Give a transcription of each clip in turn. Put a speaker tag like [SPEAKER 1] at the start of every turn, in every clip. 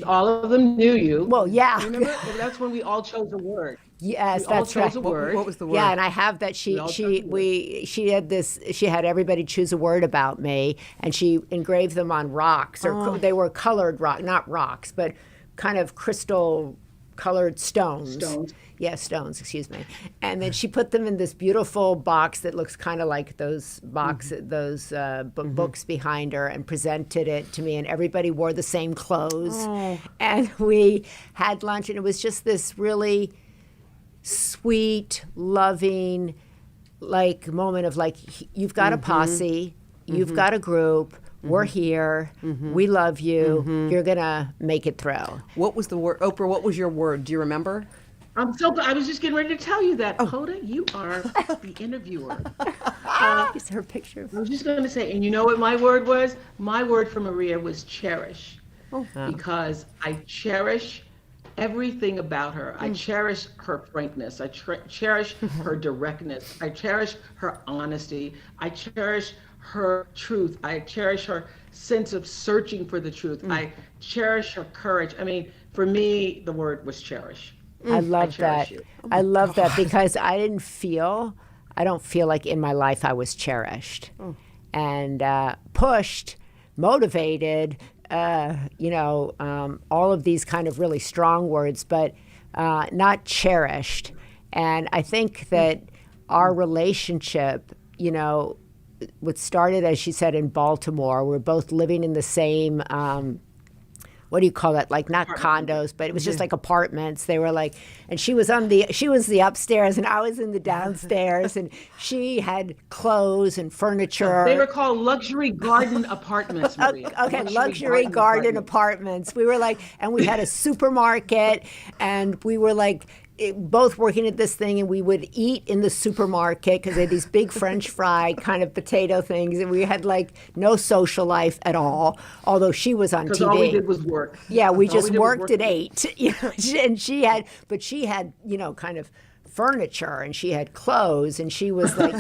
[SPEAKER 1] All of them knew you.
[SPEAKER 2] Well, yeah.
[SPEAKER 1] Remember? That's when we all chose a word.
[SPEAKER 2] Yes,
[SPEAKER 1] We all
[SPEAKER 2] that's right.
[SPEAKER 1] chose a word.
[SPEAKER 3] What was the word?
[SPEAKER 2] Yeah, and I have that she had everybody choose a word about me, and she engraved them on rocks, or they were colored rock, not rocks, but kind of crystal colored stones. Yeah, stones, excuse me. And then she put them in this beautiful box that looks kind of like those books behind her, and presented it to me, and everybody wore the same clothes. And we had lunch, and it was just this really sweet, loving, like, moment of like, you've got a posse, you've got a group, we're here, we love you, you're gonna make it through.
[SPEAKER 3] What was the word? Oprah, what was your word? Do you remember?
[SPEAKER 1] I was just getting ready to tell you that. Hoda, you are the interviewer.
[SPEAKER 2] Is her picture?
[SPEAKER 1] I was just going to say, and you know what my word was? My word for Maria was cherish. Because I cherish everything about her. I cherish her frankness. I cherish her directness. I cherish her honesty. I cherish her truth. I cherish her sense of searching for the truth. I cherish her courage. I mean, for me, the word was cherish.
[SPEAKER 2] I love that. I love that because I don't feel like in my life I was cherished and pushed, motivated, all of these kind of really strong words, but not cherished. And I think that our relationship, what started, as she said, in Baltimore, we're both living in the same what do you call that? Like, not condos, but it was just like apartments. They were like, and she was the upstairs and I was in the downstairs, and she had clothes and furniture.
[SPEAKER 1] They were called luxury garden apartments, Maria.
[SPEAKER 2] Okay, luxury garden apartments. We were like, and we had a supermarket, and we were like, both working at this thing, and we would eat in the supermarket because they had these big French fry kind of potato things, and we had like no social life at all, although she was on TV.
[SPEAKER 1] All we did was work.
[SPEAKER 2] Yeah, we just worked at 8, and she had kind of furniture, and she had clothes, and she was like,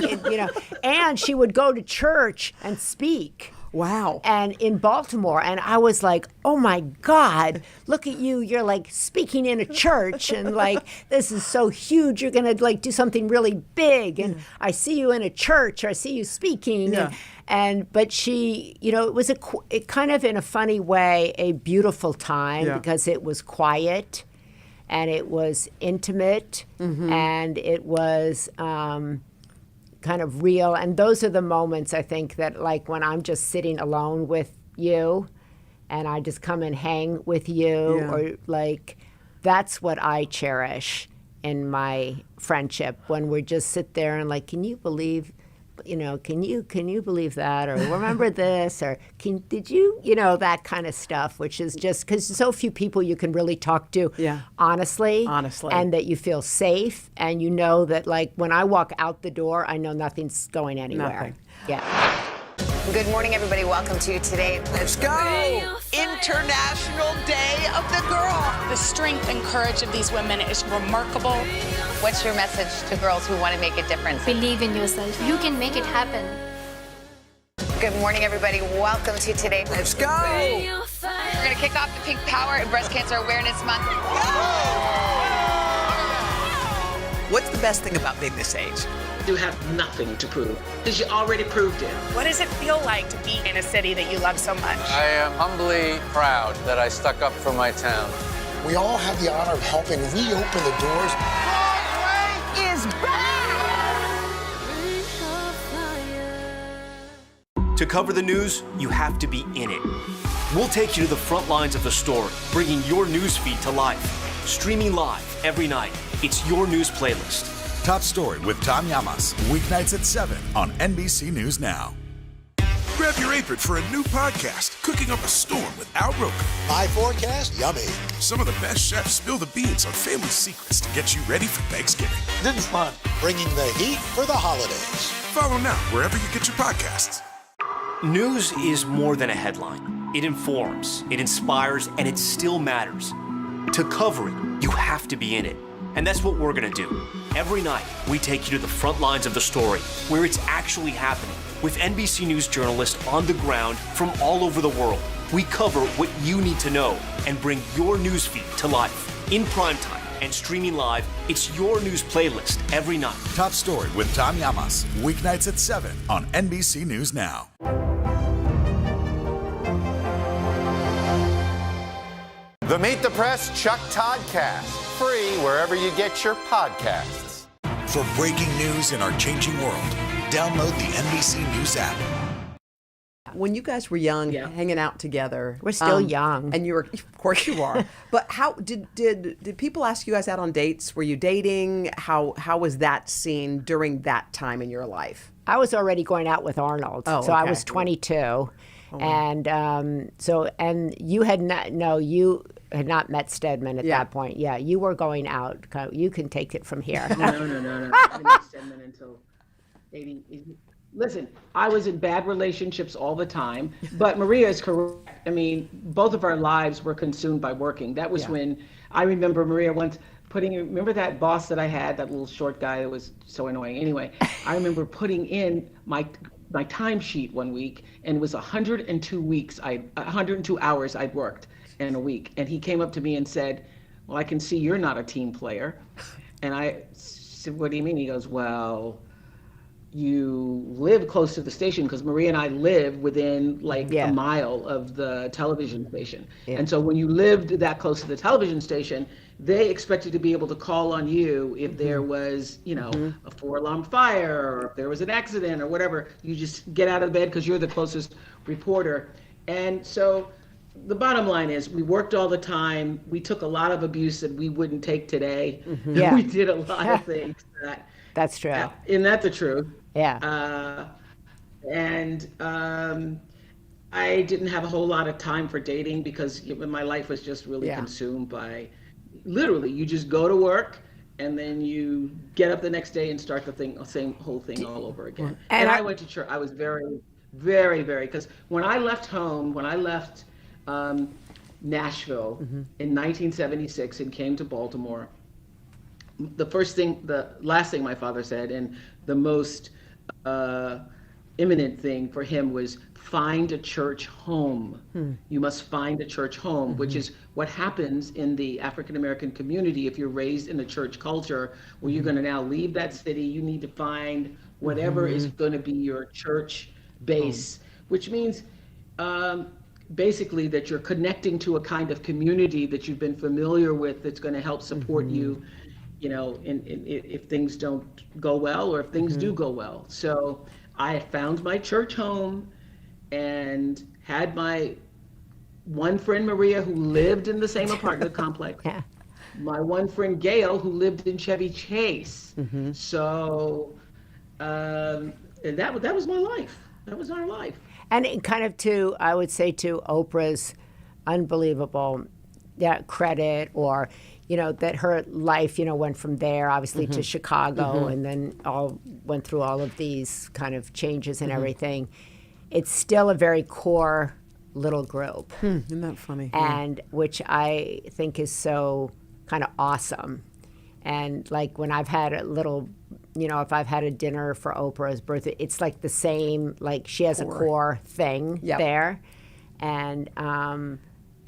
[SPEAKER 2] and she would go to church and speak.
[SPEAKER 3] Wow.
[SPEAKER 2] And in Baltimore, and I was like, oh my God, look at you. You're like speaking in a church, and like, this is so huge. You're going to like do something really big. And I see you in a church, or I see you speaking.
[SPEAKER 3] Yeah.
[SPEAKER 2] But she, it was it kind of, in a funny way, a beautiful time because it was quiet and it was intimate and it was, kind of real. And those are the moments, I think, that like when I'm just sitting alone with you and I just come and hang with you, or like, that's what I cherish in my friendship, when we just sit there and like, can you believe, can you believe that, or remember this, or did you, that kind of stuff, which is just because so few people you can really talk to honestly, and that you feel safe, and that like when I walk out the door, I know nothing's going anywhere.
[SPEAKER 3] Nothing.
[SPEAKER 2] Yeah.
[SPEAKER 4] Good morning, everybody. Welcome to Today.
[SPEAKER 5] Let's go! International Day of the Girl.
[SPEAKER 6] The strength and courage of these women is remarkable.
[SPEAKER 4] What's your message to girls who want to make a difference?
[SPEAKER 7] Believe in yourself. You can make it happen.
[SPEAKER 4] Good morning, everybody. Welcome to Today.
[SPEAKER 5] Let's go!
[SPEAKER 4] We're going to kick off the Pink Power and Breast Cancer Awareness Month.
[SPEAKER 5] What's the best thing about being this age?
[SPEAKER 1] You have nothing to prove, because you already proved it.
[SPEAKER 6] What does it feel like to be in a city that you love so much?
[SPEAKER 8] I am humbly proud that I stuck up for my town.
[SPEAKER 9] We all have the honor of helping reopen the doors.
[SPEAKER 5] Broadway is back!
[SPEAKER 10] To cover the news, you have to be in it. We'll take you to the front lines of the story, bringing your news feed to life. Streaming live every night. It's your news playlist.
[SPEAKER 11] Top Story with Tom Llamas, weeknights at 7 on NBC News Now.
[SPEAKER 12] Grab your apron for a new podcast, Cooking Up a Storm with Al Roker.
[SPEAKER 9] My forecast, yummy.
[SPEAKER 12] Some of the best chefs spill the beans on family secrets to get you ready for Thanksgiving.
[SPEAKER 9] This is fun. Bringing the heat for the holidays.
[SPEAKER 12] Follow now wherever you get your podcasts.
[SPEAKER 10] News is more than a headline. It informs, it inspires, and it still matters. To cover it, you have to be in it. And that's what we're going to do. Every night, we take you to the front lines of the story, where it's actually happening, with NBC News journalists on the ground from all over the world. We cover what you need to know and bring your newsfeed to life in primetime and streaming live. It's your news playlist every night.
[SPEAKER 11] Top Story with Tom Llamas, weeknights at 7 on NBC News Now.
[SPEAKER 13] The Meet the Press Chuck Todd Cast, free wherever you get your podcasts.
[SPEAKER 11] For breaking news in our changing world, download the NBC News app.
[SPEAKER 3] When you guys were young, hanging out together,
[SPEAKER 2] we're still young,
[SPEAKER 3] and you were, of course, you are. But how did people ask you guys out on dates? Were you dating? How was that seen during that time in your life?
[SPEAKER 2] I was already going out with Arnold, so I was 22, and and you had not met Stedman at that point. Yeah, you were going out. You can take it from here.
[SPEAKER 1] No. I didn't meet Stedman until 80. Listen, I was in bad relationships all the time, but Maria is correct. I mean, both of our lives were consumed by working. That was when I remember Maria once remember that boss that I had, that little short guy that was so annoying. Anyway, I remember putting in my timesheet one week, and it was 102 hours I'd worked in a week. And he came up to me and said, "Well, I can see you're not a team player." And I said, "What do you mean?" He goes, "Well, you live close to the station," because Maria and I live within a mile of the television station. And so when you lived that close to the television station, they expected to be able to call on you if there was, a 4-alarm fire, or if there was an accident or whatever. You just get out of bed because you're the closest reporter. And so the bottom line is, we worked all the time. We took a lot of abuse that we wouldn't take today. We did a lot of things that...
[SPEAKER 2] That's true.
[SPEAKER 1] Isn't that the truth?
[SPEAKER 2] Yeah.
[SPEAKER 1] I didn't have a whole lot of time for dating because my life was just really consumed by, literally, you just go to work and then you get up the next day and start the same whole thing all over again. And I went to church. I was very, very, very, because when I left Nashville in 1976 and came to Baltimore, the last thing my father said, and the most imminent thing for him, was find a church home. You must find a church home, which is what happens in the African American community. If you're raised in a church culture where you're going to now leave that city, you need to find whatever is going to be your church base, which means basically that you're connecting to a kind of community that you've been familiar with, that's going to help support you, if things don't go well, or if things do go well. So I found my church home and had my one friend, Maria, who lived in the same apartment complex. My one friend, Gail, who lived in Chevy Chase. So that was my life. That was our life.
[SPEAKER 2] And it kind of I would say to Oprah's unbelievable credit, or that her life, went from there, obviously, to Chicago, and then went through all of these kind of changes and everything. It's still a very core little group.
[SPEAKER 3] Isn't that funny?
[SPEAKER 2] And which I think is so kind of awesome. And like when I've had a little, if I've had a dinner for Oprah's birthday, it's like the same, like she has a core thing there. And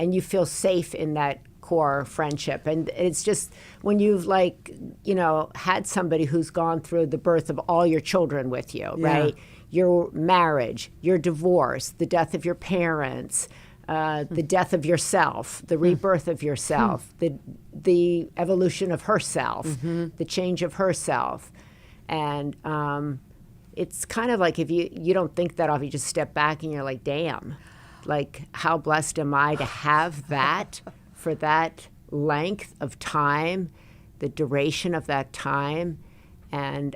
[SPEAKER 2] you feel safe in that core friendship. And it's just when you've had somebody who's gone through the birth of all your children with you, right? Your marriage, your divorce, the death of your parents, the death of yourself, the rebirth of yourself, the evolution of herself, the change of herself. And it's kind of like, if you don't think that off, you just step back and you're like, damn, like how blessed am I to have that for that length of time, the duration of that time, and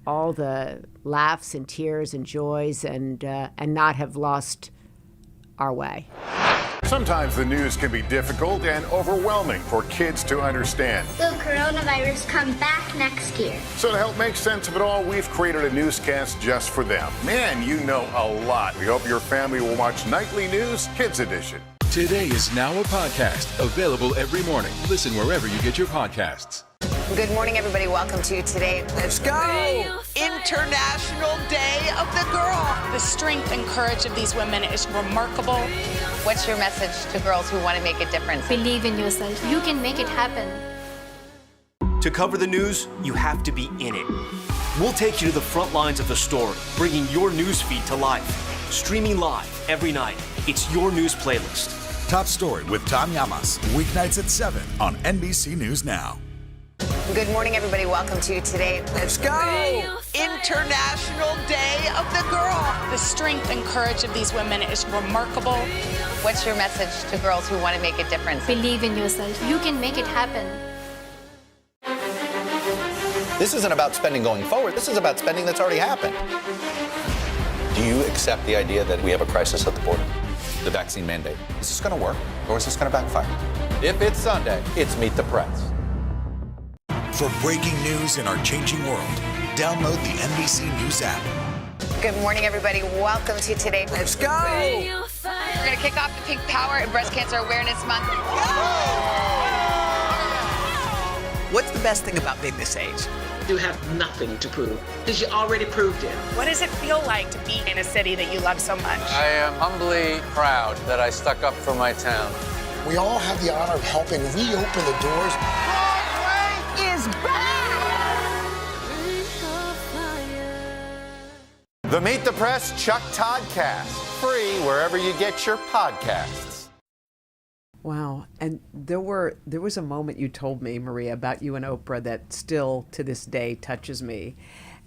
[SPEAKER 2] all the laughs and tears and joys, and not have lost our way.
[SPEAKER 13] Sometimes the news can be difficult and overwhelming for kids to understand.
[SPEAKER 7] Will coronavirus come back next year?
[SPEAKER 13] So to help make sense of it all, we've created a newscast just for them. Man, you know a lot. We hope your family will watch Nightly News Kids Edition.
[SPEAKER 12] Today is now a podcast, available every morning. Listen wherever you get your podcasts.
[SPEAKER 4] Good morning, everybody. Welcome to today.
[SPEAKER 5] Let's go! International Day of the Girl.
[SPEAKER 6] The strength and courage of these women is remarkable.
[SPEAKER 4] What's your message to girls who want to make a difference?
[SPEAKER 7] Believe in yourself. You can make it happen.
[SPEAKER 10] To cover the news, you have to be in it. We'll take you to the front lines of the story, bringing your news feed to life. Streaming live every night. It's your news playlist.
[SPEAKER 11] Top Story with Tom Llamas, weeknights at 7 on NBC News Now.
[SPEAKER 4] Good morning, everybody. Welcome to today.
[SPEAKER 5] Let's go! International Day of the Girl.
[SPEAKER 6] The strength and courage of these women is remarkable.
[SPEAKER 4] What's your message to girls who want to make a difference?
[SPEAKER 7] Believe in yourself. You can make it happen.
[SPEAKER 8] This isn't about spending going forward. This is about spending that's already happened. Do you accept the idea that we have a crisis at the border? The vaccine mandate. Is this going to work, or is this going to backfire? If it's Sunday, it's Meet the Press.
[SPEAKER 11] For breaking news in our changing world, download the NBC News app.
[SPEAKER 4] Good morning, everybody. Welcome to today.
[SPEAKER 5] Let's go!
[SPEAKER 4] We're going to kick off the Pink Power and Breast Cancer Awareness Month.
[SPEAKER 5] What's the best thing about being this age?
[SPEAKER 1] You have nothing to prove because you already proved it.
[SPEAKER 6] What does it feel like to be in a city that you love so much?
[SPEAKER 8] I am humbly proud that I stuck up for my town.
[SPEAKER 9] We all have the honor of helping reopen the doors.
[SPEAKER 5] Broadway is back!
[SPEAKER 13] The Meet the Press Chuck Toddcast. Free wherever you get your podcasts.
[SPEAKER 3] Wow. And there was a moment you told me, Maria, about you and Oprah that still to this day touches me.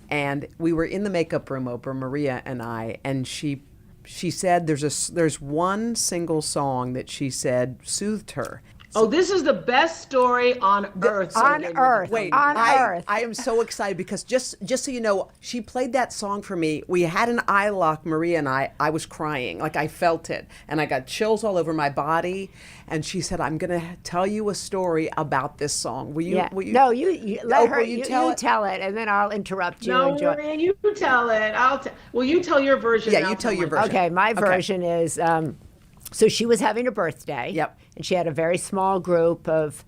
[SPEAKER 3] And we were in the makeup room, Oprah, Maria and I, and she said there's one single song that she said soothed her.
[SPEAKER 1] Oh, this is the best story on earth.
[SPEAKER 2] On earth.
[SPEAKER 3] Wait,
[SPEAKER 2] on earth.
[SPEAKER 3] I am so excited because just so you know, she played that song for me. We had an eye lock, Maria and I. I was crying, like I felt it, and I got chills all over my body. And she said, "I'm going to tell you a story about this song. Will you?"
[SPEAKER 2] Yeah.
[SPEAKER 3] Will you
[SPEAKER 2] No, you let
[SPEAKER 3] Oprah,
[SPEAKER 2] her.
[SPEAKER 3] you
[SPEAKER 2] You
[SPEAKER 3] tell
[SPEAKER 2] tell it, and then I'll interrupt you.
[SPEAKER 1] No,
[SPEAKER 2] and join.
[SPEAKER 1] Maria, you tell it. Well, you tell your version.
[SPEAKER 3] Yeah,
[SPEAKER 1] and
[SPEAKER 3] you
[SPEAKER 1] I'll
[SPEAKER 3] tell your
[SPEAKER 1] my
[SPEAKER 3] version.
[SPEAKER 2] Okay, my version is so she was having a birthday.
[SPEAKER 3] Yep.
[SPEAKER 2] And she had a very small group of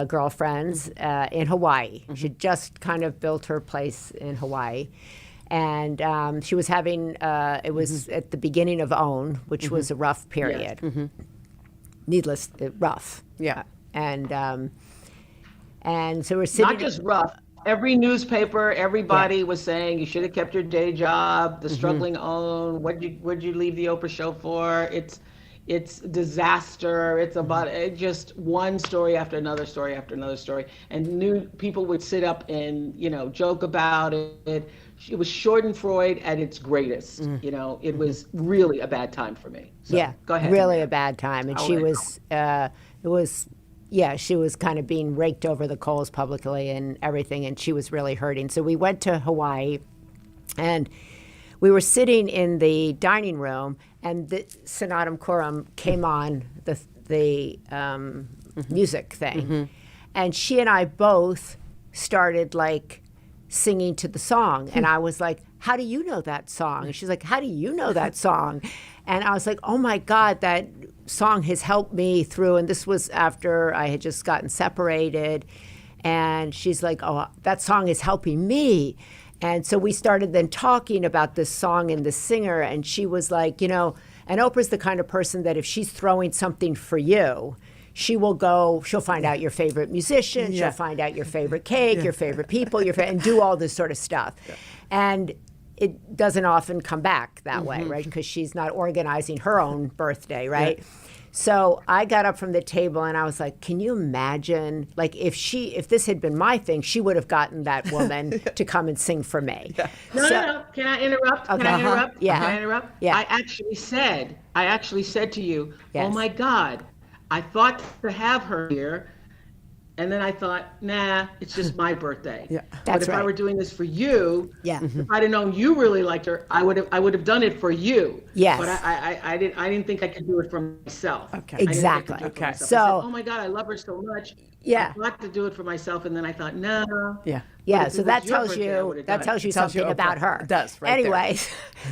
[SPEAKER 2] girlfriends in Hawaii.
[SPEAKER 3] Mm-hmm.
[SPEAKER 2] She just kind of built her place in Hawaii. And she was having, it was
[SPEAKER 3] Mm-hmm.
[SPEAKER 2] at the beginning of OWN, which was a rough period.
[SPEAKER 3] Mm-hmm.
[SPEAKER 2] Needless, rough.
[SPEAKER 3] Yeah.
[SPEAKER 2] And so we're sitting.
[SPEAKER 1] Not just rough. Every newspaper, everybody was saying you should have kept your day job. The struggling OWN. What'd you leave the Oprah show for? It's disaster. It's about just one story after another story after another story. And new people would sit up and joke about it. It was Schadenfreude at its greatest. It was really a bad time for me. So,
[SPEAKER 2] Yeah,
[SPEAKER 1] go ahead.
[SPEAKER 2] really a bad time. And
[SPEAKER 1] I'll
[SPEAKER 2] she
[SPEAKER 1] let
[SPEAKER 2] was, she was kind of being raked over the coals publicly and everything, and she was really hurting. So we went to Hawaii, and we were sitting in the dining room, and the Sonatum Coram came on, the music thing. And she and I both started singing to the song. And I was like, how do you know that song? And she's like, how do you know that song? And I was like, oh my God, that song has helped me through. And this was after I had just gotten separated. And she's like, oh, that song is helping me. And so we started then talking about this song and the singer. And she was like, and Oprah's the kind of person that if she's throwing something for you, she'll find out your favorite musician, she'll find out your favorite cake, your favorite people, and do all this sort of stuff. And it doesn't often come back that way, right? Because she's not organizing her own birthday, right? Yeah. So I got up from the table and I was like, can you imagine, if this had been my thing, she would have gotten that woman to come and sing for me.
[SPEAKER 1] Yeah. No. Can I interrupt?
[SPEAKER 2] Okay.
[SPEAKER 1] Can I interrupt?
[SPEAKER 2] Yeah.
[SPEAKER 1] Can I interrupt?
[SPEAKER 2] Yeah.
[SPEAKER 1] I actually said to you,
[SPEAKER 2] yes.
[SPEAKER 1] Oh my God, I thought to have her here. And then I thought, nah, it's just my birthday.
[SPEAKER 3] Yeah.
[SPEAKER 1] But if I were doing this for you,
[SPEAKER 2] yeah.
[SPEAKER 1] If I'd have known you really liked her, I would have done it for you.
[SPEAKER 2] Yes.
[SPEAKER 1] But I didn't think I could do it for myself.
[SPEAKER 3] Okay.
[SPEAKER 2] Exactly.
[SPEAKER 1] Okay.
[SPEAKER 2] So,
[SPEAKER 1] I said, oh my God, I love her so much.
[SPEAKER 2] Yeah.
[SPEAKER 1] I thought to do it for myself, and then I thought, no.
[SPEAKER 3] Yeah.
[SPEAKER 2] Yeah,
[SPEAKER 1] if
[SPEAKER 2] so
[SPEAKER 1] it
[SPEAKER 2] that
[SPEAKER 1] was your
[SPEAKER 2] tells
[SPEAKER 1] birthday, I
[SPEAKER 2] you
[SPEAKER 1] would've
[SPEAKER 2] that
[SPEAKER 1] done it.
[SPEAKER 2] tells you
[SPEAKER 3] It tells you
[SPEAKER 2] something about
[SPEAKER 3] Oprah.
[SPEAKER 2] her.
[SPEAKER 3] It does, right there.
[SPEAKER 2] Anyways,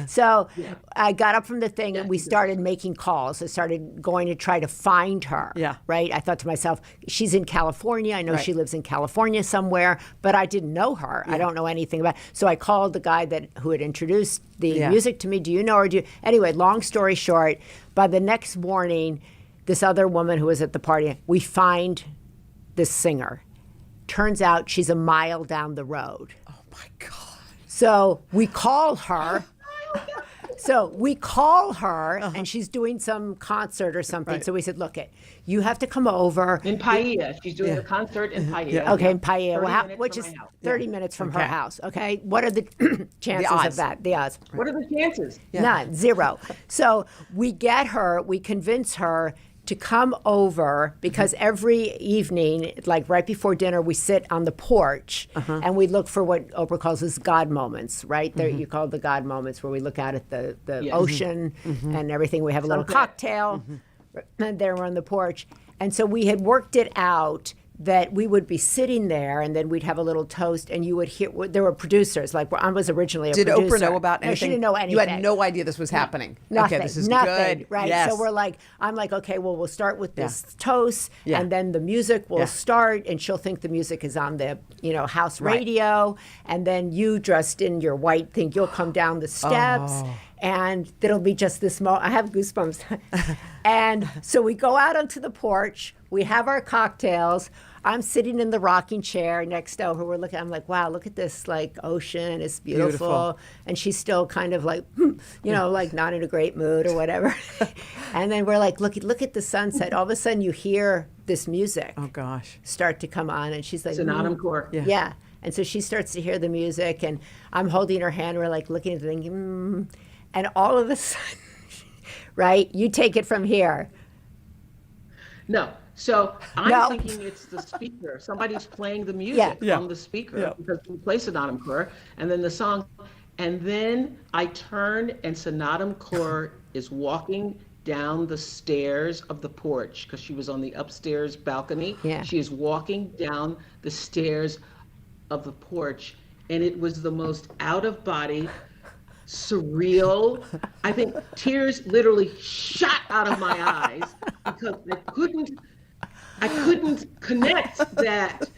[SPEAKER 2] so I got up from the thing and we started making calls. I started going to try to find her.
[SPEAKER 3] Yeah.
[SPEAKER 2] Right. I thought to myself, she's in California. I know
[SPEAKER 3] Right.
[SPEAKER 2] she lives in California somewhere, but I didn't know her. I don't know anything about. So I called the guy who had introduced the music to me. Do you know her? Anyway, long story short, by the next morning, this other woman who was at the party, we find this singer. Turns out she's a mile down the road.
[SPEAKER 3] Oh my God.
[SPEAKER 2] So we call her. And she's doing some concert or something.
[SPEAKER 3] Right.
[SPEAKER 2] So we said, look, you have to come over.
[SPEAKER 1] In Paia. She's doing a concert in Paia.
[SPEAKER 2] Okay, in Paia,
[SPEAKER 1] 30 minutes
[SPEAKER 2] which
[SPEAKER 1] from
[SPEAKER 2] is
[SPEAKER 1] my house.
[SPEAKER 2] 30 minutes from her
[SPEAKER 3] Okay.
[SPEAKER 2] house. Okay, what are the chances
[SPEAKER 3] odds.
[SPEAKER 2] of that? The odds.
[SPEAKER 1] What are the chances?
[SPEAKER 2] None, zero. So we convince her to come over because every evening, like right before dinner, we sit on the porch and we look for what Oprah calls his God moments, right? You call it the God moments where we look out at the ocean and everything. We have a little cocktail and there we're on the porch. And so we had worked it out that we would be sitting there and then we'd have a little toast and you would hear, there were producers, like I was originally a
[SPEAKER 3] Did
[SPEAKER 2] producer.
[SPEAKER 3] Oprah know about anything?
[SPEAKER 2] No, she didn't know anything.
[SPEAKER 3] You had no idea this was happening.
[SPEAKER 2] Nothing,
[SPEAKER 3] Okay, this is
[SPEAKER 2] nothing,
[SPEAKER 3] good.
[SPEAKER 2] right?
[SPEAKER 3] Yes.
[SPEAKER 2] So I'm like, okay, well, we'll start with this toast,
[SPEAKER 3] Yeah.
[SPEAKER 2] and then the music will
[SPEAKER 3] Yeah.
[SPEAKER 2] start, and she'll think the music is on the, house radio, and then you dressed in your white thing, you'll come down the steps, and it'll be just this moment. I have goosebumps. And so we go out onto the porch, we have our cocktails. I'm sitting in the rocking chair next to her. I'm like, wow, look at this like ocean. It's beautiful.
[SPEAKER 3] Beautiful.
[SPEAKER 2] And she's still kind of like, like not in a great mood or whatever. And then we're like, look at the sunset. All of a sudden you hear this music
[SPEAKER 3] Oh gosh.
[SPEAKER 2] start to come on. And she's like,
[SPEAKER 1] Sonatum Core.
[SPEAKER 2] Yeah. And so she starts to hear the music and I'm holding her hand. We're like looking at the thing. And all of a sudden, right, you take it from here.
[SPEAKER 1] No. So I'm
[SPEAKER 2] No.
[SPEAKER 1] thinking it's the speaker. Somebody's playing the music
[SPEAKER 3] Yeah.
[SPEAKER 1] from the speaker
[SPEAKER 3] Yeah.
[SPEAKER 1] because we play Sonatum Core, and then the song, and then I turn and Sonatum Core is walking down the stairs of the porch because she was on the upstairs balcony.
[SPEAKER 2] Yeah.
[SPEAKER 1] She is walking down the stairs of the porch, and it was the most out of body, surreal. I think tears literally shot out of my eyes because I couldn't connect that.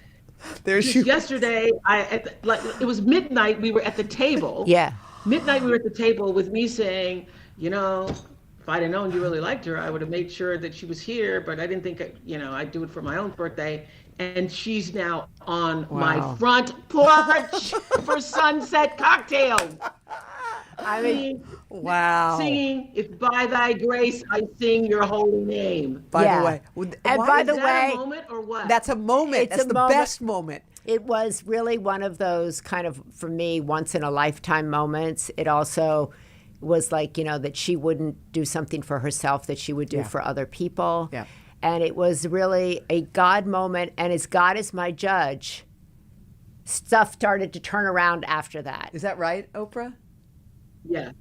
[SPEAKER 3] There's
[SPEAKER 1] Just yesterday, it was midnight. We were at the table.
[SPEAKER 2] Yeah.
[SPEAKER 1] Midnight, we were at the table with me saying, if I'd have known you really liked her, I would have made sure that she was here. But I didn't think, I'd do it for my own birthday. And she's now on my front porch for sunset cocktails. I mean,
[SPEAKER 3] Wow.
[SPEAKER 1] singing, if by thy grace I sing your holy name.
[SPEAKER 3] By
[SPEAKER 2] Yeah.
[SPEAKER 3] the way.
[SPEAKER 2] And
[SPEAKER 3] why
[SPEAKER 2] by
[SPEAKER 3] is
[SPEAKER 2] the
[SPEAKER 1] Is that
[SPEAKER 2] way,
[SPEAKER 1] a moment or what?
[SPEAKER 3] That's a moment.
[SPEAKER 2] It's
[SPEAKER 3] That's
[SPEAKER 2] a
[SPEAKER 3] the
[SPEAKER 2] moment.
[SPEAKER 3] best moment.
[SPEAKER 2] It was really one of those kind of, for me, once in a lifetime moments. It also was like, that she wouldn't do something for herself that she would do for other people.
[SPEAKER 3] Yeah.
[SPEAKER 2] And it was really a God moment. And as God is my judge, stuff started to turn around after that.
[SPEAKER 3] Is that right, Oprah?
[SPEAKER 1] Yeah,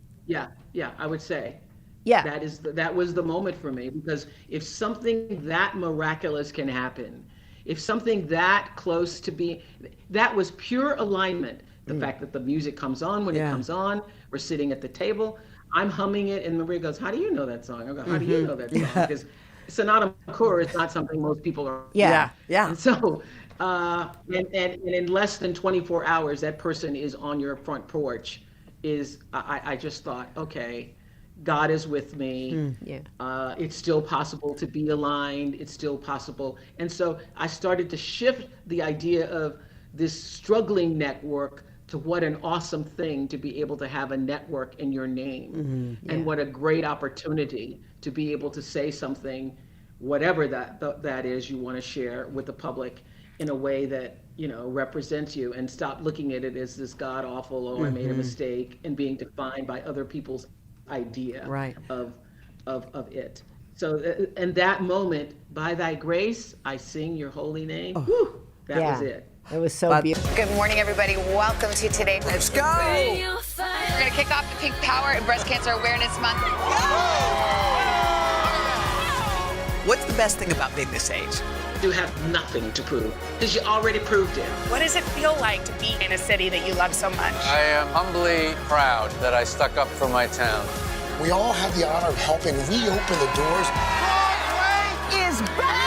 [SPEAKER 1] I would say.
[SPEAKER 2] Yeah.
[SPEAKER 1] That was the moment for me, because if something that miraculous can happen, if something that close to being, that was pure alignment. The fact that the music comes on when it comes on, we're sitting at the table, I'm humming it, and Maria goes, "How do you know that song?" I go, "How do you know that song?" Because Sonatum Core is not something most people are.
[SPEAKER 2] Yeah.
[SPEAKER 1] And so, and in less than 24 hours, that person is on your front porch. I just thought, okay, God is with me. It's still possible to be aligned. It's still possible. And so I started to shift the idea of this struggling network to what an awesome thing to be able to have a network in your name. And what a great opportunity to be able to say something, whatever that is you want to share with the public, in a way that represents you, and stop looking at it as this god awful, I made a mistake, and being defined by other people's idea of it. So and that moment, by thy grace I sing your holy name. Whew, that was it.
[SPEAKER 2] It was so beautiful.
[SPEAKER 4] Good morning, everybody. Welcome to Today.
[SPEAKER 3] Let's go.
[SPEAKER 4] We're going to kick off the Pink Power and Breast Cancer Awareness Month.
[SPEAKER 5] What's the best thing about being this age?
[SPEAKER 1] You have nothing to prove because you already proved it.
[SPEAKER 6] What does it feel like to be in a city that you love so much?
[SPEAKER 14] I am humbly proud that I stuck up for my town.
[SPEAKER 9] We all have the honor of helping reopen the doors.
[SPEAKER 5] Broadway is back!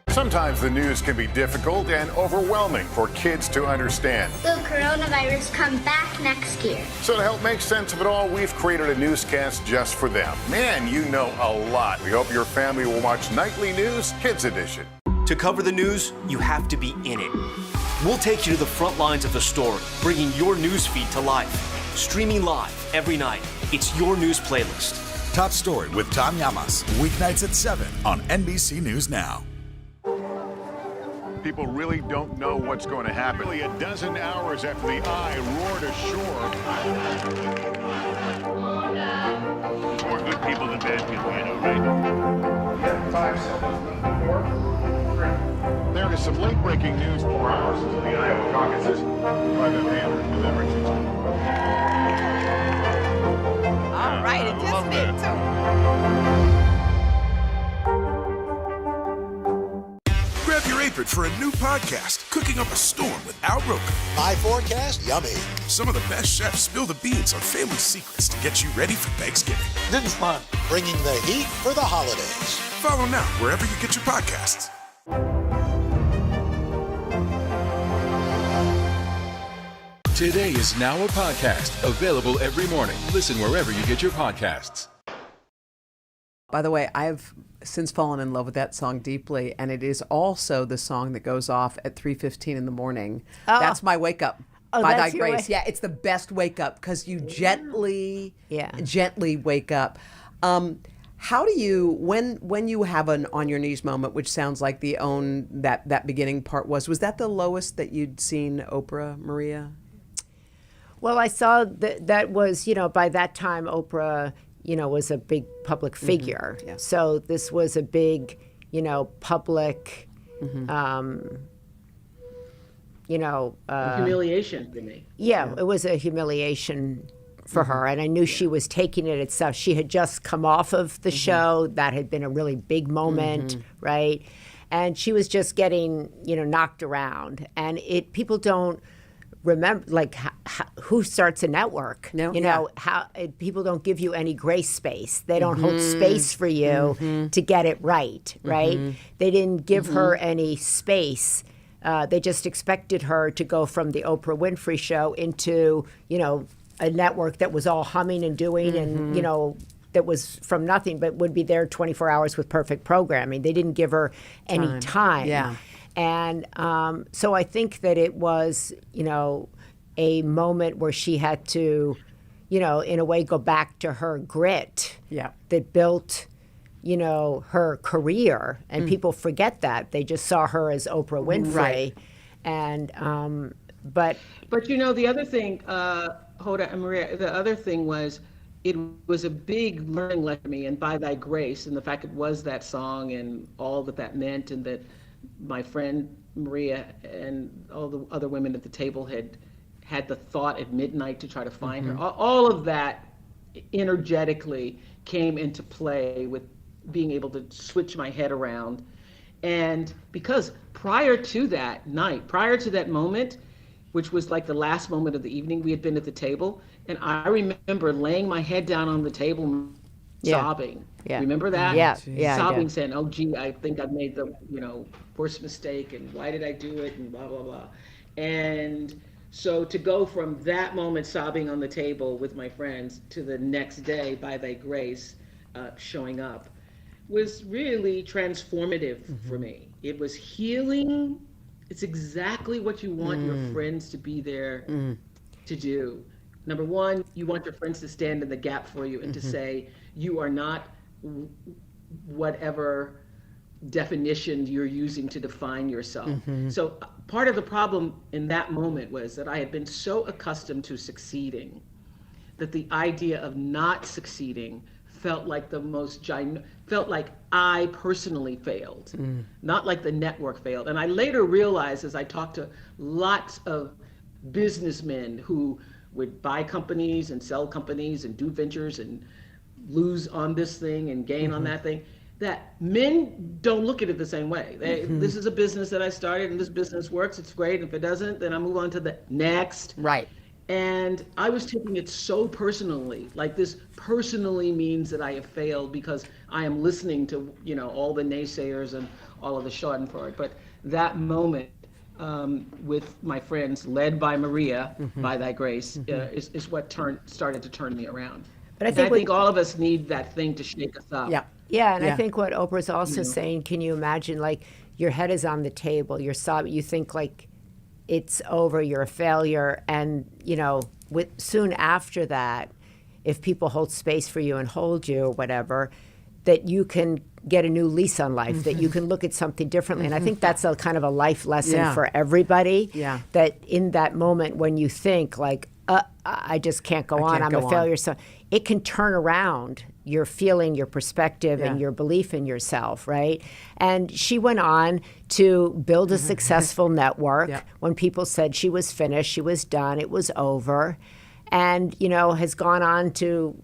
[SPEAKER 13] Sometimes the news can be difficult and overwhelming for kids to understand.
[SPEAKER 15] Will coronavirus come back next year?
[SPEAKER 13] So to help make sense of it all, we've created a newscast just for them. Man, you know a lot. We hope your family will watch Nightly News Kids Edition.
[SPEAKER 10] To cover the news, you have to be in it. We'll take you to the front lines of the story, bringing your news feed to life. Streaming live every night. It's your news playlist.
[SPEAKER 11] Top Story with Tom Llamas. Weeknights at 7 on NBC News Now.
[SPEAKER 13] People really don't know what's going to happen. Nearly a dozen hours after the Eye roared ashore. More good people than bad people, you know, right? 5 seconds. 4, 3. There is some late-breaking news. 4 hours into the Iowa caucuses by the Hammond deliberations.
[SPEAKER 5] All right, it just did too.
[SPEAKER 12] Grab your apron for a new podcast, Cooking Up a Storm with Al Roker.
[SPEAKER 9] My forecast, yummy.
[SPEAKER 12] Some of the best chefs spill the beans on family secrets to get you ready for Thanksgiving.
[SPEAKER 9] This is fun. Bringing the heat for the holidays.
[SPEAKER 12] Follow now wherever you get your podcasts.
[SPEAKER 16] Today is now a podcast, available every morning. Listen wherever you get your podcasts.
[SPEAKER 3] By the way, I've since fallen in love with that song deeply, and it is also the song that goes off at 3:15 in the morning.
[SPEAKER 2] Oh.
[SPEAKER 3] That's my wake up.
[SPEAKER 2] Oh,
[SPEAKER 3] By
[SPEAKER 2] that's
[SPEAKER 3] Thy
[SPEAKER 2] your
[SPEAKER 3] Grace. Yeah, it's the best wake up because you gently wake up. How do you, when you have an on your knees moment, which sounds like the that beginning part was that the lowest that you'd seen Oprah, Maria?
[SPEAKER 2] Well, I saw that was, by that time Oprah, was a big public figure.
[SPEAKER 3] Mm-hmm. Yeah.
[SPEAKER 2] So this was a big, public,
[SPEAKER 1] humiliation for me.
[SPEAKER 2] Yeah, it was a humiliation for her. And I knew she was taking it itself. She had just come off of the show. That had been a really big moment, right? And she was just getting, knocked around. And people don't remember, like, who starts a network? How people don't give you any grace space. They don't hold space for you to get it right, right? They didn't give her any space. They just expected her to go from the Oprah Winfrey Show into, a network that was all humming and doing and, that was from nothing, but would be there 24 hours with perfect programming. They didn't give her any time.
[SPEAKER 3] Yeah.
[SPEAKER 2] And so I think that it was, a moment where she had to, in a way go back to her grit that built, her career. And people forget that. They just saw her as Oprah Winfrey.
[SPEAKER 3] Right.
[SPEAKER 2] And, but
[SPEAKER 1] the other thing, Hoda and Maria, the other thing was, it was a big learning lesson for me, and By Thy Grace, and the fact it was that song and all that meant, and that my friend Maria and all the other women at the table had the thought at midnight to try to find her. All of that energetically came into play with being able to switch my head around. And because prior to that moment, which was like the last moment of the evening, we had been at the table, and I remember laying my head down on the table sobbing.
[SPEAKER 2] Yeah.
[SPEAKER 1] Remember that?
[SPEAKER 2] Yeah.
[SPEAKER 1] Sobbing, saying, "Oh, gee, I think I've made the, worst mistake, and why did I do it, and blah, blah, blah." And so to go from that moment sobbing on the table with my friends to the next day, By Thy Grace, showing up, was really transformative for me. It was healing. It's exactly what you want your friends to be there to do. Number one, you want your friends to stand in the gap for you and to say, you are not whatever definition you're using to define yourself. So part of the problem in that moment was that I had been so accustomed to succeeding that the idea of not succeeding felt like felt like I personally failed, not like the network failed. And I later realized, as I talked to lots of businessmen who would buy companies and sell companies and do ventures and lose on this thing and gain on that thing, that men don't look at it the same way. This is a business that I started, and this business works, it's great. If it doesn't, then I move on to the next.
[SPEAKER 3] Right.
[SPEAKER 1] And I was taking it so personally, like this personally means that I have failed because I am listening to, all the naysayers and all of the schadenfreude. But that moment with my friends, led by Maria, by thy grace, is what started to turn me around. But I think all of us need that thing to shake us up.
[SPEAKER 2] Yeah, and I think what Oprah's also saying, can you imagine, like, your head is on the table, you're sobbing, you think, like, it's over, you're a failure, and, soon after that, if people hold space for you and hold you or whatever, that you can get a new lease on life, that you can look at something differently. And I think that's a kind of a life lesson for everybody, that in that moment when you think, like, I just can't go on, I'm a failure. So it can turn around your feeling, your perspective, and your belief in yourself, right? And she went on to build a successful network. When people said she was finished, she was done, it was over. And, has gone on to,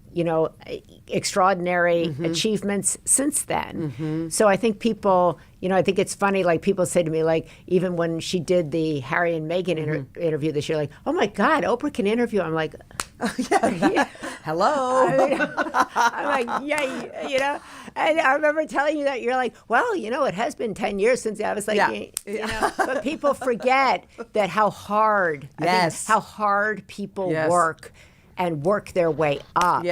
[SPEAKER 2] extraordinary achievements since then. So I think people, I think it's funny, like people say to me, like, even when she did the Harry and Meghan interview this year, like, oh my God, Oprah can interview. I'm like,
[SPEAKER 3] hello.
[SPEAKER 2] I'm like, yeah. And I remember telling you that, you're like, well, it has been 10 years since I was like, but people forget that how hard, how hard people work and work their way up.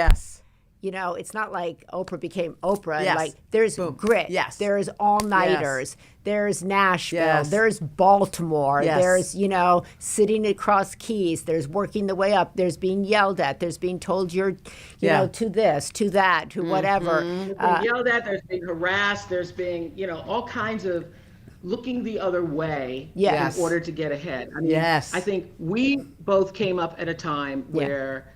[SPEAKER 2] It's not like Oprah became Oprah. Like, there's grit. There's all-nighters. There's Nashville. There's Baltimore. There's, sitting across keys. There's working the way up. There's being yelled at. There's being told you're, to this, to that, to whatever.
[SPEAKER 1] There's being yelled at. There's being harassed. There's being, all kinds of looking the other way in order to get ahead. I mean, I think we both came up at a time where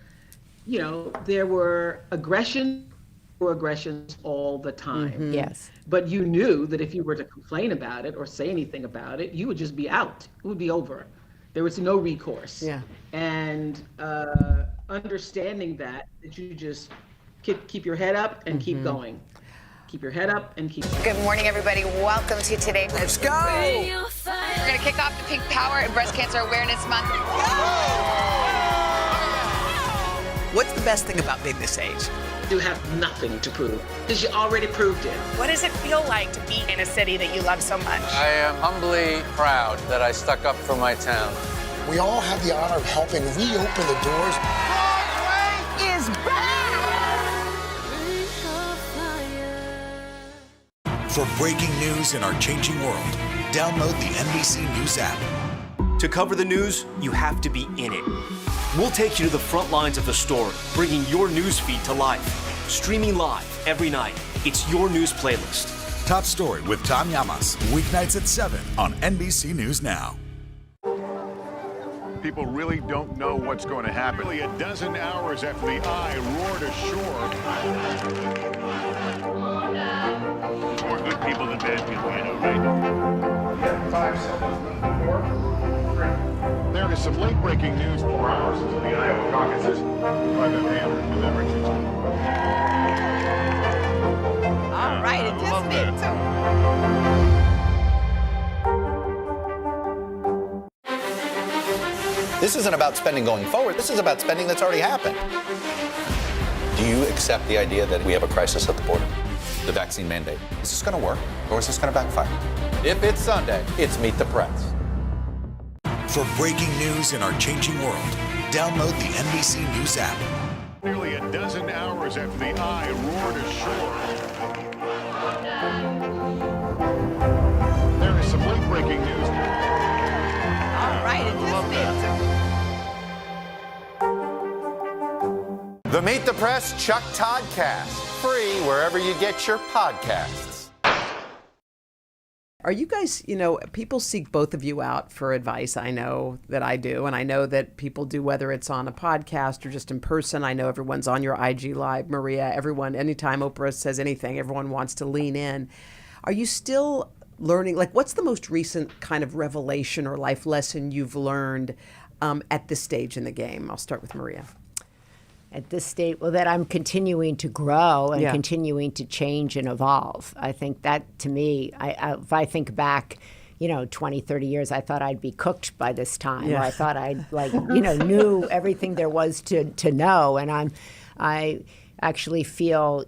[SPEAKER 1] there were aggressions all the time. But you knew that if you were to complain about it or say anything about it, you would just be out. It would be over. There was no recourse. And understanding that you just keep your head up and keep going. Keep your head up and keep going.
[SPEAKER 4] Good morning, everybody. Welcome to Today.
[SPEAKER 5] Let's go.
[SPEAKER 4] We're going to kick off the Pink Power and Breast Cancer Awareness Month.
[SPEAKER 5] What's the best thing about being this age?
[SPEAKER 1] You have nothing to prove because you already proved it.
[SPEAKER 6] What does it feel like to be in a city that you love so much?
[SPEAKER 14] I am humbly proud that I stuck up for my town.
[SPEAKER 9] We all have the honor of helping reopen the doors.
[SPEAKER 5] Broadway is back!
[SPEAKER 11] For breaking news in our changing world, download the NBC News app.
[SPEAKER 10] To cover the news, you have to be in it. We'll take you to the front lines of the story, bringing your news feed to life. Streaming live every night. It's your news playlist.
[SPEAKER 11] Top Story with Tom Llamas, weeknights at 7 on NBC News Now.
[SPEAKER 13] People really don't know what's going to happen. Nearly a dozen hours after the Eye roared ashore. More good people than bad people, right? 5 seconds. 4, 3. There is some late-breaking news 4 hours into the Iowa caucuses by the Andrew with Everett.
[SPEAKER 5] All right, it just means
[SPEAKER 8] This isn't about spending going forward. This is about spending that's already happened. Do you accept the idea that we have a crisis at the border? The vaccine mandate. Is this going to work, or is this going to backfire? If it's Sunday, it's Meet the Press.
[SPEAKER 11] For breaking news in our changing world, download the NBC News app.
[SPEAKER 13] Nearly a dozen hours after the Eye roared ashore. There is some late-breaking news.
[SPEAKER 5] all right, it just means
[SPEAKER 8] The Meet the Press Chuck Toddcast, free wherever you get your podcasts.
[SPEAKER 3] Are you guys, people seek both of you out for advice. I know that I do. And I know that people do, whether it's on a podcast or just in person. I know everyone's on your IG Live, Maria, everyone, anytime Oprah says anything, everyone wants to lean in. Are you still learning? Like, what's the most recent kind of revelation or life lesson you've learned at this stage in the game? I'll start with Maria.
[SPEAKER 2] At this state, well, that I'm continuing to grow and
[SPEAKER 3] Yeah.
[SPEAKER 2] continuing to change and evolve. I think that, to me, if I think back, 20, 30 years, I thought I'd be cooked by this time.
[SPEAKER 3] Yeah.
[SPEAKER 2] Or I thought I'd, knew everything there was to know. And I actually feel,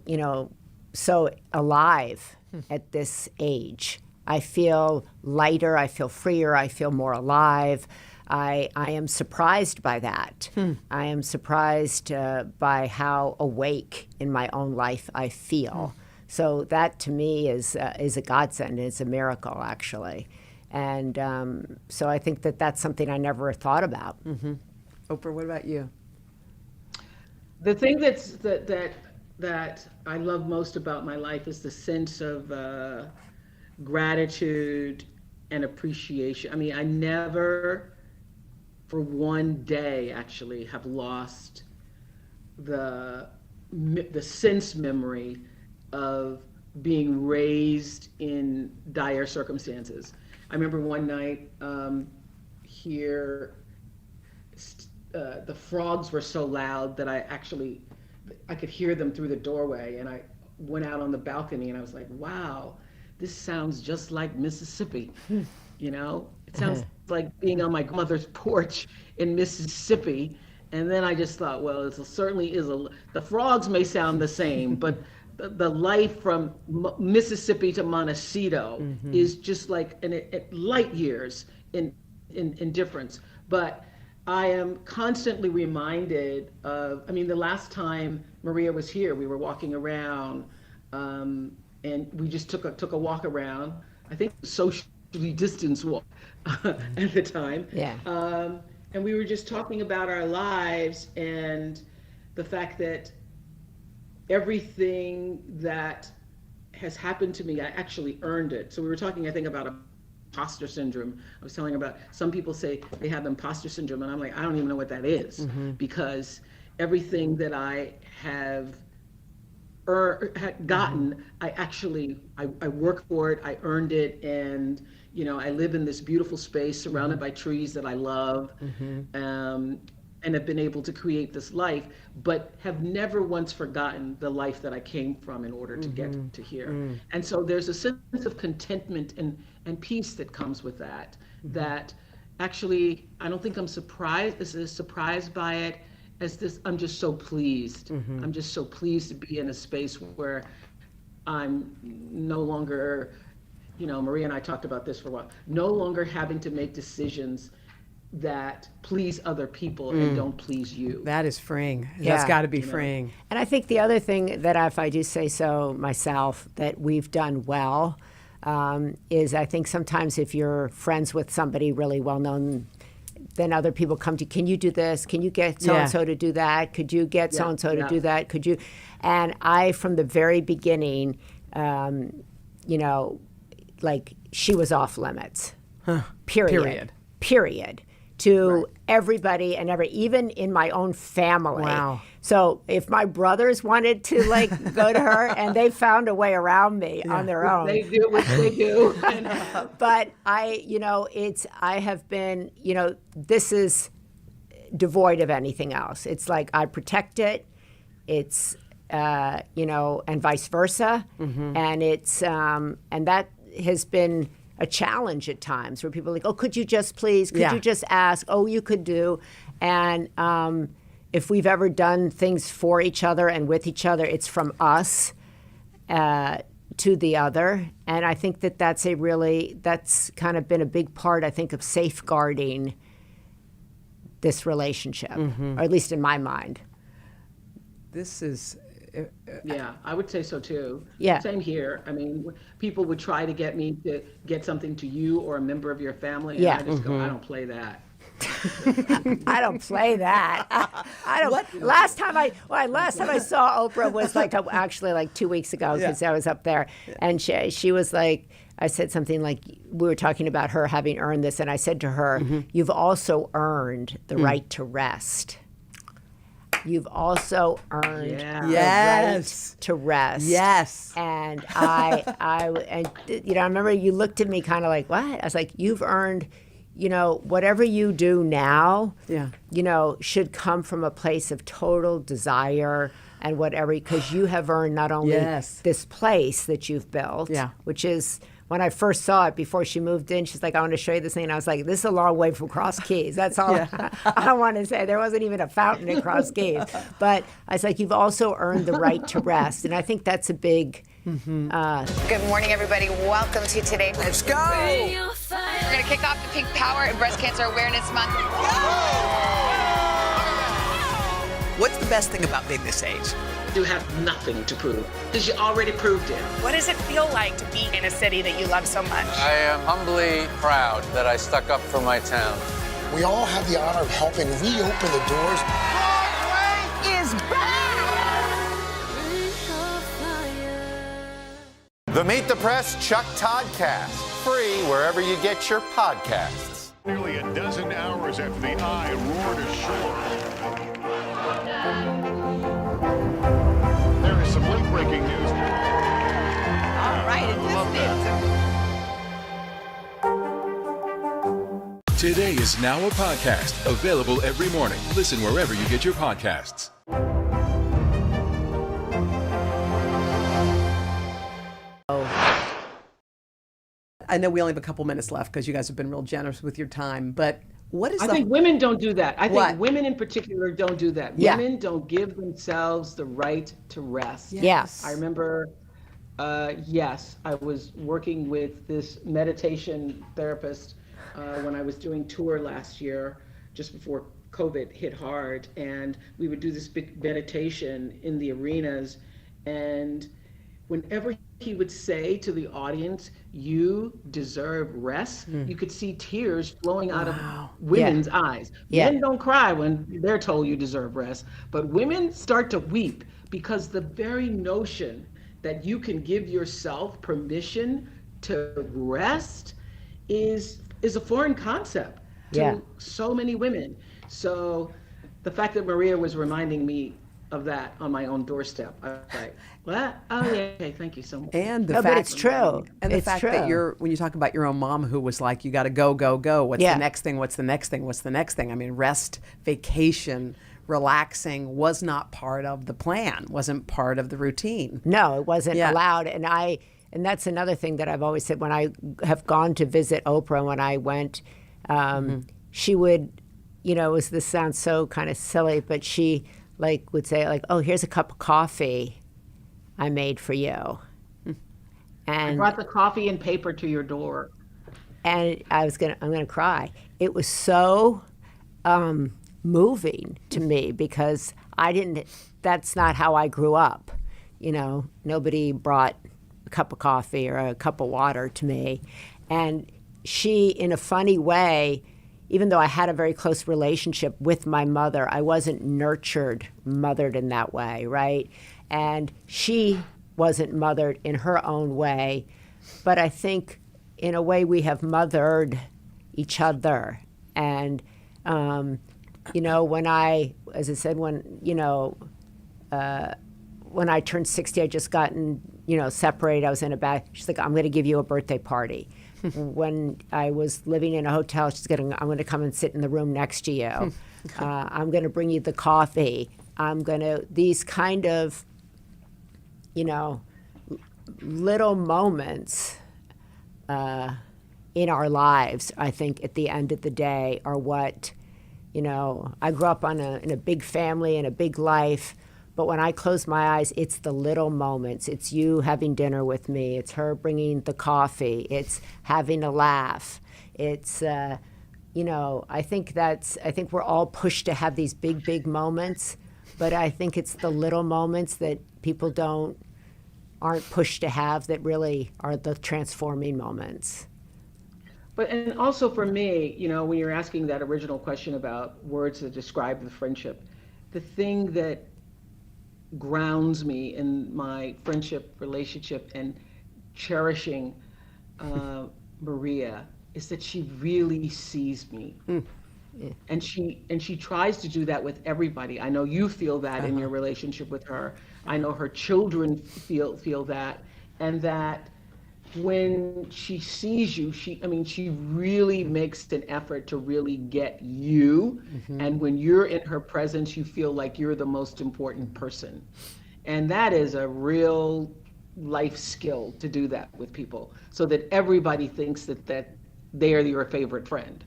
[SPEAKER 2] so alive at this age. I feel lighter, I feel freer, I feel more alive. I am surprised by that. I am surprised by how awake in my own life I feel. So that, to me, is a godsend. It's a miracle, actually. And so I think that that's something I never thought about.
[SPEAKER 3] Oprah, what about you?
[SPEAKER 1] The thing that I love most about my life is the sense of gratitude and appreciation. I mean, I never, for one day, actually, have lost the sense memory of being raised in dire circumstances. I remember one night here, the frogs were so loud that I could hear them through the doorway, and I went out on the balcony and I was like, wow, this sounds just like Mississippi. It sounds like being on my mother's porch in Mississippi. And then I just thought, well, it certainly is the frogs may sound the same, but the life from Mississippi to Montecito is just like light years in difference. But I am constantly reminded of, the last time Maria was here, we were walking around, and we just took a walk around. I think socially distanced walk at the time.
[SPEAKER 2] Yeah.
[SPEAKER 1] And we were just talking about our lives and the fact that everything that has happened to me, I actually earned it. So we were talking, I think, about imposter syndrome. I was telling about, some people say they have imposter syndrome, and I'm like, I don't even know what that is, because everything that I have gotten, I work for it, I earned it, and I live in this beautiful space surrounded by trees that I love, and have been able to create this life, but have never once forgotten the life that I came from in order to get to here. And so there's a sense of contentment and peace that comes with that, that actually, I don't think I'm surprised by it as this, I'm just so pleased. I'm just so pleased to be in a space where I'm no longer, Maria and I talked about this for a while, no longer having to make decisions that please other people and don't please you.
[SPEAKER 3] That is freeing.
[SPEAKER 2] Yeah.
[SPEAKER 3] That's got to be freeing.
[SPEAKER 2] And I think the other thing that, if I do say so myself, that we've done well is, I think sometimes if you're friends with somebody really well known, then other people come to you, can you do this? Can you get so-and-so to do that? Could you get so-and-so to do that? Could you? And I, from the very beginning, like, she was off limits. Period. To everybody and even in my own family.
[SPEAKER 3] Wow.
[SPEAKER 2] So if my brothers wanted to go to her, and they found a way around me on their own.
[SPEAKER 1] They do what they do.
[SPEAKER 2] But I have been, this is devoid of anything else. It's like I protect it. It's, and vice versa. And it's, and that has been a challenge at times, where people are like, oh, could you just please, could you just ask, oh, you could do. And if we've ever done things for each other and with each other, it's from us to the other. And I think that that's kind of been a big part, I think, of safeguarding this relationship, or at least in my mind.
[SPEAKER 3] This is...
[SPEAKER 1] Yeah, I would say so too.
[SPEAKER 2] Yeah.
[SPEAKER 1] Same here. I mean, people would try to get me to get something to you or a member of your family, and I just go, I don't play that.
[SPEAKER 2] I don't play that. I don't. Last time I saw Oprah was actually 2 weeks ago, because I was up there, and she was like, I said something like, we were talking about her having earned this, and I said to her, you've also earned the right to rest. you've also earned the
[SPEAKER 3] Yes.
[SPEAKER 2] right to rest.
[SPEAKER 3] Yes.
[SPEAKER 2] And I remember you looked at me kind of like, what? I was like, you've earned, whatever you do now, should come from a place of total desire and whatever, because you have earned not only this place that you've built, which is, when I first saw it before she moved in, she's like, I want to show you this thing. And I was like, this is a long way from Cross Keys. That's all I want to say. There wasn't even a fountain in Cross Keys. But I was like, you've also earned the right to rest. And I think that's a big...
[SPEAKER 4] Good morning, everybody. Welcome to Today.
[SPEAKER 5] Let's go.
[SPEAKER 4] We're going to kick off the Pink Power and Breast Cancer Awareness Month.
[SPEAKER 5] What's the best thing about being this age?
[SPEAKER 1] You have nothing to prove because you already proved it.
[SPEAKER 6] What does it feel like to be in a city that you love so much?
[SPEAKER 14] I am humbly proud that I stuck up for my town.
[SPEAKER 9] We all have the honor of helping reopen the doors.
[SPEAKER 5] Broadway is back!
[SPEAKER 8] The Meet the Press Chuck Todd Cast, free wherever you get your podcasts.
[SPEAKER 13] Nearly a dozen hours after the Eye roared ashore. There is some late-breaking news.
[SPEAKER 5] All right,
[SPEAKER 16] Today is now a podcast, available every morning. Listen wherever you get your podcasts.
[SPEAKER 3] I know we only have a couple minutes left because you guys have been real generous with your time, but what is
[SPEAKER 1] I think women don't do that. I
[SPEAKER 3] What?
[SPEAKER 1] think women in particular don't do that.
[SPEAKER 2] Yeah.
[SPEAKER 1] Women don't give themselves the right to rest.
[SPEAKER 2] Yes.
[SPEAKER 1] I remember, I was working with this meditation therapist when I was doing tour last year, just before COVID hit hard. And we would do this big meditation in the arenas. And whenever he would say to the audience, you deserve rest, you could see tears flowing out of women's eyes. Men don't cry when they're told you deserve rest, but women start to weep because the very notion that you can give yourself permission to rest is a foreign concept to so many women. So the fact that Maria was reminding me of that on my own doorstep, I was like, what? Oh yeah, okay, thank you so much.
[SPEAKER 3] And the
[SPEAKER 2] No,
[SPEAKER 3] fact,
[SPEAKER 2] but it's true.
[SPEAKER 3] And the
[SPEAKER 2] It's
[SPEAKER 3] fact
[SPEAKER 2] true.
[SPEAKER 3] that when you talk about your own mom who was like, you got to go, go, go. What's
[SPEAKER 2] Yeah.
[SPEAKER 3] the next thing? What's the next thing? What's the next thing? I mean, rest, vacation, relaxing was not part of the plan, wasn't part of the routine.
[SPEAKER 2] No, it wasn't allowed. And that's another thing that I've always said when I have gone to visit Oprah, when I went, she would, this sounds so kind of silly, but she would say oh, here's a cup of coffee I made for you.
[SPEAKER 1] I
[SPEAKER 2] And
[SPEAKER 1] brought the coffee and paper to your door.
[SPEAKER 2] and I'm gonna cry. It was so moving to me because that's not how I grew up. Nobody brought a cup of coffee or a cup of water to me. And she, in a funny way, even though I had a very close relationship with my mother, I wasn't mothered in that way, right? And she wasn't mothered in her own way. But I think in a way we have mothered each other. And, when as I said, when I turned 60, I just gotten, separated. I was in a bad, she's like, I'm going to give you a birthday party. When I was living in a hotel, I'm going to come and sit in the room next to you. I'm going to bring you the coffee. These kind of, little moments in our lives, I think at the end of the day are what, I grew up in a big family and a big life. But when I close my eyes, it's the little moments. It's you having dinner with me. It's her bringing the coffee. It's having a laugh. It's, I think we're all pushed to have these big, big moments. But I think it's the little moments that people aren't pushed to have that really are the transforming moments.
[SPEAKER 1] And also for me, when you're asking that original question about words that describe the friendship, the thing that grounds me in my friendship, relationship, and cherishing Maria is that she really sees me. And she tries to do that with everybody. I know you feel that in your relationship with her. I know her children feel that, and that when she sees you, she really makes an effort to really get you. And when you're in her presence, you feel like you're the most important person. And that is a real life skill to do that with people, so that everybody thinks that they are your favorite friend,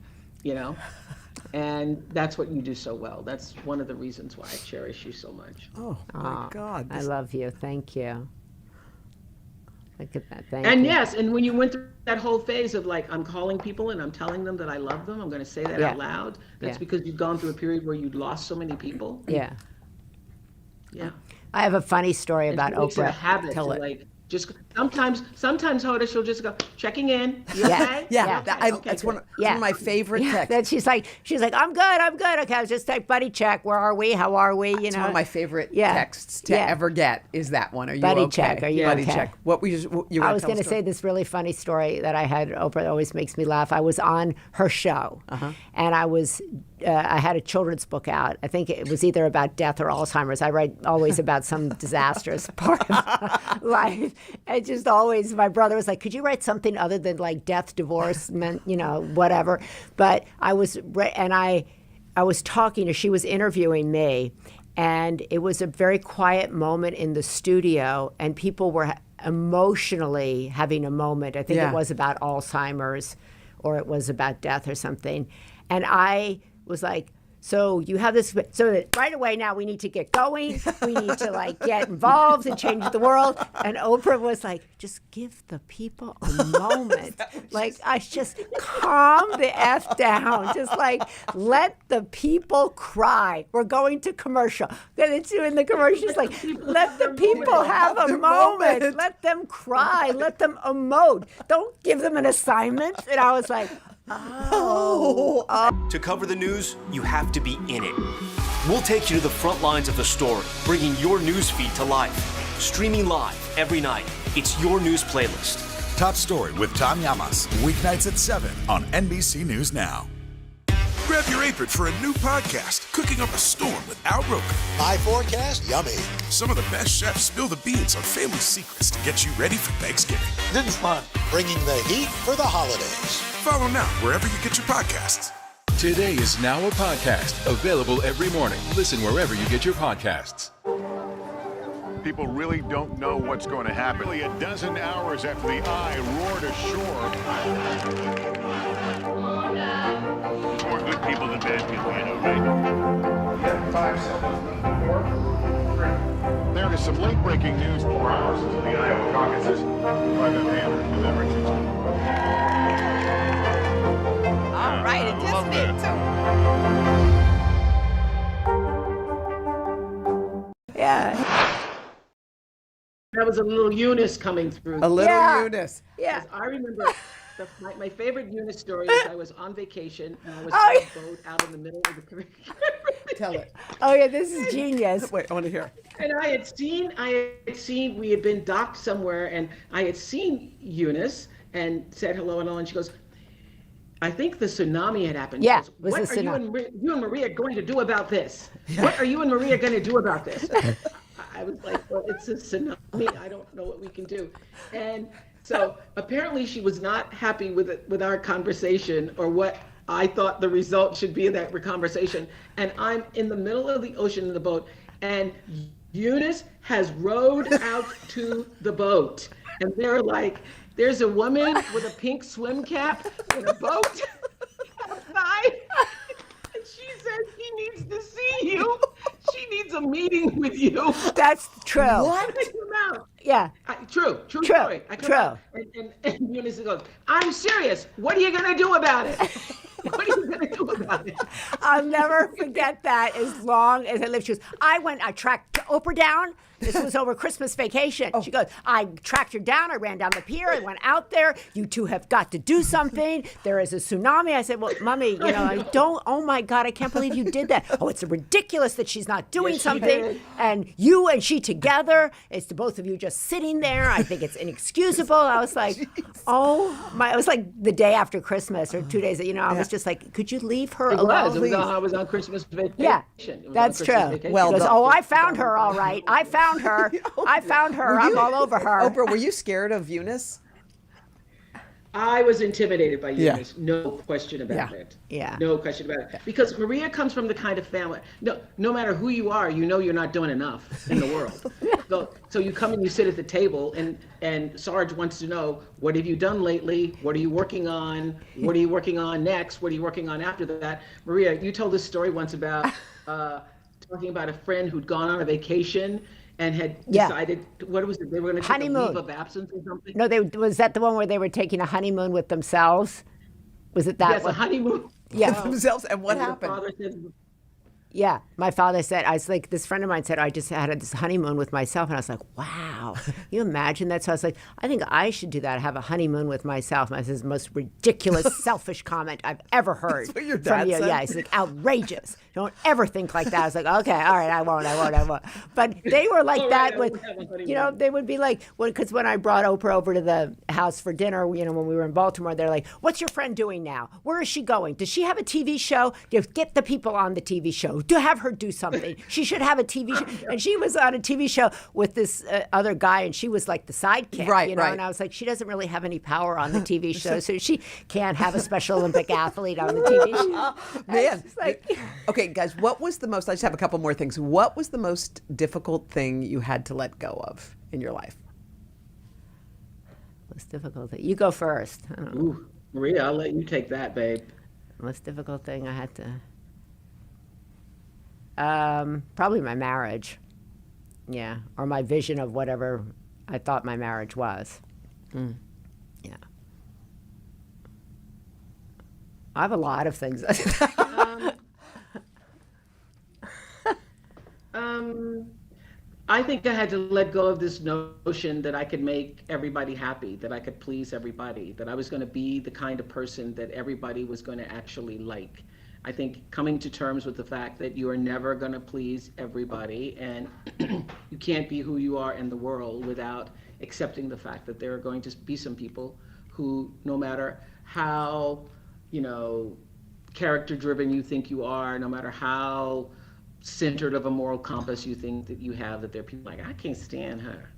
[SPEAKER 1] And that's what you do so well. That's one of the reasons why I cherish you so much.
[SPEAKER 3] Oh my God.
[SPEAKER 2] I love you. Thank you. Look at that. Thank you.
[SPEAKER 1] And yes, and when you went through that whole phase of like, I'm calling people and I'm telling them that I love them, I'm going to say that out loud. That's because you've gone through a period where you'd lost so many people.
[SPEAKER 2] Yeah.
[SPEAKER 1] Yeah.
[SPEAKER 2] I have a funny story about
[SPEAKER 1] It makes it a
[SPEAKER 2] Oprah.
[SPEAKER 1] habit to like just sometimes Hoda, she'll just go checking in. You okay?
[SPEAKER 3] Yeah,
[SPEAKER 1] Okay,
[SPEAKER 3] that's
[SPEAKER 1] good.
[SPEAKER 3] one of my favorite texts.
[SPEAKER 2] Then she's like, I'm good. Okay, I was just like, buddy check. Where are we? How are we?
[SPEAKER 3] It's one of my favorite texts to ever get is that one. Are you
[SPEAKER 2] buddy
[SPEAKER 3] okay?
[SPEAKER 2] check. Are you
[SPEAKER 3] buddy
[SPEAKER 2] okay?
[SPEAKER 3] check. What you
[SPEAKER 2] I was going to say this really funny story that I had. Oprah that always makes me laugh. I was on her show, and I had a children's book out. I think it was either about death or Alzheimer's. I write always about some disastrous part of life. And just always, my brother was like, could you write something other than like death, divorce, whatever. But I was talking to, she was interviewing me, and it was a very quiet moment in the studio, and people were emotionally having a moment. I think it was about Alzheimer's, or it was about death or something. And I was like, so you have this, so right away now we need to get going. We need to like get involved and change the world. And Oprah was like, just give the people a moment. Like, I just calm the F down. Just like, let the people cry. We're going to commercial. Then it's doing the commercial. She's like, let the people have a moment. Let them cry. Let them emote. Don't give them an assignment. And I was like,
[SPEAKER 10] To cover the news, you have to be in it. We'll take you to the front lines of the story, bringing your news feed to life. Streaming live every night. It's your news playlist.
[SPEAKER 11] Top Story with Tom Llamas. Weeknights at 7 on NBC News Now.
[SPEAKER 12] Grab your apron for a new podcast, Cooking Up a Storm with Al Roker.
[SPEAKER 9] My forecast, yummy.
[SPEAKER 12] Some of the best chefs spill the beans on family secrets to get you ready for Thanksgiving.
[SPEAKER 9] This is fun. Bringing the heat for the holidays.
[SPEAKER 12] Follow now wherever you get your podcasts.
[SPEAKER 16] Today is now a podcast available every morning. Listen wherever you get your podcasts.
[SPEAKER 13] People really don't know what's going to happen. Nearly a dozen hours after the eye roared ashore. More good people than bad people, right? 5 seconds. 4, 3. There is some late-breaking news 4 hours into the Iowa caucuses by the Hammond deliberations.
[SPEAKER 5] All right, it just me too.
[SPEAKER 2] yeah.
[SPEAKER 1] That was a little Eunice coming through.
[SPEAKER 3] A little Eunice.
[SPEAKER 2] Yeah.
[SPEAKER 1] I remember my favorite Eunice story is I was on vacation and I was on a boat out in the middle of the Caribbean.
[SPEAKER 3] Tell it.
[SPEAKER 2] Oh yeah, this is genius.
[SPEAKER 3] Wait, I want to hear.
[SPEAKER 1] And I had seen, we had been docked somewhere, and I had seen Eunice and said hello and she goes, I think the tsunami had happened.
[SPEAKER 2] Yeah,
[SPEAKER 1] She goes,
[SPEAKER 2] it was
[SPEAKER 1] what
[SPEAKER 2] the
[SPEAKER 1] are you and Maria going to do about this? What are you and Maria going to do about this? I was like, well, it's a tsunami. I don't know what we can do. And so apparently she was not happy with our conversation, or what I thought the result should be of that conversation. And I'm in the middle of the ocean in the boat, and Eunice has rowed out to the boat. And they're like, there's a woman with a pink swim cap in a boat outside. And she says she needs to see you. She needs a meeting with you.
[SPEAKER 2] That's true.
[SPEAKER 1] What? I come out.
[SPEAKER 2] Yeah.
[SPEAKER 1] True story. I come out, and Eunice goes, I'm serious. What are you going to do about it? What are you going to do about it?
[SPEAKER 2] I'll never forget that as long as I live. She goes, I tracked Oprah down. This was over Christmas vacation. She goes, I tracked her down. I ran down the pier. I went out there. You two have got to do something. There is a tsunami. I said, well, Mommy, I don't, oh my God, I can't believe you did that. Oh, it's ridiculous that she's not doing something. And you and she together, it's the both of you just sitting there. I think it's inexcusable. I was like, oh my, it was like the day after Christmas or 2 days, I was just like, could you leave leave her
[SPEAKER 1] It
[SPEAKER 2] alone.
[SPEAKER 1] was. I was on Christmas vacation.
[SPEAKER 2] Yeah,
[SPEAKER 1] It was on
[SPEAKER 2] that's
[SPEAKER 1] Christmas
[SPEAKER 2] true.
[SPEAKER 1] vacation.
[SPEAKER 3] Well
[SPEAKER 2] She goes,
[SPEAKER 3] done.
[SPEAKER 2] oh, I found her all right. I found her. I found her. I'm all over her.
[SPEAKER 3] Oprah, were you scared of Eunice?
[SPEAKER 1] I was intimidated by
[SPEAKER 3] Yeah.
[SPEAKER 1] Eunice, no question about it.
[SPEAKER 2] Yeah.
[SPEAKER 1] No question about it. Because Maria comes from the kind of family, no matter who you are, you know you're not doing enough in the world. So you come and you sit at the table, and Sarge wants to know, what have you done lately? What are you working on? What are you working on next? What are you working on after that? Maria, you told this story once about talking about a friend who'd gone on a vacation and had decided, what was it, they were going to take
[SPEAKER 2] Honeymoon.
[SPEAKER 1] a leave of absence or something?
[SPEAKER 2] No, was that the one where they were taking a honeymoon with themselves? Was it that
[SPEAKER 1] Yes,
[SPEAKER 2] one?
[SPEAKER 1] a honeymoon.
[SPEAKER 2] Yeah.
[SPEAKER 3] Themselves, and what
[SPEAKER 1] And her
[SPEAKER 3] happened?
[SPEAKER 1] father said,
[SPEAKER 2] Yeah, my father said, I was like, this friend of mine said, I just had this honeymoon with myself. And I was like, wow, you imagine that? So I was like, I think I should do that, have a honeymoon with myself. And this is the most ridiculous, selfish comment I've ever heard.
[SPEAKER 3] That's what your
[SPEAKER 2] from
[SPEAKER 3] dad
[SPEAKER 2] you.
[SPEAKER 3] said?
[SPEAKER 2] Yeah, it's like outrageous. Don't ever think like that. I was like, okay, all right, I won't. But they were like that with, they would be like, because when I brought Oprah over to the house for dinner, when we were in Baltimore, they're like, what's your friend doing now? Where is she going? Does she have a TV show? Get the people on the TV show. To have her do something. She should have a TV show. And she was on a TV show with this other guy, and she was like the sidekick.
[SPEAKER 3] Right.
[SPEAKER 2] And I was like, she doesn't really have any power on the TV show, so she can't have a Special Olympic athlete on the TV show.
[SPEAKER 3] Man.
[SPEAKER 2] It's like,
[SPEAKER 3] Okay, guys, what was the most, I just have a couple more things. What was the most difficult thing you had to let go of in your life?
[SPEAKER 2] most difficult thing. You go first. I don't know.
[SPEAKER 1] Ooh, Maria, I'll let you take that, babe.
[SPEAKER 2] Most difficult thing I had to. Probably my marriage. Yeah. Or my vision of whatever I thought my marriage was. Yeah. I have a lot of things.
[SPEAKER 1] I think I had to let go of this notion that I could make everybody happy, that I could please everybody, that I was going to be the kind of person that everybody was going to actually like. I think coming to terms with the fact that you are never going to please everybody, and you can't be who you are in the world without accepting the fact that there are going to be some people who, no matter how, character-driven you think you are, no matter how centered of a moral compass you think that you have, that there are people like, I can't stand her.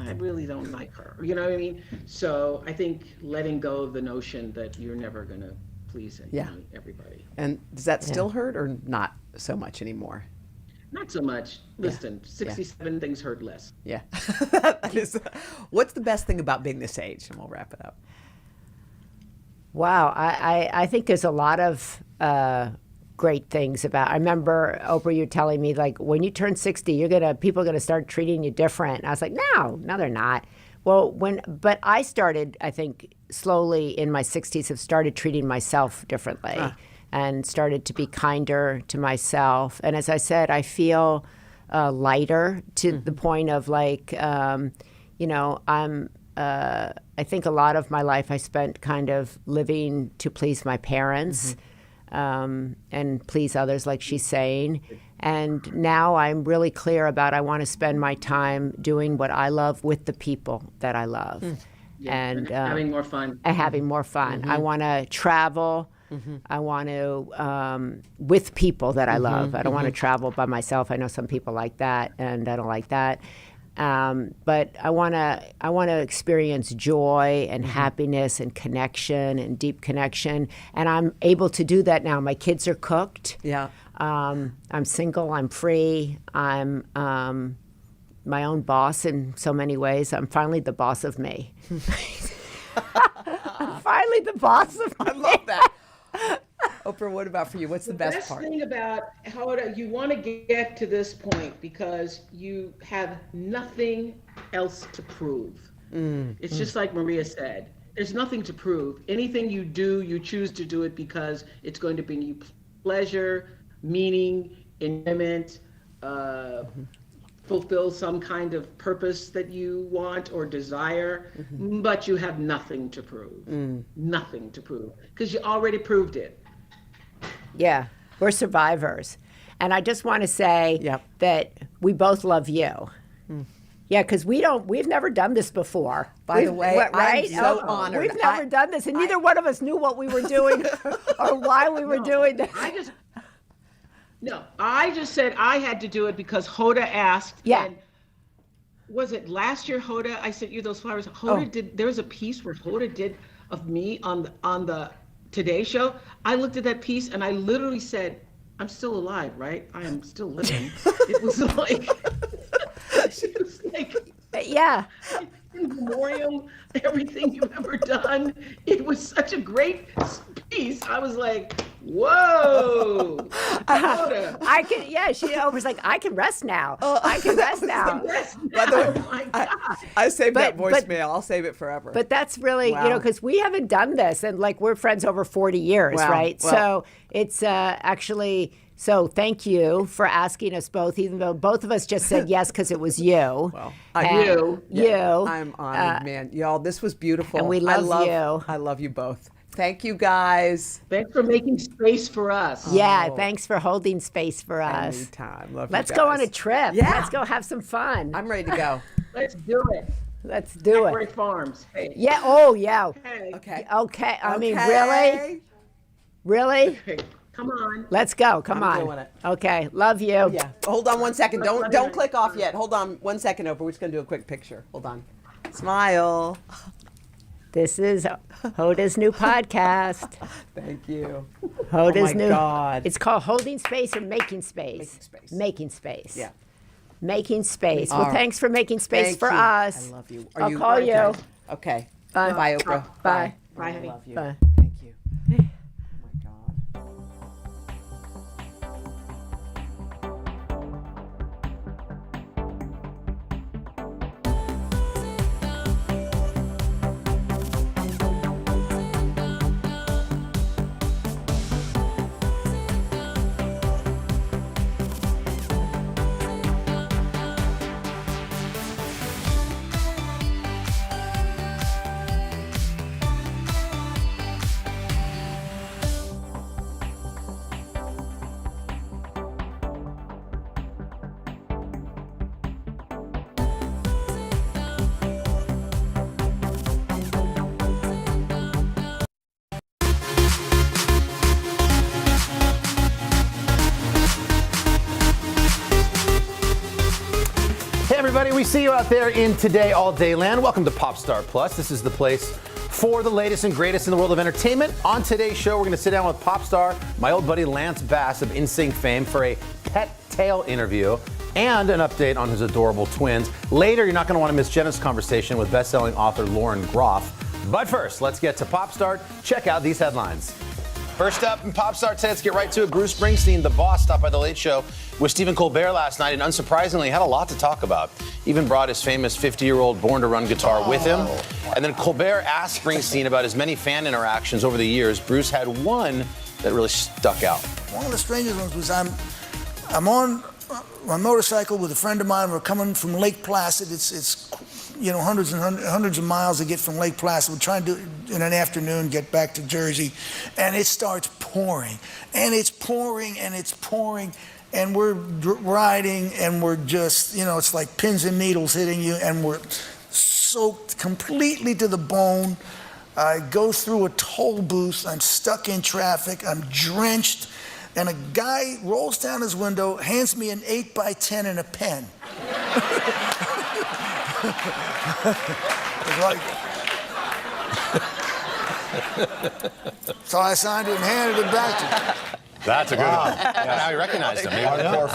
[SPEAKER 1] I really don't like her. You know what I mean? So I think letting go of the notion that you're never going to please everybody.
[SPEAKER 3] And does that still hurt or not so much anymore?
[SPEAKER 1] Not so much. Listen, 67 things hurt less.
[SPEAKER 3] Yeah. What's the best thing about being this age? And we'll wrap it up.
[SPEAKER 2] Wow. I think there's a lot of great things about. I remember, Oprah, you telling me, like, when you turn 60, people are gonna start treating you different. And I was like, no, they're not. Well, but I started, I think, slowly in my 60s, have started treating myself differently and started to be kinder to myself. And as I said, I feel lighter to the point of like, I think a lot of my life I spent kind of living to please my parents. And please others, like she's saying. And now I'm really clear about I want to spend my time doing what I love with the people that I love. And
[SPEAKER 1] having more fun.
[SPEAKER 2] And having more fun. I want to travel. I want to, with people that I love. I don't want to travel by myself. I know some people like that, and I don't like that. But I want to experience joy and happiness and connection and deep connection, and I'm able to do that now. My kids are cooked.
[SPEAKER 3] Yeah.
[SPEAKER 2] I'm single. I'm free. I'm my own boss in so many ways. I'm finally the boss of me. I'm finally the boss of me.
[SPEAKER 3] I love that. Oprah, what about for you? What's the best part?
[SPEAKER 1] The best thing about how you want to get to this point because you have nothing else to prove. It's just like Maria said. There's nothing to prove. Anything you do, you choose to do it because it's going to bring you pleasure, meaning, enjoyment, fulfill some kind of purpose that you want or desire, but you have nothing to prove. Nothing to prove because you already proved it.
[SPEAKER 2] Yeah, we're survivors. And I just want to say that we both love you. Yeah, because we've never done this before.
[SPEAKER 3] By the way,
[SPEAKER 2] right?
[SPEAKER 3] I'm so honored.
[SPEAKER 2] We've never done this, and neither one of us knew what we were doing or why we were doing this.
[SPEAKER 1] I just said I had to do it because Hoda asked.
[SPEAKER 2] Yeah.
[SPEAKER 1] And was it last year, Hoda? I sent you those flowers. Hoda there was a piece where Hoda did of me on the Today Show. I looked at that piece and I literally said, I'm still alive, right? I am still living. It was like,
[SPEAKER 2] yeah.
[SPEAKER 1] In memoriam, everything you've ever done. It was such a great piece. I was like, whoa.
[SPEAKER 2] I can, yeah, she was like, I can rest now. I can rest now.
[SPEAKER 3] By the way,
[SPEAKER 1] Oh my God.
[SPEAKER 3] I saved that voicemail. I'll save it forever.
[SPEAKER 2] But that's really, because we haven't done this, and like we're friends over 40 years, right?
[SPEAKER 3] Wow.
[SPEAKER 2] So it's actually, so thank you for asking us both, even though both of us just said yes because it was you.
[SPEAKER 3] Well,
[SPEAKER 2] you.
[SPEAKER 3] I'm honored, man. Y'all, this was beautiful.
[SPEAKER 2] And we love you.
[SPEAKER 3] I love you both. Thank you, guys.
[SPEAKER 1] Thanks for making space for us.
[SPEAKER 2] Yeah, thanks for holding space for us.
[SPEAKER 3] Anytime. Love
[SPEAKER 2] Let's
[SPEAKER 3] you
[SPEAKER 2] go
[SPEAKER 3] guys.
[SPEAKER 2] on a trip.
[SPEAKER 3] Yeah.
[SPEAKER 2] Let's go have some fun.
[SPEAKER 3] I'm ready to go.
[SPEAKER 1] Let's do it.
[SPEAKER 2] Let's do it.
[SPEAKER 1] Great Farms. Hey.
[SPEAKER 2] Yeah. Oh, yeah.
[SPEAKER 1] Hey.
[SPEAKER 2] Okay. I mean, really? Really?
[SPEAKER 1] Hey, come on.
[SPEAKER 2] Let's go. Come
[SPEAKER 3] I'm
[SPEAKER 2] on.
[SPEAKER 3] doing it.
[SPEAKER 2] Okay. Love you.
[SPEAKER 3] Yeah. Hold on one second. Don't click off yet. Hold on 1 second, Oprah. We're just gonna do a quick picture. Hold on. Smile.
[SPEAKER 2] This is Hoda's new podcast.
[SPEAKER 3] Thank you.
[SPEAKER 2] Hoda's
[SPEAKER 3] my
[SPEAKER 2] new.
[SPEAKER 3] God.
[SPEAKER 2] It's called Holding Space or Making Space. Making Space.
[SPEAKER 3] Yeah.
[SPEAKER 2] Making space.
[SPEAKER 3] All
[SPEAKER 2] Well,
[SPEAKER 3] right.
[SPEAKER 2] thanks for making space
[SPEAKER 3] Thank
[SPEAKER 2] for
[SPEAKER 3] you.
[SPEAKER 2] us.
[SPEAKER 3] I love you.
[SPEAKER 2] I'll call you.
[SPEAKER 3] Okay.
[SPEAKER 2] Bye.
[SPEAKER 3] Bye, Oprah.
[SPEAKER 2] Bye.
[SPEAKER 1] Bye,
[SPEAKER 3] I
[SPEAKER 1] honey.
[SPEAKER 3] love you.
[SPEAKER 2] Bye.
[SPEAKER 3] Thank you. Oh my God.
[SPEAKER 17] Hey everybody, we see you out there in Today All Day Land. Welcome to Popstar Plus. This is the place for the latest and greatest in the world of entertainment. On today's show, we're going to sit down with pop star, my old buddy Lance Bass of NSYNC fame, for a pet tail interview and an update on his adorable twins. Later, you're not going to want to miss Jenna's conversation with best-selling author Lauren Groff. But first, let's get to Popstar. Check out these headlines.
[SPEAKER 8] First up in Popstar today, let's get right to it. Bruce Springsteen, the boss, stopped by The Late Show with Stephen Colbert last night and unsurprisingly had a lot to talk about. Even brought his famous 50-year-old Born to Run guitar with him. And then Colbert asked Springsteen about his many fan interactions over the years. Bruce had one that really stuck out.
[SPEAKER 18] One of the strangest ones was I'm on a motorcycle with a friend of mine. We're coming from Lake Placid. It's hundreds and hundreds of miles to get from Lake Placid. We're trying to, in an afternoon, get back to Jersey. And it starts pouring. And it's pouring, and it's pouring. And we're riding, and we're just, it's like pins and needles hitting you. And we're soaked completely to the bone. I go through a toll booth. I'm stuck in traffic. I'm drenched. And a guy rolls down his window, hands me an 8x10 and a pen. So I signed it and handed it back to him.
[SPEAKER 8] That's a good one. Yeah, now you recognized him. Hardcore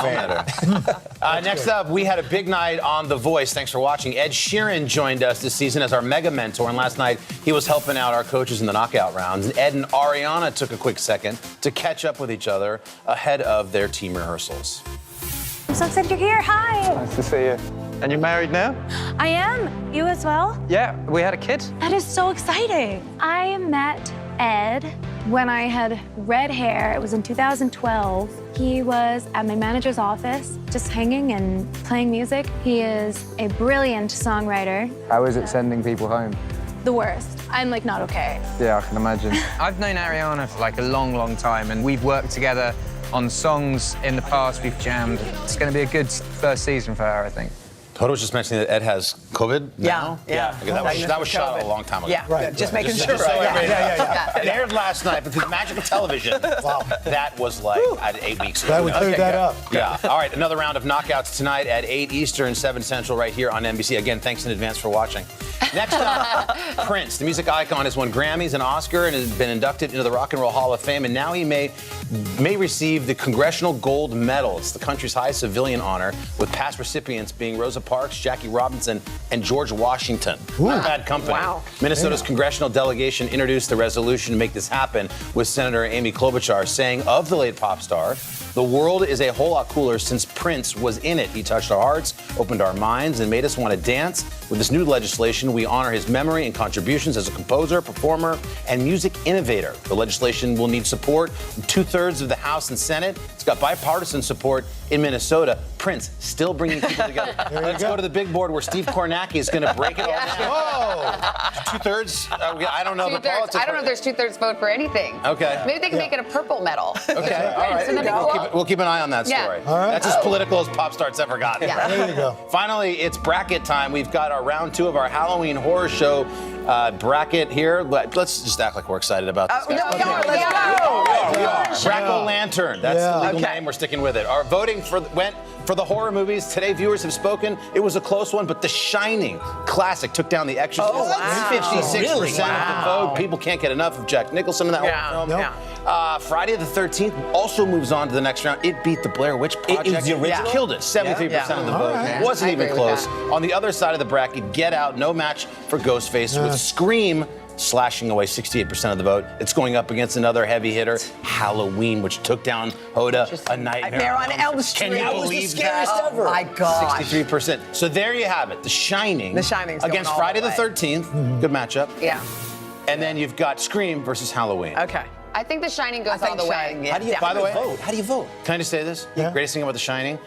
[SPEAKER 8] fan. Next up, we had a big night on The Voice. Thanks for watching. Ed Sheeran joined us this season as our mega mentor, and last night he was helping out our coaches in the knockout rounds. And Ed and Ariana took a quick second to catch up with each other ahead of their team rehearsals.
[SPEAKER 19] I'm so excited you're here. Hi.
[SPEAKER 14] Nice to see you. And you're married now?
[SPEAKER 19] I am. You as well?
[SPEAKER 14] Yeah, we had a kid.
[SPEAKER 19] That is so exciting. I met Ed when I had red hair. It was in 2012. He was at my manager's office, just hanging and playing music. He is a brilliant songwriter.
[SPEAKER 14] How is it sending people home?
[SPEAKER 19] The worst. I'm like not okay.
[SPEAKER 14] Yeah, I can imagine.
[SPEAKER 20] I've known Ariana for like a long, long time, and we've worked together on songs in the past. We've jammed. It's going to be a good first season for her, I think.
[SPEAKER 17] Hoda was just mentioning that Ed has COVID now?
[SPEAKER 3] Yeah.
[SPEAKER 17] Okay, that was shot a long time ago.
[SPEAKER 3] Yeah, right. Just making sure.
[SPEAKER 17] So it aired last night, but through magical television, wow, that was like 8 weeks ago.
[SPEAKER 9] Glad we cleared that up.
[SPEAKER 17] Yeah. All right, another round of knockouts tonight at 8 Eastern, 7 Central, right here on NBC. Again, thanks in advance for watching. Next up, Prince, the music icon, has won Grammys and Oscar and has been inducted into the Rock and Roll Hall of Fame, and now he may receive the Congressional Gold Medal. It's the country's highest civilian honor, with past recipients being Rosa Parks, Jackie Robinson, and George Washington. Not bad company.
[SPEAKER 3] Wow.
[SPEAKER 17] Minnesota's congressional delegation introduced the resolution to make this happen, with Senator Amy Klobuchar saying of the late pop star, "The world is a whole lot cooler since Prince was in it. He touched our hearts, opened our minds, and made us want to dance. With this new legislation, we honor his memory and contributions as a composer, performer, and music innovator. The legislation will need support from 2/3 of the House and Senate. It's got bipartisan support in Minnesota. Prince still bringing people together. Let's go to the big board where Steve Kornacki is going to break it all down. Whoa! 2/3? I don't know the politics.
[SPEAKER 4] I don't know if there's 2/3 vote for anything.
[SPEAKER 17] Okay.
[SPEAKER 4] Maybe they can make it a purple medal.
[SPEAKER 17] Okay, all right. We'll keep an eye on that story.
[SPEAKER 4] Yeah. All right.
[SPEAKER 17] That's as political as pop star's ever gotten.
[SPEAKER 4] Yeah.
[SPEAKER 9] There you go.
[SPEAKER 17] Finally, it's bracket time. We've got our round 2 of our Halloween horror show bracket here. Let's just act like we're excited about this.
[SPEAKER 3] We are.
[SPEAKER 17] Jack-o'-lantern. That's the legal name. We're sticking with it. Our voting went for the horror movies. Today, viewers have spoken. It was a close one, but The Shining classic took down The Exorcist. 56% of the vote. People can't get enough of Jack Nicholson in that horror film. Friday the 13th also moves on to the next round. It beat the Blair Witch Project.
[SPEAKER 21] It was the original?
[SPEAKER 17] Killed it. 73% of the vote.
[SPEAKER 21] Right.
[SPEAKER 17] Wasn't even close. On the other side of the bracket, Get Out, no match for Ghostface, with Scream slashing away 68% of the vote. It's going up against another heavy hitter, Halloween, which took down Hoda, A Nightmare
[SPEAKER 3] on Elm Street.
[SPEAKER 17] Can you
[SPEAKER 3] That was the
[SPEAKER 17] believe
[SPEAKER 3] scariest
[SPEAKER 17] that?
[SPEAKER 3] ever. My God.
[SPEAKER 17] 63%. So there you have it. The Shining.
[SPEAKER 3] The Shining's going
[SPEAKER 17] against
[SPEAKER 3] all
[SPEAKER 17] Friday
[SPEAKER 3] the
[SPEAKER 17] the
[SPEAKER 3] way.
[SPEAKER 17] 13th. Good matchup.
[SPEAKER 4] Yeah.
[SPEAKER 17] And then you've got Scream versus Halloween.
[SPEAKER 3] Okay.
[SPEAKER 4] I think The Shining goes all the way.
[SPEAKER 21] How do you vote? How do you vote?
[SPEAKER 17] Can I just say this? Greatest thing about The Shining?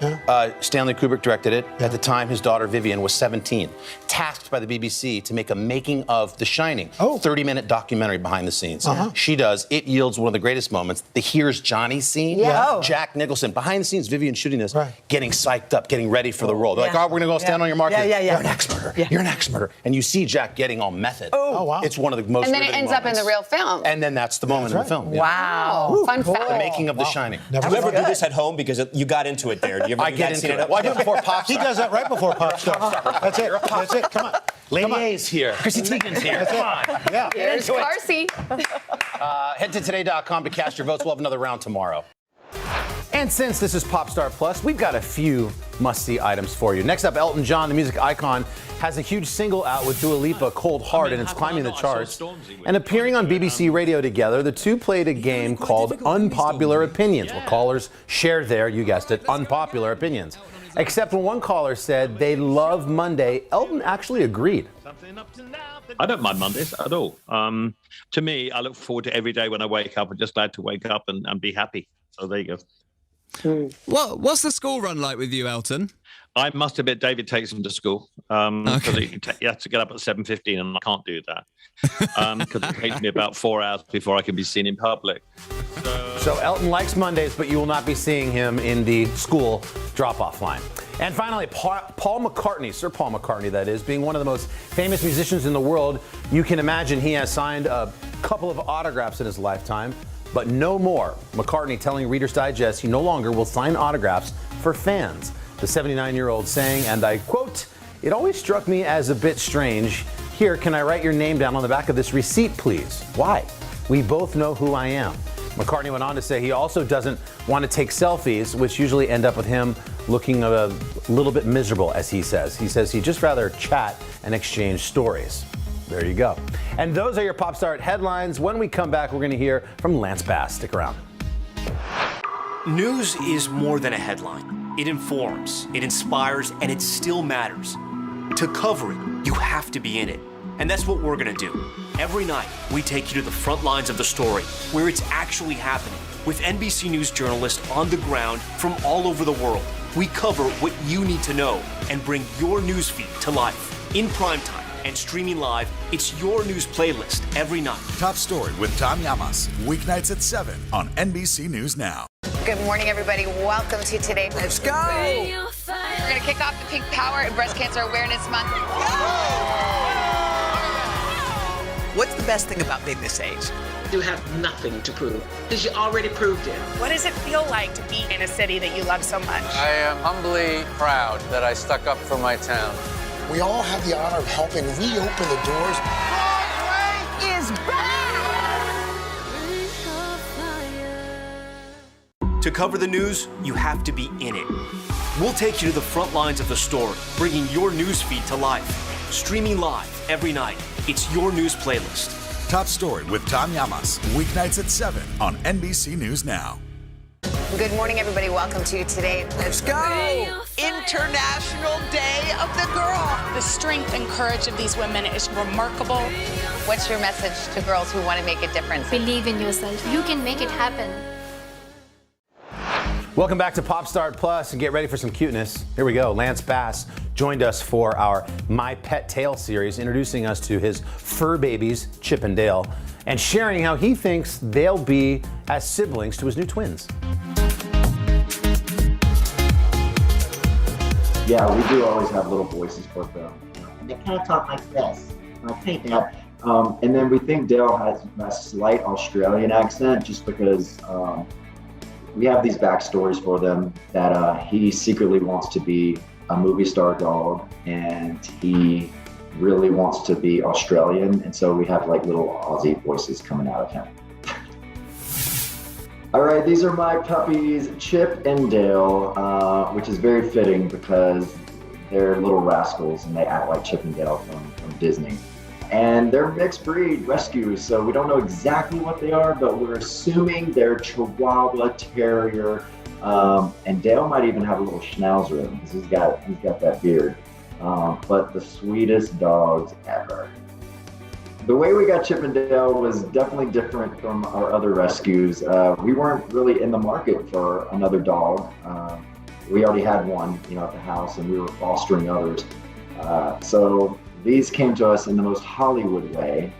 [SPEAKER 17] Stanley Kubrick directed it. At the time, his daughter Vivian was 17. Tasked by the BBC to make a making of The Shining. 30-minute documentary behind the scenes. She does. It yields one of the greatest moments. The Here's Johnny scene. Jack Nicholson, behind the scenes, Vivian shooting this, getting psyched up, getting ready for the role. They're like, we're going to go stand on your mark. You're an ex-murderer. You're an ex-murderer. And you see Jack getting all method. Wow. It's one of the most
[SPEAKER 4] And then it
[SPEAKER 17] riveting
[SPEAKER 4] ends up in the
[SPEAKER 17] moments.
[SPEAKER 4] real film.
[SPEAKER 17] And then that's the moment in the film.
[SPEAKER 4] Wow. Fun fact.
[SPEAKER 17] The making of The Shining.
[SPEAKER 21] Do you ever do this at home? Because you got into it there. Do you ever
[SPEAKER 17] I
[SPEAKER 21] do
[SPEAKER 17] get
[SPEAKER 21] that
[SPEAKER 17] into
[SPEAKER 21] scene
[SPEAKER 17] it. Well, I do it before Pop
[SPEAKER 9] He does that right before Pop Star. That's it. That's it. Come on.
[SPEAKER 17] Lady A's here. Chrissy Teigen's here. Come on.
[SPEAKER 9] Yeah.
[SPEAKER 4] There's Carsey.
[SPEAKER 17] Head to today.com to cast your votes. We'll have another round tomorrow. And since this is Popstar Plus, we've got a few must-see items for you. Next up, Elton John, the music icon, has a huge single out with Dua Lipa, Cold Heart, and it's climbing the charts. And appearing on BBC Radio together, the two played a game called Unpopular Opinions, where callers shared their, you guessed it, unpopular opinions. Except when one caller said they love Monday, Elton actually agreed.
[SPEAKER 22] I don't mind Mondays at all. To me, I look forward to every day when I wake up. I'm just glad to wake up and be happy. So there you go.
[SPEAKER 23] What's the school run like with you, Elton?
[SPEAKER 22] I must admit, David takes him to school because he has to get up at 7:15, and I can't do that because it takes me about 4 hours before I can be seen in public.
[SPEAKER 17] So Elton likes Mondays, but you will not be seeing him in the school drop-off line. And finally, Paul McCartney, Sir Paul McCartney, that is, being one of the most famous musicians in the world, you can imagine he has signed a couple of autographs in his lifetime, but no more. McCartney telling Reader's Digest he no longer will sign autographs for fans. The 79-year-old saying, and I quote, "It always struck me as a bit strange. Here, can I write your name down on the back of this receipt, please? Why? We both know who I am." McCartney went on to say he also doesn't want to take selfies, which usually end up with him looking a little bit miserable, as he says. He says he'd just rather chat and exchange stories. There you go. And those are your Pop Start headlines. When we come back, we're going to hear from Lance Bass. Stick around.
[SPEAKER 10] News is more than a headline. It informs, it inspires, and it still matters. To cover it, you have to be in it. And that's what we're gonna do. Every night, we take you to the front lines of the story, where it's actually happening, with NBC News journalists on the ground from all over the world. We cover what you need to know and bring your newsfeed to life. In primetime and streaming live, it's your news playlist every night.
[SPEAKER 11] Top Story with Tom Llamas, weeknights at 7 on NBC News Now.
[SPEAKER 4] Good morning, everybody. Welcome to Today.
[SPEAKER 5] Let's go.
[SPEAKER 4] We're going to kick off the Pink Power and Breast Cancer Awareness Month.
[SPEAKER 5] What's the best thing about being this age?
[SPEAKER 1] You have nothing to prove because you already proved it.
[SPEAKER 6] What does it feel like to be in a city that you love so much?
[SPEAKER 14] I am humbly proud that I stuck up for my town.
[SPEAKER 9] We all have the honor of helping reopen the doors.
[SPEAKER 5] Broadway is back!
[SPEAKER 10] To cover the news, you have to be in it. We'll take you to the front lines of the story, bringing your news feed to life. Streaming live every night. It's your news playlist.
[SPEAKER 11] Top Story with Tom Llamas, weeknights at 7 on NBC News Now.
[SPEAKER 4] Good morning, everybody. Welcome to Today.
[SPEAKER 5] Let's go! International Day of the Girl.
[SPEAKER 6] The strength and courage of these women is remarkable.
[SPEAKER 4] What's your message to girls who want to make a difference?
[SPEAKER 19] Believe in yourself. You can make it happen.
[SPEAKER 17] Welcome back to Popstar Plus, and get ready for some cuteness. Here we go. Lance Bass joined us for our My Pet Tale series, introducing us to his fur babies, Chip and Dale, and sharing how he thinks they'll be as siblings to his new twins.
[SPEAKER 7] Yeah, we do always have little voices for them. And they kind of talk like this, like that. And then we think Dale has a slight Australian accent just because we have these backstories for them that he secretly wants to be a movie star dog, and he really wants to be Australian, and so we have like little Aussie voices coming out of him. All right, these are my puppies, Chip and Dale, which is very fitting because they're little rascals and they act like Chip and Dale from Disney. And they're mixed breed rescues, so we don't know exactly what they are, but we're assuming they're Chihuahua Terrier, and Dale might even have a little schnauzer in him because he's got that beard. But the sweetest dogs ever. The way we got Chip and Dale was definitely different from our other rescues. We weren't really in the market for another dog. We already had one, at the house, and we were fostering others. So these came to us in the most Hollywood way.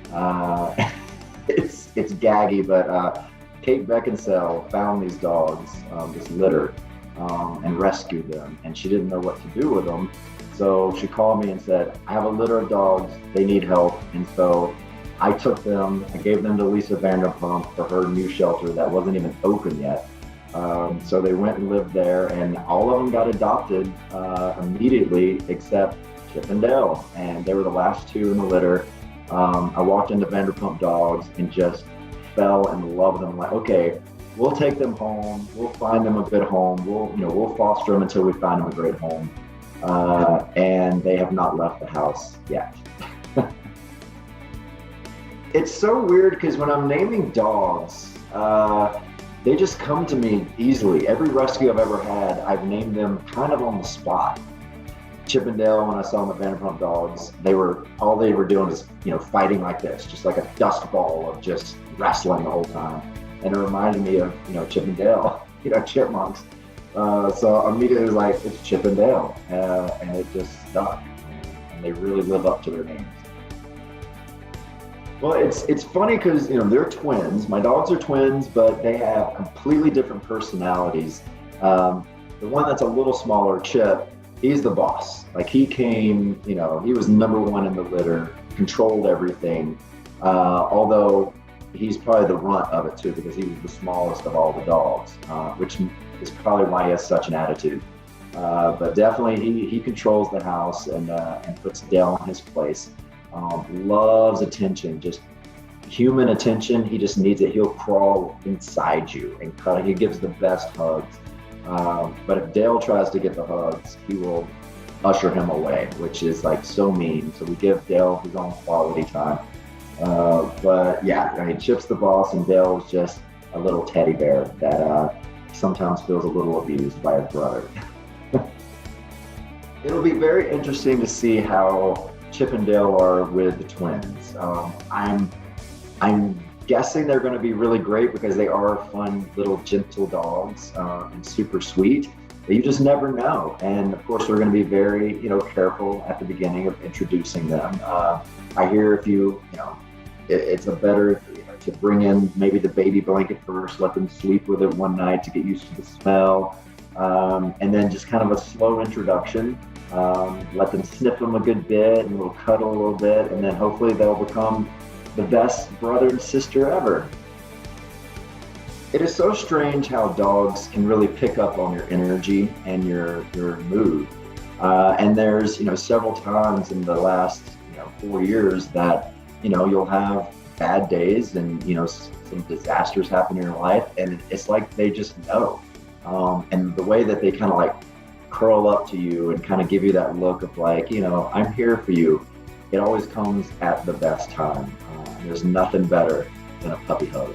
[SPEAKER 7] It's gaggy, but Kate Beckinsale found these dogs, this litter, and rescued them, and she didn't know what to do with them. So she called me and said, I have a litter of dogs, they need help. And so I took them, I gave them to Lisa Vanderpump for her new shelter that wasn't even open yet. So they went and lived there, and all of them got adopted immediately except Chip and Dale. And they were the last two in the litter. I walked into Vanderpump Dogs and just fell in love with them. I'm like, okay, we'll take them home. We'll find them a good home. We'll foster them until we find them a great home. And they have not left the house yet. It's so weird because when I'm naming dogs, they just come to me easily. Every rescue I've ever had, I've named them kind of on the spot. Chip and Dale, when I saw them at Vanderpump Dogs, all they were doing is, fighting like this, just like a dust ball of just wrestling the whole time. And it reminded me of, Chip and Dale, chipmunks. So immediately was like, it's Chip and Dale, and it just stuck. And they really live up to their names. Well, it's funny because, they're twins. My dogs are twins, but they have completely different personalities. The one that's a little smaller, Chip, he's the boss. Like he came, he was number one in the litter, controlled everything. Although he's probably the runt of it too, because he was the smallest of all the dogs, which is probably why he has such an attitude. But definitely he controls the house and puts Dale in his place. Loves attention, just human attention. He just needs it. He'll crawl inside you and he gives the best hugs. But if Dale tries to get the hugs, he will usher him away, which is like so mean. So we give Dale his own quality time. But yeah, Chip's the boss and Dale's just a little teddy bear that sometimes feels a little abused by his brother. It'll be very interesting to see how Chip and Dale are with the twins. I'm guessing they're going to be really great because they are fun little gentle dogs and super sweet. But you just never know. And of course, we're going to be very careful at the beginning of introducing them. I hear it's a better to bring in maybe the baby blanket first, let them sleep with it one night to get used to the smell. and then just kind of a slow introduction. Let them sniff them a good bit, and we'll cuddle a little bit, and then hopefully they'll become the best brother and sister ever. It is so strange how dogs can really pick up on your energy and your mood. And there's, several times in the last, 4 years that, you'll have bad days and, some disasters happen in your life, and it's like they just know. And the way that they kind of like curl up to you and kind of give you that look of like, I'm here for you. It always comes at the best time. There's nothing better than a puppy hug.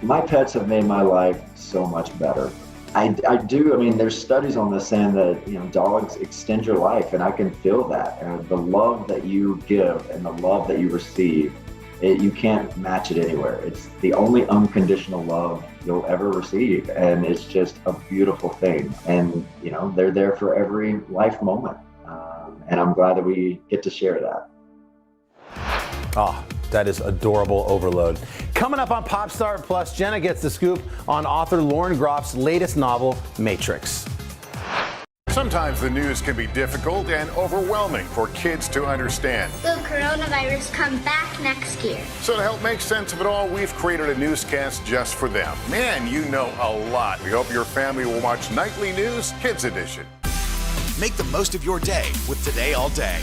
[SPEAKER 7] My pets have made my life so much better. I do, there's studies on this saying that, dogs extend your life, and I can feel that. The love that you give and the love that you receive, you can't match it anywhere. It's the only unconditional love you'll ever receive, and it's just a beautiful thing. And, they're there for every life moment. And I'm glad that we get to share that.
[SPEAKER 17] Oh, that is adorable overload. Coming up on Popstar Plus, Jenna gets the scoop on author Lauren Groff's latest novel, Matrix.
[SPEAKER 13] Sometimes the news can be difficult and overwhelming for kids to understand.
[SPEAKER 12] Will coronavirus come back next year?
[SPEAKER 13] So to help make sense of it all, we've created a newscast just for them. Man, you know a lot. We hope your family will watch Nightly News Kids Edition.
[SPEAKER 11] Make the most of your day with Today All Day.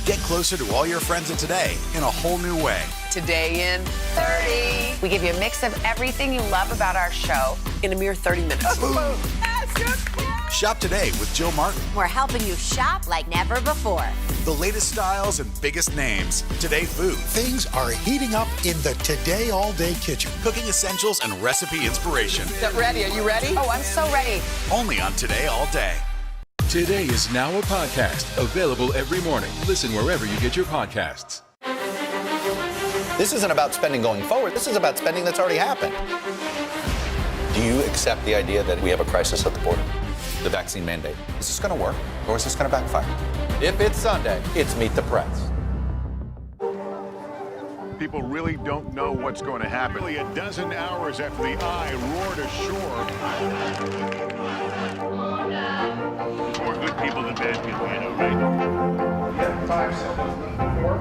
[SPEAKER 11] Get closer to all your friends at Today in a whole new way.
[SPEAKER 5] Today in 30.
[SPEAKER 4] We give you a mix of everything you love about our show
[SPEAKER 5] in a mere 30 minutes.
[SPEAKER 11] Shop today with Jill Martin.
[SPEAKER 15] We're helping you shop like never before.
[SPEAKER 11] The latest styles and biggest names. Today Food.
[SPEAKER 9] Things are heating up in the Today All Day kitchen.
[SPEAKER 11] Cooking essentials and recipe inspiration.
[SPEAKER 5] Get ready. Are you ready? Oh, I'm so ready.
[SPEAKER 11] Only on Today All Day.
[SPEAKER 16] Today is now a podcast, available every morning. Listen wherever you get your podcasts.
[SPEAKER 8] This isn't about spending going forward. This is about spending that's already happened. Do you accept the idea that we have a crisis at the border? The vaccine mandate. Is this going to work, or is this going to backfire? If it's Sunday, it's Meet the Press.
[SPEAKER 13] People really don't know what's going to happen. Nearly a dozen hours after the eye roared ashore. More good people than bad people, right? Yeah, 5 seconds. 4,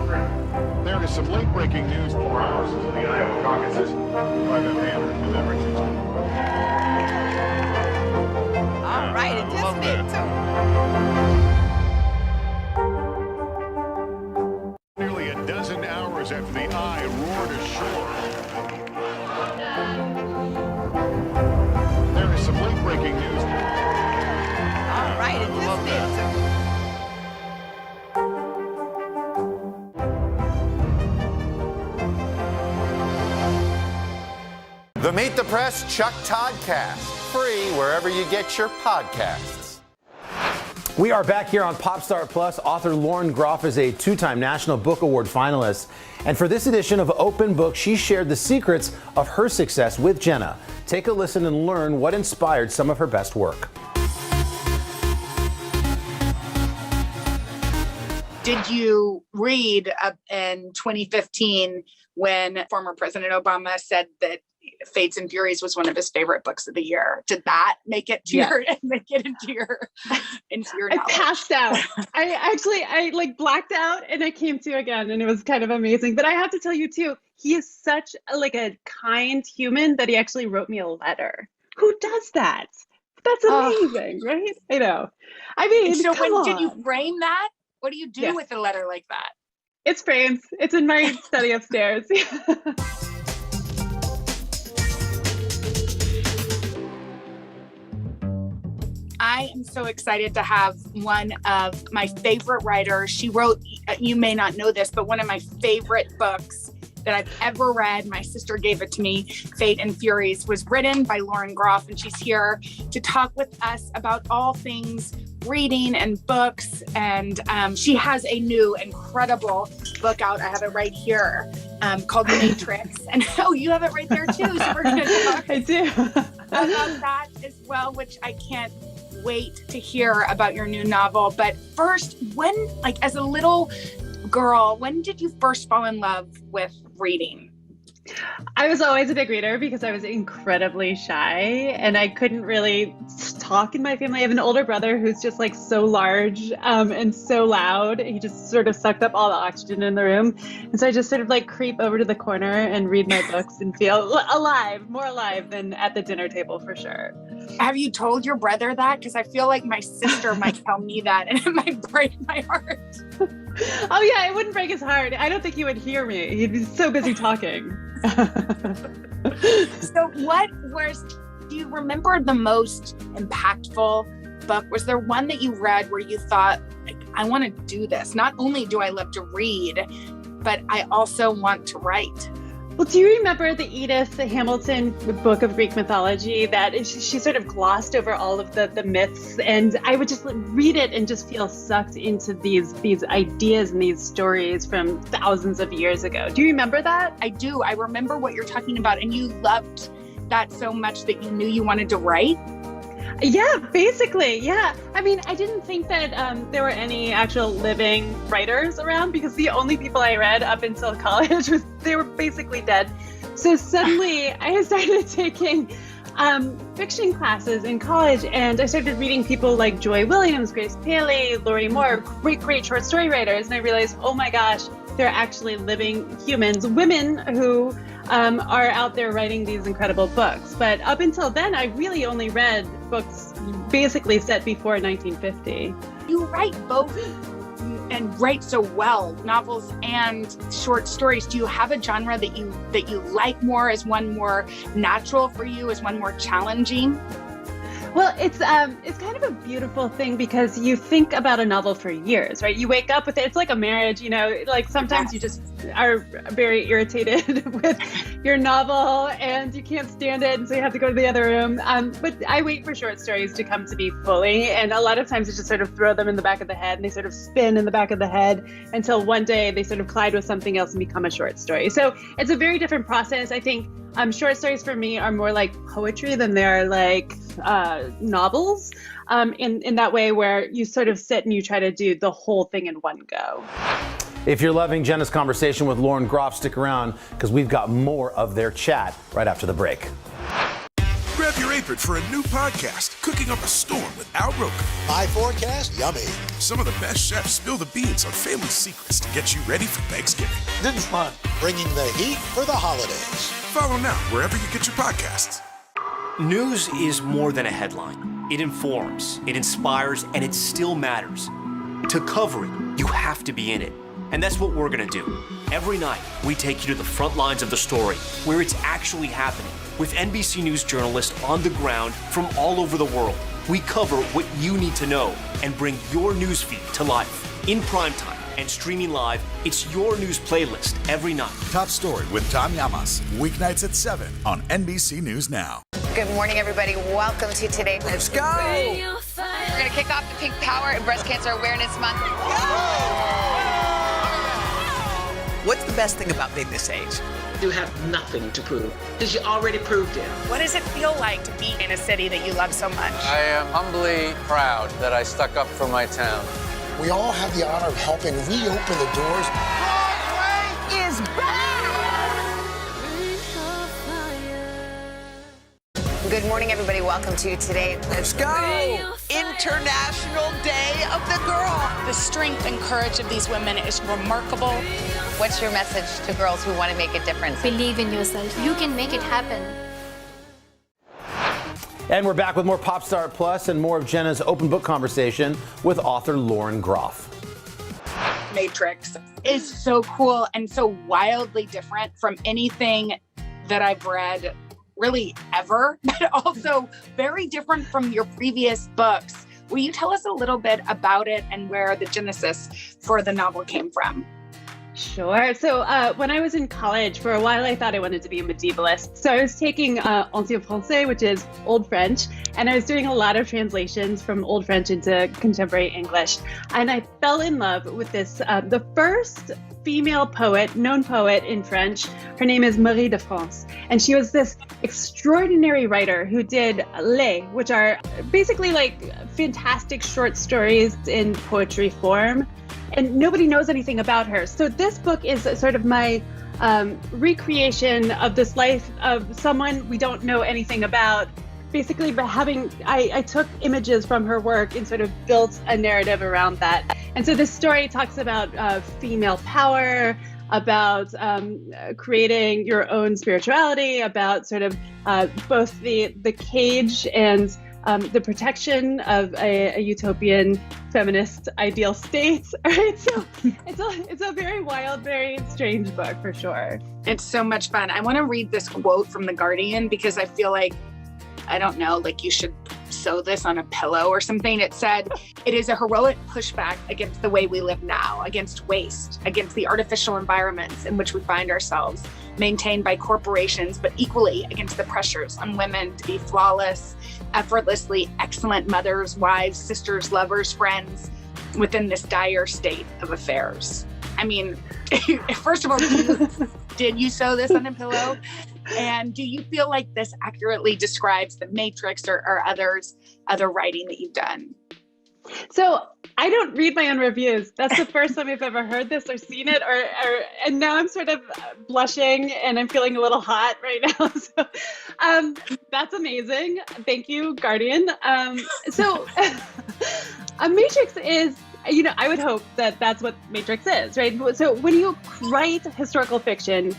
[SPEAKER 13] 3. There is some late-breaking news 4 hours into the Iowa caucuses by the Andrew with everything.
[SPEAKER 5] All right, it just did too.
[SPEAKER 13] Nearly a dozen hours after the eye roared ashore. There is some late-breaking news.
[SPEAKER 5] All right, it just did too.
[SPEAKER 8] The Meet the Press Chuck Toddcast. Free wherever you get your podcasts.
[SPEAKER 17] We are back here on Popstar Plus. Author Lauren Groff is a 2-time National Book Award finalist. And for this edition of Open Book, she shared the secrets of her success with Jenna. Take a listen and learn what inspired some of her best work.
[SPEAKER 6] Did you read in 2015 when former President Obama said that Fates and Furies was one of his favorite books of the year? Did that make it to into your
[SPEAKER 24] I passed out. I like blacked out and I came to again, and it was kind of amazing. But I have to tell you too, he is such a kind human that he actually wrote me a letter. Who does that? That's amazing, right? I know. I mean,
[SPEAKER 6] so
[SPEAKER 24] come on.
[SPEAKER 6] Did you frame that? What do you do with a letter like that?
[SPEAKER 24] It's framed. It's in my study upstairs.
[SPEAKER 6] I am so excited to have one of my favorite writers. She wrote, you may not know this, but one of my favorite books that I've ever read, my sister gave it to me, Fate and Furies, was written by Lauren Groff, and she's here to talk with us about all things reading and books. And she has a new incredible book out. I have it right here, called Matrix. And you have it right there too. So we're going to talk about that as well, which I can't wait to hear about your new novel. But first, when, as a little girl, when did you first fall in love with reading?
[SPEAKER 24] I was always a big reader because I was incredibly shy and I couldn't really talk in my family. I have an older brother who's just like so large and so loud. He just sort of sucked up all the oxygen in the room. And so I just sort of like creep over to the corner and read my books and feel alive, more alive than at the dinner table for sure.
[SPEAKER 6] Have you told your brother that? Because I feel like my sister might tell me that and it might break my heart.
[SPEAKER 24] Oh yeah, it wouldn't break his heart. I don't think he would hear me. He'd be so busy talking.
[SPEAKER 6] So do you remember the most impactful book? Was there one that you read where you thought, like, I want to do this? Not only do I love to read, but I also want to write.
[SPEAKER 24] Well, do you remember the Edith Hamilton book of Greek mythology that she sort of glossed over all of the myths, and I would just read it and just feel sucked into these ideas and these stories from thousands of years ago. Do you remember that?
[SPEAKER 6] I do. I remember what you're talking about, and you loved that so much that you knew you wanted to write?
[SPEAKER 24] Yeah, basically. Yeah. I mean, I didn't think that there were any actual living writers around because the only people I read up until college they were basically dead. So suddenly I started taking fiction classes in college and I started reading people like Joy Williams, Grace Paley, Lori Moore, great short story writers. And I realized, oh my gosh, they're actually living humans, women who are out there writing these incredible books. But up until then, I really only read books basically set before 1950.
[SPEAKER 6] You write both and write so well, novels and short stories. Do you have a genre that you like more? Is one more natural for you? Is one more challenging?
[SPEAKER 24] Well, it's kind of a beautiful thing because you think about a novel for years, right? You wake up with it. It's like a marriage, you know, like sometimes you just are very irritated with your novel and you can't stand it. And so you have to go to the other room. But I wait for short stories to come to me fully. And a lot of times I just sort of throw them in the back of the head and they sort of spin in the back of the head until one day they sort of collide with something else and become a short story. So it's a very different process. I think short stories for me are more like poetry than they're like novels in that way where you sort of sit and you try to do the whole thing in one go.
[SPEAKER 17] If you're loving Jenna's conversation with Lauren Groff, stick around because we've got more of their chat right after the break.
[SPEAKER 11] Grab your apron for a new podcast, Cooking Up a Storm with Al Roker.
[SPEAKER 9] My forecast, yummy.
[SPEAKER 11] Some of the best chefs spill the beans on family secrets to get you ready for Thanksgiving.
[SPEAKER 9] This is fun. Bringing the heat for the holidays.
[SPEAKER 11] Follow now wherever you get your podcasts.
[SPEAKER 10] News is more than a headline. It informs, it inspires, and it still matters. To cover it, you have to be in it. And that's what we're gonna do. Every night, we take you to the front lines of the story, where it's actually happening, with NBC News journalists on the ground from all over the world. We cover what you need to know and bring your newsfeed to life. In primetime and streaming live, it's your news playlist every night.
[SPEAKER 11] Top Story with Tom Llamas, weeknights at 7 on NBC News Now.
[SPEAKER 4] Good morning, everybody. Welcome to today.
[SPEAKER 5] Let's go.
[SPEAKER 4] We're going to kick off the Pink Power and Breast Cancer Awareness Month.
[SPEAKER 5] What's the best thing about being this age?
[SPEAKER 1] You have nothing to prove because you already proved it.
[SPEAKER 6] What does it feel like to be in a city that you love so much?
[SPEAKER 14] I am humbly proud that I stuck up for my town.
[SPEAKER 9] We all have the honor of helping reopen the doors.
[SPEAKER 5] Broadway is back!
[SPEAKER 4] Good morning, everybody. Welcome to today.
[SPEAKER 5] Let's go! International Day of the Girl.
[SPEAKER 6] The strength and courage of these women is remarkable.
[SPEAKER 4] What's your message to girls who want to make a difference?
[SPEAKER 19] Believe in yourself. You can make it happen.
[SPEAKER 17] And we're back with more Pop Star Plus and more of Jenna's open book conversation with author Lauren Groff.
[SPEAKER 6] Matrix is so cool and so wildly different from anything that I've read really ever, but also very different from your previous books. Will you tell us a little bit about it and where the genesis for the novel came from?
[SPEAKER 24] Sure. So when I was in college, for a while, I thought I wanted to be a medievalist. So I was taking Ancien Français, which is Old French, and I was doing a lot of translations from Old French into contemporary English. And I fell in love with this, the first female poet, known poet in French. Her name is Marie de France. And she was this extraordinary writer who did Les, which are basically like fantastic short stories in poetry form. And nobody knows anything about her. So this book is sort of my recreation of this life of someone we don't know anything about. Basically, but I took images from her work and sort of built a narrative around that. And so this story talks about female power, about creating your own spirituality, about sort of both the cage and the protection of a utopian feminist ideal state. Right? So it's a very wild, very strange book for sure.
[SPEAKER 6] It's so much fun. I want to read this quote from The Guardian because I feel like, I don't know, like you should sew this on a pillow or something. It said, it is a heroic pushback against the way we live now, against waste, against the artificial environments in which we find ourselves, maintained by corporations, but equally against the pressures on women to be flawless, effortlessly excellent mothers, wives, sisters, lovers, friends, within this dire state of affairs. I mean, first of all, did you sew this on a pillow? And do you feel like this accurately describes The Matrix or other writing that you've done?
[SPEAKER 24] So I don't read my own reviews. That's the first time I've ever heard this or seen it, and now I'm sort of blushing and I'm feeling a little hot right now. So that's amazing. Thank you, Guardian. So a Matrix is, I would hope that that's what Matrix is, right? So when you write historical fiction,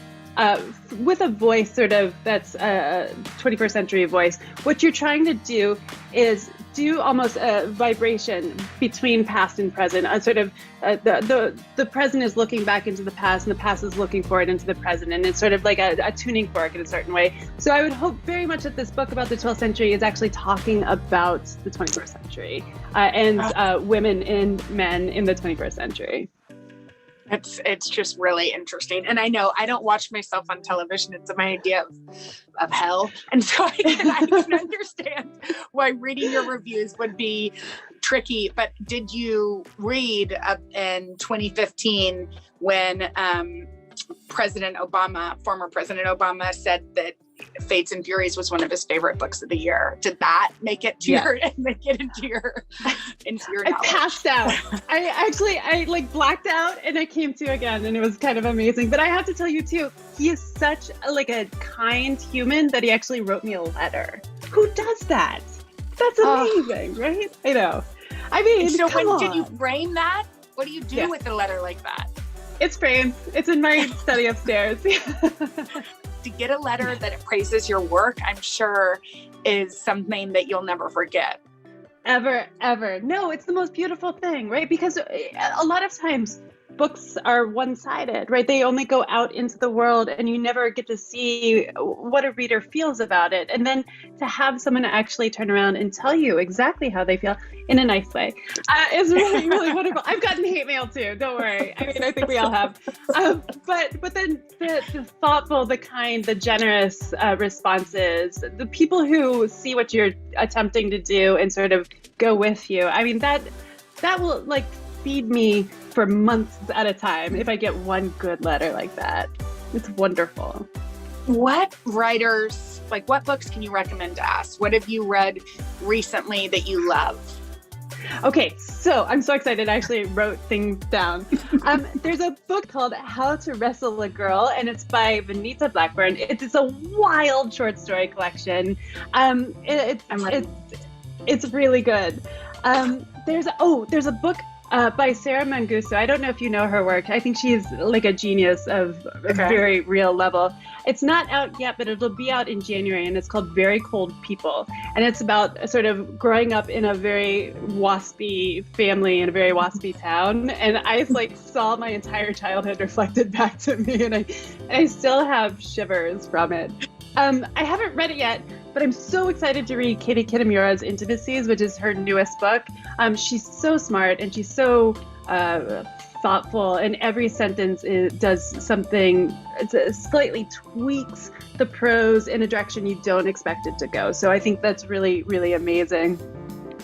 [SPEAKER 24] with a voice sort of that's a 21st century voice, what you're trying to do is do almost a vibration between past and present. A sort of the present is looking back into the past, and the past is looking forward into the present, and it's sort of like a tuning fork in a certain way. So I would hope very much that this book about the 12th century is actually talking about the 21st century and women and men in the 21st century.
[SPEAKER 6] It's just really interesting. And I know I don't watch myself on television. It's my idea of hell. And so I can understand why reading your reviews would be tricky. But did you read in 2015 when former President Obama said that Fates and Furies was one of his favorite books of the year? Did that make it into your knowledge?
[SPEAKER 24] I passed out. I like blacked out and I came to again, and it was kind of amazing. But I have to tell you too, he is such a kind human that he actually wrote me a letter. Who does that? That's amazing, right? I know. I mean,
[SPEAKER 6] so did you frame that? What do you do with a letter like that?
[SPEAKER 24] It's framed. It's in my study upstairs.
[SPEAKER 6] To get a letter that praises your work, I'm sure is something that you'll never forget.
[SPEAKER 24] Ever. No, it's the most beautiful thing, right? Because a lot of times books are one-sided, right? They only go out into the world and you never get to see what a reader feels about it. And then to have someone actually turn around and tell you exactly how they feel in a nice way is really, really wonderful. I've gotten hate mail too, don't worry. I mean, I think we all have. But then the thoughtful, the kind, the generous responses, the people who see what you're attempting to do and sort of go with you. I mean, that will feed me for months at a time if I get one good letter like that. It's wonderful.
[SPEAKER 6] What writers, what books can you recommend to us? What have you read recently that you love?
[SPEAKER 24] Okay, so I'm so excited. I actually wrote things down. There's a book called How to Wrestle a Girl, and it's by Venita Blackburn. It's a wild short story collection. It's really good. There's a book by Sarah Manguso. I don't know if you know her work. I think she's a genius of a very real level. It's not out yet, but it'll be out in January, and it's called Very Cold People. And it's about sort of growing up in a very waspy family in a very waspy town. And I saw my entire childhood reflected back to me, and I still have shivers from it. I haven't read it yet, but I'm so excited to read Katie Kitamura's Intimacies, which is her newest book. She's so smart and she's so thoughtful, and every sentence does something, slightly tweaks the prose in a direction you don't expect it to go. So I think that's really, really amazing.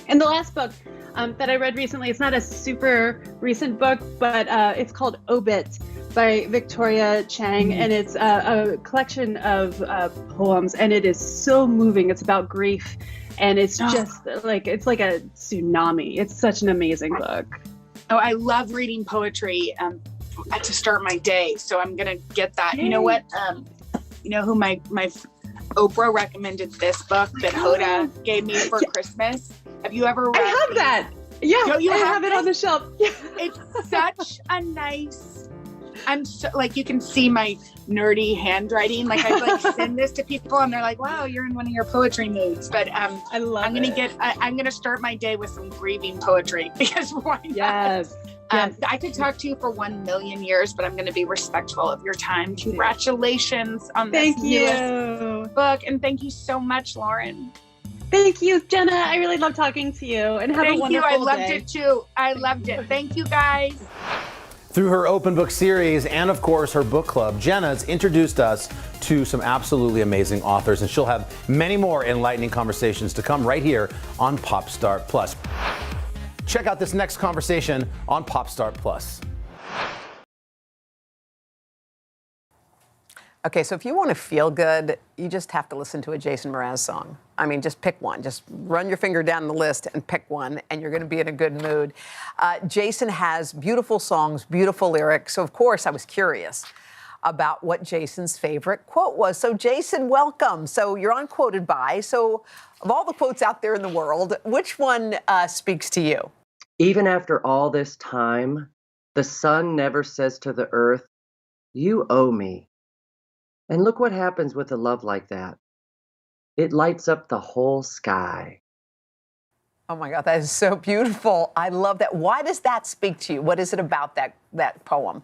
[SPEAKER 24] And the last book that I read recently, it's not a super recent book, but it's called Obit by Victoria Chang, and it's a collection of poems, and it is so moving. It's about grief, and it's just it's like a tsunami. It's such an amazing book.
[SPEAKER 6] Oh, I love reading poetry. to start my day. So I'm gonna get that. You know what? You know who my Oprah recommended this book that Hoda gave me for Christmas. Have you ever read?
[SPEAKER 24] I have that. Yeah,
[SPEAKER 6] Don't you
[SPEAKER 24] I
[SPEAKER 6] have
[SPEAKER 24] have it on the shelf.
[SPEAKER 6] It's such a nice. I'm so, like, you can see my nerdy handwriting. Like, I like send this to people and they're like, wow, you're in one of your poetry moods. But
[SPEAKER 24] I love
[SPEAKER 6] I'm gonna start my day with some grieving poetry because why not?
[SPEAKER 24] Yes.
[SPEAKER 6] I could talk to you for 1 million years, but I'm going to be respectful of your time. Congratulations on this newest book. And thank you so much, Lauren.
[SPEAKER 24] Thank you, Jenna. I really love talking to you, and have a wonderful day.
[SPEAKER 6] I loved it too. I loved it. Thank you, guys.
[SPEAKER 17] Through her open book series and, of course, her book club, Jenna's introduced us to some absolutely amazing authors, and she'll have many more enlightening conversations to come right here on Popstart Plus. Check out this next conversation on Popstart Plus.
[SPEAKER 5] Okay, so if you want to feel good, you just have to listen to a Jason Mraz song. I mean, just pick one. Just run your finger down the list and pick one, and you're going to be in a good mood. Jason has beautiful songs, beautiful lyrics. So, of course, I was curious about what Jason's favorite quote was. So, Jason, welcome. So, you're on Quoted By. So, of all the quotes out there in the world, which one speaks to you?
[SPEAKER 2] Even after all this time, the sun never says to the earth, "You owe me." And look what happens with a love like that. It lights up the whole sky.
[SPEAKER 5] Oh my God, that is so beautiful. I love that. Why does that speak to you? What is it about that poem?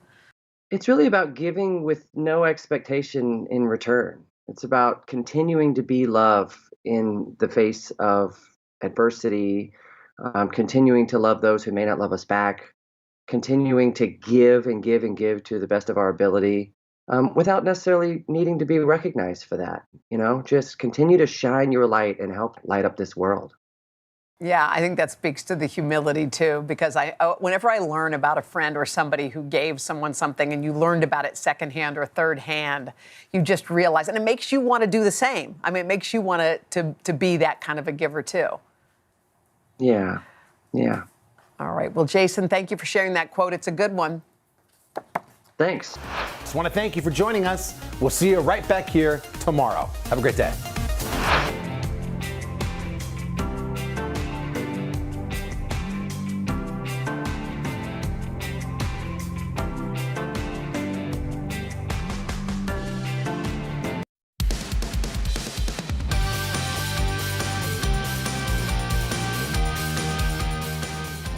[SPEAKER 2] It's really about giving with no expectation in return. It's about continuing to be love in the face of adversity, continuing to love those who may not love us back, continuing to give and give and give to the best of our ability. Without necessarily needing to be recognized for that, just continue to shine your light and help light up this world.
[SPEAKER 5] Yeah, I think that speaks to the humility too, because whenever I learn about a friend or somebody who gave someone something and you learned about it secondhand or third hand, you just realize, and it makes you want to do the same. I mean, it makes you want to be that kind of a giver too.
[SPEAKER 2] Yeah.
[SPEAKER 5] All right. Well, Jason, thank you for sharing that quote. It's a good one.
[SPEAKER 2] Thanks.
[SPEAKER 17] Just want to thank you for joining us. We'll see you right back here tomorrow. Have a great day.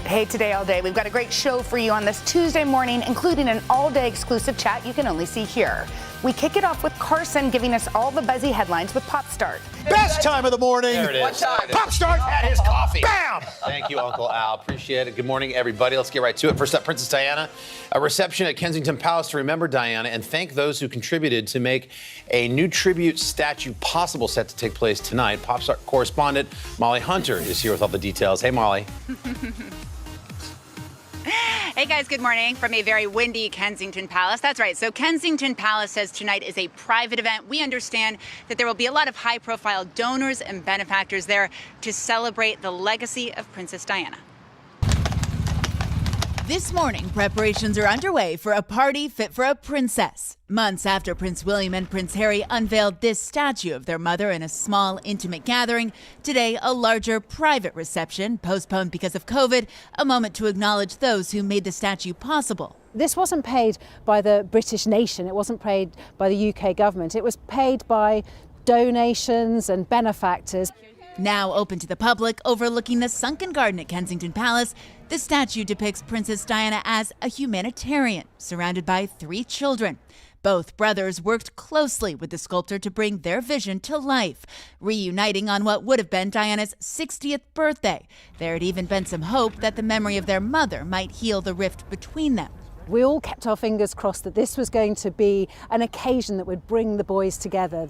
[SPEAKER 3] Hey, Today All Day, we've got a great show for you on this Tuesday morning, including an all-day exclusive chat you can only see here. We kick it off with Carson giving us all the buzzy headlines with Pop Start.
[SPEAKER 18] Best time of the morning.
[SPEAKER 8] There it is.
[SPEAKER 18] Pop Start
[SPEAKER 8] Had his coffee.
[SPEAKER 18] Bam!
[SPEAKER 8] Thank you, Uncle Al. Appreciate it. Good morning, everybody. Let's get right to it. First up, Princess Diana. A reception at Kensington Palace to remember Diana and thank those who contributed to make a new tribute statue possible, set to take place tonight. Pop Start correspondent Molly Hunter is here with all the details. Hey, Molly.
[SPEAKER 20] Hey guys, good morning from a very windy Kensington Palace. That's right. So Kensington Palace says tonight is a private event. We understand that there will be a lot of high-profile donors and benefactors there to celebrate the legacy of Princess Diana.
[SPEAKER 25] This morning, preparations are underway for a party fit for a princess. Months after Prince William and Prince Harry unveiled this statue of their mother in a small, intimate gathering, today a larger private reception, postponed because of COVID, a moment to acknowledge those who made the statue possible.
[SPEAKER 26] This wasn't paid by the British nation, it wasn't paid by the UK government, it was paid by donations and benefactors.
[SPEAKER 25] Now open to the public, overlooking the sunken garden at Kensington Palace, the statue depicts Princess Diana as a humanitarian, surrounded by 3 children. Both brothers worked closely with the sculptor to bring their vision to life, reuniting on what would have been Diana's 60th birthday. There had even been some hope that the memory of their mother might heal the rift between them.
[SPEAKER 26] We all kept our fingers crossed that this was going to be an occasion that would bring the boys together.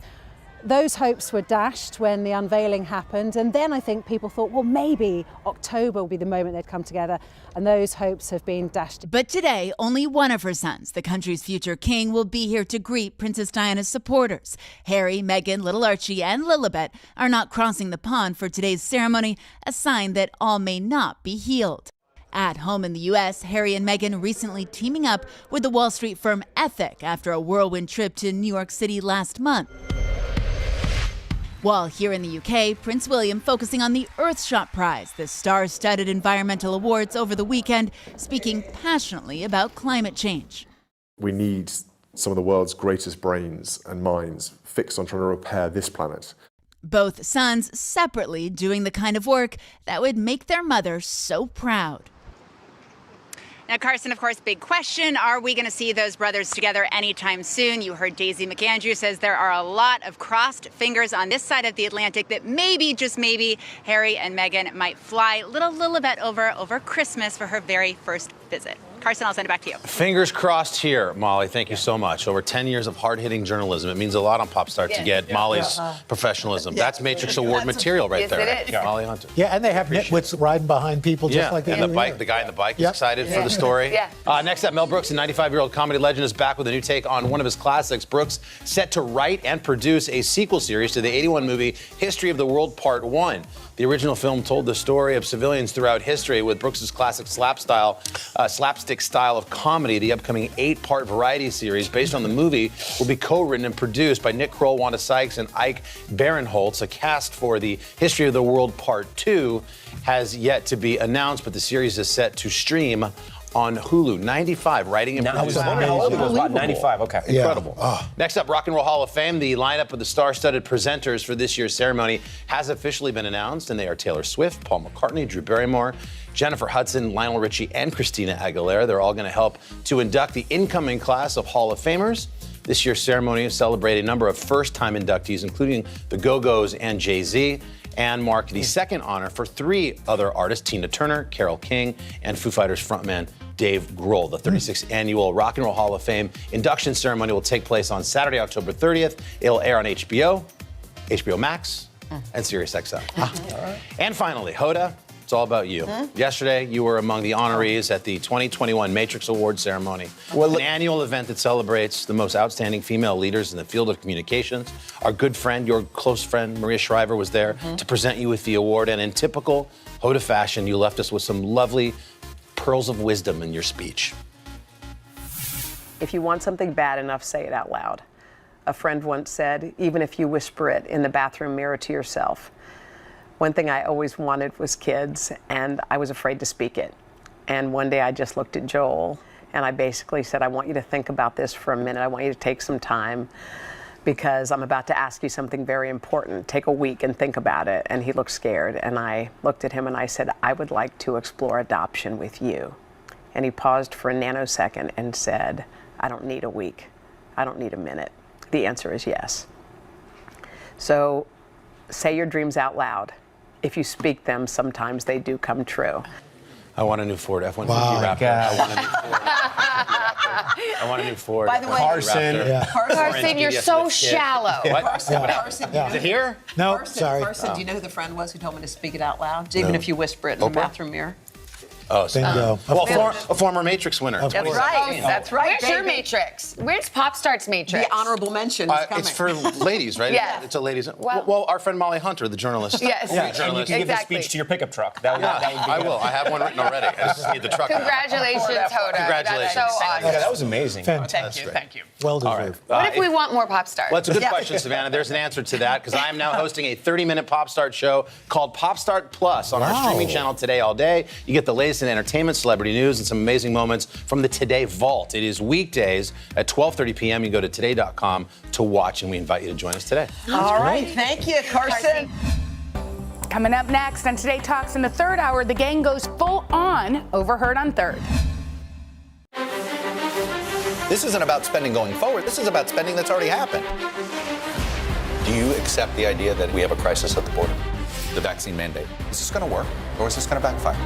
[SPEAKER 26] Those hopes were dashed when the unveiling happened, and then I think people thought, well, maybe October will be the moment they'd come together, and those hopes have been dashed.
[SPEAKER 25] But today, only one of her sons, the country's future king, will be here to greet Princess Diana's supporters. Harry, Meghan, little Archie, and Lilibet are not crossing the pond for today's ceremony, a sign that all may not be healed. At home in the U.S., Harry and Meghan recently teaming up with the Wall Street firm Ethic after a whirlwind trip to New York City last month. While here in the UK, Prince William focusing on the Earthshot Prize, the star-studded environmental awards over the weekend, speaking passionately about climate change.
[SPEAKER 7] We need some of the world's greatest brains and minds fixed on trying to repair this planet.
[SPEAKER 25] Both sons separately doing the kind of work that would make their mother so proud.
[SPEAKER 20] Now, Carson, of course, big question. Are we going to see those brothers together anytime soon? You heard Daisy McAndrew says there are a lot of crossed fingers on this side of the Atlantic that maybe, just maybe, Harry and Meghan might fly little Lilibet over Christmas for her very first visit. Carson, I'll send it back to you.
[SPEAKER 12] Fingers crossed here, Molly. Thank you so much. Over 10 years of hard-hitting journalism. It means a lot on Popstar to get Molly's professionalism. That's Matrix Award material right there.
[SPEAKER 20] Yes, it is.
[SPEAKER 12] Molly Hunter.
[SPEAKER 18] Yeah, and they have nitwits riding behind people just like they
[SPEAKER 12] and
[SPEAKER 18] do
[SPEAKER 12] the bike,
[SPEAKER 18] here.
[SPEAKER 12] the guy in the bike is excited for the story. Next up, Mel Brooks, a 95-year-old comedy legend, is back with a new take on one of his classics. Brooks set to write and produce a sequel series to the 81 movie History of the World Part 1. The original film told the story of civilians throughout history with Brooks' classic slapstick style of comedy. The upcoming 8-part variety series based on the movie will be co-written and produced by Nick Kroll, Wanda Sykes, and Ike Barinholtz. A cast for the History of the World Part 2 has yet to be announced, but the series is set to stream on Hulu. 95, writing and producing.
[SPEAKER 15] How old he was? About 95, okay.
[SPEAKER 12] Yeah. Incredible. Next up, Rock and Roll Hall of Fame. The lineup of the star-studded presenters for this year's ceremony has officially been announced, and they are Taylor Swift, Paul McCartney, Drew Barrymore, Jennifer Hudson, Lionel Richie, and Christina Aguilera. They're all going to help to induct the incoming class of Hall of Famers. This year's ceremony celebrated a number of first-time inductees, including the Go-Go's and Jay-Z, and marked the second honor for 3 other artists, Tina Turner, Carole King, and Foo Fighters frontman Dave Grohl. The 36th annual Rock and Roll Hall of Fame induction ceremony will take place on Saturday, October 30th. It'll air on HBO, HBO Max, and SiriusXM. And finally, Hoda, it's all about you. Yesterday, you were among the honorees at the 2021 Matrix Award ceremony, an annual event that celebrates the most outstanding female leaders in the field of communications. Our good friend, your close friend, Maria Shriver, was there to present you with the award, and in typical Hoda fashion, you left us with some lovely pearls of wisdom in your speech.
[SPEAKER 5] If you want something bad enough, say it out loud. A friend once said, even if you whisper it in the bathroom mirror to yourself. One thing I always wanted was kids, and I was afraid to speak it. And one day I just looked at Joel, and I basically said, I want you to think about this for a minute. I want you to take some time, because I'm about to ask you something very important. Take a week and think about it. And he looked scared, and I looked at him and I said, I would like to explore adoption with you. And he paused for a nanosecond and said, I don't need a week. I don't need a minute. The answer is yes. So say your dreams out loud. If you speak them, sometimes they do come true.
[SPEAKER 12] I want a new Ford F-150 Raptor. I want a new Ford.
[SPEAKER 5] By the way,
[SPEAKER 25] Carson, you're so shallow.
[SPEAKER 12] What?
[SPEAKER 5] Carson,
[SPEAKER 12] Is it here?
[SPEAKER 18] No,
[SPEAKER 5] Carson,
[SPEAKER 18] sorry.
[SPEAKER 5] Carson, do you know who the friend was who told me to speak it out loud? Even if you whisper it in the bathroom mirror?
[SPEAKER 12] Oh, so,
[SPEAKER 18] Bingo.
[SPEAKER 12] well, a former Matrix winner.
[SPEAKER 5] That's right. That's right.
[SPEAKER 4] Where's your Matrix? Where's Popstar's Matrix?
[SPEAKER 5] The honorable mention is coming.
[SPEAKER 12] It's for ladies, right?
[SPEAKER 4] Yeah.
[SPEAKER 12] It's a ladies. Well, our friend Molly Hunter, the journalist.
[SPEAKER 4] Yes.
[SPEAKER 12] Yeah.
[SPEAKER 15] And you can give the speech to your pickup truck. That would be
[SPEAKER 12] I will. I have one written already. I just need the truck.
[SPEAKER 4] Congratulations, Hoda.
[SPEAKER 12] Congratulations.
[SPEAKER 4] That's so awesome.
[SPEAKER 15] that was amazing.
[SPEAKER 18] Fantastic.
[SPEAKER 12] Thank you.
[SPEAKER 18] Well deserved.
[SPEAKER 4] What if we want more Popstars?
[SPEAKER 12] Well, that's a good question, Savannah. There's an answer to that, because I am now hosting a 30-minute Popstart show called Popstart Plus on our streaming channel Today All Day. You get the latest in entertainment, celebrity news, and some amazing moments from the Today Vault. It is weekdays at 12:30 p.m. You go to today.com to watch, and we invite you to join us today.
[SPEAKER 5] All right. Thank you, Carson.
[SPEAKER 3] Coming up next on Today Talks in the third hour, the gang goes full on Overheard on Third.
[SPEAKER 8] This isn't about spending going forward. This is about spending that's already happened. Do you accept the idea that we have a crisis at the border? The vaccine mandate. Is this going to work, or is this going to backfire?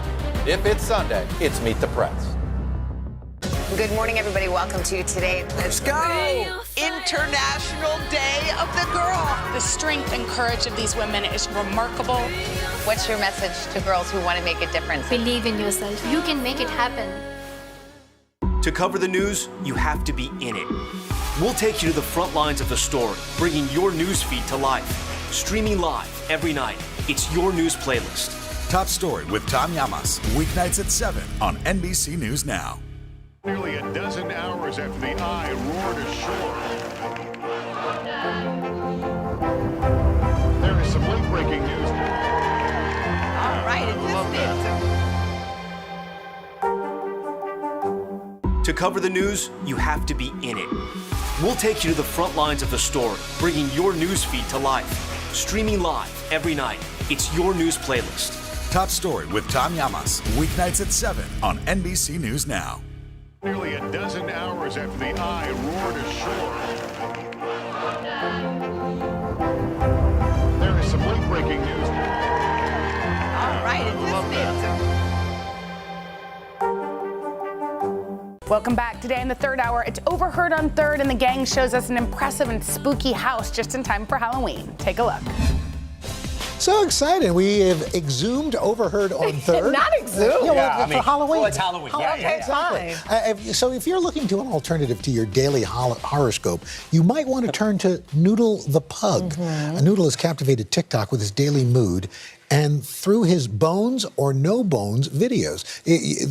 [SPEAKER 8] If it's Sunday, it's Meet the Press.
[SPEAKER 4] Good morning, everybody. Welcome to Today.
[SPEAKER 5] Let's go. International Day of the Girl.
[SPEAKER 6] The strength and courage of these women is remarkable.
[SPEAKER 4] What's your message to girls who want to make a difference?
[SPEAKER 19] Believe in yourself. You can make it happen.
[SPEAKER 10] To cover the news, you have to be in it. We'll take you to the front lines of the story, bringing your news feed to life. Streaming live every night. It's your news playlist.
[SPEAKER 11] Top Story with Tom Llamas, weeknights at 7 on NBC News Now.
[SPEAKER 13] Nearly a dozen hours after the Eye roared ashore. There is some late-breaking news.
[SPEAKER 5] All right,
[SPEAKER 10] To cover the news, you have to be in it. We'll take you to the front lines of the story, bringing your news feed to life. Streaming live every night. It's your news playlist.
[SPEAKER 11] Top Story with Tom Llamas, weeknights at 7 on NBC News Now.
[SPEAKER 13] Nearly a dozen hours after the Eye roared ashore. There is some late-breaking news.
[SPEAKER 5] All right,
[SPEAKER 3] Welcome back. Today in the third hour, it's Overheard on Third, and the gang shows us an impressive and spooky house just in time for Halloween. Take a look.
[SPEAKER 18] So excited. We have exhumed Overheard on Third.
[SPEAKER 5] Not exhumed.
[SPEAKER 18] For Halloween.
[SPEAKER 15] Well, it's Halloween.
[SPEAKER 5] Okay,
[SPEAKER 18] exactly. So if you're looking to an alternative to your daily horoscope, you might want to turn to Noodle the Pug. Noodle has captivated TikTok with his daily mood and through his bones or no bones videos.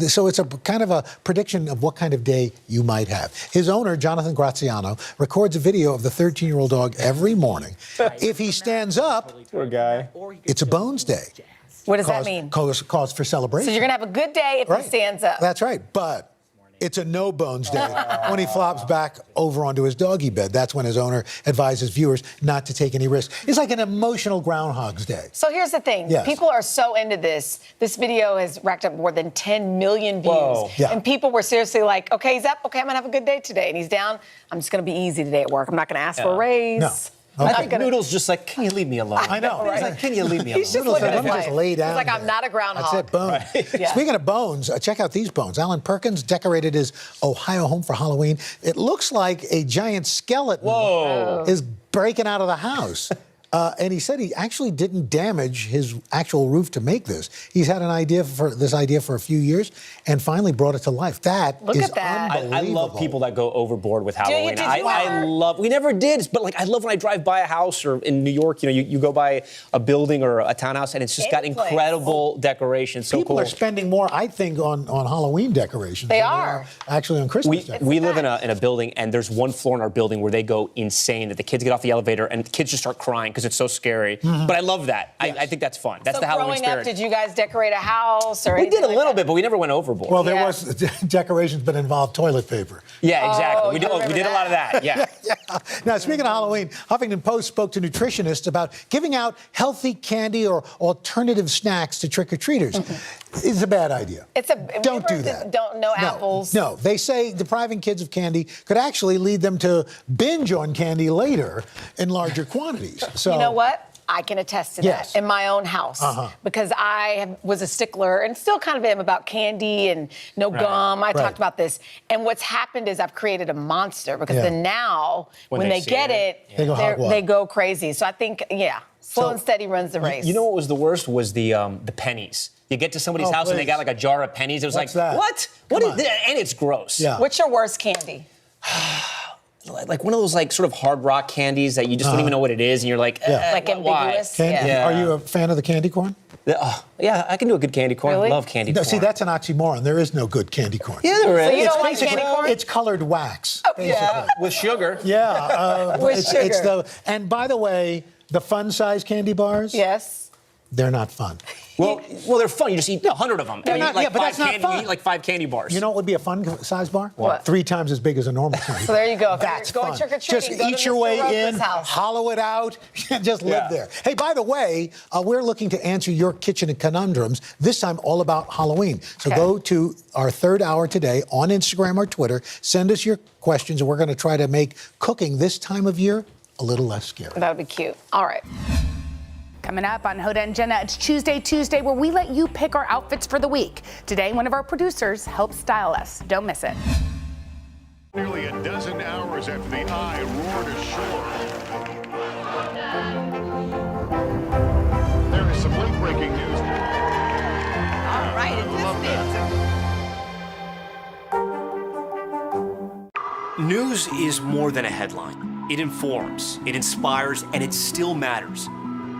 [SPEAKER 18] So it's a kind of a prediction of what kind of day you might have. His owner, Jonathan Graziano, records a video of the 13-year-old dog every morning. If he stands up,
[SPEAKER 15] poor guy,
[SPEAKER 18] it's a bones day.
[SPEAKER 5] What does that mean?
[SPEAKER 18] Cause for celebration.
[SPEAKER 5] So you're gonna have a good day if he stands up.
[SPEAKER 18] That's right, but it's a no bones day when he flops back over onto his doggy bed. That's when his owner advises viewers not to take any risks. It's like an emotional Groundhog's Day.
[SPEAKER 5] So here's the thing.
[SPEAKER 18] Yes.
[SPEAKER 5] People are so into this. This video has racked up more than 10 million views.
[SPEAKER 18] Whoa. Yeah.
[SPEAKER 5] And people were seriously like, okay, he's up. Okay, I'm going to have a good day today. And he's down. I'm just going to be easy today at work. I'm not going to ask for a raise.
[SPEAKER 18] No.
[SPEAKER 15] I think Noodle's just like, can you leave me alone?
[SPEAKER 18] I know,
[SPEAKER 15] He's
[SPEAKER 18] right?
[SPEAKER 15] like, can you leave me alone?
[SPEAKER 5] He's just living his life.
[SPEAKER 18] Just lay down.
[SPEAKER 5] He's like, I'm not a groundhog.
[SPEAKER 18] That's it, boom.
[SPEAKER 15] Right.
[SPEAKER 5] Yeah.
[SPEAKER 18] Speaking of bones, check out these bones. Alan Perkins decorated his Ohio home for Halloween. It looks like a giant skeleton is breaking out of the house. And he said he actually didn't damage his actual roof to make this. He's had an idea for a few years and finally brought it to life. Look
[SPEAKER 5] at that.
[SPEAKER 15] I love people that go overboard with
[SPEAKER 5] you?
[SPEAKER 15] Halloween.
[SPEAKER 5] Did you
[SPEAKER 15] I love. We never did, but like I love when I drive by a house or in New York. You go by a building or a townhouse and it's just got incredible decorations. So
[SPEAKER 18] people
[SPEAKER 15] cool.
[SPEAKER 18] are spending more, I think, on Halloween decorations.
[SPEAKER 5] They
[SPEAKER 18] than
[SPEAKER 5] are
[SPEAKER 18] actually on Christmas.
[SPEAKER 15] We live in a building and there's one floor in our building where they go insane. That the kids get off the elevator and the kids just start crying because it's so scary. But I love that. Yes. I think that's fun. That's the Halloween
[SPEAKER 5] growing
[SPEAKER 15] spirit.
[SPEAKER 5] up, did you guys decorate a house or
[SPEAKER 15] We did a
[SPEAKER 5] like
[SPEAKER 15] little bit, but we never went overboard.
[SPEAKER 18] Well, there was decorations, but involved toilet paper.
[SPEAKER 15] Yeah, exactly.
[SPEAKER 5] Oh,
[SPEAKER 15] we did a lot of that. Yeah.
[SPEAKER 18] Now, speaking of Halloween, Huffington Post spoke to nutritionists about giving out healthy candy or alternative snacks to trick-or-treaters. It's a bad idea. Don't do that.
[SPEAKER 5] No apples.
[SPEAKER 18] No, they say depriving kids of candy could actually lead them to binge on candy later in larger quantities. So
[SPEAKER 5] you know what? I can attest to that in my own house because I was a stickler and still kind of am about candy and no gum. I talked about this. And what's happened is I've created a monster because then now when they get it, they go crazy. So I think, slow and steady runs the race.
[SPEAKER 15] You know what was the worst was the pennies. You get to somebody's house and they got like a jar of pennies. It was
[SPEAKER 18] What's
[SPEAKER 15] like,
[SPEAKER 18] that?
[SPEAKER 15] what? What is that? And it's gross.
[SPEAKER 18] Yeah.
[SPEAKER 5] What's your worst candy?
[SPEAKER 15] Like one of those like sort of hard rock candies that you just don't even know what it is, and you're like,
[SPEAKER 5] like ambiguous.
[SPEAKER 18] Candy? Are you a fan of the candy corn?
[SPEAKER 15] Yeah, I can do a good candy corn.
[SPEAKER 5] Really?
[SPEAKER 15] Love candy
[SPEAKER 18] No,
[SPEAKER 15] corn.
[SPEAKER 18] see, that's an oxymoron. There is no good candy corn.
[SPEAKER 15] Yeah, there is.
[SPEAKER 5] So you don't like candy corn?
[SPEAKER 18] It's colored wax.
[SPEAKER 5] Yeah.
[SPEAKER 15] With sugar.
[SPEAKER 18] Yeah.
[SPEAKER 5] With sugar.
[SPEAKER 18] And by the way, the fun size candy bars.
[SPEAKER 5] Yes.
[SPEAKER 18] They're not fun.
[SPEAKER 15] Well, they're fun. You just eat 100 of them.
[SPEAKER 18] They're not-
[SPEAKER 15] you eat
[SPEAKER 18] yeah, but that's not fun.
[SPEAKER 15] You eat like 5 candy bars.
[SPEAKER 18] You know what would be a fun size bar?
[SPEAKER 5] What?
[SPEAKER 18] 3 times as big as a normal candy.
[SPEAKER 5] So there you go. If
[SPEAKER 18] That's
[SPEAKER 5] you're going
[SPEAKER 18] fun.
[SPEAKER 5] trick-or-treating,
[SPEAKER 18] Just
[SPEAKER 5] go to
[SPEAKER 18] eat your
[SPEAKER 5] Mr.
[SPEAKER 18] way
[SPEAKER 5] Roper's
[SPEAKER 18] in,
[SPEAKER 5] house.
[SPEAKER 18] hollow it out, and just live there. Hey, by the way, we're looking to answer your kitchen conundrums, this time all about Halloween. So go to our third hour today on Instagram or Twitter, send us your questions, and we're going to try to make cooking this time of year a little less scary.
[SPEAKER 5] That would be cute. All right.
[SPEAKER 3] Coming up on Hoda and Jenna, it's Tuesday, where we let you pick our outfits for the week. Today, one of our producers helps style us. Don't miss it.
[SPEAKER 13] Nearly a dozen hours after the Eye roared ashore. There is some late-breaking news.
[SPEAKER 5] All right.
[SPEAKER 10] News is more than a headline. It informs, it inspires, and it still matters.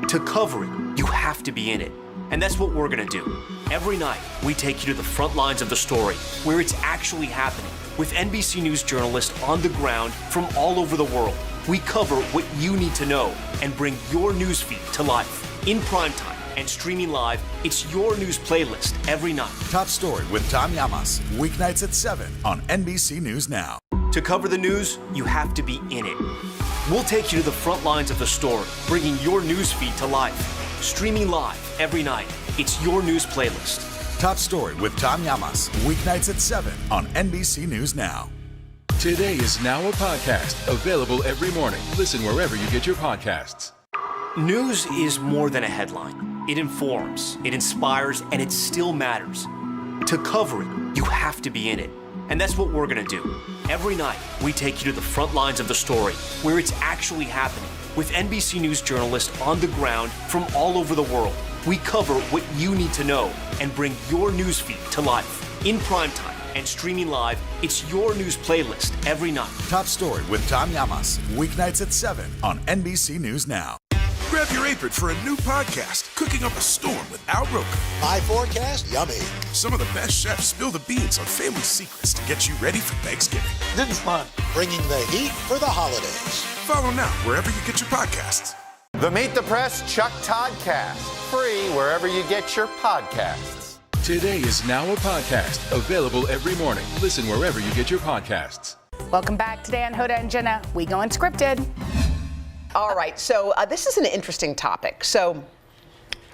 [SPEAKER 10] To cover it, you have to be in it. And that's what we're going to do. Every night, we take you to the front lines of the story, where it's actually happening, with NBC News journalists on the ground from all over the world. We cover what you need to know and bring your newsfeed to life. In primetime and streaming live, it's your news playlist every night.
[SPEAKER 11] Top Story with Tom Llamas, weeknights at 7 on NBC News Now.
[SPEAKER 10] To cover the news, you have to be in it. We'll take you to the front lines of the story, bringing your newsfeed to life. Streaming live every night, it's your news playlist.
[SPEAKER 11] Top Story with Tom Llamas, weeknights at 7 on NBC News Now.
[SPEAKER 1] Today is now a podcast available every morning. Listen wherever you get your podcasts.
[SPEAKER 10] News is more than a headline. It informs, it inspires, and it still matters. To cover it, you have to be in it. And that's what we're going to do. Every night, we take you to the front lines of the story, where it's actually happening, with NBC News journalists on the ground from all over the world. We cover what you need to know and bring your newsfeed to life. In primetime and streaming live, it's your news playlist every night.
[SPEAKER 11] Top Story with Tom Llamas, weeknights at 7 on NBC News Now.
[SPEAKER 14] Grab your apron for a new podcast, Cooking Up a Storm with Al Roker.
[SPEAKER 9] My forecast, yummy.
[SPEAKER 14] Some of the best chefs spill the beans on family secrets to get you ready for Thanksgiving.
[SPEAKER 9] This is fun. Bringing the heat for the holidays.
[SPEAKER 14] Follow now wherever you get your podcasts.
[SPEAKER 12] The Meet the Press Chuck Toddcast, free wherever you get your podcasts.
[SPEAKER 1] Today is now a podcast available every morning. Listen wherever you get your podcasts.
[SPEAKER 3] Welcome back today on Hoda and Jenna. We go unscripted.
[SPEAKER 5] All right, so this is an interesting topic. So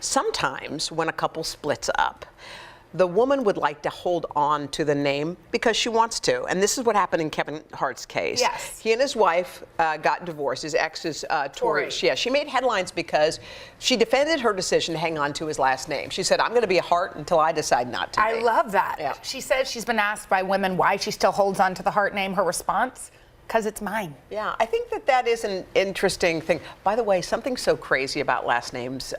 [SPEAKER 5] sometimes when a couple splits up, the woman would like to hold on to the name because she wants to. And this is what happened in Kevin Hart's case.
[SPEAKER 3] Yes.
[SPEAKER 5] He and his wife got divorced. His ex is Tori. Yeah, she made headlines because she defended her decision to hang on to his last name. She said, I'm going to be a Hart until I decide not to be.
[SPEAKER 3] I love that.
[SPEAKER 5] Yeah.
[SPEAKER 3] She said she's been asked by women why she still holds on to the Hart name. Her response, because it's mine.
[SPEAKER 5] Yeah, I think that is an interesting thing. By the way, something so crazy about last names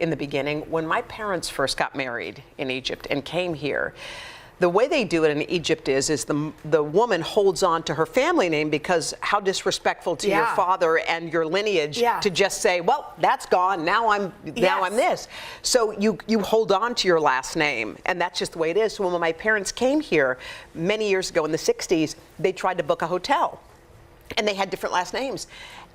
[SPEAKER 5] in the beginning, when my parents first got married in Egypt and came here, the way they do it in Egypt is the woman holds on to her family name because how disrespectful to your father and your lineage to just say, well, that's gone, now I'm this. So you hold on to your last name, and that's just the way it is. So when my parents came here many years ago in the 60s, they tried to book a hotel, and they had different last names.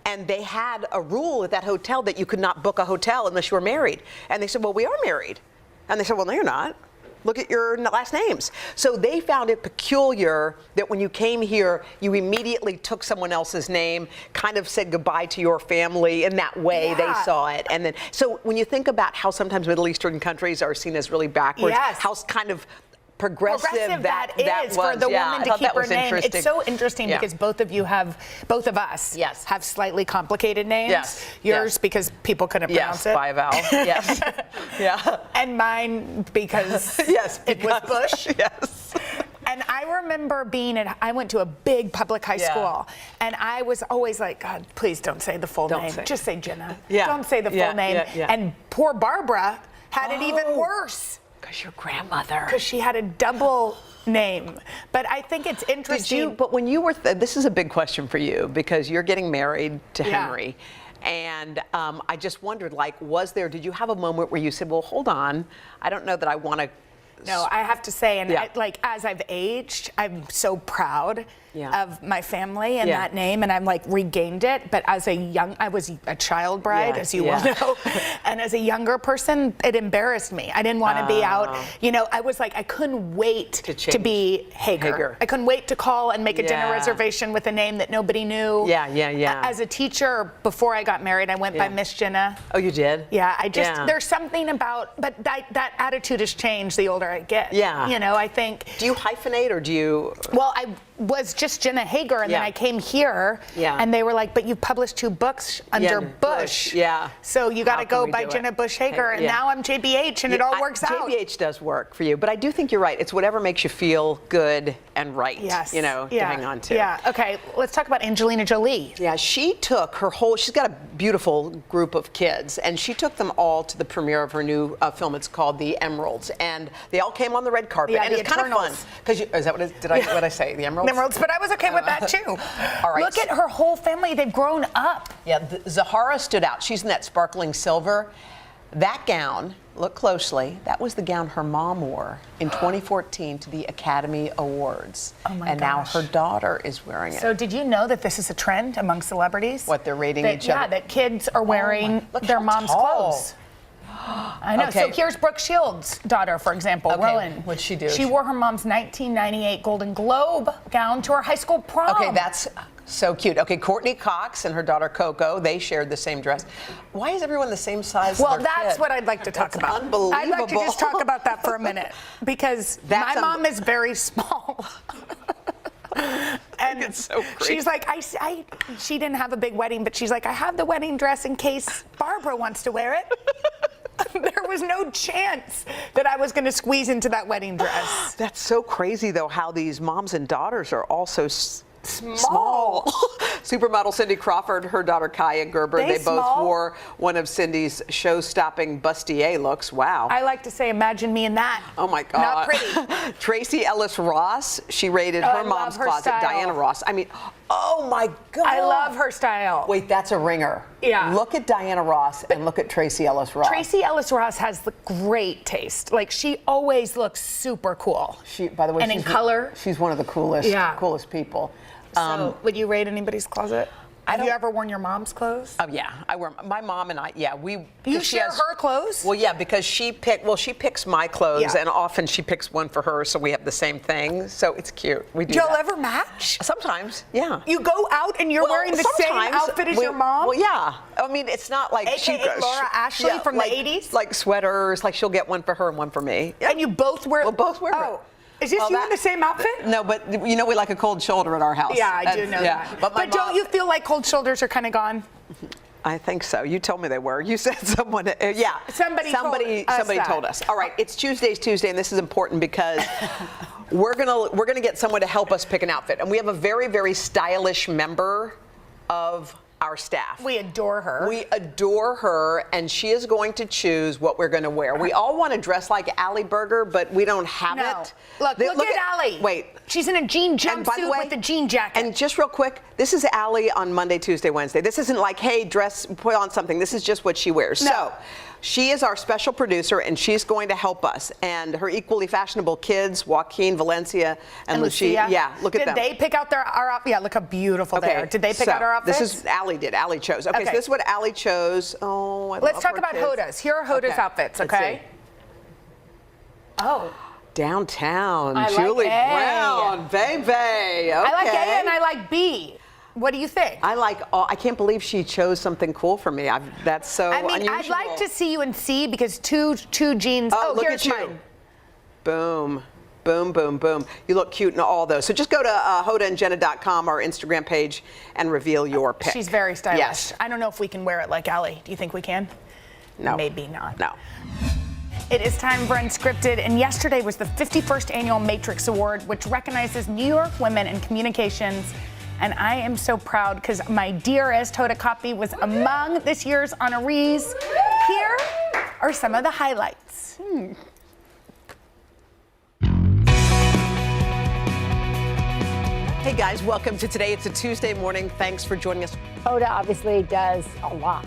[SPEAKER 5] And they had a rule at that hotel that you could not book a hotel unless you were married. And they said, well, we are married. And they said, well, no, you're not. Look at your last names. So they found it peculiar that when you came here, you immediately took someone else's name, kind of said goodbye to your family in that way. They saw it. And then, so when you think about how sometimes Middle Eastern countries are seen as really backwards, how kind of progressive that
[SPEAKER 3] is
[SPEAKER 5] was.
[SPEAKER 3] for the woman to keep her name. It's so interesting because both of us have slightly complicated names.
[SPEAKER 5] Yes.
[SPEAKER 3] Yours because people couldn't pronounce it.
[SPEAKER 5] By a vowel. Yes. Yeah.
[SPEAKER 3] And mine because it was Bush.
[SPEAKER 5] Yes.
[SPEAKER 3] And I remember I went to a big public high school, and I was always like, God, please don't say the full name. Just say Jenna. Don't say the full name. And poor Barbara had it even worse.
[SPEAKER 5] Because your grandmother.
[SPEAKER 3] Because she had a double name. But I think it's interesting.
[SPEAKER 5] But when you were, this is a big question for you, because you're getting married to Henry. And I just wondered, did you have a moment where you said, well, hold on, I don't know that I want to.
[SPEAKER 3] No, I have to say, and as I've aged, I'm so proud of my family and that name, and I'm regained it. But I was a child bride, as you well know, and as a younger person, it embarrassed me. I didn't want to be out. I was I couldn't wait to be Hager. I couldn't wait to call and make a dinner reservation with a name that nobody knew. As a teacher, before I got married, I went by Miss Jenna.
[SPEAKER 5] Oh, you did?
[SPEAKER 3] Yeah, there's something about, but that attitude has changed the older I get. I think.
[SPEAKER 5] Do you hyphenate or do you?
[SPEAKER 3] Well, I was just Jenna Hager, and then I came here, and they were like, but you published 2 books under Bush. So you got to go by Jenna Bush Hager, and now I'm JBH, and it all works out.
[SPEAKER 5] JBH does work for you, but I do think you're right. It's whatever makes you feel good and right, to hang on to.
[SPEAKER 3] Yeah, okay, let's talk about Angelina Jolie.
[SPEAKER 5] Yeah, she took she's got a beautiful group of kids, and she took them all to the premiere of her new film. It's called The Emeralds, and they all came on the red carpet, and it's kind of fun. Because is that what I say? The Emeralds?
[SPEAKER 3] Emeralds, but I was okay with that too.
[SPEAKER 5] All right.
[SPEAKER 3] Look at her whole family; they've grown up.
[SPEAKER 5] Yeah, Zahara stood out. She's in that sparkling silver. That gown, look closely, that was the gown her mom wore in 2014 to the Academy Awards.
[SPEAKER 3] Oh my
[SPEAKER 5] and
[SPEAKER 3] gosh.
[SPEAKER 5] now her daughter is wearing it.
[SPEAKER 3] So did you know that this is a trend among celebrities?
[SPEAKER 5] What, they're rating each other?
[SPEAKER 3] Yeah, that kids are wearing their mom's clothes. I know.
[SPEAKER 5] Okay.
[SPEAKER 3] So here's Brooke Shields' daughter, for example, Rowan.
[SPEAKER 5] What'd she do?
[SPEAKER 3] She wore her mom's 1998 Golden Globe gown to her high school prom.
[SPEAKER 5] Okay, that's so cute. Okay, Courtney Cox and her daughter Coco, they shared the same dress. Why is everyone the same size?
[SPEAKER 3] Well,
[SPEAKER 5] as their
[SPEAKER 3] that's
[SPEAKER 5] kid?
[SPEAKER 3] what I'd like to talk
[SPEAKER 5] That's
[SPEAKER 3] about.
[SPEAKER 5] Unbelievable.
[SPEAKER 3] I'd like to just talk about that for a minute because my mom is very small. And
[SPEAKER 5] it's so great.
[SPEAKER 3] She's like, she didn't have a big wedding, but she's like, I have the wedding dress in case Barbara wants to wear it. There was no chance that I was going to squeeze into that wedding dress.
[SPEAKER 5] That's so crazy, though, how these moms and daughters are all so small. Supermodel Cindy Crawford, her daughter Kaya Gerber, they both wore one of Cindy's show-stopping bustier looks. Wow.
[SPEAKER 3] I like to say, imagine me in that.
[SPEAKER 5] Oh my God.
[SPEAKER 3] Not pretty.
[SPEAKER 5] Tracy Ellis Ross, she raided
[SPEAKER 3] Oh,
[SPEAKER 5] her
[SPEAKER 3] I love
[SPEAKER 5] mom's
[SPEAKER 3] her
[SPEAKER 5] closet.
[SPEAKER 3] style.
[SPEAKER 5] Diana Ross. I mean, oh my God.
[SPEAKER 3] I love her style.
[SPEAKER 5] Wait, that's a ringer.
[SPEAKER 3] Yeah.
[SPEAKER 5] Look at Diana Ross and look at Tracy Ellis Ross.
[SPEAKER 3] Tracy Ellis Ross has the great taste. Like, she always looks super cool.
[SPEAKER 5] She, by the way,
[SPEAKER 3] and in color.
[SPEAKER 5] She's one of the coolest people.
[SPEAKER 3] So, would you raid anybody's closet? Have you ever worn your mom's clothes?
[SPEAKER 5] Oh yeah, I wear my mom and I. Yeah,
[SPEAKER 3] You share her clothes?
[SPEAKER 5] Well, yeah, because she picks my clothes, and often she picks one for her, so we have the same thing. So it's cute. We do.
[SPEAKER 3] Do y'all
[SPEAKER 5] that.
[SPEAKER 3] ever match?
[SPEAKER 5] Sometimes, yeah.
[SPEAKER 3] You go out and you're wearing the same outfit as your mom?
[SPEAKER 5] Well, yeah. I mean, it's not like
[SPEAKER 3] AKA Laura Ashley from the 80s?
[SPEAKER 5] Like sweaters, like she'll get one for her and one for me.
[SPEAKER 3] And you both wear?
[SPEAKER 5] We'll both wear it.
[SPEAKER 3] Is this you in the same outfit?
[SPEAKER 5] No, but you know we like a cold shoulder at our house.
[SPEAKER 3] Yeah, I do know that. But don't you feel like cold shoulders are kind of gone?
[SPEAKER 5] I think so. You told me they were. You said someone. Yeah.
[SPEAKER 3] Somebody
[SPEAKER 5] told us. All right. It's Tuesday, and this is important because we're gonna get someone to help us pick an outfit, and we have a very, very stylish member of our staff.
[SPEAKER 3] We adore her.
[SPEAKER 5] We adore her, and she is going to choose what we're going to wear. We all want to dress like Allie Berger, but we don't have it.
[SPEAKER 3] Look at Allie.
[SPEAKER 5] Wait.
[SPEAKER 3] She's in a jean jumpsuit with a jean jacket.
[SPEAKER 5] And just real quick, this is Allie on Monday, Tuesday, Wednesday. This isn't like, hey, put on something. This is just what she wears.
[SPEAKER 3] No.
[SPEAKER 5] So she is our special producer, and she's going to help us. And her equally fashionable kids, Joaquin, Valencia, and Lucia. Yeah, look at them.
[SPEAKER 3] Did they pick out our outfit? Yeah, look how beautiful they are. Did they pick out our outfits?
[SPEAKER 5] This is Allie did. Allie chose. Okay, so this is what Allie chose. Oh, I
[SPEAKER 3] Let's
[SPEAKER 5] love
[SPEAKER 3] talk
[SPEAKER 5] her
[SPEAKER 3] about
[SPEAKER 5] kids.
[SPEAKER 3] Hoda's. Here are Hoda's outfits,
[SPEAKER 5] Let's
[SPEAKER 3] okay?
[SPEAKER 5] see.
[SPEAKER 3] Oh.
[SPEAKER 5] Downtown,
[SPEAKER 3] I like
[SPEAKER 5] Julie
[SPEAKER 3] A.
[SPEAKER 5] Brown, baby. Okay.
[SPEAKER 3] I like A and I like B. What do you think?
[SPEAKER 5] I can't believe she chose something cool for me. That's so unusual.
[SPEAKER 3] I'd like to see you in C because two jeans. Oh,
[SPEAKER 5] look
[SPEAKER 3] here's
[SPEAKER 5] at you.
[SPEAKER 3] mine.
[SPEAKER 5] Boom. Boom, boom, boom. You look cute in all those. So just go to hodaandjenna.com, our Instagram page, and reveal your pick.
[SPEAKER 3] She's very stylish.
[SPEAKER 5] Yes.
[SPEAKER 3] I don't know if we can wear it like Allie. Do you think we can?
[SPEAKER 5] No.
[SPEAKER 3] Maybe not.
[SPEAKER 5] No.
[SPEAKER 3] It is time for Unscripted, and yesterday was the 51st Annual Matrix Award, which recognizes New York women in communications. And I am so proud because my dearest Hoda Kotb was among this year's honorees. Here are some of the highlights.
[SPEAKER 5] Hey guys, welcome to Today. It's a Tuesday morning. Thanks for joining us.
[SPEAKER 2] Hoda obviously does a lot.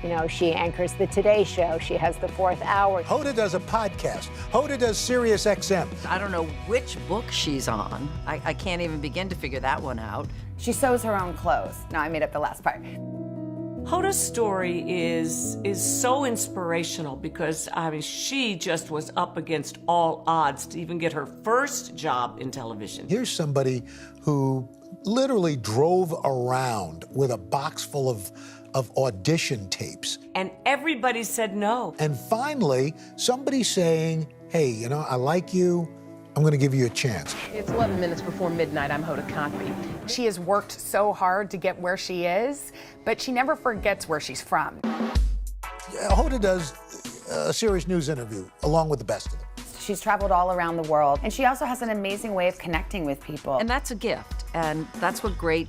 [SPEAKER 2] You know, she anchors the Today Show. She has the 4th Hour.
[SPEAKER 18] Hoda does a podcast. Hoda does Sirius XM.
[SPEAKER 16] I don't know which book she's on. I can't even begin to figure that one out.
[SPEAKER 21] She sews her own clothes. No, I made up the last part.
[SPEAKER 22] Hoda's story is so inspirational because, I mean, she just was up against all odds to even get her first job in television.
[SPEAKER 18] Here's somebody who literally drove around with a box full of audition tapes.
[SPEAKER 22] And everybody said no.
[SPEAKER 18] And finally, somebody saying, hey, you know, I like you. I'm going to give you a chance.
[SPEAKER 23] It's 11 minutes before midnight. I'm Hoda Kotb.
[SPEAKER 3] She has worked so hard to get where she is, but she never forgets where she's from.
[SPEAKER 18] Hoda does a serious news interview along with the best of them.
[SPEAKER 21] She's traveled all around the world, and she also has an amazing way of connecting with people.
[SPEAKER 16] And that's a gift, and that's what great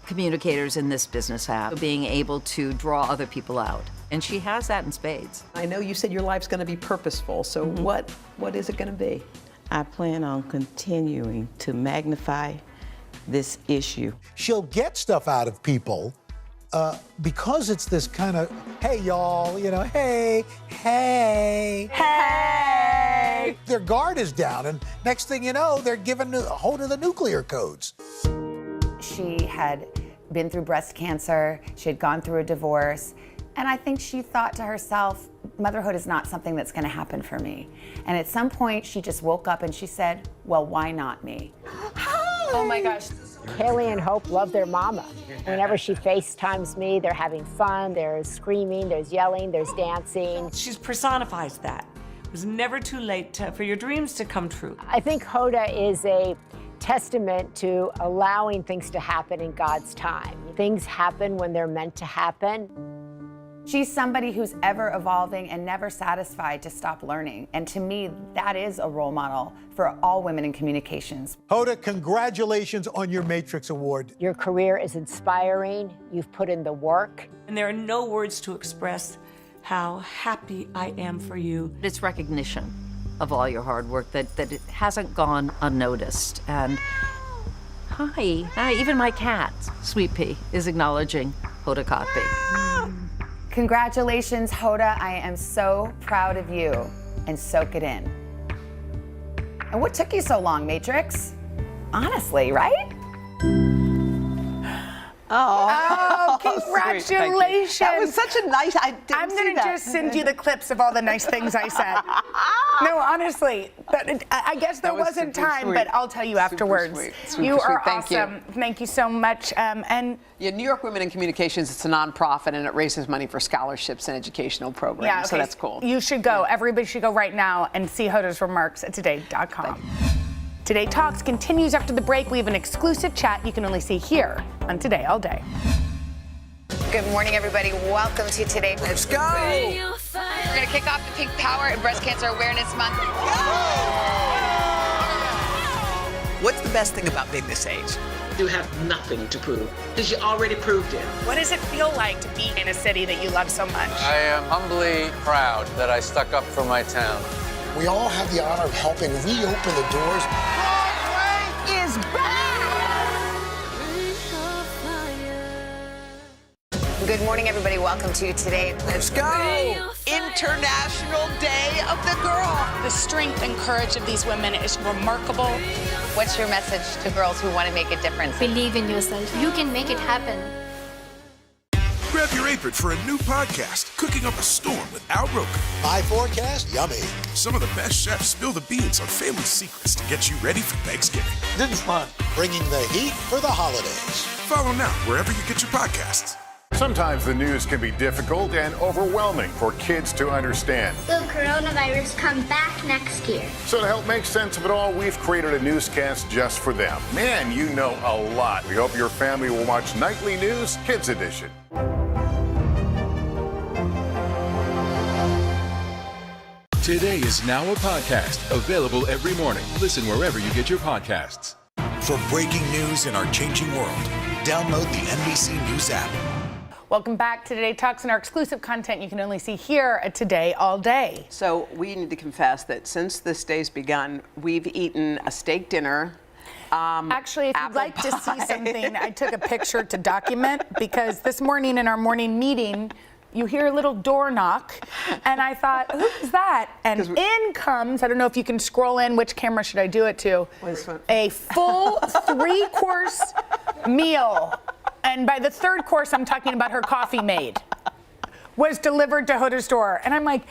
[SPEAKER 16] communicators in this business have, being able to draw other people out. And she has that in spades.
[SPEAKER 5] I know you said your life's going to be purposeful, so what is it going to be?
[SPEAKER 24] I plan on continuing to magnify this issue.
[SPEAKER 18] She'll get stuff out of people because it's this kind of, hey, y'all, hey. Their guard is down, and next thing you know, they're giving a hold of the nuclear codes.
[SPEAKER 21] She had been through breast cancer, she had gone through a divorce, and I think she thought to herself, motherhood is not something that's going to happen for me. And at some point, she just woke up and she said, well, why not me?
[SPEAKER 2] Oh my gosh. Kaylee and Hope love their mama. Whenever she FaceTimes me, they're having fun, there's screaming, there's yelling, there's dancing.
[SPEAKER 22] She personifies that. It was never too late for your dreams to come true.
[SPEAKER 2] I think Hoda is a testament to allowing things to happen in God's time. Things happen when they're meant to happen.
[SPEAKER 21] She's somebody who's ever evolving and never satisfied to stop learning. And to me, that is a role model for all women in communications.
[SPEAKER 18] Hoda, congratulations on your Matrix Award.
[SPEAKER 2] Your career is inspiring. You've put in the work.
[SPEAKER 22] And there are no words to express how happy I am for you.
[SPEAKER 16] It's recognition of all your hard work, that it hasn't gone unnoticed. And hi, even my cat, Sweet Pea, is acknowledging Hoda Kotb.
[SPEAKER 21] Congratulations, Hoda. I am so proud of you, and soak it in. And what took you so long, Matrix? Honestly, right?
[SPEAKER 5] Oh,
[SPEAKER 3] Congratulations.
[SPEAKER 5] That was such a nice,
[SPEAKER 3] I'm going to just send you the clips of all the nice things I said. No, honestly, but I guess there wasn't time, but I'll tell you afterwards. You are awesome. Thank you so much. And
[SPEAKER 5] New York Women in Communications, it's a nonprofit, and it raises money for scholarships and educational programs,
[SPEAKER 3] yeah, okay.
[SPEAKER 5] So that's cool.
[SPEAKER 3] You should go. Everybody should go right now and see Hoda's remarks at today.com. Today Talks continues after the break. We have an exclusive chat you can only see here on Today All Day.
[SPEAKER 4] Good morning, everybody. Welcome to Today.
[SPEAKER 5] Let's go.
[SPEAKER 4] We're going to kick off the Pink Power and Breast Cancer Awareness Month.
[SPEAKER 7] What's the best thing about being this age?
[SPEAKER 8] You have nothing to prove, because you already proved it.
[SPEAKER 3] What does it feel like to be in a city that you love so much?
[SPEAKER 17] I am humbly proud that I stuck up for my town.
[SPEAKER 9] We all have the honor of helping reopen the doors.
[SPEAKER 5] Broadway is back!
[SPEAKER 4] Good morning, everybody. Welcome to Today.
[SPEAKER 5] Let's go! International Day of the Girl.
[SPEAKER 3] The strength and courage of these women is remarkable.
[SPEAKER 4] What's your message to girls who want to make a difference?
[SPEAKER 20] Believe in yourself. You can make it happen.
[SPEAKER 14] Grab your apron for a new podcast, Cooking Up a Storm with Al Roker.
[SPEAKER 18] My forecast, yummy.
[SPEAKER 14] Some of the best chefs spill the beans on family secrets to get you ready for Thanksgiving.
[SPEAKER 18] This is fun. Bringing the heat for the holidays.
[SPEAKER 14] Follow now wherever you get your podcasts.
[SPEAKER 13] Sometimes the news can be difficult and overwhelming for kids to understand.
[SPEAKER 20] Will coronavirus come back next year?
[SPEAKER 13] So to help make sense of it all, we've created a newscast just for them. Man, you know a lot. We hope your family will watch Nightly News Kids Edition.
[SPEAKER 1] Today is now a podcast available every morning. Listen wherever you get your podcasts.
[SPEAKER 11] For breaking news in our changing world, download the NBC News app.
[SPEAKER 3] Welcome back to Today Talks and our exclusive content you can only see here at Today All Day.
[SPEAKER 5] So we need to confess that since this day's begun, we've eaten a steak dinner.
[SPEAKER 3] Actually, if you'd like to see something, I took a picture to document, because this morning in our morning meeting, you hear a little door knock, and I thought, who's that? And in comes, I don't know if you can scroll in, which camera should I do it to? A full 3-course meal. And by the 3rd course, I'm talking about her coffee made, was delivered to Hoda's door. And I'm like,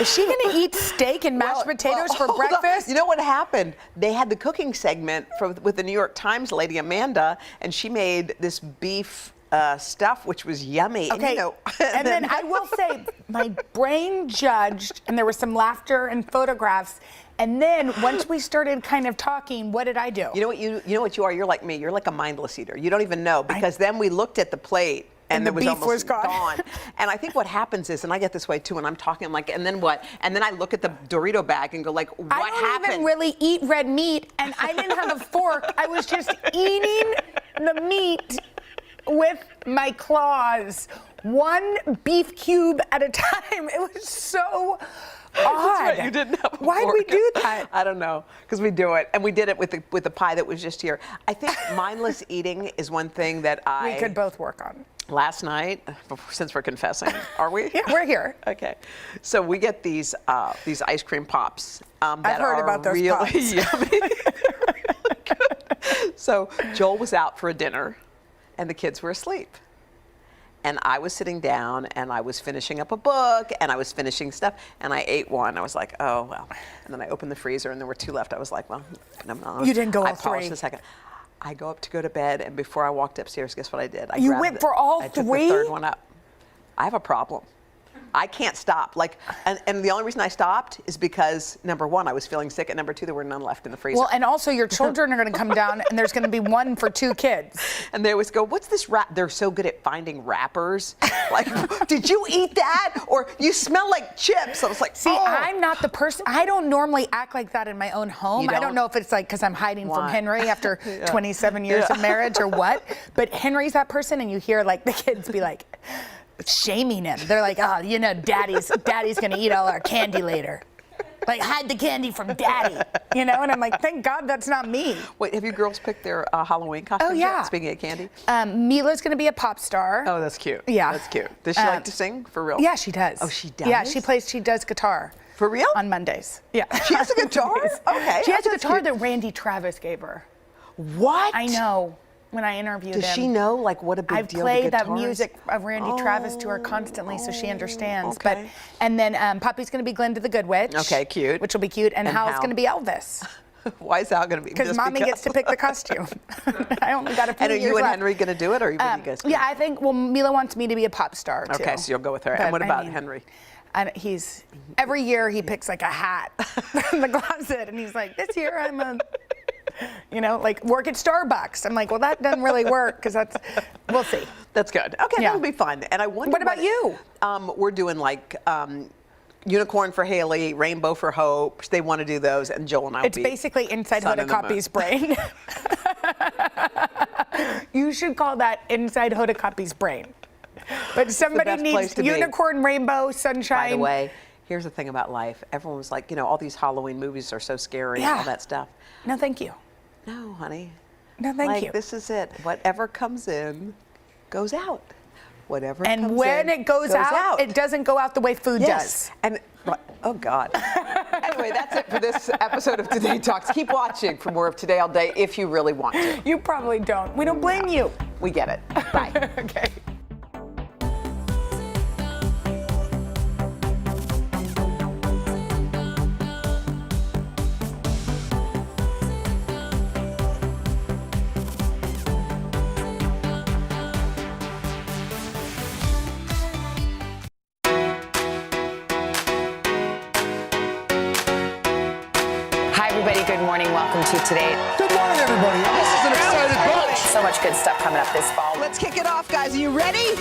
[SPEAKER 3] is she gonna eat steak and mashed potatoes for breakfast?
[SPEAKER 5] You know what happened? They had the cooking segment with the New York Times lady, Amanda, and she made this beef stuff, which was yummy.
[SPEAKER 3] Okay, and then I will say, my brain judged, and there was some laughter and photographs. And then once we started kind of talking, what did I do?
[SPEAKER 5] You know what you are? You're like me. You're like a mindless eater. You don't even know, because then we looked at the plate. And
[SPEAKER 3] the
[SPEAKER 5] was
[SPEAKER 3] beef
[SPEAKER 5] almost
[SPEAKER 3] was gone.
[SPEAKER 5] And I think what happens is, and I get this way too, when I'm talking, I'm like, and then what? And then I look at the Dorito bag and go like, what happened?
[SPEAKER 3] I don't even really eat red meat, and I didn't have a fork. I was just eating the meat with my claws, one beef cube at a time. It was so
[SPEAKER 5] That's right, you didn't have a
[SPEAKER 3] Why'd we do that?
[SPEAKER 5] I don't know, because we do it, and we did it with the pie that was just here. I think mindless eating is one thing that
[SPEAKER 3] We could both work on.
[SPEAKER 5] Last night, since we're confessing, are we?
[SPEAKER 3] Yeah, we're here.
[SPEAKER 5] Okay, so we get these ice cream pops that
[SPEAKER 3] I've heard
[SPEAKER 5] are
[SPEAKER 3] about those
[SPEAKER 5] really
[SPEAKER 3] pops.
[SPEAKER 5] yummy. Really good. So Joel was out for a dinner, and the kids were asleep. And I was sitting down, and I was finishing up a book, and I was finishing stuff, and I ate one. I was like, oh, well. And then I opened the freezer, and there were 2 left. I was like, well, I'm not.
[SPEAKER 3] You didn't go all
[SPEAKER 5] I paused
[SPEAKER 3] 3.
[SPEAKER 5] a second. I go up to go to bed, and before I walked upstairs, guess what I did?
[SPEAKER 3] You went for all 3?
[SPEAKER 5] I took the third one up. I have a problem. I can't stop. And the only reason I stopped is because, number 1, I was feeling sick, and number 2, there were none left in the freezer.
[SPEAKER 3] Well, and also your children are going to come down, and there's going to be 1 for 2 kids.
[SPEAKER 5] And they always go, what's this wrap? They're so good at finding wrappers. Like, did you eat that? Or you smell like chips. I was like,
[SPEAKER 3] see, I'm not the person. I don't normally act like that in my own home. I don't know if it's like because I'm hiding from Henry after 27 years of marriage or what. But Henry's that person, and you hear like the kids be like, shaming him. They're like, oh, you know, daddy's gonna eat all our candy later. Like, hide the candy from daddy, you know? And I'm like, thank God that's not me.
[SPEAKER 5] Wait, have you girls picked their Halloween costumes
[SPEAKER 3] yeah.
[SPEAKER 5] yet? Speaking of candy?
[SPEAKER 3] Mila's gonna be a pop star.
[SPEAKER 5] Oh, that's cute.
[SPEAKER 3] Yeah.
[SPEAKER 5] That's cute. Does she like to sing for real?
[SPEAKER 3] Yeah, she does.
[SPEAKER 5] Oh, she does?
[SPEAKER 3] Yeah, she does guitar.
[SPEAKER 5] For real?
[SPEAKER 3] On Mondays. Yeah.
[SPEAKER 5] She has a guitar? Okay.
[SPEAKER 3] She has a guitar that Randy Travis gave her.
[SPEAKER 5] What?
[SPEAKER 3] I know. When I interviewed him.
[SPEAKER 5] Does she know like what a big
[SPEAKER 3] I've
[SPEAKER 5] deal
[SPEAKER 3] played
[SPEAKER 5] the
[SPEAKER 3] that
[SPEAKER 5] guitar is?
[SPEAKER 3] music of Randy Travis to her constantly, so she understands.
[SPEAKER 5] Okay.
[SPEAKER 3] But and then Poppy's going to be Glinda the Good Witch.
[SPEAKER 5] Okay, cute.
[SPEAKER 3] Which will be cute. And Hal's going to be Elvis.
[SPEAKER 5] Why is Hal going to be?
[SPEAKER 3] Because Mommy gets to pick the costume. I only got a few
[SPEAKER 5] And are
[SPEAKER 3] years
[SPEAKER 5] you and
[SPEAKER 3] left.
[SPEAKER 5] Henry going to do it, or what are you guys?
[SPEAKER 3] Yeah, I think. Well, Mila wants me to be a pop star too.
[SPEAKER 5] Okay, so you'll go with her.
[SPEAKER 3] But,
[SPEAKER 5] And what
[SPEAKER 3] I
[SPEAKER 5] about
[SPEAKER 3] mean,
[SPEAKER 5] Henry?
[SPEAKER 3] And he's every year he picks like a hat in the closet, and he's like, this year I'm a. You know, like work at Starbucks. I'm like, well, that doesn't really work because we'll see.
[SPEAKER 5] That's good. Okay, that'll be fun. And I wonder.
[SPEAKER 3] What about you?
[SPEAKER 5] We're doing like unicorn for Haley, rainbow for Hope. They want to do those, and Joel and I will be.
[SPEAKER 3] It's basically inside
[SPEAKER 5] sun
[SPEAKER 3] Hoda
[SPEAKER 5] in the moon.
[SPEAKER 3] Kotb's brain. You should call that inside Hoda Kotb's brain. But somebody
[SPEAKER 5] best place
[SPEAKER 3] needs
[SPEAKER 5] to be.
[SPEAKER 3] unicorn, rainbow, sunshine.
[SPEAKER 5] By the way, here's the thing about life. Everyone was like, you know, all these Halloween movies are so scary and all that stuff.
[SPEAKER 3] No, thank you.
[SPEAKER 5] No, honey.
[SPEAKER 3] No, thank you.
[SPEAKER 5] This is it. Whatever comes in, goes out. Whatever
[SPEAKER 3] And
[SPEAKER 5] comes
[SPEAKER 3] when
[SPEAKER 5] in,
[SPEAKER 3] it goes out, it doesn't go out the way food does.
[SPEAKER 5] And oh God. Anyway, that's it for this episode of Today Talks. Keep watching for more of Today All Day if you really want to.
[SPEAKER 3] You probably don't. We don't blame you.
[SPEAKER 5] We get it. Bye.
[SPEAKER 3] Okay.
[SPEAKER 6] Hi, everybody. Good morning. Welcome to Today.
[SPEAKER 9] Good morning, everybody. This is an excited bunch.
[SPEAKER 6] So much good stuff coming up this fall.
[SPEAKER 5] Let's kick it off, guys. Are you ready?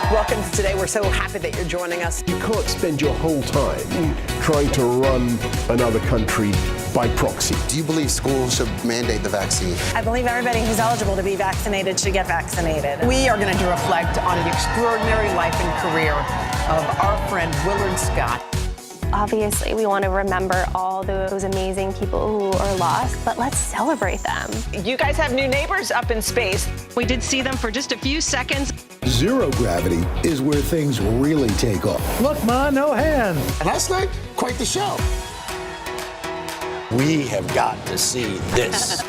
[SPEAKER 5] Welcome to Today. We're so happy that you're joining us.
[SPEAKER 10] You can't spend your whole time trying to run another country by proxy.
[SPEAKER 15] Do you believe schools should mandate the vaccine?
[SPEAKER 19] I believe everybody who's eligible to be vaccinated should get vaccinated.
[SPEAKER 5] We are going to reflect on the extraordinary life and career of our friend Willard Scott.
[SPEAKER 25] Obviously, we want to remember all those amazing people who are lost, but let's celebrate them.
[SPEAKER 5] You guys have new neighbors up in space.
[SPEAKER 26] We did see them for just a few seconds.
[SPEAKER 18] Zero gravity is where things really take off.
[SPEAKER 9] Look, Ma, no hand. Last night, quite the show.
[SPEAKER 27] We have got to see this.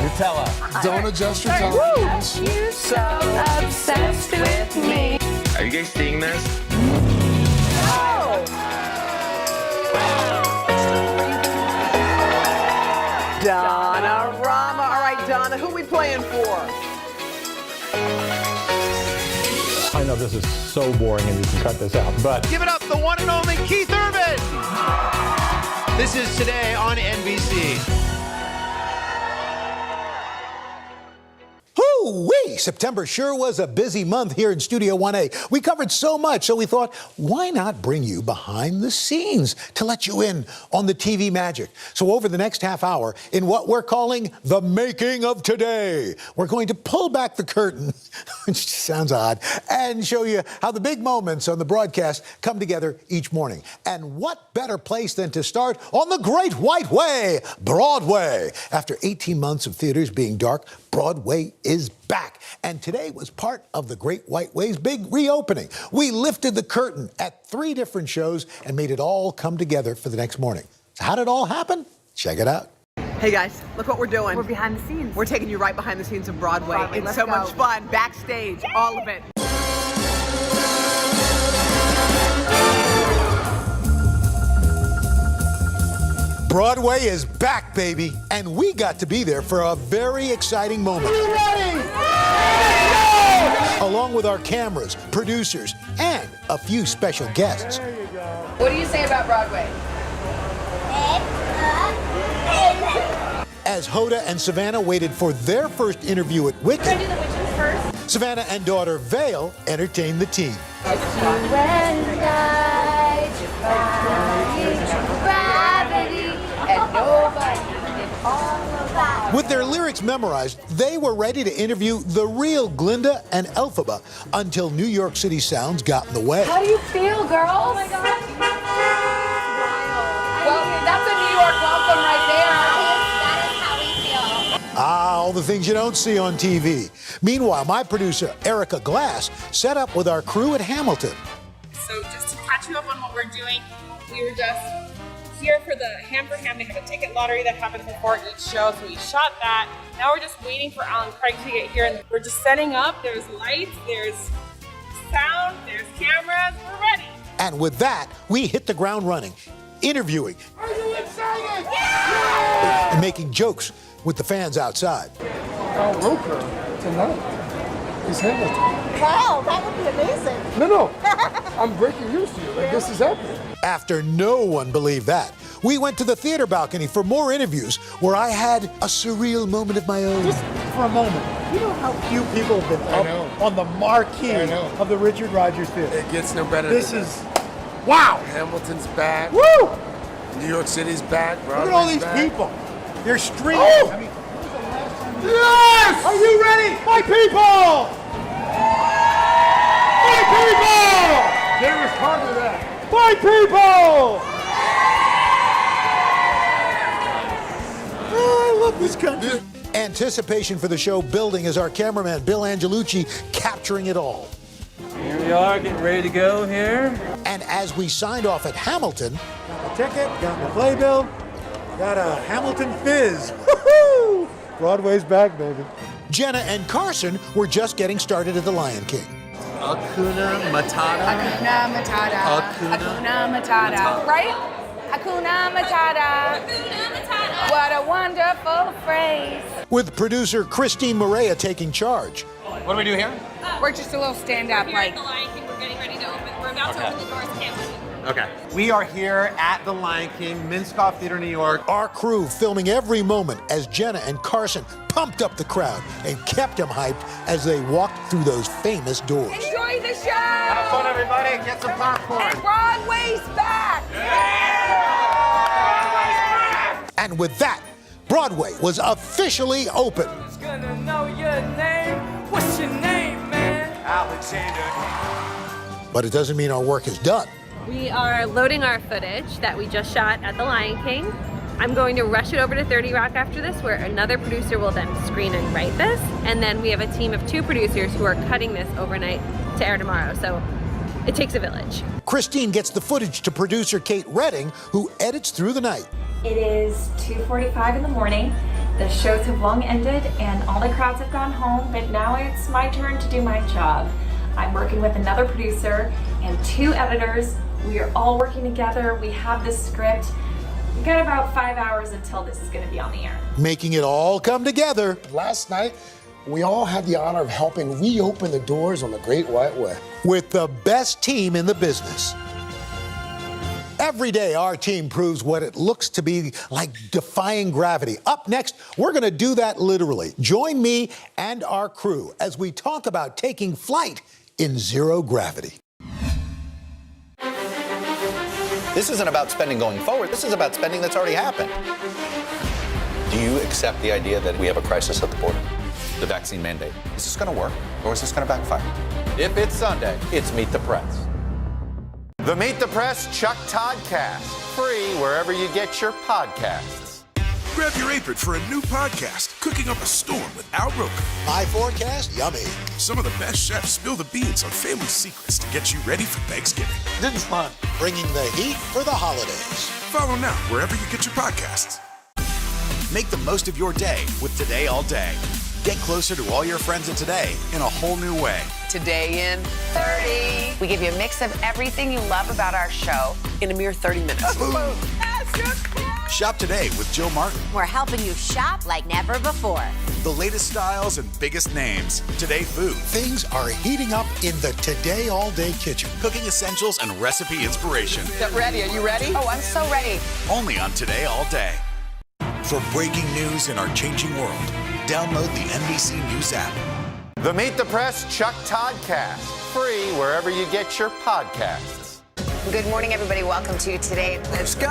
[SPEAKER 9] Nutella. Don't adjust your tolerance.
[SPEAKER 25] You're so obsessed with me.
[SPEAKER 28] Are you guys seeing this?
[SPEAKER 5] Donna Rama. All right, Donna, who are we playing for?
[SPEAKER 29] I know this is so boring and you can cut this out, but
[SPEAKER 12] Give it up, the one and only Keith Urban. This is Today on NBC.
[SPEAKER 5] Who?
[SPEAKER 18] Woo-wee! September sure was a busy month here in Studio 1A. We covered so much, so we thought, why not bring you behind the scenes to let you in on the TV magic? So over the next half hour, in what we're calling the making of today, we're going to pull back the curtain, which sounds odd, and show you how the big moments on the broadcast come together each morning. And what better place than to start on the Great White Way, Broadway. After 18 months of theaters being dark, Broadway is back. And today was part of the Great White Way's big reopening. We lifted the curtain at 3 different shows and made it all come together for the next morning. So how did it all happen? Check it out.
[SPEAKER 5] Hey guys, look what we're doing.
[SPEAKER 6] We're behind the scenes.
[SPEAKER 5] We're taking you right behind the scenes of Broadway. It's
[SPEAKER 6] let's
[SPEAKER 5] so
[SPEAKER 6] go.
[SPEAKER 5] much fun. Backstage, all of it.
[SPEAKER 18] Broadway is back, baby, and we got to be there for a very exciting moment. Are you ready? Along with our cameras, producers, and a few special guests.
[SPEAKER 4] What do you say about Broadway?
[SPEAKER 18] As Hoda and Savannah waited for their first interview at Wicked,
[SPEAKER 4] Can I do the witches first?
[SPEAKER 18] Savannah and daughter Vale entertained the team. With their lyrics memorized, they were ready to interview the real Glinda and Elphaba until New York City sounds got in the way.
[SPEAKER 4] How do you feel, girls? Oh my God. Well, that's a New York welcome right there. That is how we feel.
[SPEAKER 18] All the things you don't see on TV. Meanwhile, my producer, Erica Glass, set up with our crew at Hamilton.
[SPEAKER 2] So just to catch you up on what we're doing, we were just here for the Ham for Ham. They have a ticket lottery that happens before each show, so we shot that. Now we're just waiting for Alan Craig to get here, and we're just setting up. There's lights, there's sound, there's cameras, we're ready.
[SPEAKER 18] And with that, we hit the ground running, interviewing.
[SPEAKER 9] Are you excited? Yeah!
[SPEAKER 18] And making jokes with the fans outside.
[SPEAKER 9] Al Roker tonight is Hamilton.
[SPEAKER 19] Wow, that would be amazing.
[SPEAKER 9] No. I'm breaking news to you. Like, this is happening.
[SPEAKER 18] After no one believed that, we went to the theater balcony for more interviews where I had a surreal moment of my own.
[SPEAKER 7] Just for a moment, you know how few people have been up on the marquee of the Richard Rodgers Theater?
[SPEAKER 8] It gets no better
[SPEAKER 7] This
[SPEAKER 8] than
[SPEAKER 7] is, wow!
[SPEAKER 8] Hamilton's back.
[SPEAKER 7] Woo!
[SPEAKER 8] New York City's back.
[SPEAKER 7] Look at all
[SPEAKER 8] Broadway's
[SPEAKER 7] these
[SPEAKER 8] back.
[SPEAKER 7] people. They're streaming.
[SPEAKER 8] Oh!
[SPEAKER 7] I mean, when was the last time
[SPEAKER 9] Yes!
[SPEAKER 7] Are you ready? My people! My people!
[SPEAKER 9] They respond to that.
[SPEAKER 7] My people! Oh, I love this country.
[SPEAKER 18] Anticipation for the show building as our cameraman Bill Angelucci capturing it all.
[SPEAKER 16] Here we are, getting ready to go here.
[SPEAKER 18] And as we signed off at Hamilton,
[SPEAKER 7] Got the ticket, got my playbill, got a Hamilton Fizz. Woohoo! Broadway's back, baby.
[SPEAKER 18] Jenna and Carson were just getting started at The Lion King.
[SPEAKER 17] Hakuna Matata.
[SPEAKER 3] Hakuna Matata. Hakuna Matata. Right? Hakuna Matata. Hakuna Matata. What a wonderful phrase.
[SPEAKER 18] With producer Christine Morea taking charge.
[SPEAKER 12] What do we do here?
[SPEAKER 3] We're just a little stand-up,
[SPEAKER 2] We're
[SPEAKER 3] like.
[SPEAKER 2] at the Lion King, we're getting ready to open. We're about to open the doors to Hamilton.
[SPEAKER 12] Okay. We are here at the Lion King, Minskoff Theater, New York.
[SPEAKER 18] Our crew filming every moment as Jenna and Carson pumped up the crowd and kept them hyped as they walked through those famous doors.
[SPEAKER 3] Enjoy the show!
[SPEAKER 12] Have fun, everybody. Get some popcorn.
[SPEAKER 3] And Broadway's back!
[SPEAKER 18] And with that, Broadway was officially open.
[SPEAKER 16] Who's gonna know your name? What's your name, man?
[SPEAKER 12] Alexander.
[SPEAKER 18] But it doesn't mean our work is done.
[SPEAKER 25] We are loading our footage that we just shot at the Lion King. I'm going to rush it over to 30 Rock after this, where another producer will then screen and write this. And then we have a team of 2 producers who are cutting this overnight to air tomorrow. So it takes a village.
[SPEAKER 18] Christine gets the footage to producer Kate Redding, who edits through the night.
[SPEAKER 21] It is 2:45 in the morning. The shows have long ended and all the crowds have gone home, but now it's my turn to do my job. I'm working with another producer and 2 editors. We are all working together. We have this script. We've got about 5 hours until this is going to be on the air.
[SPEAKER 18] Making it all come together.
[SPEAKER 9] Last night, we all had the honor of helping reopen the doors on the Great White Way.
[SPEAKER 18] With the best team in the business. Every day, our team proves what it looks to be like defying gravity. Up next, we're going to do that literally. Join me and our crew as we talk about taking flight in zero gravity.
[SPEAKER 1] This isn't about spending going forward. This is about spending that's already happened. Do you accept the idea that we have a crisis at the border? The vaccine mandate. Is this going to work, or is this going to backfire? If it's Sunday, it's Meet the Press. The Meet the Press Chuck Todd Cast. Free wherever you get your podcasts.
[SPEAKER 8] Grab your apron for a new podcast, Cooking Up a Storm with Al Roker.
[SPEAKER 18] My forecast, yummy.
[SPEAKER 8] Some of the best chefs spill the beans on family secrets to get you ready for Thanksgiving.
[SPEAKER 18] This is fun. Bringing the heat for the holidays.
[SPEAKER 8] Follow now wherever you get your podcasts. Make the most of your day with Today All Day. Get closer to all your friends at Today in a whole new way.
[SPEAKER 6] Today in 30. We give you a mix of everything you love about our show in a mere 30 minutes.
[SPEAKER 8] Shop today with Jill Martin.
[SPEAKER 4] We're helping you shop like never before.
[SPEAKER 8] The latest styles and biggest names. Today food.
[SPEAKER 18] Things are heating up in the Today All Day kitchen.
[SPEAKER 8] Cooking essentials and recipe inspiration.
[SPEAKER 6] Get ready. Are you ready? Oh, I'm so ready.
[SPEAKER 8] Only on Today All Day. For breaking news in our changing world, download the NBC News app.
[SPEAKER 1] The Meet the Press Chuck Todd Cast. Free wherever you get your podcasts.
[SPEAKER 6] Good morning, everybody. Welcome to Today.
[SPEAKER 5] Let's go.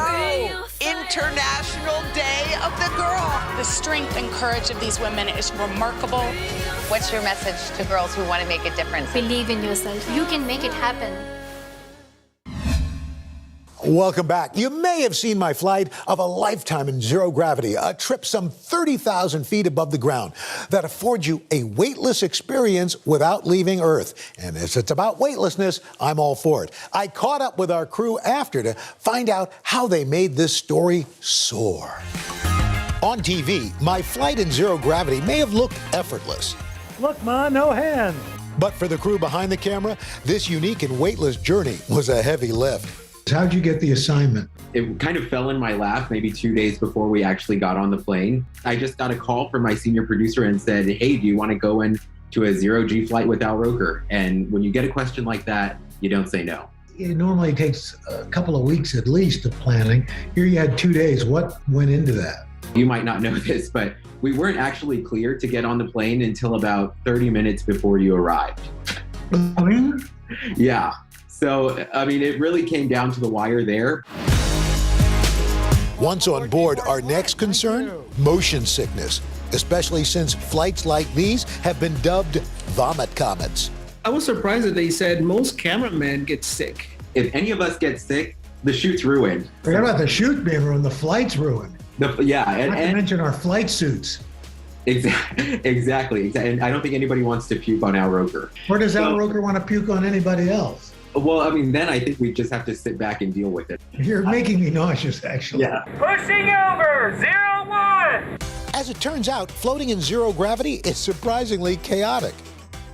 [SPEAKER 5] International Day of the Girl.
[SPEAKER 3] The strength and courage of these women is remarkable.
[SPEAKER 6] What's your message to girls who want to make a difference?
[SPEAKER 11] Believe in yourself. You can make it happen.
[SPEAKER 18] Welcome back. You may have seen my flight of a lifetime in zero gravity, a trip some 30,000 feet above the ground that affords you a weightless experience without leaving Earth. And as it's about weightlessness, I'm all for it. I caught up with our crew after to find out how they made this story soar. On TV, my flight in zero gravity may have looked effortless.
[SPEAKER 7] Look, Ma, no hands.
[SPEAKER 18] But for the crew behind the camera, this unique and weightless journey was a heavy lift.
[SPEAKER 13] How'd you get the assignment?
[SPEAKER 14] It kind of fell in my lap maybe 2 days before we actually got on the plane. I just got a call from my senior producer and said, hey, do you want to go into a zero-G flight with Al Roker? And when you get a question like that, you don't say no.
[SPEAKER 13] It normally takes a couple of weeks at least of planning. Here you had 2 days. What went into that?
[SPEAKER 14] You might not know this, but we weren't actually cleared to get on the plane until about 30 minutes before you arrived. Yeah. So, I mean, it really came down to the wire there.
[SPEAKER 18] Once on board, our next concern, motion sickness, especially since flights like these have been dubbed vomit comets.
[SPEAKER 20] I was surprised that they said most cameramen get sick.
[SPEAKER 14] If any of us get sick, the shoot's ruined.
[SPEAKER 13] Forget about the shoot being ruined, the flight's ruined.
[SPEAKER 14] Not to
[SPEAKER 13] mention our flight suits.
[SPEAKER 14] Exactly. And I don't think anybody wants to puke on Al Roker.
[SPEAKER 13] Or does Al Roker want to puke on anybody else?
[SPEAKER 14] Well, I mean, then I think we just have to sit back and deal with it.
[SPEAKER 13] You're making me nauseous, actually.
[SPEAKER 14] Yeah.
[SPEAKER 16] Pushing over, 0-1.
[SPEAKER 18] As it turns out, floating in zero gravity is surprisingly chaotic.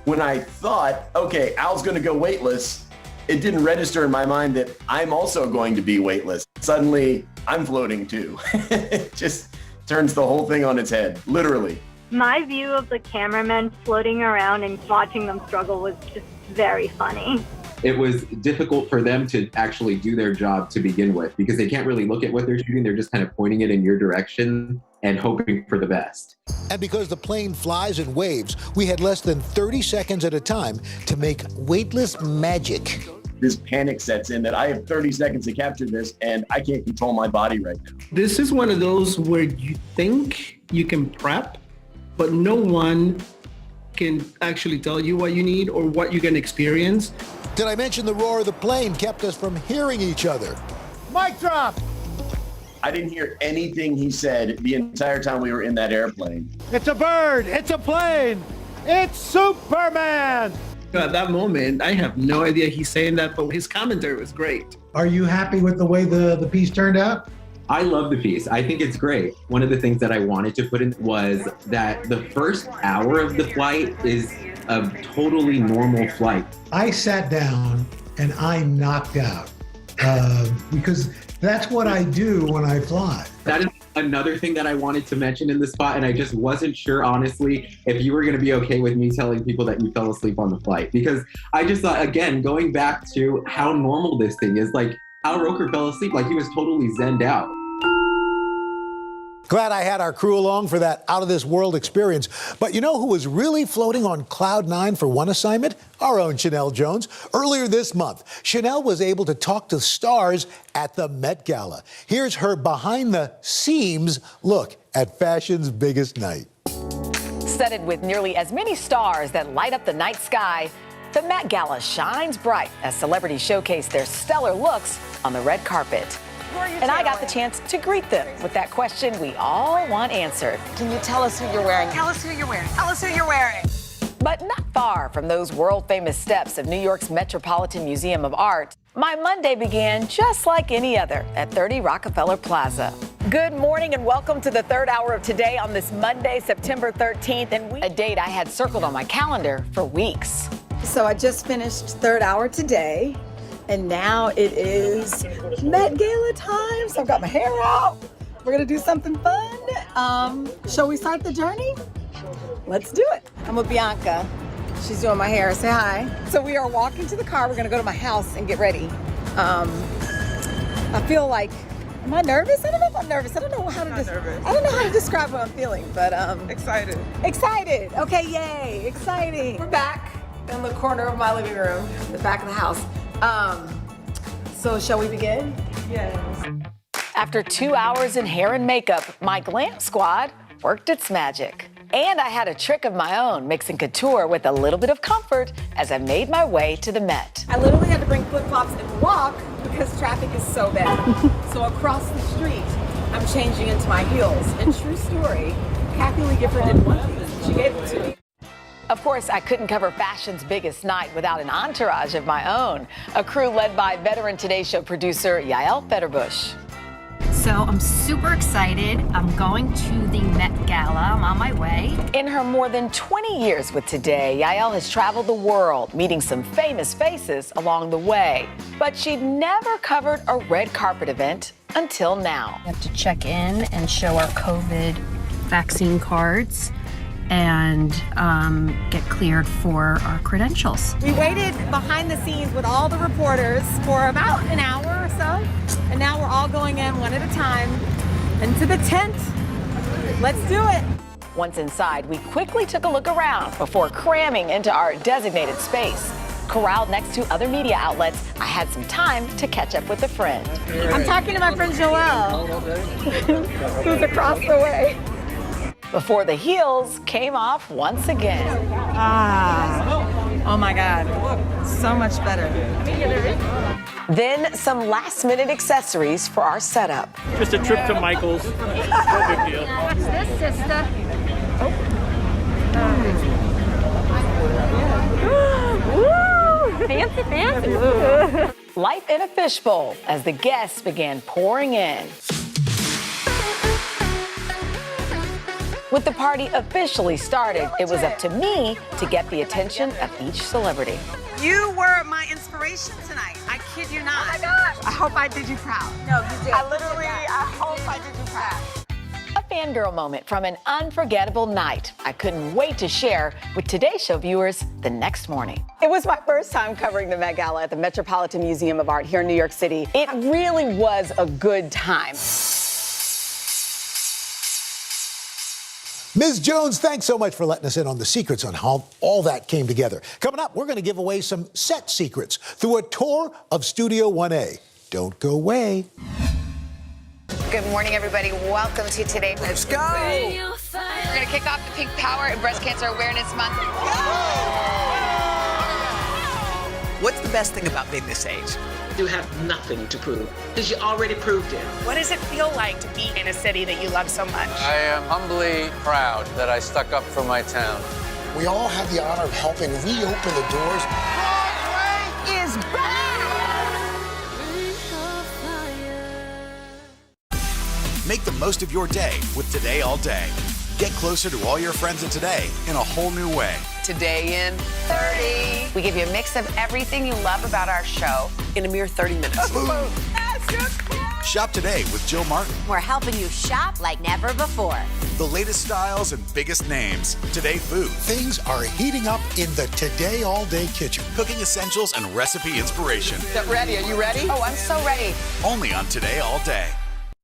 [SPEAKER 27] When I thought, okay, Al's going to go weightless, it didn't register in my mind that I'm also going to be weightless. Suddenly, I'm floating too. It just turns the whole thing on its head, literally.
[SPEAKER 22] My view of the cameramen floating around and watching them struggle was just very funny.
[SPEAKER 14] It was difficult for them to actually do their job to begin with because they can't really look at what they're shooting. They're just kind of pointing it in your direction and hoping for the best.
[SPEAKER 18] And because the plane flies in waves, we had less than 30 seconds at a time to make weightless magic.
[SPEAKER 27] This panic sets in that I have 30 seconds to capture this and I can't control my body right now.
[SPEAKER 20] This is one of those where you think you can prep, but no one can actually tell you what you need or what you can experience.
[SPEAKER 18] Did I mention the roar of the plane kept us from hearing each other?
[SPEAKER 7] Mic drop!
[SPEAKER 27] I didn't hear anything he said the entire time we were in that airplane.
[SPEAKER 7] It's a bird! It's a plane! It's Superman!
[SPEAKER 20] At that moment, I have no idea he's saying that, but his commentary was great.
[SPEAKER 13] Are you happy with the way the piece turned out?
[SPEAKER 14] I love the piece. I think it's great. One of the things that I wanted to put in was that the first hour of the flight is a totally normal flight.
[SPEAKER 13] I sat down and I knocked out because that's what I do when I fly.
[SPEAKER 14] That is another thing that I wanted to mention in the spot, and I just wasn't sure, honestly, if you were going to be okay with me telling people that you fell asleep on the flight. Because I just thought, again, going back to how normal this thing is, like, Al Roker fell asleep like he was totally zenned out.
[SPEAKER 18] Glad I had our crew along for that out-of-this-world experience. But you know who was really floating on Cloud 9 for one assignment? Our own Chanel Jones. Earlier this month, Chanel was able to talk to stars at the Met Gala. Here's her behind-the-seams look at fashion's biggest night.
[SPEAKER 10] Studded with nearly as many stars that light up the night sky, the Met Gala shines bright as celebrities showcase their stellar looks on the red carpet. And I got the chance to greet them with that question we all want answered. Can you tell us who you're wearing? Tell us who you're wearing. Tell us who you're wearing. But not far from those world-famous steps of New York's Metropolitan Museum of Art, my Monday began just like any other at 30 Rockefeller Plaza. Good morning and welcome to the third hour of Today on this Monday, September 13th, and a date I had circled on my calendar for weeks.
[SPEAKER 15] So I just finished third hour today. And now it is Met Gala time, so I've got my hair out. We're gonna do something fun. Shall we start the journey? Let's do it. I'm with Bianca. She's doing my hair. Say hi. So we are walking to the car. We're gonna go to my house and get ready. I feel like, am I nervous? I don't know if I'm nervous. I don't know how to describe what I'm feeling, but excited. Excited. Okay, yay, exciting. We're back in the corner of my living room, the back of the house. So shall we begin? Yes.
[SPEAKER 10] After 2 hours in hair and makeup, my glam squad worked its magic. And I had a trick of my own, mixing couture with a little bit of comfort as I made my way to the Met.
[SPEAKER 15] I literally had to bring flip-flops and walk because traffic is so bad. So across the street, I'm changing into my heels. And true story, Kathy Lee Gifford did one piece. She gave it to me.
[SPEAKER 10] Of course, I couldn't cover fashion's biggest night without an entourage of my own, a crew led by veteran Today Show producer Yael Federbush.
[SPEAKER 17] So I'm super excited. I'm going to the Met Gala. I'm on my way.
[SPEAKER 10] In her more than 20 years with Today, Yael has traveled the world, meeting some famous faces along the way. But she'd never covered a red carpet event until now.
[SPEAKER 17] We have to check in and show our COVID vaccine cards and get cleared for our credentials.
[SPEAKER 15] We waited behind the scenes with all the reporters for about an hour or so, and now we're all going in one at a time into the tent. Let's do it.
[SPEAKER 10] Once inside, we quickly took a look around before cramming into our designated space. Corralled next to other media outlets, I had some time to catch up with a friend.
[SPEAKER 15] I'm talking to my friend Joelle, who's across the way.
[SPEAKER 10] Before the heels came off once again.
[SPEAKER 15] Oh my God, so much better.
[SPEAKER 10] Then some last-minute accessories for our setup.
[SPEAKER 19] Just a trip to Michael's, no big deal.
[SPEAKER 17] Watch this, sister. Fancy, fancy.
[SPEAKER 10] Life in a fishbowl as the guests began pouring in. With the party officially started, it was up to me to get the attention of each celebrity.
[SPEAKER 15] You were my inspiration tonight. I kid you not. Oh my gosh. I hope I did you proud. No, you did. I hope I did you proud.
[SPEAKER 10] A fangirl moment from an unforgettable night I couldn't wait to share with Today Show viewers the next morning. It was my first time covering the Met Gala at the Metropolitan Museum of Art here in New York City. It really was a good time.
[SPEAKER 18] Ms. Jones, thanks so much for letting us in on the secrets on how all that came together. Coming up, we're going to give away some set secrets through a tour of Studio 1A. Don't go away.
[SPEAKER 6] Good morning, everybody. Welcome to Today.
[SPEAKER 18] Let's go.
[SPEAKER 6] We're going to kick off the Pink Power and Breast Cancer Awareness Month.
[SPEAKER 23] What's the best thing being this age? You have nothing to prove because you already proved it.
[SPEAKER 24] What does it feel like to be in a city that you love so much?
[SPEAKER 26] I am humbly proud that I stuck up for my town.
[SPEAKER 9] We all have the honor of helping reopen the doors.
[SPEAKER 23] Broadway is back!
[SPEAKER 8] Make the most of your day with Today All Day. Get closer to all your friends at Today in a whole new way.
[SPEAKER 6] Today in 30. We give you a mix of everything you love about our show in a mere 30 minutes.
[SPEAKER 23] Yes!
[SPEAKER 8] Shop today with Jill Martin.
[SPEAKER 1] We're helping you shop like never before.
[SPEAKER 8] The latest styles and biggest names. Today Food.
[SPEAKER 18] Things are heating up in the Today All Day kitchen.
[SPEAKER 8] Cooking essentials and recipe inspiration.
[SPEAKER 23] Get ready. Are you ready?
[SPEAKER 6] Oh, I'm so ready.
[SPEAKER 8] Only on Today All Day.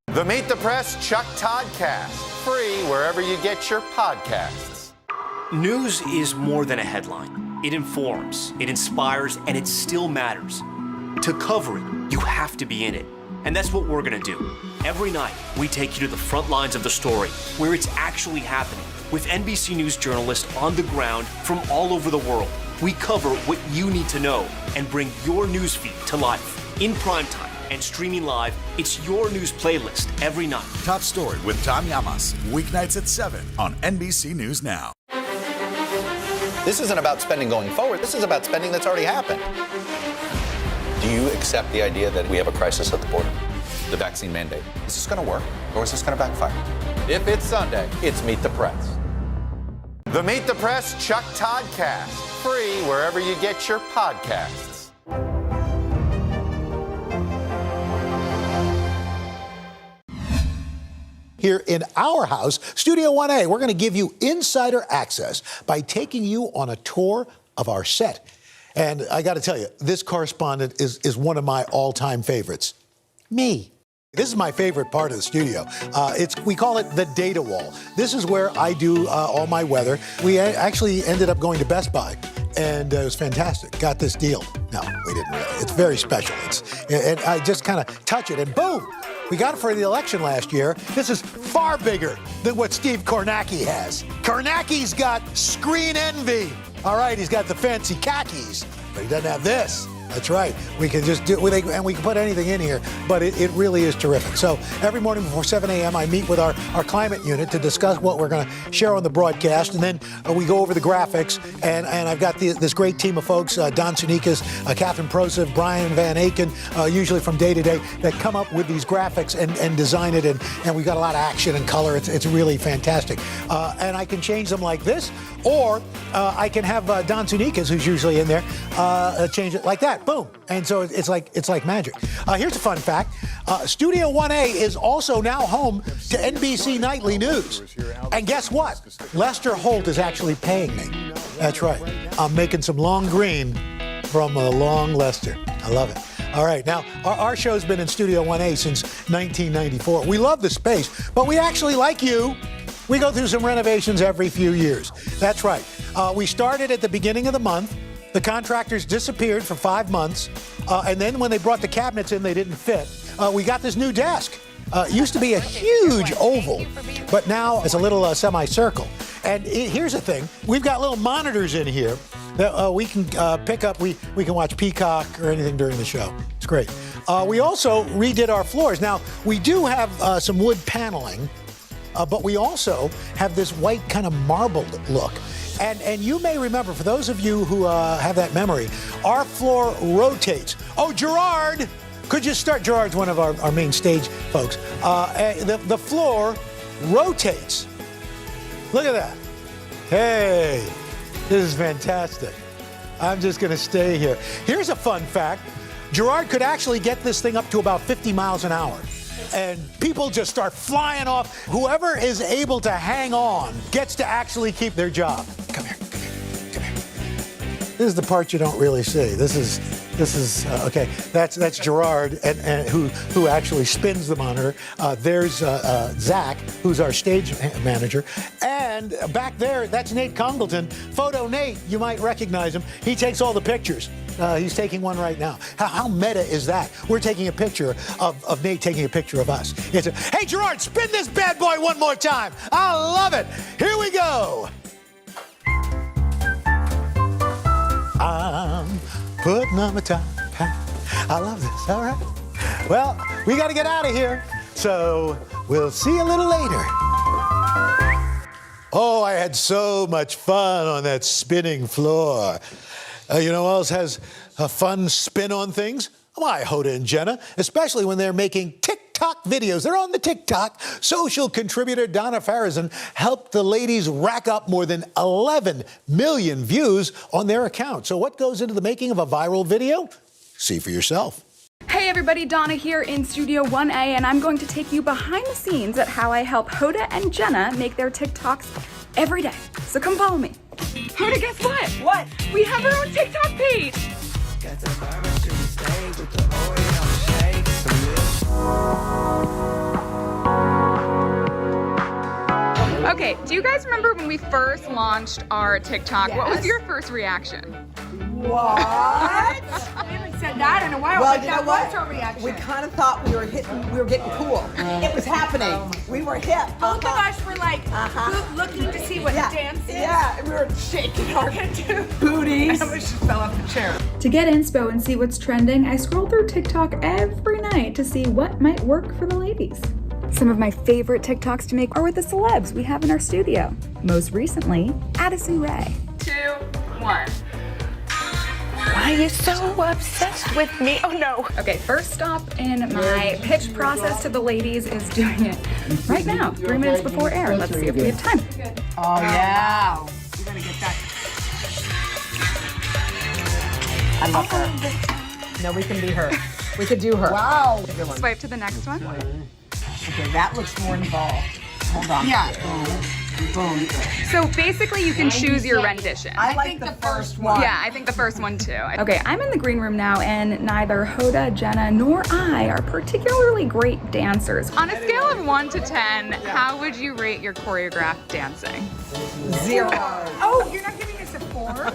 [SPEAKER 2] The Meet the Press Chuck Toddcast. Free wherever you get your podcasts.
[SPEAKER 4] News is more than a headline. It informs, it inspires, and it still matters. To cover it, you have to be in it. And that's what we're going to do. Every night, we take you to the front lines of the story, where it's actually happening, with NBC News journalists on the ground from all over the world. We cover what you need to know and bring your newsfeed to life. In primetime and streaming live, it's your news playlist every night.
[SPEAKER 8] Top Story with Tom Llamas. Weeknights at 7 on NBC News Now.
[SPEAKER 5] This isn't about spending going forward. This is about spending that's already happened. Do you accept the idea that we have a crisis at the border? The vaccine mandate. Is this going to work or is this going to backfire? If it's Sunday, it's Meet the Press.
[SPEAKER 2] The Meet the Press Chuck Toddcast. Free wherever you get your podcasts.
[SPEAKER 18] Here in our house, Studio 1A, we're going to give you insider access by taking you on a tour of our set. And I got to tell you, this correspondent is one of my all-time favorites. Me. This is my favorite part of the studio. We call it the data wall. This is where I do all my weather. We actually ended up going to Best Buy, and it was fantastic. Got this deal. No, we didn't really. It's very special. And I just kind of touch it, and boom! We got it for the election last year. This is far bigger than what Steve Kornacki has. Kornacki's got screen envy. All right, he's got the fancy khakis, but he doesn't have this. That's right. We can just do it, and we can put anything in here, but it really is terrific. So every morning before 7 a.m., I meet with our climate unit to discuss what we're going to share on the broadcast, and then we go over the graphics, and I've got this great team of folks, Don Sunikas, Catherine Prosiv, Brian Van Aken, usually from Day to Day, that come up with these graphics and design it, and we've got a lot of action and color. It's really fantastic. And I can change them like this, or I can have Don Sunikas, who's usually in there, change it like that. Boom. And so it's like magic. Here's a fun fact. Studio 1A is also now home to NBC Nightly News. And guess what? Lester Holt is actually paying me. That's right. I'm making some long green from Long Lester. I love it. All right. Now, our show's been in Studio 1A since 1994. We love the space, but we actually, like you, we go through some renovations every few years. That's right. We started at the beginning of the month. The contractors disappeared for 5 months, and then when they brought the cabinets in, they didn't fit. We got this new desk. It used to be a huge oval, but now it's a little semicircle. And here's the thing. We've got little monitors in here that we can pick up. We can watch Peacock or anything during the show. It's great. We also redid our floors. Now, we do have some wood paneling, but we also have this white kind of marbled look. And you may remember, for those of you who have that memory, our floor rotates. Oh, Gerard, could you start? Gerard's one of our main stage folks. The floor rotates. Look at that. Hey, this is fantastic. I'm just going to stay here. Here's a fun fact. Gerard could actually get this thing up to about 50 miles an hour. And people just start flying off. Whoever is able to hang on gets to actually keep their job. Come here. This is the part you don't really see. This is okay. That's Gerard, and who actually spins the monitor. There's Zach, who's our stage manager, and back there, that's Nate Congleton. Photo Nate, you might recognize him. He takes all the pictures. He's taking one right now. How meta is that? We're taking a picture of Nate taking a picture of us. Hey, Gerard, spin this bad boy one more time. I love it. Here we go. I'm putting on my top hat. I love this. All right. Well, we got to get out of here. So we'll see you a little later. Oh, I had so much fun on that spinning floor. You know who else has a fun spin on things? Why, Hoda and Jenna, especially when they're making TikTok videos. They're on the TikTok. Social contributor Donna Farazan helped the ladies rack up more than 11 million views on their account. So what goes into the making of a viral video? See for yourself.
[SPEAKER 3] Hey everybody, Donna here in Studio 1A, and I'm going to take you behind the scenes at how I help Hoda and Jenna make their TikToks every day. So come follow me. Hoda, guess what? What? We have our own TikTok page. Okay, do you guys remember when we first launched our TikTok?
[SPEAKER 15] Yes.
[SPEAKER 3] What was your first reaction?
[SPEAKER 15] What?
[SPEAKER 3] We haven't said that in a while.
[SPEAKER 15] Well,
[SPEAKER 3] but
[SPEAKER 15] you know
[SPEAKER 3] that
[SPEAKER 15] what?
[SPEAKER 3] was our reaction.
[SPEAKER 15] We kind of thought we were getting cool. It was happening. We were hip.
[SPEAKER 24] Both of us were like looking to see what dance is.
[SPEAKER 15] Yeah, and we were shaking our booties.
[SPEAKER 24] And we just fell off the chair.
[SPEAKER 3] To get inspo and see what's trending, I scroll through TikTok every night to see what might work for the ladies. Some of my favorite TikToks to make are with the celebs we have in our studio. Most recently, Addison Rae. 2, 1.
[SPEAKER 6] Why are you so obsessed with me? Oh no.
[SPEAKER 3] Okay, first stop in my pitch process to the ladies is doing it right now, 3 minutes before air. Let's see if we have time.
[SPEAKER 15] Oh, yeah.
[SPEAKER 24] We're gonna get that.
[SPEAKER 15] I love her. No, we can be her. We could do her. Wow. Good one.
[SPEAKER 3] Swipe to the next one.
[SPEAKER 15] Okay, that looks more involved. Hold on.
[SPEAKER 3] Yeah.
[SPEAKER 15] Boom.
[SPEAKER 3] So basically you can choose your rendition.
[SPEAKER 15] I like the first one.
[SPEAKER 3] Yeah, I think the first one too. Okay, I'm in the green room now, and neither Hoda, Jenna, nor I are particularly great dancers. On a scale of 1 to 10, how would you rate your choreographed dancing?
[SPEAKER 15] 0.
[SPEAKER 24] Oh, you're not giving us a 4?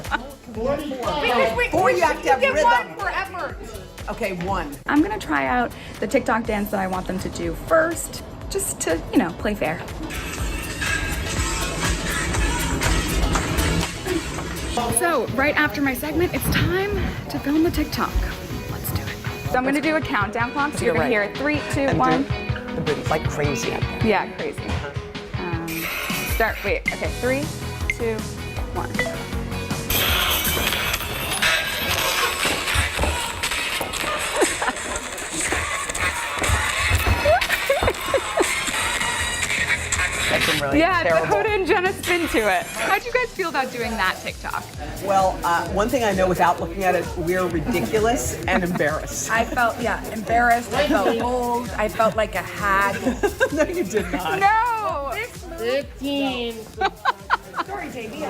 [SPEAKER 24] Because
[SPEAKER 15] You have to have
[SPEAKER 24] get
[SPEAKER 15] rhythm.
[SPEAKER 24] 1 for effort.
[SPEAKER 15] Okay, 1.
[SPEAKER 3] I'm gonna try out the TikTok dance that I want them to do first, just to, play fair. So, right after my segment, it's time to film the TikTok. Let's do it. So I'm gonna do a countdown clock, so you're gonna hear 3, 2, 1.
[SPEAKER 15] The booty's like crazy.
[SPEAKER 3] Yeah, crazy. Start, wait, okay, 3, 2, 1.
[SPEAKER 15] Really
[SPEAKER 3] yeah,
[SPEAKER 15] terrible.
[SPEAKER 3] the Hoda and Jenna spin to it. How'd you guys feel about doing that TikTok?
[SPEAKER 15] Well, one thing I know without looking at it, we're ridiculous and embarrassed.
[SPEAKER 24] I felt, embarrassed. I felt old. I felt like a hag.
[SPEAKER 15] No, you did not.
[SPEAKER 3] No!
[SPEAKER 24] 15. Sorry, JB.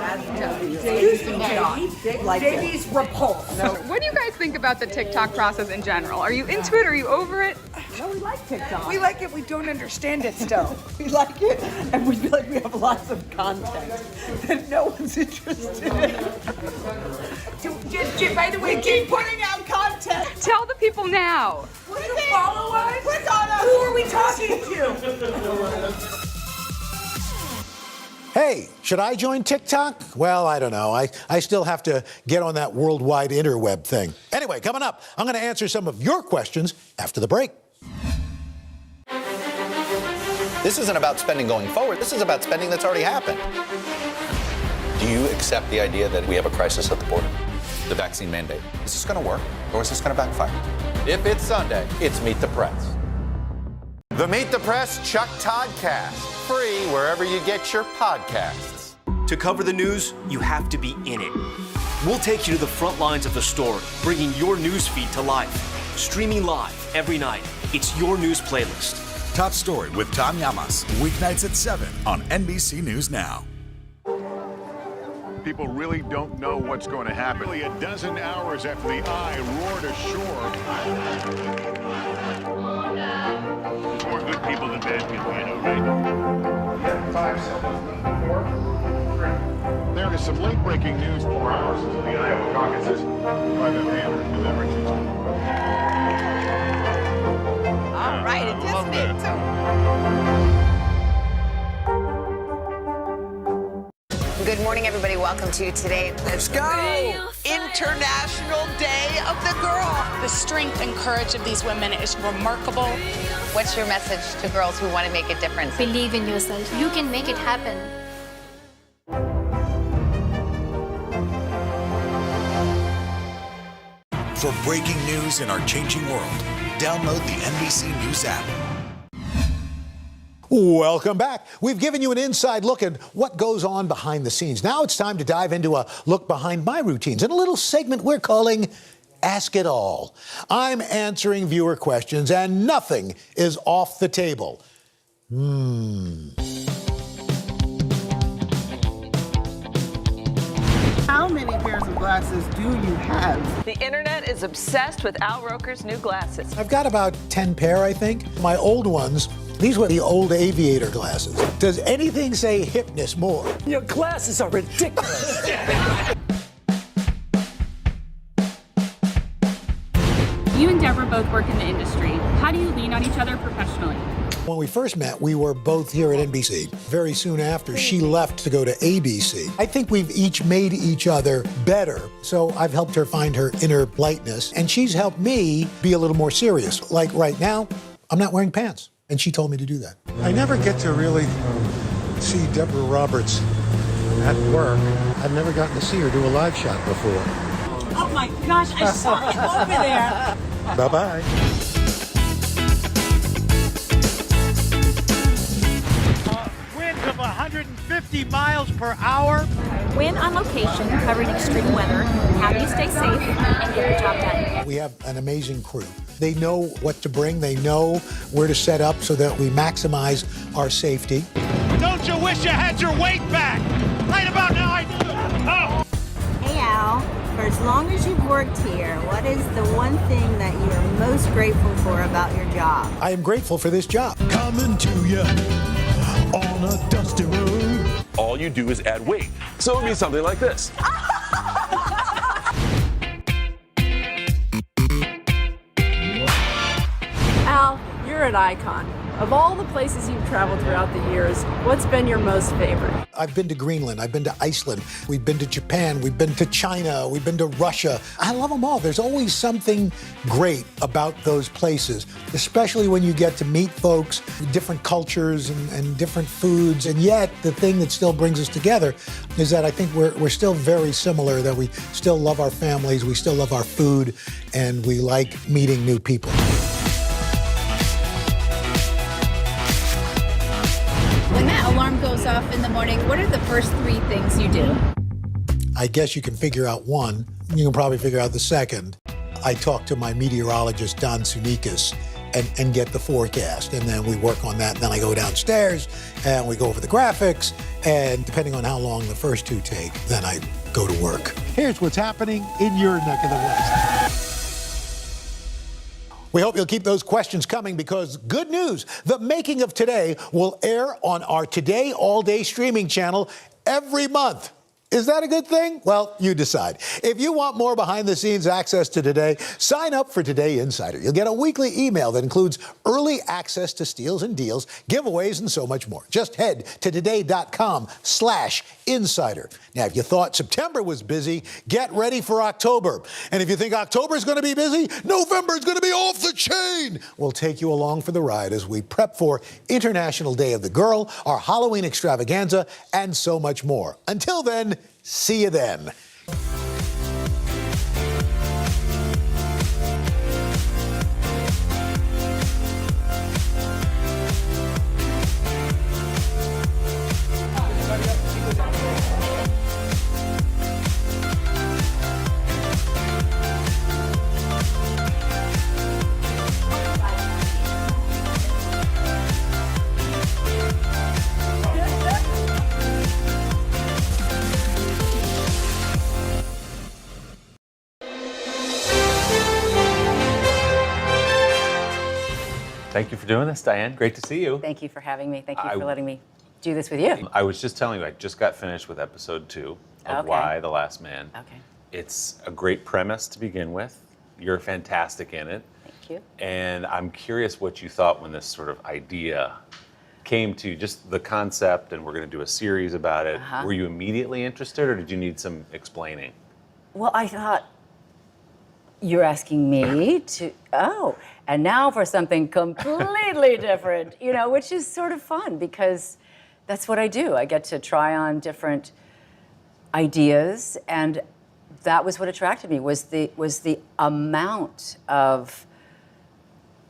[SPEAKER 15] JB's
[SPEAKER 24] repulsed.
[SPEAKER 15] No.
[SPEAKER 3] What do you guys think about the TikTok process in general? Are you into it? Are you over it?
[SPEAKER 15] No, we like TikTok.
[SPEAKER 24] We like it. We don't understand it still.
[SPEAKER 15] We like it, and we feel like we have lots of content that no one's interested in.
[SPEAKER 24] By the way,
[SPEAKER 15] Keep putting out content.
[SPEAKER 3] Tell the people now.
[SPEAKER 24] Will you follow us?
[SPEAKER 15] Click on us.
[SPEAKER 24] Who are we talking to?
[SPEAKER 18] Hey, should I join TikTok? Well, I don't know. I still have to get on that worldwide interweb thing. Anyway, coming up, I'm going to answer some of your questions after the break.
[SPEAKER 5] This isn't about spending going forward. This is about spending that's already happened. Do you accept the idea that we have a crisis at the border? The vaccine mandate. Is this going to work, or is this going to backfire?
[SPEAKER 2] If it's Sunday, it's Meet the Press. The Meet the Press Chuck Toddcast. Free wherever you get your podcasts.
[SPEAKER 4] To cover the news, you have to be in it. We'll take you to the front lines of the story, bringing your news feed to life. Streaming live every night. It's your news playlist.
[SPEAKER 8] Top Story with Tom Llamas, weeknights at 7 on NBC News Now.
[SPEAKER 11] People really don't know what's going to happen. Nearly a dozen hours after the Eye roared ashore. More good people than bad people, I know, right? 5 seconds. There is some late-breaking news 4 hours into the Iowa caucuses. Private Hammer delivering.
[SPEAKER 6] All right, it just me too. Good morning, everybody. Welcome to today. Let's go! International Day of the Girl.
[SPEAKER 24] The strength and courage of these women is remarkable.
[SPEAKER 6] What's your message to girls who want to make a difference?
[SPEAKER 12] Believe in yourself. You can make it happen.
[SPEAKER 8] For breaking news in our changing world, download the NBC News app.
[SPEAKER 18] Welcome back. We've given you an inside look at what goes on behind the scenes. Now it's time to dive into a look behind my routines in a little segment we're calling Ask It All. I'm answering viewer questions, and nothing is off the table.
[SPEAKER 23] How many pairs of glasses do you have?
[SPEAKER 7] The internet is obsessed with Al Roker's new glasses.
[SPEAKER 18] I've got about 10 pair, I think. My old ones, these were the old aviator glasses. Does anything say hipness more?
[SPEAKER 16] Your glasses are ridiculous.
[SPEAKER 20] You and Deborah both work in the industry. How do you lean on each other professionally?
[SPEAKER 18] When we first met, we were both here at NBC. Very soon after, she left to go to ABC. I think we've each made each other better. So I've helped her find her inner lightness, and she's helped me be a little more serious. Like right now, I'm not wearing pants, and she told me to do that.
[SPEAKER 21] I never get to really see Deborah Roberts at work. I've never gotten to see her do a live shot before.
[SPEAKER 24] Oh my gosh, I saw you over there.
[SPEAKER 21] Bye-bye.
[SPEAKER 22] Winds of 150 miles per hour.
[SPEAKER 12] When on location, covering extreme weather, how do you stay safe and get the job done?
[SPEAKER 18] We have an amazing crew. They know what to bring. They know where to set up so that we maximize our safety.
[SPEAKER 22] Don't you wish you had your weight back? Right about now I do. Oh.
[SPEAKER 25] Hey Al, for as long as you've worked here, what is the one thing that you are most grateful for about your job?
[SPEAKER 18] I am grateful for this job.
[SPEAKER 21] Coming to you on a dusty road.
[SPEAKER 27] All you do is add weight. So it would be something like this.
[SPEAKER 24] Al, you're an icon. Of all the places you've traveled throughout the years, what's been your most favorite?
[SPEAKER 18] I've been to Greenland. I've been to Iceland. We've been to Japan. We've been to China. We've been to Russia. I love them all. There's always something great about those places, especially when you get to meet folks, different cultures and different foods. And yet, the thing that still brings us together is that I think we're still very similar, that we still love our families, we still love our food, and we like meeting new people.
[SPEAKER 28] When that alarm goes off in the morning, what are the first 3 things you do?
[SPEAKER 18] I guess you can figure out one. You can probably figure out the second. I talk to my meteorologist, Don Sunikas, and get the forecast. And then we work on that. And then I go downstairs and we go over the graphics. And depending on how long the first 2 take, then I go to work.
[SPEAKER 21] Here's what's happening in your neck of the woods.
[SPEAKER 18] We hope you'll keep those questions coming because good news, The Making of Today will air on our Today All Day streaming channel every month. Is that a good thing? Well, you decide. If you want more behind-the-scenes access to Today, sign up for Today Insider. You'll get a weekly email that includes early access to steals and deals, giveaways, and so much more. Just head to today.com/insider. Now, if you thought September was busy, get ready for October. And if you think October is going to be busy, November is going to be off the chain. We'll take you along for the ride as we prep for International Day of the Girl, our Halloween extravaganza, and so much more. Until then, see you then.
[SPEAKER 29] Thank you for doing this, Diane. Great to see you.
[SPEAKER 30] Thank you for having me. Thank you for letting me do this with you.
[SPEAKER 29] I was just telling you, I just got finished with episode 2 of Why the Last Man.
[SPEAKER 30] Okay.
[SPEAKER 29] It's a great premise to begin with. You're fantastic in it.
[SPEAKER 30] Thank you.
[SPEAKER 29] And I'm curious what you thought when this sort of idea came to, just the concept, and we're going to do a series about it. Were you immediately interested, or did you need some explaining?
[SPEAKER 30] Well, I thought, you're asking me to, and now for something completely different, which is sort of fun because that's what I do. I get to try on different ideas, and that was what attracted me, was the amount of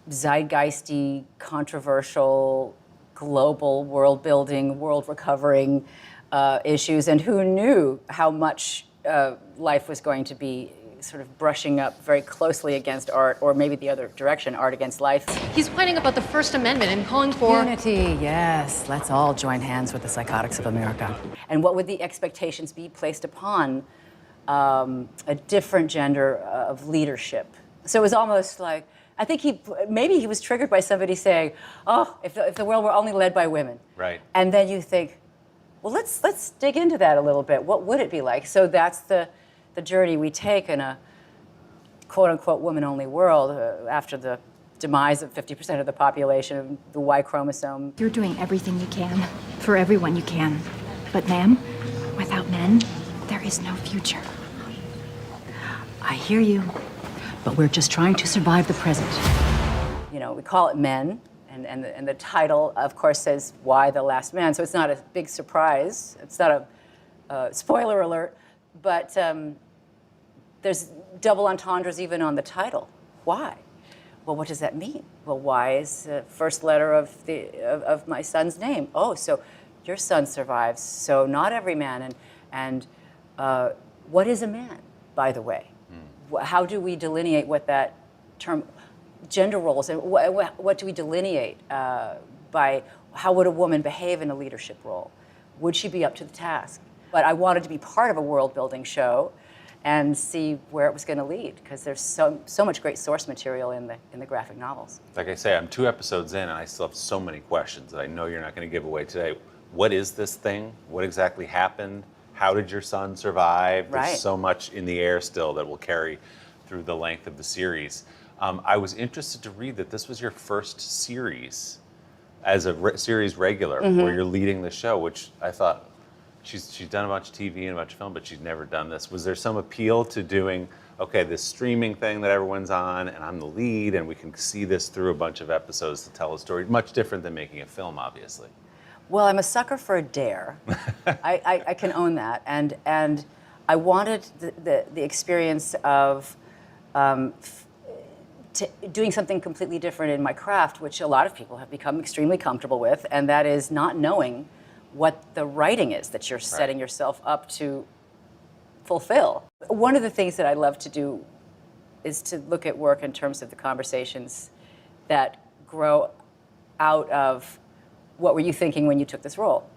[SPEAKER 30] zeitgeisty, controversial, global world building, world recovering issues, and who knew how much life was going to be sort of brushing up very closely against art, or maybe the other direction, art against life.
[SPEAKER 1] He's whining about the First Amendment and calling for
[SPEAKER 30] unity. Yes, let's all join hands with the psychotics of America. And what would the expectations be placed upon a different gender of leadership? So it was almost like, I think maybe he was triggered by somebody saying, "Oh, if the world were only led by women."
[SPEAKER 29] Right.
[SPEAKER 30] And then you think, well, let's dig into that a little bit. What would it be like? So that's the journey we take in a quote-unquote woman-only world after the demise of 50% of the population of the Y chromosome.
[SPEAKER 12] You're doing everything you can for everyone you can. But ma'am, without men, there is no future.
[SPEAKER 30] I hear you, but we're just trying to survive the present. You know, we call it Men, and the title, of course, says Why the Last Man, so it's not a big surprise. It's not a spoiler alert, but there's double entendres even on the title. Why? Well, what does that mean? Well, Y is the first letter of my son's name. Oh, so your son survives, so not every man. And what is a man, by the way? How do we delineate what that term, gender roles, and what do we delineate by how would a woman behave in a leadership role? Would she be up to the task? But I wanted to be part of a world-building show and see where it was going to lead, because there's so much great source material in the graphic novels.
[SPEAKER 29] Like I say, I'm 2 episodes in, and I still have so many questions that I know you're not going to give away today. What is this thing? What exactly happened? How did your son survive?
[SPEAKER 30] Right.
[SPEAKER 29] There's so much in the air still that will carry through the length of the series. I was interested to read that this was your first series as a series regular, where you're leading the show, which I thought, she's done a bunch of TV and a bunch of film, but she's never done this. Was there some appeal to doing, okay, this streaming thing that everyone's on, and I'm the lead, and we can see this through a bunch of episodes to tell a story? Much different than making a film, obviously.
[SPEAKER 30] Well, I'm a sucker for a dare. I can own that, and I wanted the experience of doing something completely different in my craft, which a lot of people have become extremely comfortable with, and that is not knowing what the writing is that you're setting yourself up to fulfill. One of the things that I love to do is to look at work in terms of the conversations that grow out of what were you thinking when you took this role?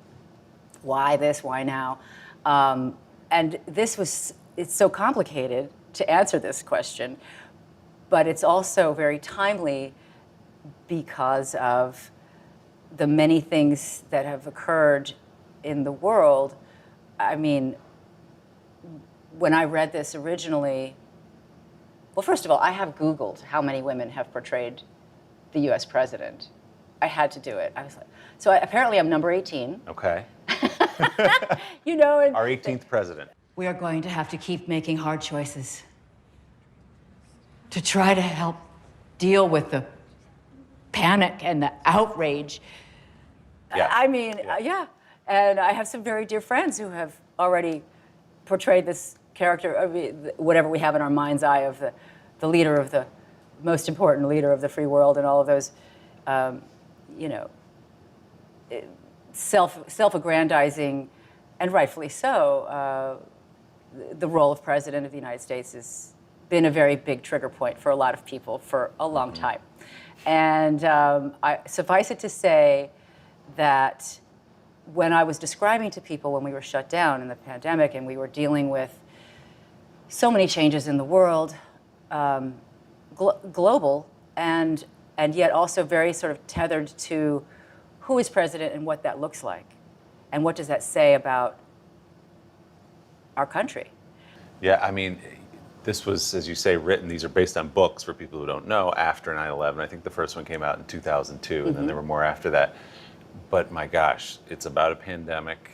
[SPEAKER 30] Why this? Why now? And it's so complicated to answer this question, but it's also very timely because of the many things that have occurred in the world. I mean, when I read this originally, well, first of all, I have Googled how many women have portrayed the US president. I had to do it. I was like, apparently I'm number 18.
[SPEAKER 29] Okay.
[SPEAKER 30] You know, and
[SPEAKER 29] our 18th president.
[SPEAKER 30] We are going to have to keep making hard choices to try to help deal with the panic and the outrage.
[SPEAKER 29] Yeah.
[SPEAKER 30] I mean, yeah. And I have some very dear friends who have already portrayed this character, whatever we have in our mind's eye of the leader of the most important leader of the free world, and all of those, you know, self-aggrandizing, and rightfully so, the role of President of the United States has been a very big trigger point for a lot of people for a long time. And suffice it to say that when I was describing to people when we were shut down in the pandemic and we were dealing with so many changes in the world, global, and yet also very sort of tethered to who is president and what that looks like, and what does that say about our country.
[SPEAKER 29] Yeah, I mean, this was, as you say, written, these are based on books for people who don't know, after 9/11. I think the first one came out in 2002, and then there were more after that. But my gosh, it's about a pandemic.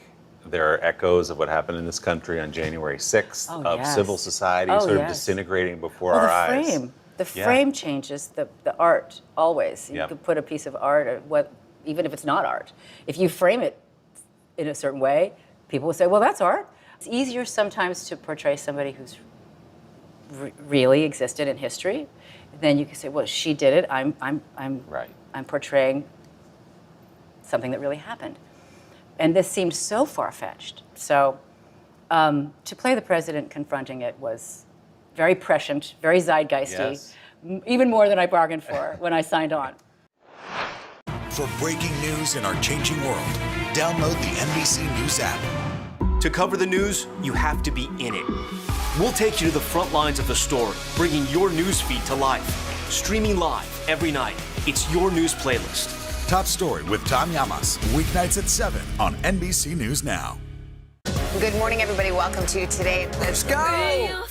[SPEAKER 29] There are echoes of what happened in this country on January 6th, of civil society sort of disintegrating before our eyes.
[SPEAKER 30] The frame changes the art always. You could put a piece of art, even if it's not art. If you frame it in a certain way, people will say, well, that's art. It's easier sometimes to portray somebody who's really existed in history. Then you can say, well, she did it. I'm portraying something that really happened. And this seemed so far-fetched. So to play the president confronting it was very prescient, very zeitgeisty,
[SPEAKER 29] Yes.
[SPEAKER 30] even more than I bargained for when I signed on.
[SPEAKER 8] For breaking news in our changing world, download the NBC News app.
[SPEAKER 4] To cover the news, you have to be in it. We'll take you to the front lines of the story, bringing your news feed to life. Streaming live every night. It's your news playlist.
[SPEAKER 8] Top Story with Tom Llamas, weeknights at 7 on NBC News Now.
[SPEAKER 6] Good morning, everybody. Welcome to today. Let's go!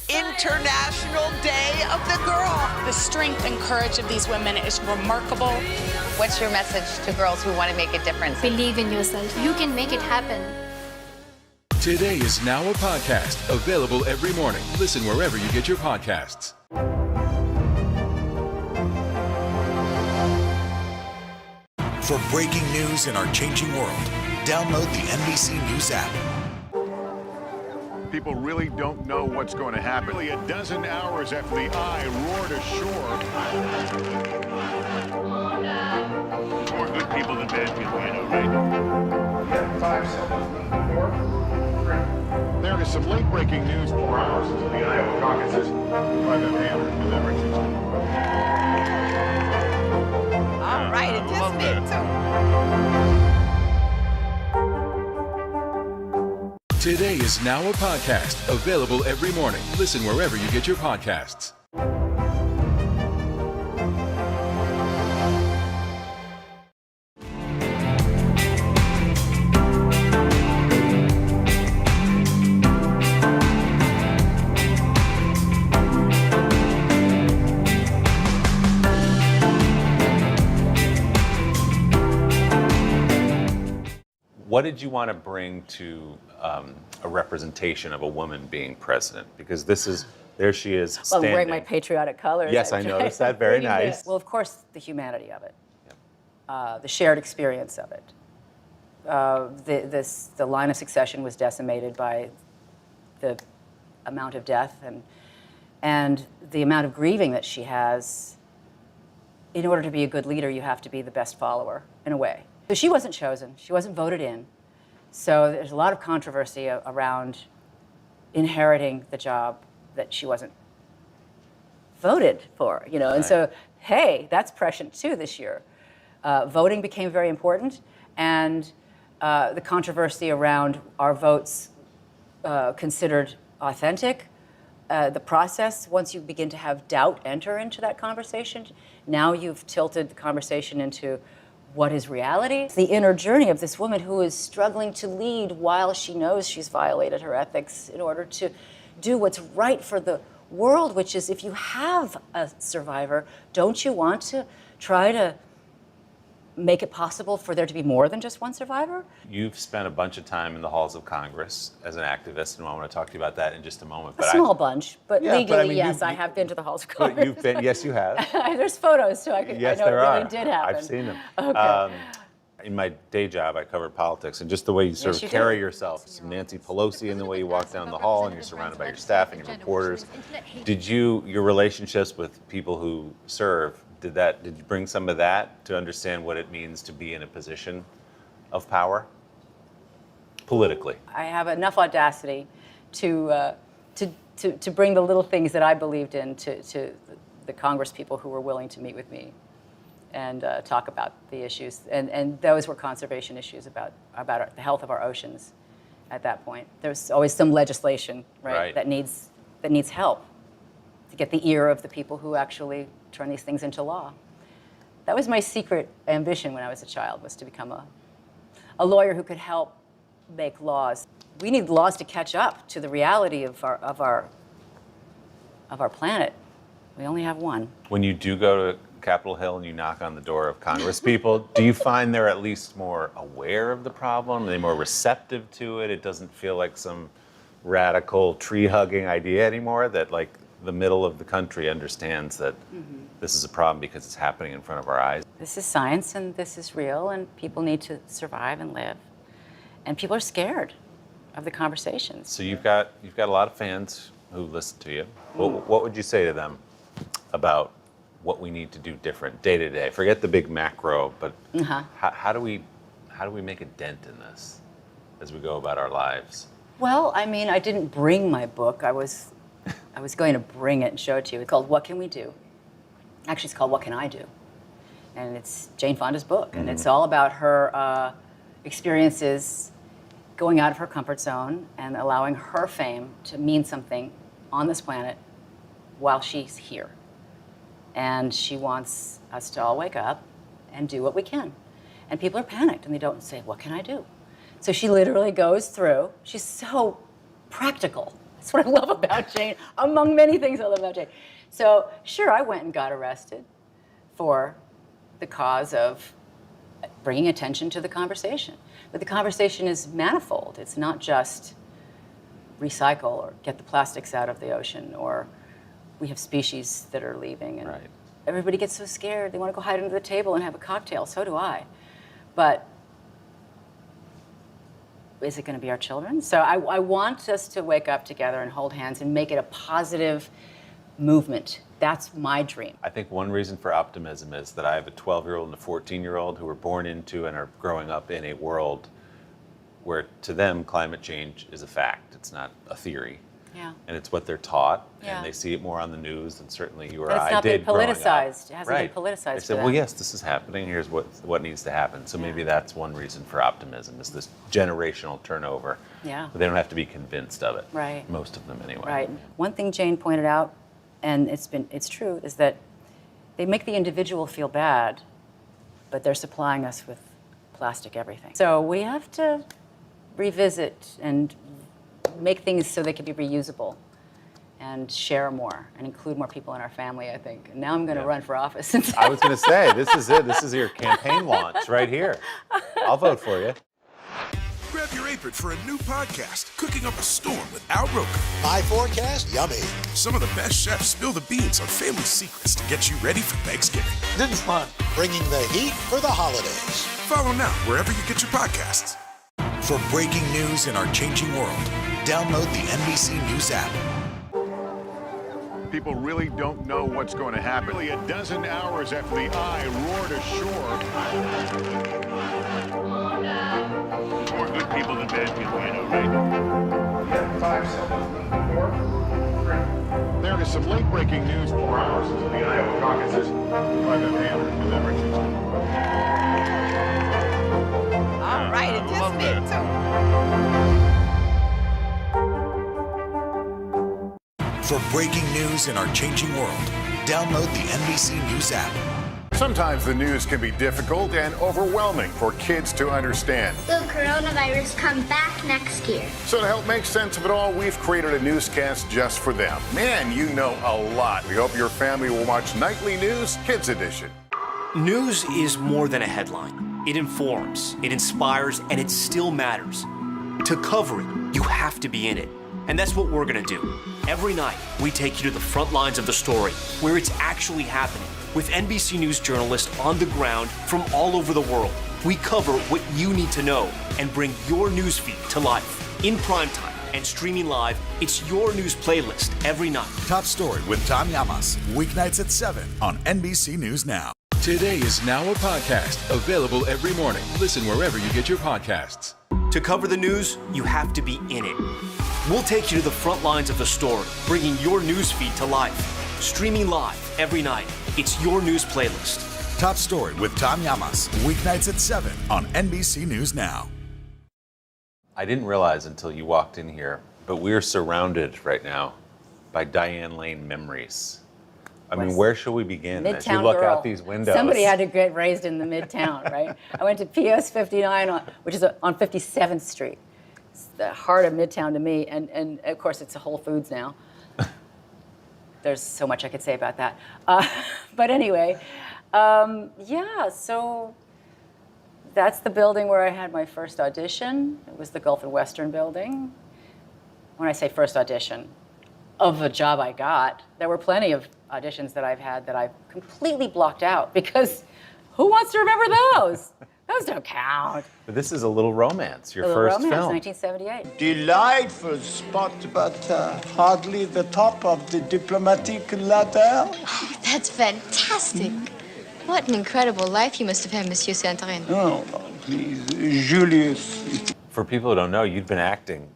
[SPEAKER 6] International Day of the Girl.
[SPEAKER 3] The strength and courage of these women is remarkable.
[SPEAKER 5] What's your message to girls who want to make a difference?
[SPEAKER 9] Believe in yourself. You can make it happen.
[SPEAKER 10] Today is now a podcast, available every morning. Listen wherever you get your podcasts.
[SPEAKER 8] For breaking news in our changing world, download the NBC News app.
[SPEAKER 11] People really don't know what's going to happen. Nearly a dozen hours after the Eye roared ashore. More good people than bad people, I know, right? 5 seconds. There is some late-breaking news 4 hours into the Iowa caucuses. Private Hammer delivering.
[SPEAKER 6] All right, it just
[SPEAKER 10] Today is now a podcast, available every morning. Listen wherever you get your podcasts.
[SPEAKER 29] What did you want to bring to a representation of a woman being president? Because there she is
[SPEAKER 30] Well, I'm
[SPEAKER 29] standing.
[SPEAKER 30] wearing my patriotic colors.
[SPEAKER 29] Yes, I noticed that. Very nice.
[SPEAKER 30] Well, of course, the humanity of it, the shared experience of it. The line of succession was decimated by the amount of death and the amount of grieving that she has. In order to be a good leader, you have to be the best follower, in a way. So she wasn't chosen. She wasn't voted in. So there's a lot of controversy around inheriting the job that she wasn't voted for, you know. And so, hey, that's prescient too this year. Voting became very important, and the controversy around our votes considered authentic. The process, once you begin to have doubt enter into that conversation, now you've tilted the conversation into what is reality? It's the inner journey of this woman who is struggling to lead while she knows she's violated her ethics in order to do what's right for the world, which is, if you have a survivor, don't you want to try to make it possible for there to be more than just one survivor?
[SPEAKER 29] You've spent a bunch of time in the halls of Congress as an activist, and I want to talk to you about that in just a moment.
[SPEAKER 30] A small bunch, but
[SPEAKER 29] Yeah,
[SPEAKER 30] legally,
[SPEAKER 29] but I mean,
[SPEAKER 30] yes, I have been to the halls of Congress.
[SPEAKER 29] But you've been, yes, you have.
[SPEAKER 30] There's photos, so I know
[SPEAKER 29] Yes,
[SPEAKER 30] it
[SPEAKER 29] there
[SPEAKER 30] really
[SPEAKER 29] are.
[SPEAKER 30] did happen.
[SPEAKER 29] I've seen them.
[SPEAKER 30] Okay.
[SPEAKER 29] In my day job, I covered politics, and just the way you sort
[SPEAKER 30] Yes,
[SPEAKER 29] of
[SPEAKER 30] you
[SPEAKER 29] carry
[SPEAKER 30] did.
[SPEAKER 29] yourself, some Nancy Pelosi in the way you walk down the hall, and you're surrounded by your staff and your reporters. Your relationships with people who serve, did you bring some of that to understand what it means to be in a position of power politically?
[SPEAKER 30] I have enough audacity to bring the little things that I believed in to the Congress people who were willing to meet with me and talk about the issues. And those were conservation issues about the health of our oceans at that point. There's always some legislation, right. that needs help to get the ear of the people who actually turn these things into law. That was my secret ambition when I was a child, was to become a lawyer who could help make laws. We need laws to catch up to the reality of our planet. We only have one.
[SPEAKER 29] When you do go to Capitol Hill and you knock on the door of Congress people, do you find they're at least more aware of the problem? Are they more receptive to it? It doesn't feel like some radical tree-hugging idea anymore, that like the middle of the country understands that this is a problem because it's happening in front of our eyes.
[SPEAKER 30] This is science and this is real, and people need to survive and live. And people are scared of the conversations.
[SPEAKER 29] So you've got a lot of fans who listen to you. What would you say to them about what we need to do different day to day? Forget the big macro, but how do we make a dent in this as we go about our lives?
[SPEAKER 30] Well, I mean, I didn't bring my book. I was I was going to bring it and show it to you. It's called What Can We Do? Actually, it's called What Can I Do? And it's Jane Fonda's book. And it's all about her experiences going out of her comfort zone and allowing her fame to mean something on this planet while she's here. And she wants us to all wake up and do what we can. And people are panicked and they don't say, what can I do? So she literally goes through, she's so practical. That's what I love about Jane, among many things I love about Jane. So sure, I went and got arrested for the cause of bringing attention to the conversation. But the conversation is manifold. It's not just recycle or get the plastics out of the ocean, or we have species that are leaving. And everybody gets so scared. They want to go hide under the table and have a cocktail. So do I. But is it going to be our children? So I want us to wake up together and hold hands and make it a positive movement. That's my dream.
[SPEAKER 29] I think one reason for optimism is that I have a 12-year-old and a 14-year-old who were born into and are growing up in a world where to them climate change is a fact. It's not a theory.
[SPEAKER 30] Yeah.
[SPEAKER 29] And it's what they're taught,
[SPEAKER 30] Yeah.
[SPEAKER 29] and they see it more on the news than certainly you or
[SPEAKER 30] But it's
[SPEAKER 29] I
[SPEAKER 30] not
[SPEAKER 29] did
[SPEAKER 30] been
[SPEAKER 29] growing
[SPEAKER 30] politicized.
[SPEAKER 29] up.
[SPEAKER 30] It hasn't been politicized
[SPEAKER 29] They
[SPEAKER 30] for
[SPEAKER 29] said,
[SPEAKER 30] them.
[SPEAKER 29] well, yes, this is happening. Here's what needs to happen. So maybe that's one reason for optimism, is this generational turnover.
[SPEAKER 30] Yeah.
[SPEAKER 29] But they don't have to be convinced of it.
[SPEAKER 30] Right.
[SPEAKER 29] Most of them, anyway.
[SPEAKER 30] Right. One thing Jane pointed out, and it's true, is that they make the individual feel bad, but they're supplying us with plastic everything. So we have to revisit and make things so they can be reusable and share more and include more people in our family, I think. And now I'm going to run for office.
[SPEAKER 29] I was going to say, this is it. This is your campaign launch right here. I'll vote for you.
[SPEAKER 8] Grab your apron for a new podcast, Cooking Up a Storm with Al Roker.
[SPEAKER 18] My forecast, yummy.
[SPEAKER 8] Some of the best chefs spill the beans on family secrets to get you ready for Thanksgiving.
[SPEAKER 18] This is fun. Bringing the heat for the holidays.
[SPEAKER 8] Follow now wherever you get your podcasts. For breaking news in our changing world, download the NBC News app.
[SPEAKER 11] People really don't know what's going to happen. Nearly a dozen hours after the Eye roared ashore. More good people than bad people, I know, right? 5 seconds. 4, 3. There is some late-breaking news 4 hours into the Iowa caucuses. Private Hammond with Richards.
[SPEAKER 6] All right, it just made
[SPEAKER 8] For breaking news in our changing world, download the NBC News app.
[SPEAKER 11] Sometimes the news can be difficult and overwhelming for kids to understand.
[SPEAKER 9] Will coronavirus come back next year?
[SPEAKER 11] So to help make sense of it all, we've created a newscast just for them. Man, you know a lot. We hope your family will watch Nightly News Kids Edition.
[SPEAKER 4] News is more than a headline. It informs, it inspires, and it still matters. To cover it, you have to be in it. And that's what we're gonna do. Every night, we take you to the front lines of the story, where it's actually happening, with NBC News journalists on the ground from all over the world. We cover what you need to know and bring your newsfeed to life. In primetime and streaming live, it's your news playlist every night.
[SPEAKER 8] Top Story with Tom Llamas, weeknights at 7 on NBC News Now.
[SPEAKER 10] Today is now a podcast, available every morning. Listen wherever you get your podcasts.
[SPEAKER 4] To cover the news, you have to be in it. We'll take you to the front lines of the story, bringing your newsfeed to life. Streaming live every night. It's your news playlist.
[SPEAKER 8] Top Story with Tom Llamas, weeknights at 7 on NBC News Now.
[SPEAKER 29] I didn't realize until you walked in here, but we're surrounded right now by Diane Lane memories. I mean, where should we begin as you
[SPEAKER 30] Midtown
[SPEAKER 29] look
[SPEAKER 30] girl.
[SPEAKER 29] out these windows?
[SPEAKER 30] Somebody had to get raised in the Midtown, right? I went to PS 59, which is on 57th Street. It's the heart of Midtown to me, and of course it's a Whole Foods now. There's so much I could say about that. But anyway, yeah, so that's the building where I had my first audition. It was the Gulf and Western building. When I say first audition, of a job I got, there were plenty of auditions that I've had that I've completely blocked out because who wants to remember those? Those don't count.
[SPEAKER 29] But this is A Little Romance, your
[SPEAKER 30] Little
[SPEAKER 29] first
[SPEAKER 30] Romance,
[SPEAKER 29] film.
[SPEAKER 30] 1978.
[SPEAKER 2] Delightful spot, but hardly the top of the diplomatic ladder.
[SPEAKER 9] That's fantastic. What an incredible life you must have had, Monsieur Santorin.
[SPEAKER 2] No, please, Julius.
[SPEAKER 29] For people who don't know, you'd been acting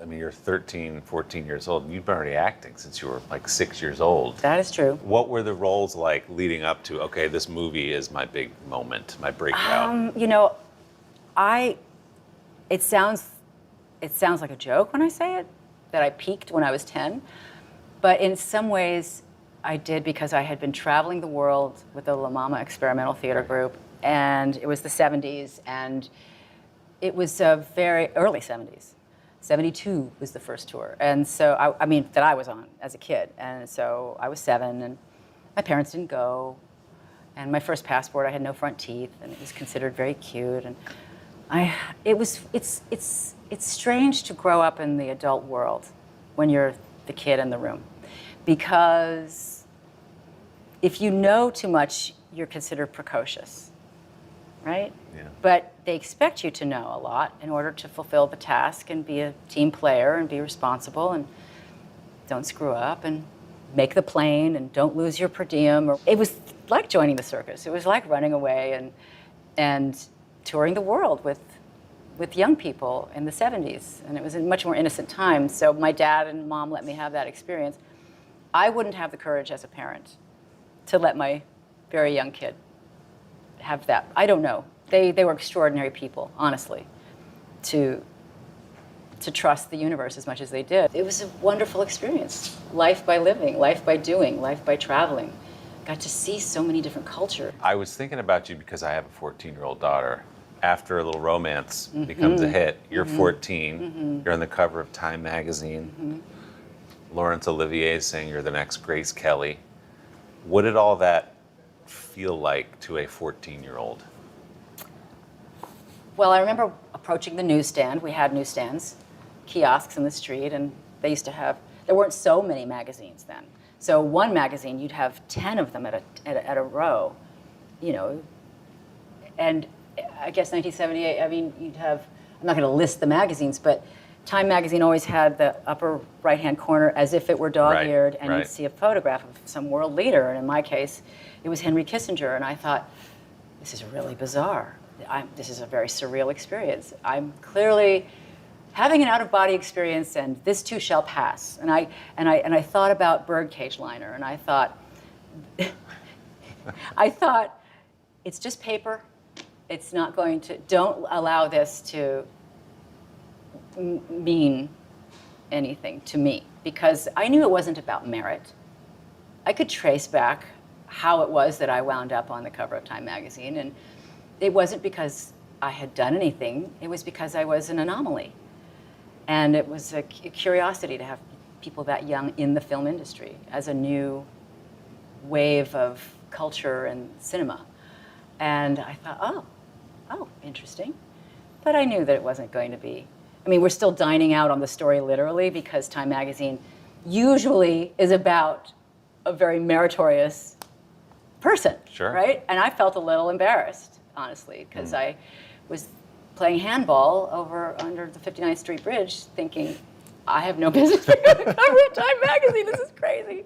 [SPEAKER 29] I mean, you're 13, 14 years old, and you've been already acting since you were like 6 years old.
[SPEAKER 30] That is true.
[SPEAKER 29] What were the roles like leading up to, okay, this movie is my big moment, my breakout?
[SPEAKER 30] You know, it sounds like a joke when I say it, that I peaked when I was 10. But in some ways, I did because I had been traveling the world with the La Mama Experimental Theater Group, and it was the 70s, and it was very early 70s. 72 was the first tour. And so, I mean, that I was on as a kid. And so I was 7, and my parents didn't go. And my first passport, I had no front teeth, and it was considered very cute. And it's strange to grow up in the adult world when you're the kid in the room. Because if you know too much, you're considered precocious, right?
[SPEAKER 29] Yeah.
[SPEAKER 30] But they expect you to know a lot in order to fulfill the task and be a team player and be responsible and don't screw up and make the plane and don't lose your per diem. It was like joining the circus. It was like running away and touring the world with young people in the 70s. And it was a much more innocent time. So my dad and mom let me have that experience. I wouldn't have the courage as a parent to let my very young kid have that. I don't know. They were extraordinary people, honestly, to trust the universe as much as they did. It was a wonderful experience. Life by living, life by doing, life by traveling. Got to see so many different cultures.
[SPEAKER 29] I was thinking about you because I have a 14-year-old daughter. After A Little Romance becomes a hit, you're 14, you're on the cover of Time magazine. Laurence Olivier is saying you're the next Grace Kelly. What did all that feel like to a 14-year-old?
[SPEAKER 30] Well, I remember approaching the newsstand. We had newsstands, kiosks in the street, and they used to have, there weren't so many magazines then. So one magazine, you'd have 10 of them at a row, you know. And I guess 1978, I mean, you'd have, I'm not going to list the magazines, but Time magazine always had the upper right-hand corner as if it were dog-eared, and you'd see a photograph of some world leader. And in my case, it was Henry Kissinger. And I thought, this is really bizarre. This is a very surreal experience. I'm clearly having an out-of-body experience, and this too shall pass. And I thought about Birdcage Liner, and I thought, it's just paper. It's not going to. Don't allow this to mean anything to me, because I knew it wasn't about merit. I could trace back how it was that I wound up on the cover of Time magazine, and it wasn't because I had done anything. It was because I was an anomaly, and it was a curiosity to have people that young in the film industry as a new wave of culture and cinema. And I thought, oh, interesting. But I knew that it wasn't going to be. I mean, we're still dining out on the story literally, because Time magazine usually is about a very meritorious person, right? And I felt a little embarrassed, honestly, because I was playing handball under the 59th Street Bridge thinking, I have no business being on the cover of Time magazine. This is crazy.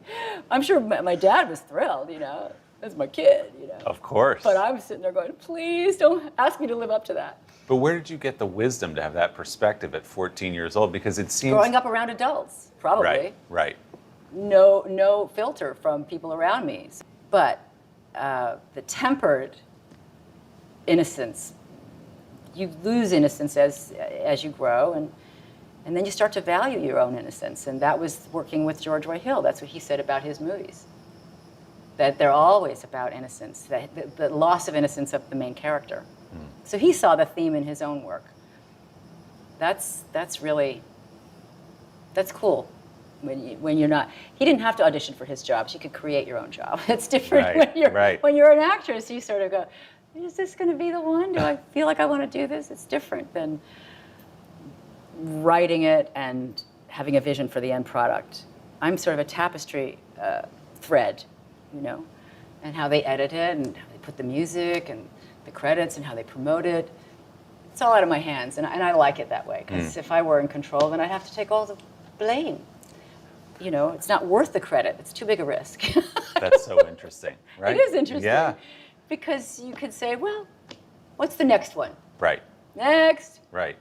[SPEAKER 30] I'm sure my dad was thrilled, you know. That's my kid, you know.
[SPEAKER 29] Of course.
[SPEAKER 30] But I was sitting there going, please don't ask me to live up to that.
[SPEAKER 29] But where did you get the wisdom to have that perspective at 14 years old? Because it seems...
[SPEAKER 30] Growing up around adults, probably.
[SPEAKER 29] Right.
[SPEAKER 30] No filter from people around me. But the tempered innocence, you lose innocence as you grow, and then you start to value your own innocence. And that was working with George Roy Hill. That's what he said about his movies. That they're always about innocence, the loss of innocence of the main character. So he saw the theme in his own work. That's cool. When you're not, he didn't have to audition for his jobs. You could create your own job. It's different when you're an actress. You sort of go, is this going to be the one? Do I feel like I want to do this? It's different than writing it and having a vision for the end product. I'm sort of a tapestry thread, you know, and how they edit it and how they put the music and the credits and how they promote it. It's all out of my hands, and I like it that way, because if I were in control, then I'd have to take all the blame. You know, it's not worth the credit. It's too big a risk.
[SPEAKER 29] That's so interesting, right?
[SPEAKER 30] It is interesting.
[SPEAKER 29] Yeah.
[SPEAKER 30] Because you could say, well, what's the next one?
[SPEAKER 29] Right.
[SPEAKER 30] Next.
[SPEAKER 29] Right.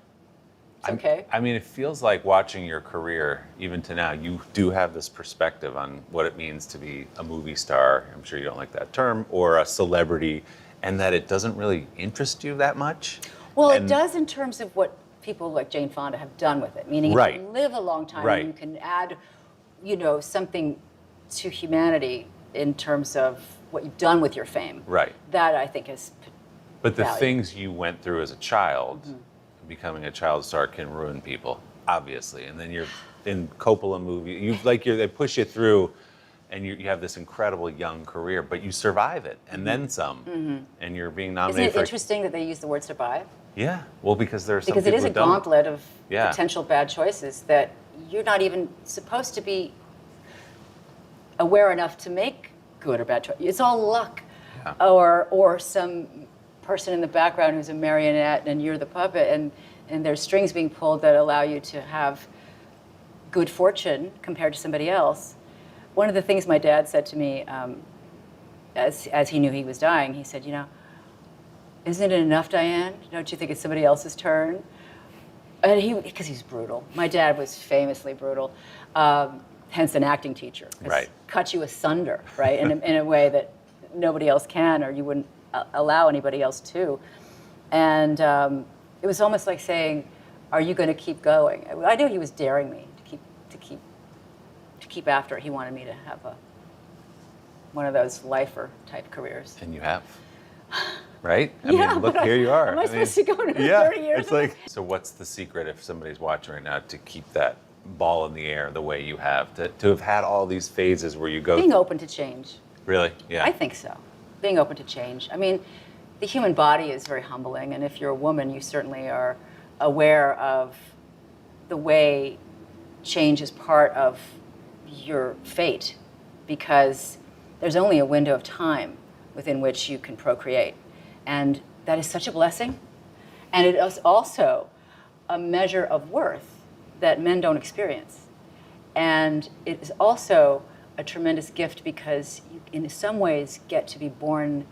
[SPEAKER 30] It's okay.
[SPEAKER 29] I mean, it feels like watching your career, even to now, you do have this perspective on what it means to be a movie star. I'm sure you don't like that term, or a celebrity, and that it doesn't really interest you that much.
[SPEAKER 30] Well, it does in terms of what people like Jane Fonda have done with it. Meaning, if you live a long time, and you can add, something to humanity in terms of what you've done with your fame.
[SPEAKER 29] Right.
[SPEAKER 30] That I think is.
[SPEAKER 29] But the
[SPEAKER 30] value.
[SPEAKER 29] things you went through as a child, becoming a child star can ruin people, obviously. And then you're in Coppola movie, they push you through, and you have this incredible young career, but you survive it, and then some, and you're being nominated.
[SPEAKER 30] Isn't it interesting that they use the word survive?
[SPEAKER 29] Yeah, well, because there are some
[SPEAKER 30] because it
[SPEAKER 29] people
[SPEAKER 30] is a
[SPEAKER 29] who don't.
[SPEAKER 30] gauntlet of potential bad choices that you're not even supposed to be aware enough to make good or bad choices. It's all luck, or some person in the background who's a marionette and you're the puppet, and there's strings being pulled that allow you to have good fortune compared to somebody else. One of the things my dad said to me as he knew he was dying, he said, isn't it enough, Diane? Don't you think it's somebody else's turn? And because he's brutal. My dad was famously brutal, hence an acting teacher.
[SPEAKER 29] Right.
[SPEAKER 30] Cut you asunder, right, in a way that nobody else can, or you wouldn't allow anybody else to. And it was almost like saying, are you going to keep going? I knew he was daring me to keep after it. He wanted me to have one of those lifer type careers.
[SPEAKER 29] And you have. Right? I
[SPEAKER 30] Yeah,
[SPEAKER 29] mean, look,
[SPEAKER 30] but
[SPEAKER 29] here you are.
[SPEAKER 30] Am I supposed to go another 30 years?
[SPEAKER 29] It's like, so what's the secret if somebody's watching right now to keep that ball in the air the way you have, to have had all these phases where you go
[SPEAKER 30] Being open to change.
[SPEAKER 29] Really? Yeah.
[SPEAKER 30] I think so. Being open to change. I mean, the human body is very humbling, and if you're a woman, you certainly are aware of the way change is part of your fate, because there's only a window of time within which you can procreate. And that is such a blessing. And it is also a measure of worth that men don't experience. And it is also a tremendous gift because you, in some ways, get to be born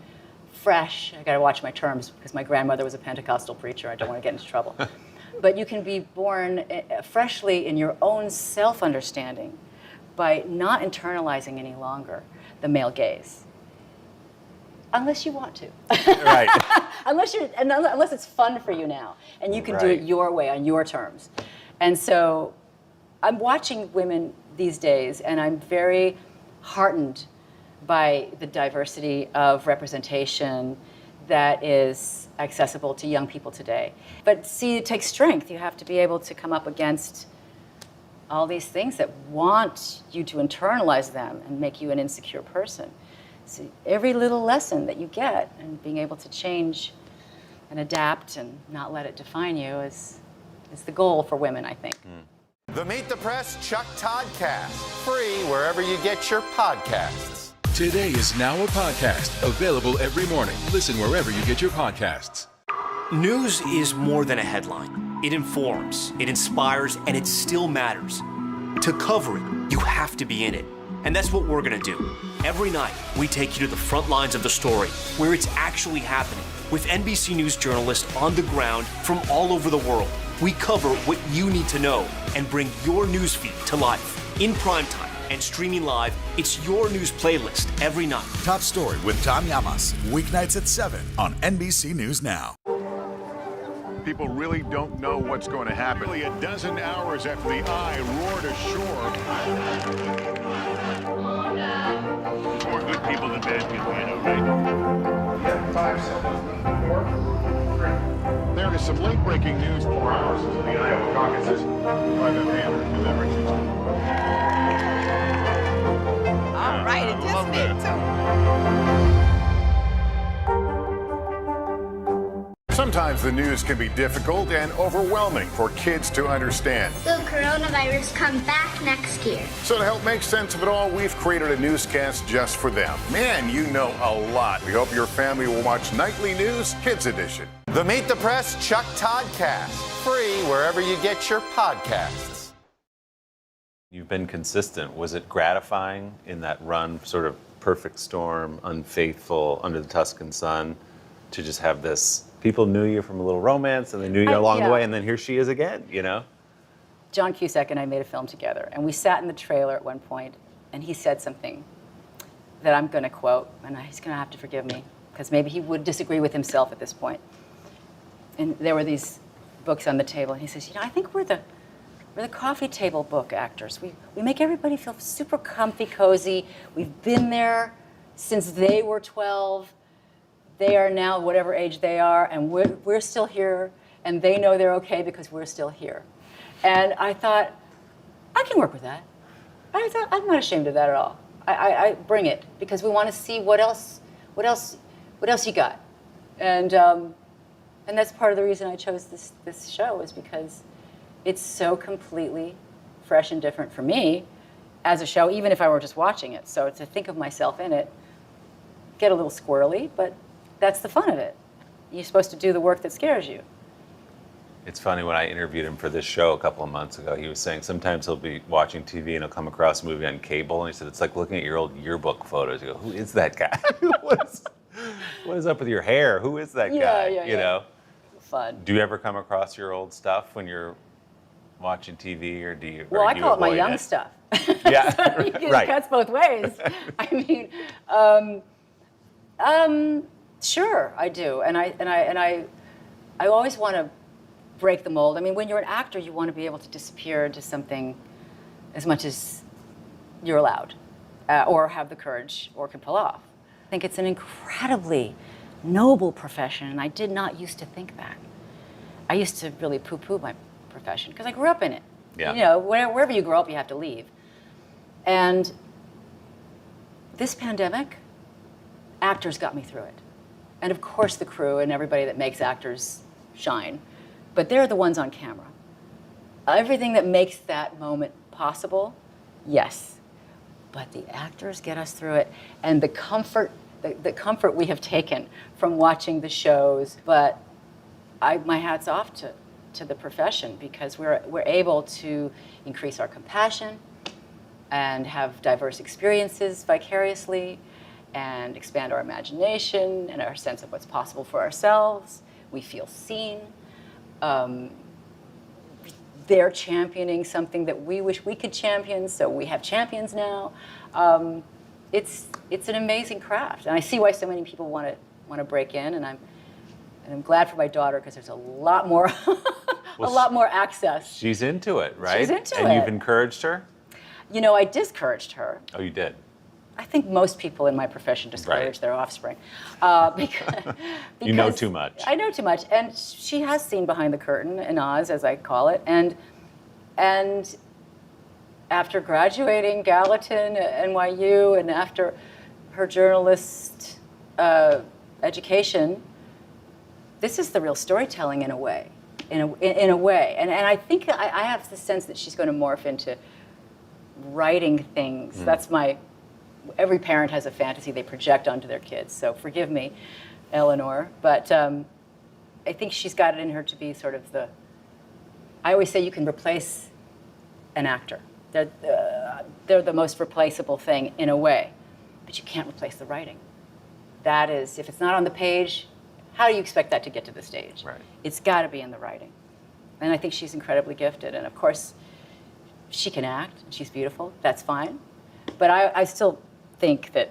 [SPEAKER 30] fresh. I gotta watch my terms because my grandmother was a Pentecostal preacher. I don't want to get into trouble. But you can be born freshly in your own self-understanding by not internalizing any longer the male gaze. Unless you want to.
[SPEAKER 29] Right.
[SPEAKER 30] unless it's fun for you now, and you can do it your way, on your terms. And so I'm watching women these days, and I'm very heartened by the diversity of representation that is accessible to young people today. But see, it takes strength. You have to be able to come up against all these things that want you to internalize them and make you an insecure person. So every little lesson that you get and being able to change and adapt and not let it define you is the goal for women, I think.
[SPEAKER 7] The Meet the Press Chuck Toddcast, free wherever you get your podcasts.
[SPEAKER 10] Today is now a podcast, available every morning. Listen wherever you get your podcasts.
[SPEAKER 4] News is more than a headline. It informs, it inspires, and it still matters. To cover it, you have to be in it. And that's what we're gonna do. Every night, we take you to the front lines of the story, where it's actually happening, with NBC News journalists on the ground from all over the world. We cover what you need to know and bring your newsfeed to life. In primetime and streaming live, it's your news playlist every night.
[SPEAKER 8] Top Story with Tom Llamas, weeknights at 7 on NBC News Now.
[SPEAKER 11] People really don't know what's going to happen. Nearly a dozen hours after the Eye roared ashore.
[SPEAKER 22] More good people than bad people, right?
[SPEAKER 11] Yeah, 5 seconds. 4, 3. There is some late-breaking news 4 hours into the Iowa caucuses by the Andrew deliberations.
[SPEAKER 6] All right, it just did.
[SPEAKER 11] Sometimes the news can be difficult and overwhelming for kids to understand.
[SPEAKER 9] Will coronavirus come back next year?
[SPEAKER 11] So to help make sense of it all, we've created a newscast just for them. Man, you know a lot. We hope your family will watch Nightly News Kids Edition.
[SPEAKER 7] The Meet the Press Chuck Toddcast, free wherever you get your podcasts.
[SPEAKER 29] You've been consistent. Was it gratifying in that run, sort of perfect storm, unfaithful, under the Tuscan sun, to just have this? People knew you from A Little Romance, and they knew you along the way, and then here she is again, you know?
[SPEAKER 30] John Cusack and I made a film together, and we sat in the trailer at one point, and he said something that I'm going to quote, and he's going to have to forgive me, because maybe he would disagree with himself at this point. And there were these books on the table, and he says, I think we're the coffee table book actors. We make everybody feel super comfy, cozy. We've been there since they were 12. They are now whatever age they are, and we're still here, and they know they're okay because we're still here. And I thought, I can work with that. I'm not ashamed of that at all. I bring it because we want to see what else you got, and that's part of the reason I chose this show is because it's so completely fresh and different for me as a show, even if I were just watching it. So to think of myself in it, get a little squirrely, but that's the fun of it. You're supposed to do the work that scares you.
[SPEAKER 29] It's funny, when I interviewed him for this show a couple of months ago, he was saying sometimes he'll be watching TV and he'll come across a movie on cable, and he said it's like looking at your old yearbook photos. You go, who is that guy? what is up with your hair? Who is that guy? You know?
[SPEAKER 30] Fun.
[SPEAKER 29] Do you ever come across your old stuff when you're watching TV, or do you?
[SPEAKER 30] Well, I call it my young stuff.
[SPEAKER 29] Yeah,
[SPEAKER 30] It cuts both ways. I mean, sure, I do, and I always want to break the mold. I mean, when you're an actor, you want to be able to disappear into something as much as you're allowed, or have the courage, or can pull off. I think it's an incredibly noble profession, and I did not used to think that. I used to really poo-poo my profession because I grew up in it.
[SPEAKER 29] Yeah.
[SPEAKER 30] You know, wherever you grow up, you have to leave. And this pandemic, actors got me through it. And of course the crew and everybody that makes actors shine. But they're the ones on camera. Everything that makes that moment possible, yes. But the actors get us through it. And the comfort we have taken from watching the shows, but my hat's off to the profession, because we're able to increase our compassion and have diverse experiences vicariously and expand our imagination and our sense of what's possible for ourselves. We feel seen. They're championing something that we wish we could champion, so we have champions now. It's an amazing craft, and I see why so many people want to break in, and I'm glad for my daughter, because there's a lot more a lot more access.
[SPEAKER 29] She's into it, right?
[SPEAKER 30] She's into
[SPEAKER 29] and
[SPEAKER 30] it.
[SPEAKER 29] You've encouraged her?
[SPEAKER 30] You know, I discouraged her.
[SPEAKER 29] Oh, you did?
[SPEAKER 30] I think most people in my profession discourage their offspring. Because
[SPEAKER 29] you know too much.
[SPEAKER 30] I know too much. And she has seen behind the curtain in Oz, as I call it. And after graduating Gallatin at NYU and after her journalist education, this is the real storytelling in a way. In a way. And I think I have the sense that she's going to morph into writing things. That's every parent has a fantasy they project onto their kids. So forgive me, Eleanor, but I think she's got it in her to be sort of I always say you can replace an actor. They're the most replaceable thing in a way, but you can't replace the writing. That is, if it's not on the page, how do you expect that to get to the stage?
[SPEAKER 29] Right.
[SPEAKER 30] It's got to be in the writing. And I think she's incredibly gifted. And of course, she can act. She's beautiful. That's fine. But I still think that,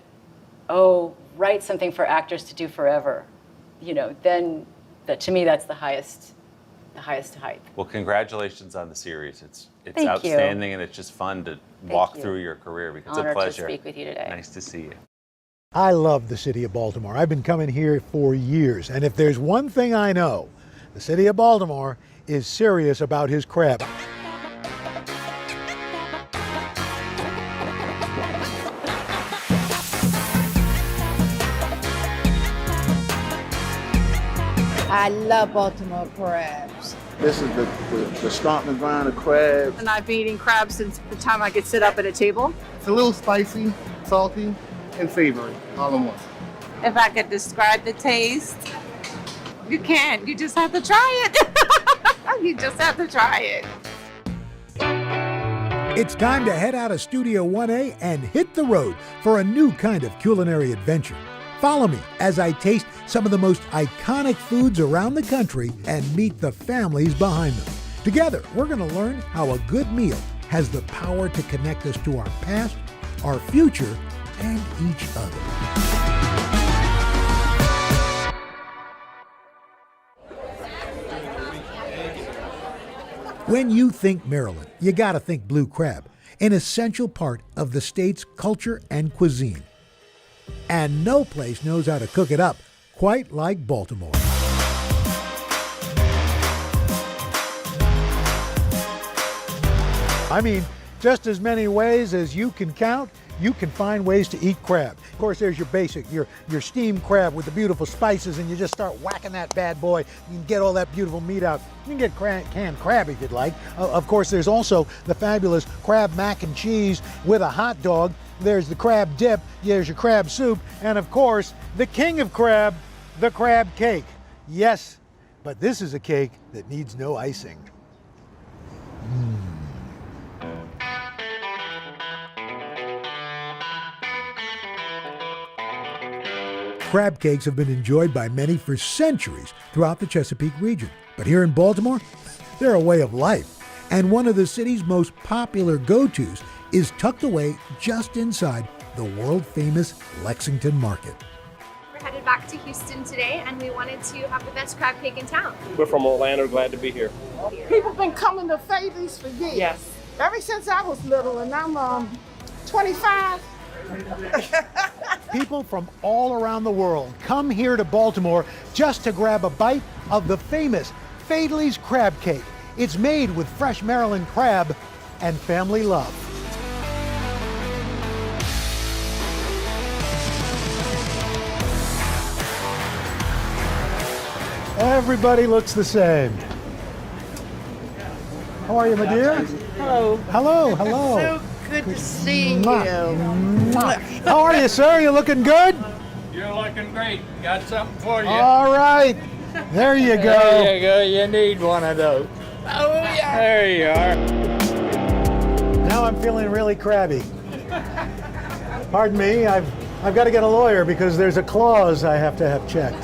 [SPEAKER 30] write something for actors to do forever. You know, then to me that's the highest height.
[SPEAKER 29] Well, congratulations on the series. It's
[SPEAKER 30] Thank
[SPEAKER 29] outstanding,
[SPEAKER 30] you.
[SPEAKER 29] and it's just fun to walk
[SPEAKER 30] you.
[SPEAKER 29] through your career. Because
[SPEAKER 30] Honored
[SPEAKER 29] it's a pleasure.
[SPEAKER 30] to speak with you today.
[SPEAKER 29] Nice to see you.
[SPEAKER 21] I love the city of Baltimore. I've been coming here for years, and if there's one thing I know, the city of Baltimore is serious about his craft.
[SPEAKER 28] I love Baltimore crabs.
[SPEAKER 2] This is the stomping and grind of crabs.
[SPEAKER 28] And I've been eating crabs since the time I could sit up at a table.
[SPEAKER 13] It's a little spicy, salty, and savory all in one.
[SPEAKER 28] If I could describe the taste, you can't. You just have to try it. You just have to try it.
[SPEAKER 21] It's time to head out of Studio 1A and hit the road for a new kind of culinary adventure. Follow me as I taste some of the most iconic foods around the country and meet the families behind them. Together, we're going to learn how a good meal has the power to connect us to our past, our future, and each other. When you think Maryland, you gotta think blue crab, an essential part of the state's culture and cuisine. And no place knows how to cook it up quite like Baltimore. I mean, just as many ways as you can count, you can find ways to eat crab. Of course, there's your basic, your steamed crab with the beautiful spices, and you just start whacking that bad boy. You can get all that beautiful meat out. You can get canned crab if you'd like. Of course, there's also the fabulous crab mac and cheese with a hot dog. There's the crab dip, there's your crab soup, and of course, the king of crab, the crab cake. Yes, but this is a cake that needs no icing. Crab cakes have been enjoyed by many for centuries throughout the Chesapeake region. But here in Baltimore, they're a way of life. And one of the city's most popular go-tos is tucked away just inside the world-famous Lexington Market.
[SPEAKER 14] We're headed back to Houston today, and we wanted to have the best crab cake in town.
[SPEAKER 15] We're from Orlando, glad to be here.
[SPEAKER 16] People have been coming to Faidley's for years.
[SPEAKER 15] Yes.
[SPEAKER 16] Ever since I was little, and I'm 25.
[SPEAKER 21] People from all around the world come here to Baltimore just to grab a bite of the famous Faidley's crab cake. It's made with fresh Maryland crab and family love. Everybody looks the same. How are you, my dear?
[SPEAKER 17] Hello.
[SPEAKER 21] Hello, hello.
[SPEAKER 17] So good to see you.
[SPEAKER 21] How are you, sir? You looking good?
[SPEAKER 17] You're looking great. Got something for you.
[SPEAKER 21] All right. There you go.
[SPEAKER 17] There you go. You need one of those. Oh, yeah. There you are.
[SPEAKER 21] Now I'm feeling really crabby. Pardon me, I've got to get a lawyer because there's a clause I have to have checked.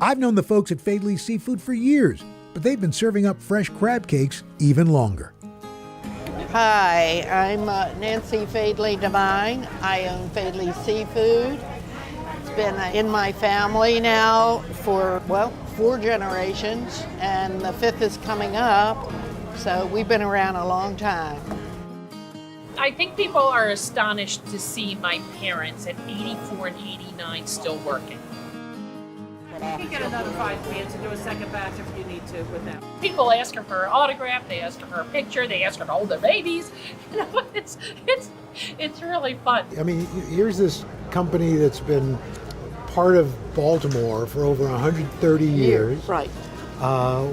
[SPEAKER 21] I've known the folks at Faidley's Seafood for years, but they've been serving up fresh crab cakes even longer.
[SPEAKER 17] Hi, I'm Nancy Faidley Devine. I own Faidley Seafood. It's been in my family now for, 4 generations, and the 5th is coming up, so we've been around a long time.
[SPEAKER 19] I think people are astonished to see my parents at 84 and 89 still working.
[SPEAKER 24] You can get another 5 cans and do a second batch if you need to with them.
[SPEAKER 19] People ask her for an autograph, they ask her for a picture, they ask her to hold their babies. You know, it's really fun.
[SPEAKER 21] I mean, here's this company that's been part of Baltimore for over 130 years.
[SPEAKER 17] Right.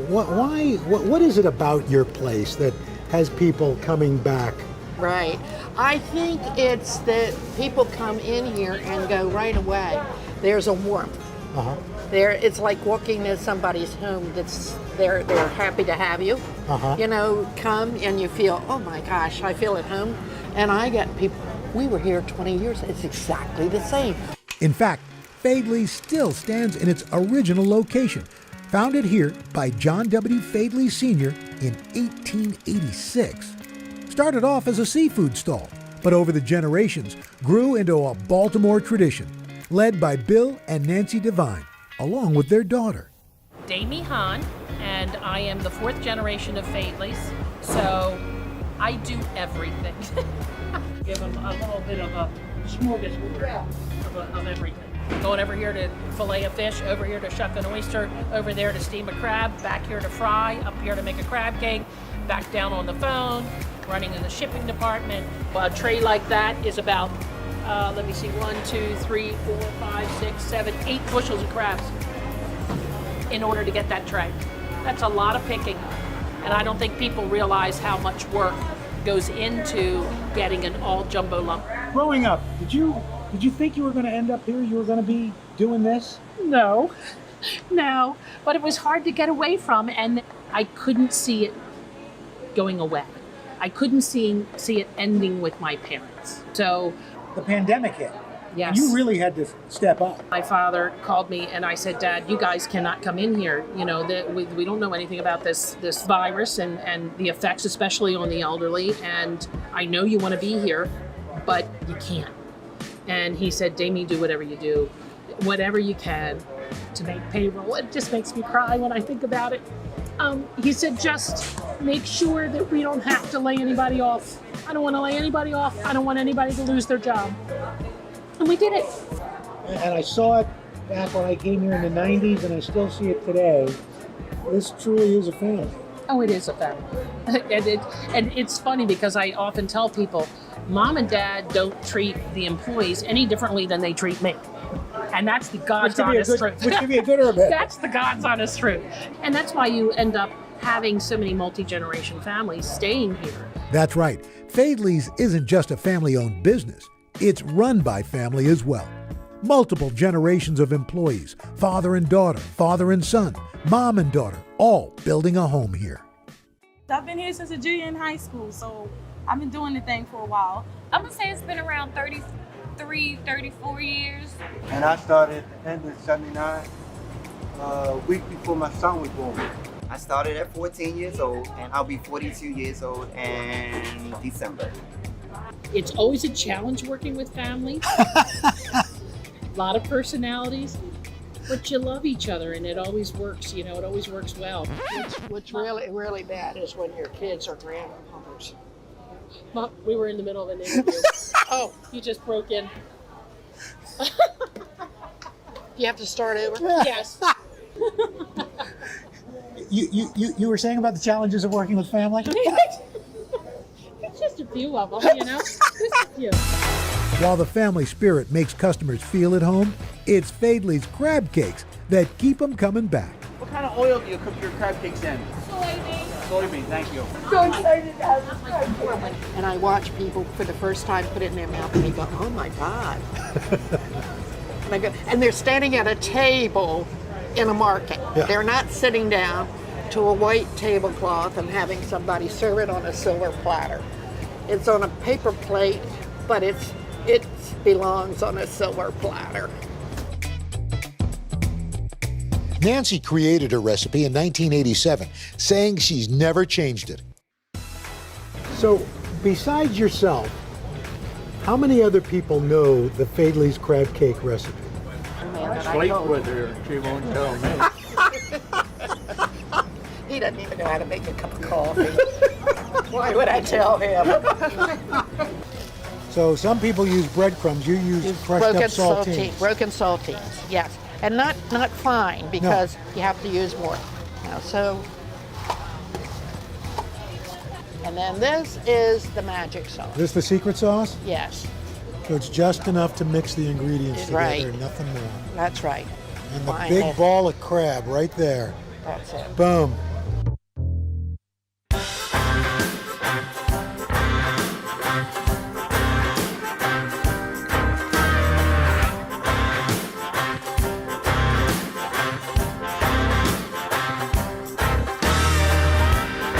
[SPEAKER 21] What is it about your place that has people coming back?
[SPEAKER 17] Right. I think it's that people come in here and go right away. There's a warmth.
[SPEAKER 21] Uh-huh.
[SPEAKER 17] It's like walking into somebody's home they're happy to have you.
[SPEAKER 21] Uh-huh.
[SPEAKER 17] You know, come and you feel, oh my gosh, I feel at home. And I get people, we were here 20 years, it's exactly the same.
[SPEAKER 21] In fact, Faidley still stands in its original location, founded here by John W. Faidley Sr. in 1886. Started off as a seafood stall, but over the generations grew into a Baltimore tradition, led by Bill and Nancy Devine, along with their daughter.
[SPEAKER 19] Damie Hahn, and I am the 4th generation of Faidley's, so I do everything. Give them a little bit of a smorgasbord of everything. Going over here to fillet a fish, over here to shuck an oyster, over there to steam a crab, back here to fry, up here to make a crab cake, back down on the phone, running in the shipping department. A tray like that is about, 1, 2, 3, 4, 5, 6, 7, 8 bushels of crabs in order to get that tray. That's a lot of picking, and I don't think people realize how much work goes into getting an all jumbo lump.
[SPEAKER 21] Growing up, did you think you were going to end up here? You were going to be doing this?
[SPEAKER 19] No, but it was hard to get away from, and I couldn't see it going away. I couldn't see it ending with my parents. So
[SPEAKER 21] the pandemic hit.
[SPEAKER 19] Yes.
[SPEAKER 21] You really had to step up.
[SPEAKER 19] My father called me and I said, Dad, you guys cannot come in here. You know, that we don't know anything about this virus and the effects, especially on the elderly. And I know you want to be here, but you can't. And he said, Damie, do whatever you do, whatever you can to make payroll. It just makes me cry when I think about it. He said, just make sure that we don't have to lay anybody off. I don't want to lay anybody off. I don't want anybody to lose their job. And we did it.
[SPEAKER 21] And I saw it back when I came here in the 90s, and I still see it today. This truly is a family.
[SPEAKER 19] Oh, it is a family. and it's funny because I often tell people, Mom and Dad don't treat the employees any differently than they treat me. And that's the God's honest truth.
[SPEAKER 21] Which could be a good or a bad.
[SPEAKER 19] That's the God's honest truth. And that's why you end up having so many multi-generation families staying here.
[SPEAKER 21] That's right. Faidley's isn't just a family-owned business. It's run by family as well. Multiple generations of employees, father and daughter, father and son, mom and daughter, all building a home here.
[SPEAKER 1] I've been here since a junior in high school, so I've been doing the thing for a while.
[SPEAKER 3] I'm gonna say it's been around 33, 34 years.
[SPEAKER 5] And I started in 79, a week before my son was born.
[SPEAKER 12] I started at 14 years old, and I'll be 42 years old in December.
[SPEAKER 19] It's always a challenge working with family. A lot of personalities, but you love each other and it always works, you know, it always works well.
[SPEAKER 17] What's really, really bad is when your kids are grandmothers.
[SPEAKER 19] Mom, we were in the middle of an interview. Oh, you just broke in.
[SPEAKER 17] You have to start over?
[SPEAKER 19] Yes.
[SPEAKER 21] You were saying about the challenges of working with family?
[SPEAKER 19] Just a few of them, you know? Just a few.
[SPEAKER 21] While the family spirit makes customers feel at home, it's Faidley's crab cakes that keep them coming back.
[SPEAKER 5] What kind of oil do you cook your crab cakes in?
[SPEAKER 3] Soybean.
[SPEAKER 5] Soybean, thank you.
[SPEAKER 3] So excited to have this crab cake.
[SPEAKER 17] And I watch people for the first time put it in their mouth and they go, oh my God. And they're standing at a table in a market.
[SPEAKER 21] Yeah.
[SPEAKER 17] They're not sitting down to a white tablecloth and having somebody serve it on a silver platter. It's on a paper plate, but it belongs on a silver platter.
[SPEAKER 21] Nancy created her recipe in 1987, saying she's never changed it. So, besides yourself, how many other people know the Faidley's crab cake recipe?
[SPEAKER 5] Sleep with her, she won't tell me.
[SPEAKER 17] He doesn't even know how to make a cup of coffee. Why would I tell him?
[SPEAKER 21] So some people use breadcrumbs. You use crushed up saltines.
[SPEAKER 17] Broken saltines, yes. And not fine, because you have to use more. So, and then this is the magic sauce.
[SPEAKER 21] This the secret sauce?
[SPEAKER 17] Yes.
[SPEAKER 21] So it's just enough to mix the ingredients together,
[SPEAKER 17] Right.
[SPEAKER 21] nothing more.
[SPEAKER 17] That's right.
[SPEAKER 21] And the
[SPEAKER 17] Fine.
[SPEAKER 21] big ball of crab right there.
[SPEAKER 17] That's it.
[SPEAKER 21] Boom.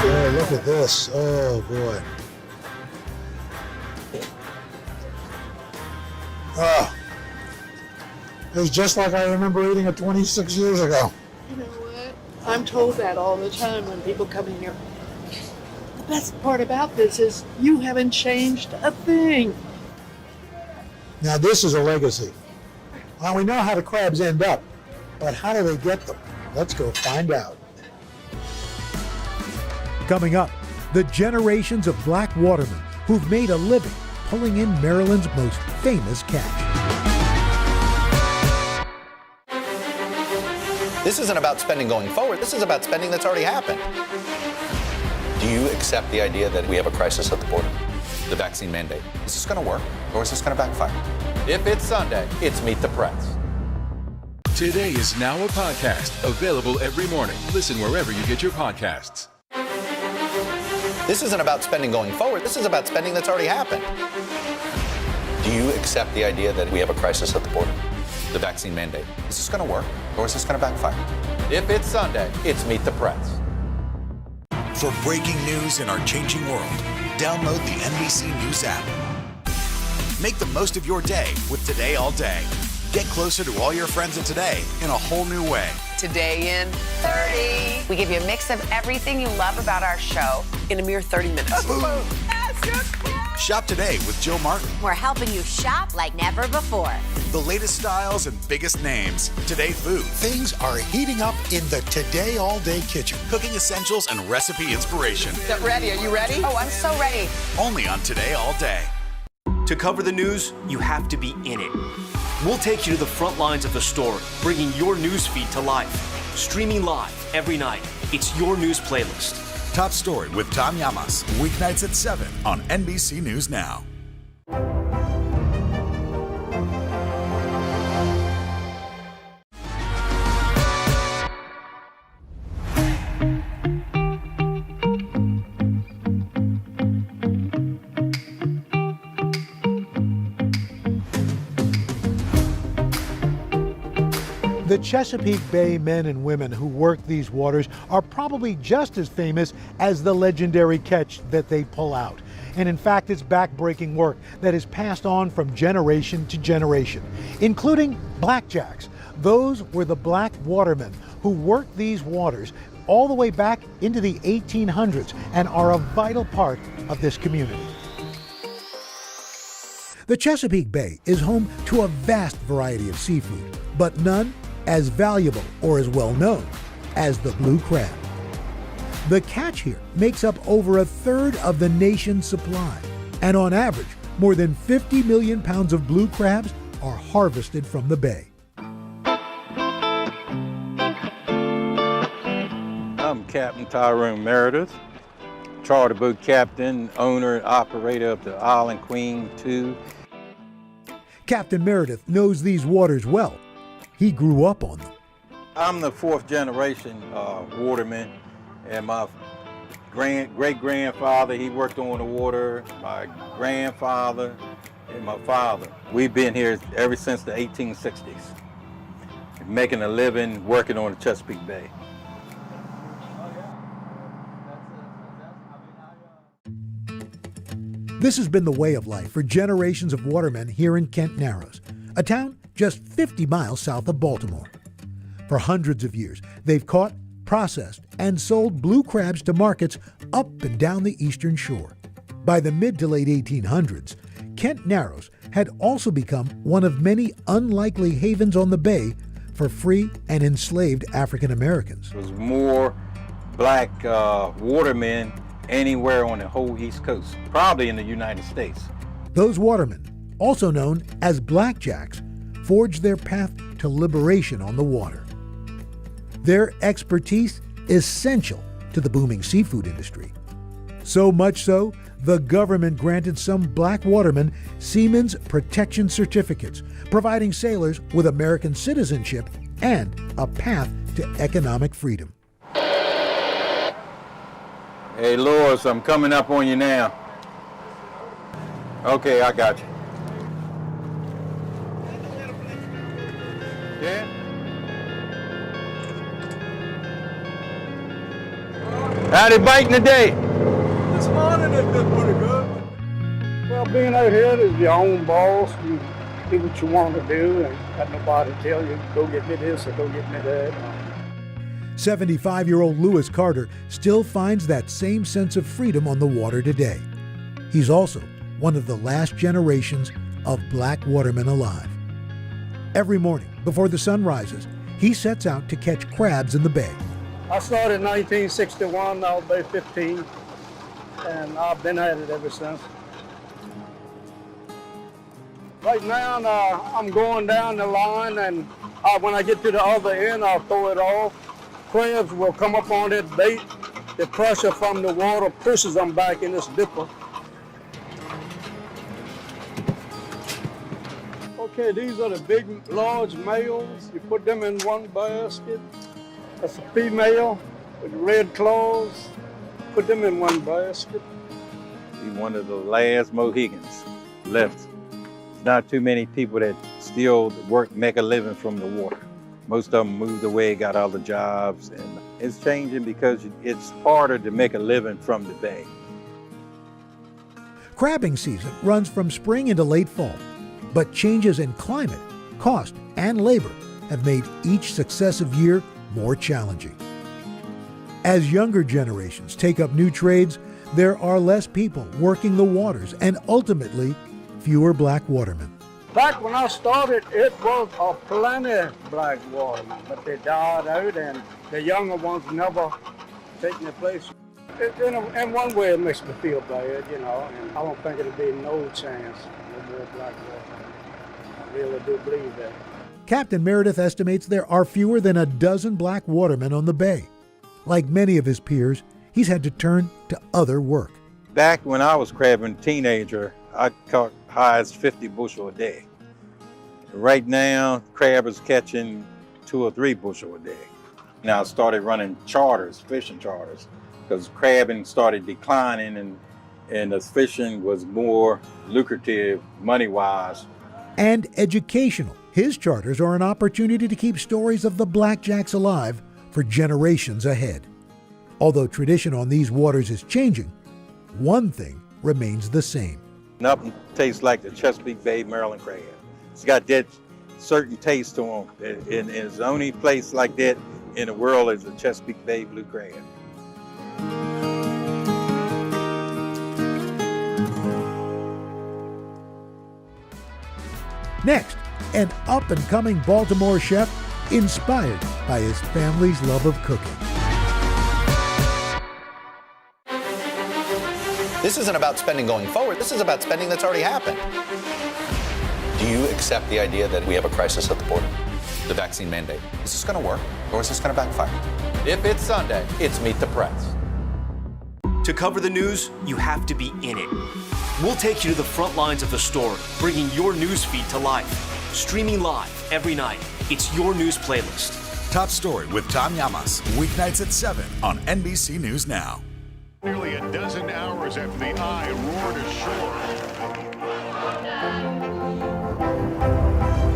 [SPEAKER 21] Oh, look at this. Oh, boy. Oh. It was just like I remember eating it 26 years ago.
[SPEAKER 17] You know what? I'm told that all the time when people come in here. The best part about this is you haven't changed a thing.
[SPEAKER 21] Now this is a legacy. Well, we know how the crabs end up, but how do they get them? Let's go find out. Coming up, the generations of black watermen who've made a living pulling in Maryland's most famous catch.
[SPEAKER 18] This isn't about spending going forward. This is about spending that's already happened. Do you accept the idea that we have a crisis at the border? The vaccine mandate. Is this going to work, or is this going to backfire? If it's Sunday, it's Meet the Press.
[SPEAKER 10] Today is now a podcast available every morning. Listen wherever you get your podcasts.
[SPEAKER 18] This isn't about spending going forward. This is about spending that's already happened. Do you accept the idea that we have a crisis at the border? The vaccine mandate. Is this going to work, or is this going to backfire? If it's Sunday, it's Meet the Press.
[SPEAKER 8] For breaking news in our changing world, download the NBC News app. Make the most of your day with Today All Day. Get closer to all your friends at Today in a whole new way.
[SPEAKER 4] Today in 30. We give you a mix of everything you love about our show in a mere 30 minutes.
[SPEAKER 8] Shop today with Jill Martin.
[SPEAKER 6] We're helping you shop like never before.
[SPEAKER 8] The latest styles and biggest names. Today Food.
[SPEAKER 21] Things are heating up in the Today All Day kitchen.
[SPEAKER 8] Cooking essentials and recipe inspiration.
[SPEAKER 4] Get ready. Are you ready? Oh, I'm so ready.
[SPEAKER 8] Only on Today All Day.
[SPEAKER 9] To cover the news, you have to be in it. We'll take you to the front lines of the story, bringing your news feed to life. Streaming live every night. It's your news playlist.
[SPEAKER 8] Top Story with Tom Llamas. Weeknights at 7 on NBC News Now.
[SPEAKER 21] The Chesapeake Bay men and women who work these waters are probably just as famous as the legendary catch that they pull out. And in fact, it's backbreaking work that is passed on from generation to generation, including blackjacks. Those were the black watermen who worked these waters all the way back into the 1800s and are a vital part of this community. The Chesapeake Bay is home to a vast variety of seafood, but none as valuable or as well known as the blue crab. The catch here makes up over a third of the nation's supply, and on average, more than 50 million pounds of blue crabs are harvested from the bay.
[SPEAKER 11] I'm Captain Tyrone Meredith, charter boat captain, owner, and operator of the Island Queen II.
[SPEAKER 21] Captain Meredith knows these waters well. He grew up on them.
[SPEAKER 11] I'm the fourth generation waterman, and my great-grandfather, he worked on the water, my grandfather, and my father. We've been here ever since the 1860s, making a living working on the Chesapeake Bay.
[SPEAKER 21] This has been the way of life for generations of watermen here in Kent Narrows, a town just 50 miles south of Baltimore. For hundreds of years, they've caught, processed, and sold blue crabs to markets up and down the eastern shore. By the mid to late 1800s, Kent Narrows had also become one of many unlikely havens on the bay for free and enslaved African Americans.
[SPEAKER 11] There was more black watermen anywhere on the whole East Coast, probably in the United States.
[SPEAKER 21] Those watermen, also known as blackjacks, forged their path to liberation on the water. Their expertise essential to the booming seafood industry. So much so, the government granted some black watermen Seamen's Protection Certificates, providing sailors with American citizenship and a path to economic freedom.
[SPEAKER 11] Hey, Lois, I'm coming up on you now. Okay, I got you. Yeah? How'd it biting today?
[SPEAKER 5] This morning it did pretty good.
[SPEAKER 13] Well, being out here is your own boss. You do what you want to do and got nobody to tell you, go get me this or go get me that.
[SPEAKER 21] 75-year-old Lewis Carter still finds that same sense of freedom on the water today. He's also one of the last generations of black watermen alive. Every morning, before the sun rises, he sets out to catch crabs in the bay.
[SPEAKER 13] I started in 1961, I was about 15, and I've been at it ever since. Right now, I'm going down the line, and when I get to the other end, I'll throw it off. Crabs will come up on that bait. The pressure from the water pushes them back in this dipper. Okay, these are the big, large males. You put them in one basket. That's a female with red claws. Put them in one basket.
[SPEAKER 11] He's one of the last Mohegans left. There's not too many people that still make a living from the water. Most of them moved away, got other jobs, and it's changing because it's harder to make a living from the bay.
[SPEAKER 21] Crabbing season runs from spring into late fall, but changes in climate, cost, and labor have made each successive year more challenging. As younger generations take up new trades, there are less people working the waters and ultimately fewer black watermen.
[SPEAKER 13] Back when I started, it was a plenty black watermen, but they died out and the younger ones never taken their place. In one way, it makes me feel bad, and I don't think it'll be no chance no more black watermen. I really do believe that.
[SPEAKER 21] Captain Meredith estimates there are fewer than a dozen black watermen on the bay. Like many of his peers, he's had to turn to other work.
[SPEAKER 11] Back when I was crabbing teenager, I caught high as 50 bushel a day. Right now, crabbers catching 2 or 3 bushel a day. Now I started running charters, fishing charters, because crabbing started declining and the fishing was more lucrative money-wise.
[SPEAKER 21] And educational. His charters are an opportunity to keep stories of the blackjacks alive for generations ahead. Although tradition on these waters is changing, one thing remains the same.
[SPEAKER 11] Nothing tastes like the Chesapeake Bay Maryland crab. It's got that certain taste to them, and it's the only place like that in the world is the Chesapeake Bay blue crab. Next, an up-and-coming Baltimore chef inspired by his family's love of cooking.
[SPEAKER 18] This isn't about spending going forward. This is about spending that's already happened. Do you accept the idea that we have a crisis at the border? The vaccine mandate. Is this going to work, or is this going to backfire? If it's Sunday, it's Meet the Press.
[SPEAKER 9] To cover the news, you have to be in it. We'll take you to the front lines of the story, bringing your news feed to life. Streaming live every night. It's your news playlist.
[SPEAKER 8] Top Story with Tom Llamas, weeknights at 7 on NBC News Now.
[SPEAKER 2] Nearly a dozen hours after the eye roared ashore.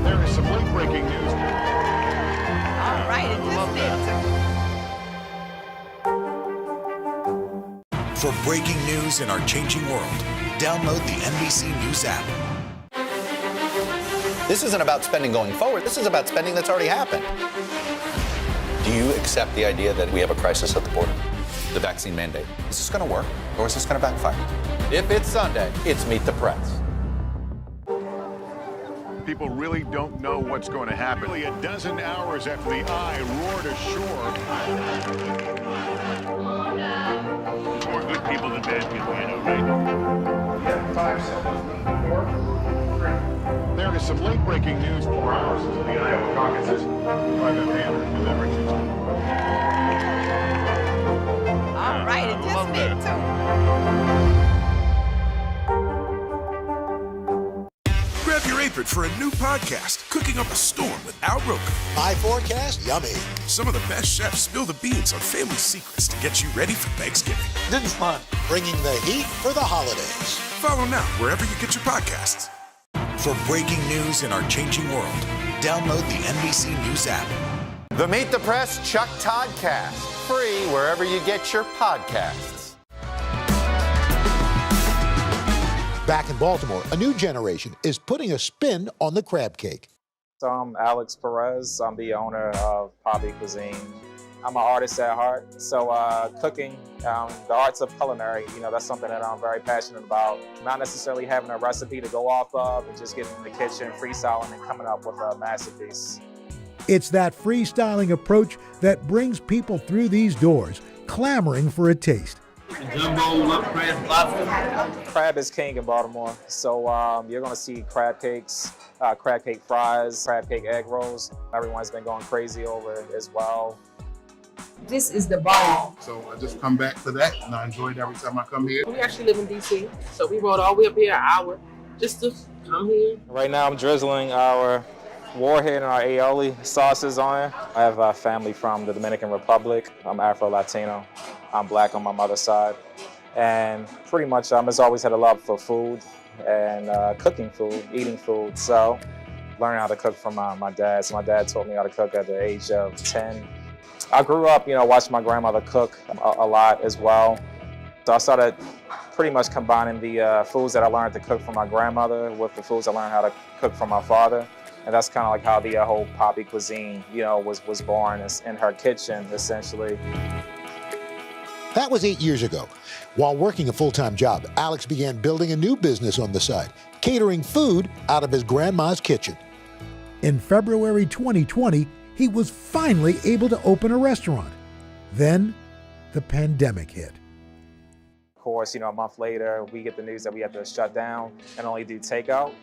[SPEAKER 2] There is some late-breaking news.
[SPEAKER 28] All right, it just
[SPEAKER 8] For breaking news in our changing world, download the NBC News app.
[SPEAKER 18] This isn't about spending going forward. This is about spending that's already happened. Do you accept the idea that we have a crisis at the border? The vaccine mandate. Is this going to work, or is this going to backfire? If it's Sunday, it's Meet the Press.
[SPEAKER 2] People really don't know what's going to happen. Nearly a dozen hours after the eye roared ashore. More good people than bad people, right? Yeah, 5 seconds. There is some late-breaking news. 4 hours into the Iowa caucuses. Private Banner delivered.
[SPEAKER 28] All right, it just did too.
[SPEAKER 8] Grab your apron for a new podcast, Cooking Up a Storm with Al Roker.
[SPEAKER 21] My forecast, yummy.
[SPEAKER 8] Some of the best chefs spill the beans on family secrets to get you ready for Thanksgiving.
[SPEAKER 21] This is fun. Bringing the heat for the holidays.
[SPEAKER 8] Follow now wherever you get your podcasts. For breaking news in our changing world, download the NBC News app.
[SPEAKER 18] The Meet the Press Chuck Toddcast, free wherever you get your podcasts.
[SPEAKER 21] Back in Baltimore, a new generation is putting a spin on the crab cake.
[SPEAKER 7] So I'm Alex Perez. I'm the owner of Poppy Cuisine. I'm an artist at heart, so cooking, the arts of culinary, that's something that I'm very passionate about. Not necessarily having a recipe to go off of and just getting in the kitchen, freestyling and coming up with a masterpiece.
[SPEAKER 21] It's that freestyling approach that brings people through these doors, clamoring for a taste.
[SPEAKER 7] Jumbo, what crab, lobster? Crab is king in Baltimore, so you're going to see crab cakes, crab cake fries, crab cake egg rolls. Everyone's been going crazy over it as well.
[SPEAKER 28] This is the bomb.
[SPEAKER 20] So I just come back to that, and I enjoy it every time I come here.
[SPEAKER 22] We actually live in D.C., so we rode all the way up here an hour just to come here.
[SPEAKER 7] Right now I'm drizzling our warhead and our aioli sauces on it. I have a family from the Dominican Republic. I'm Afro-Latino. I'm black on my mother's side. And pretty much I've always had a love for food and cooking food, eating food. So learning how to cook from my dad. So my dad taught me how to cook at the age of 10. I grew up, watching my grandmother cook a lot as well. So I started pretty much combining the foods that I learned to cook from my grandmother with the foods I learned how to cook from my father. And that's kind of like how the whole Poppy cuisine, was born in her kitchen, essentially.
[SPEAKER 21] That was 8 years ago. While working a full-time job, Alex began building a new business on the side, catering food out of his grandma's kitchen. In February 2020, he was finally able to open a restaurant. Then, the pandemic hit.
[SPEAKER 7] Of course, a month later, we get the news that we have to shut down and only do takeout.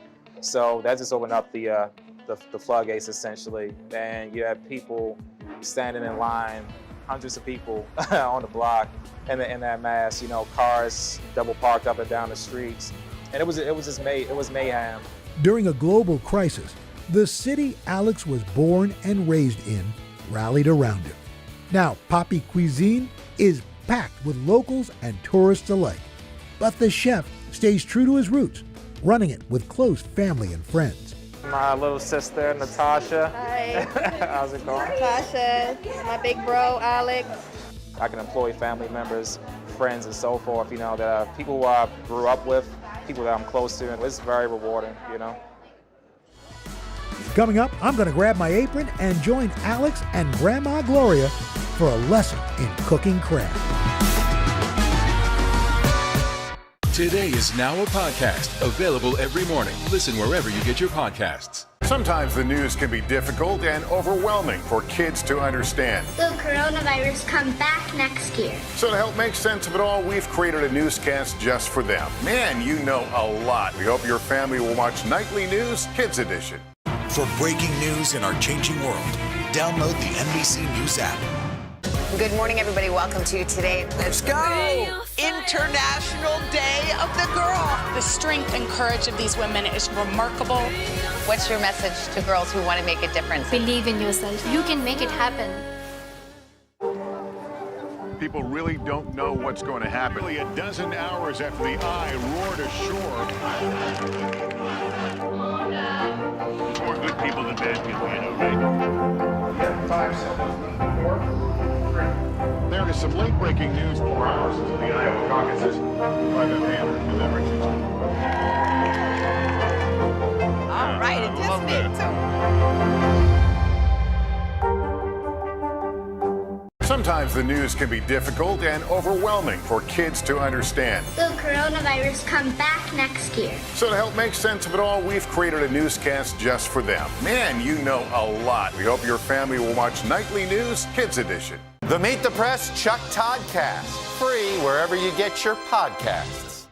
[SPEAKER 7] So that just opened up the floodgates, essentially. And you had people standing in line, hundreds of people on the block in that mass, cars double parked up and down the streets. And it was mayhem.
[SPEAKER 21] During a global crisis, the city Alex was born and raised in rallied around him. Now, Poppy Cuisine is packed with locals and tourists alike. But the chef stays true to his roots, running it with close family and friends.
[SPEAKER 7] My little sister, Natasha.
[SPEAKER 14] Hi.
[SPEAKER 7] How's it going?
[SPEAKER 14] Natasha, my big bro, Alex.
[SPEAKER 7] I can employ family members, friends, and so forth, that people who I grew up with, people that I'm close to, and it's very rewarding,
[SPEAKER 21] Coming up, I'm going to grab my apron and join Alex and Grandma Gloria for a lesson in cooking crab.
[SPEAKER 10] Today is now a podcast, available every morning. Listen wherever you get your podcasts.
[SPEAKER 2] Sometimes the news can be difficult and overwhelming for kids to understand.
[SPEAKER 15] Will coronavirus come back next year?
[SPEAKER 2] So to help make sense of it all, we've created a newscast just for them. Man, you know a lot. We hope your family will watch Nightly News Kids Edition.
[SPEAKER 8] For breaking news in our changing world, download the NBC News app.
[SPEAKER 4] Good morning, everybody. Welcome to Today. Let's go! International Day of the Girl.
[SPEAKER 16] The strength and courage of these women is remarkable.
[SPEAKER 4] What's your message to girls who want to make a difference?
[SPEAKER 15] Believe in yourself. You can make it happen.
[SPEAKER 2] People really don't know what's going to happen. Nearly a dozen hours after the Eye roared ashore. More good people than bad people, right? 5 seconds. There is some late-breaking news 4 hours into the Iowa caucuses.
[SPEAKER 4] All right, it just made
[SPEAKER 2] Sometimes the news can be difficult and overwhelming for kids to understand.
[SPEAKER 15] Will coronavirus come back next year?
[SPEAKER 2] So to help make sense of it all, we've created a newscast just for them. Man, you know a lot. We hope your family will watch Nightly News Kids Edition.
[SPEAKER 18] The Meet the Press Chuck Todd Cast, free wherever you get your podcasts.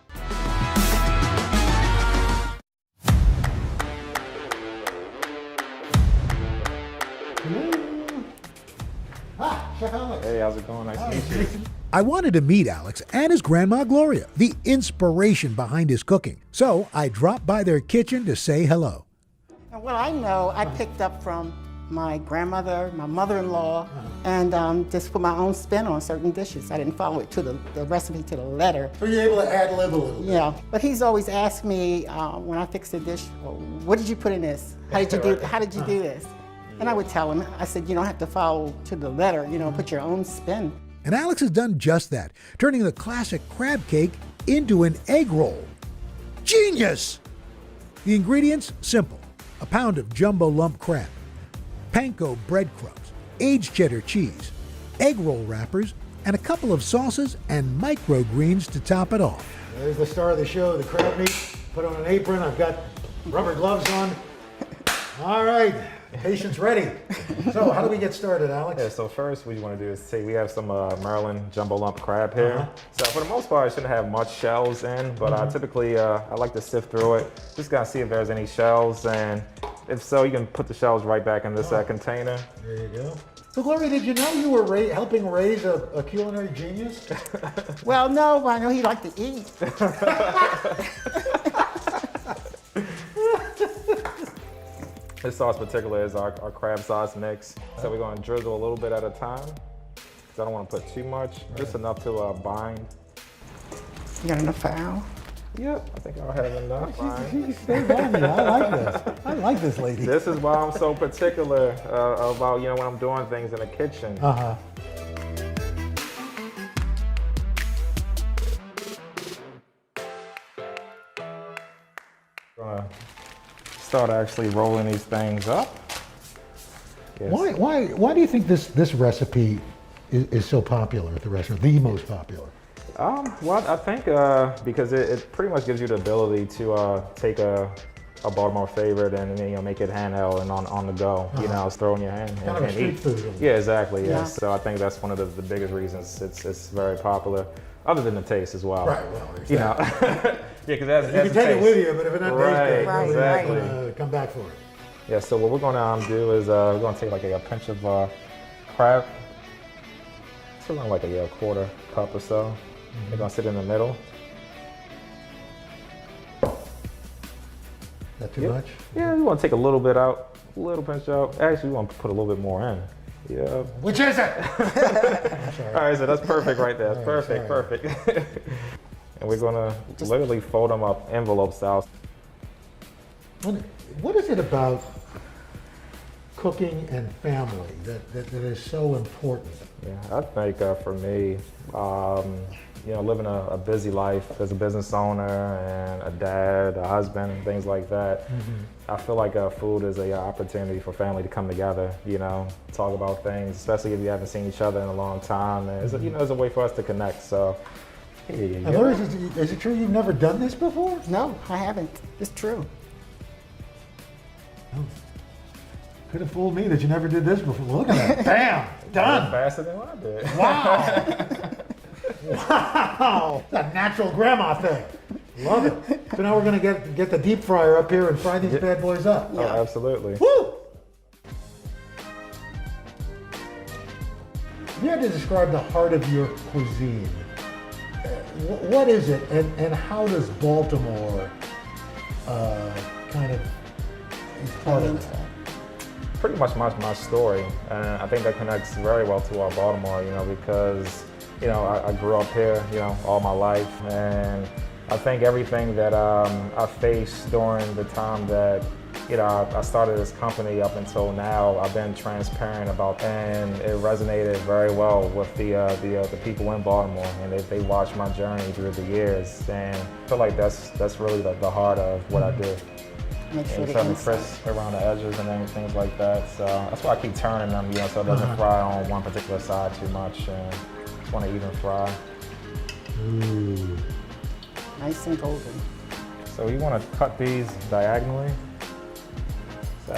[SPEAKER 21] Chef Alex.
[SPEAKER 7] Hey, how's it going? Nice to meet you.
[SPEAKER 21] I wanted to meet Alex and his grandma Gloria, the inspiration behind his cooking. So I dropped by their kitchen to say hello.
[SPEAKER 23] Well, I know I picked up from my grandmother, my mother-in-law, and just put my own spin on certain dishes. I didn't follow it to the recipe to the letter.
[SPEAKER 21] So you're able to ad-lib a little bit.
[SPEAKER 23] Yeah, but he's always asked me when I fix a dish, well, what did you put in this? How did you do this? And I would tell him, I said, you don't have to follow to the letter, put your own spin.
[SPEAKER 21] And Alex has done just that, turning the classic crab cake into an egg roll. Genius! The ingredients, simple. A pound of jumbo lump crab, panko breadcrumbs, aged cheddar cheese, egg roll wrappers, and a couple of sauces and microgreens to top it off. There's the star of the show, the crab meat. Put on an apron, I've got rubber gloves on. All right. Patient's ready. So how do we get started, Alex?
[SPEAKER 7] Yeah, so first what you want to do is we have some Maryland jumbo lump crab here. So for the most part, it shouldn't have much shells in, but typically I like to sift through it. Just gotta see if there's any shells, and if so, you can put the shells right back in this container.
[SPEAKER 21] There you go. So Gloria, did you know you were helping raise a culinary genius?
[SPEAKER 23] Well, no, but I know he liked to eat.
[SPEAKER 7] This sauce particular is our crab sauce mix. So we're gonna drizzle a little bit at a time, because I don't wanna put too much, just enough to bind.
[SPEAKER 23] You got enough for Al?
[SPEAKER 7] Yep, I think I'll have enough.
[SPEAKER 21] She stayed by me. I like this. I like this lady.
[SPEAKER 7] This is why I'm so particular about, when I'm doing things in the kitchen. start actually rolling these things up. Yes.
[SPEAKER 21] Why do you think this recipe is so popular at the restaurant, the most popular?
[SPEAKER 7] Well, I think because it pretty much gives you the ability to take a Baltimore favorite and make it handheld and on the go. You know, it's throw in your hand
[SPEAKER 21] Kind of a
[SPEAKER 7] and
[SPEAKER 21] street
[SPEAKER 7] eat.
[SPEAKER 21] food.
[SPEAKER 7] Yeah, exactly.
[SPEAKER 21] Yeah.
[SPEAKER 7] Yes. So I think that's one of the biggest reasons it's very popular. Other than the taste as well.
[SPEAKER 21] Right. Well, exactly.
[SPEAKER 7] You know. Yeah, because that's
[SPEAKER 21] you can take it with you, but if it doesn't taste good,
[SPEAKER 7] right,
[SPEAKER 21] nobody's
[SPEAKER 7] exactly.
[SPEAKER 21] gonna come back for it.
[SPEAKER 7] Yeah. So what we're going to do is we're going to take like a pinch of crab. It's around like a quarter cup or so. They're going to sit in the middle.
[SPEAKER 21] Is that too much?
[SPEAKER 7] Yeah, we want to take a little bit out, a little pinch out. Actually, we want to put a little bit more in. Yeah.
[SPEAKER 21] Which is it?
[SPEAKER 7] All right, so that's perfect right there. That's perfect, perfect. And we're going to literally fold them up envelope style.
[SPEAKER 21] What is it about cooking and family that is so important?
[SPEAKER 7] Yeah, I think for me, living a busy life as a business owner and a dad, a husband, and things like that, I feel like food is an opportunity for family to come together, talk about things, especially if you haven't seen each other in a long time. And it's a way for us to connect. So,
[SPEAKER 21] And Laura, is it true you've never done this before?
[SPEAKER 23] No, I haven't. It's true.
[SPEAKER 21] Could have fooled me that you never did this before. Look at that. Bam! Done!
[SPEAKER 7] Faster than I did.
[SPEAKER 21] Wow! Wow! That natural grandma thing. Love it. So now we're going to get the deep fryer up here and fry these bad boys up.
[SPEAKER 7] Oh, absolutely.
[SPEAKER 21] Woo! If you had to describe the heart of your cuisine, what is it, and how does Baltimore kind of is part of that?
[SPEAKER 7] Pretty much my story, and I think that connects very well to our Baltimore, because I grew up here, all my life, and I think everything that I faced during the time that I started this company up until now, I've been transparent about, and it resonated very well with the people in Baltimore, and they watched my journey through the years, and I feel like that's really the heart of what I do.
[SPEAKER 23] Make sure
[SPEAKER 7] Something crisp around the edges and things like that. So that's why I keep turning them, so it doesn't fry on one particular side too much. And just want to even fry.
[SPEAKER 21] Ooh.
[SPEAKER 23] Nice and golden.
[SPEAKER 7] So you want to cut these diagonally. So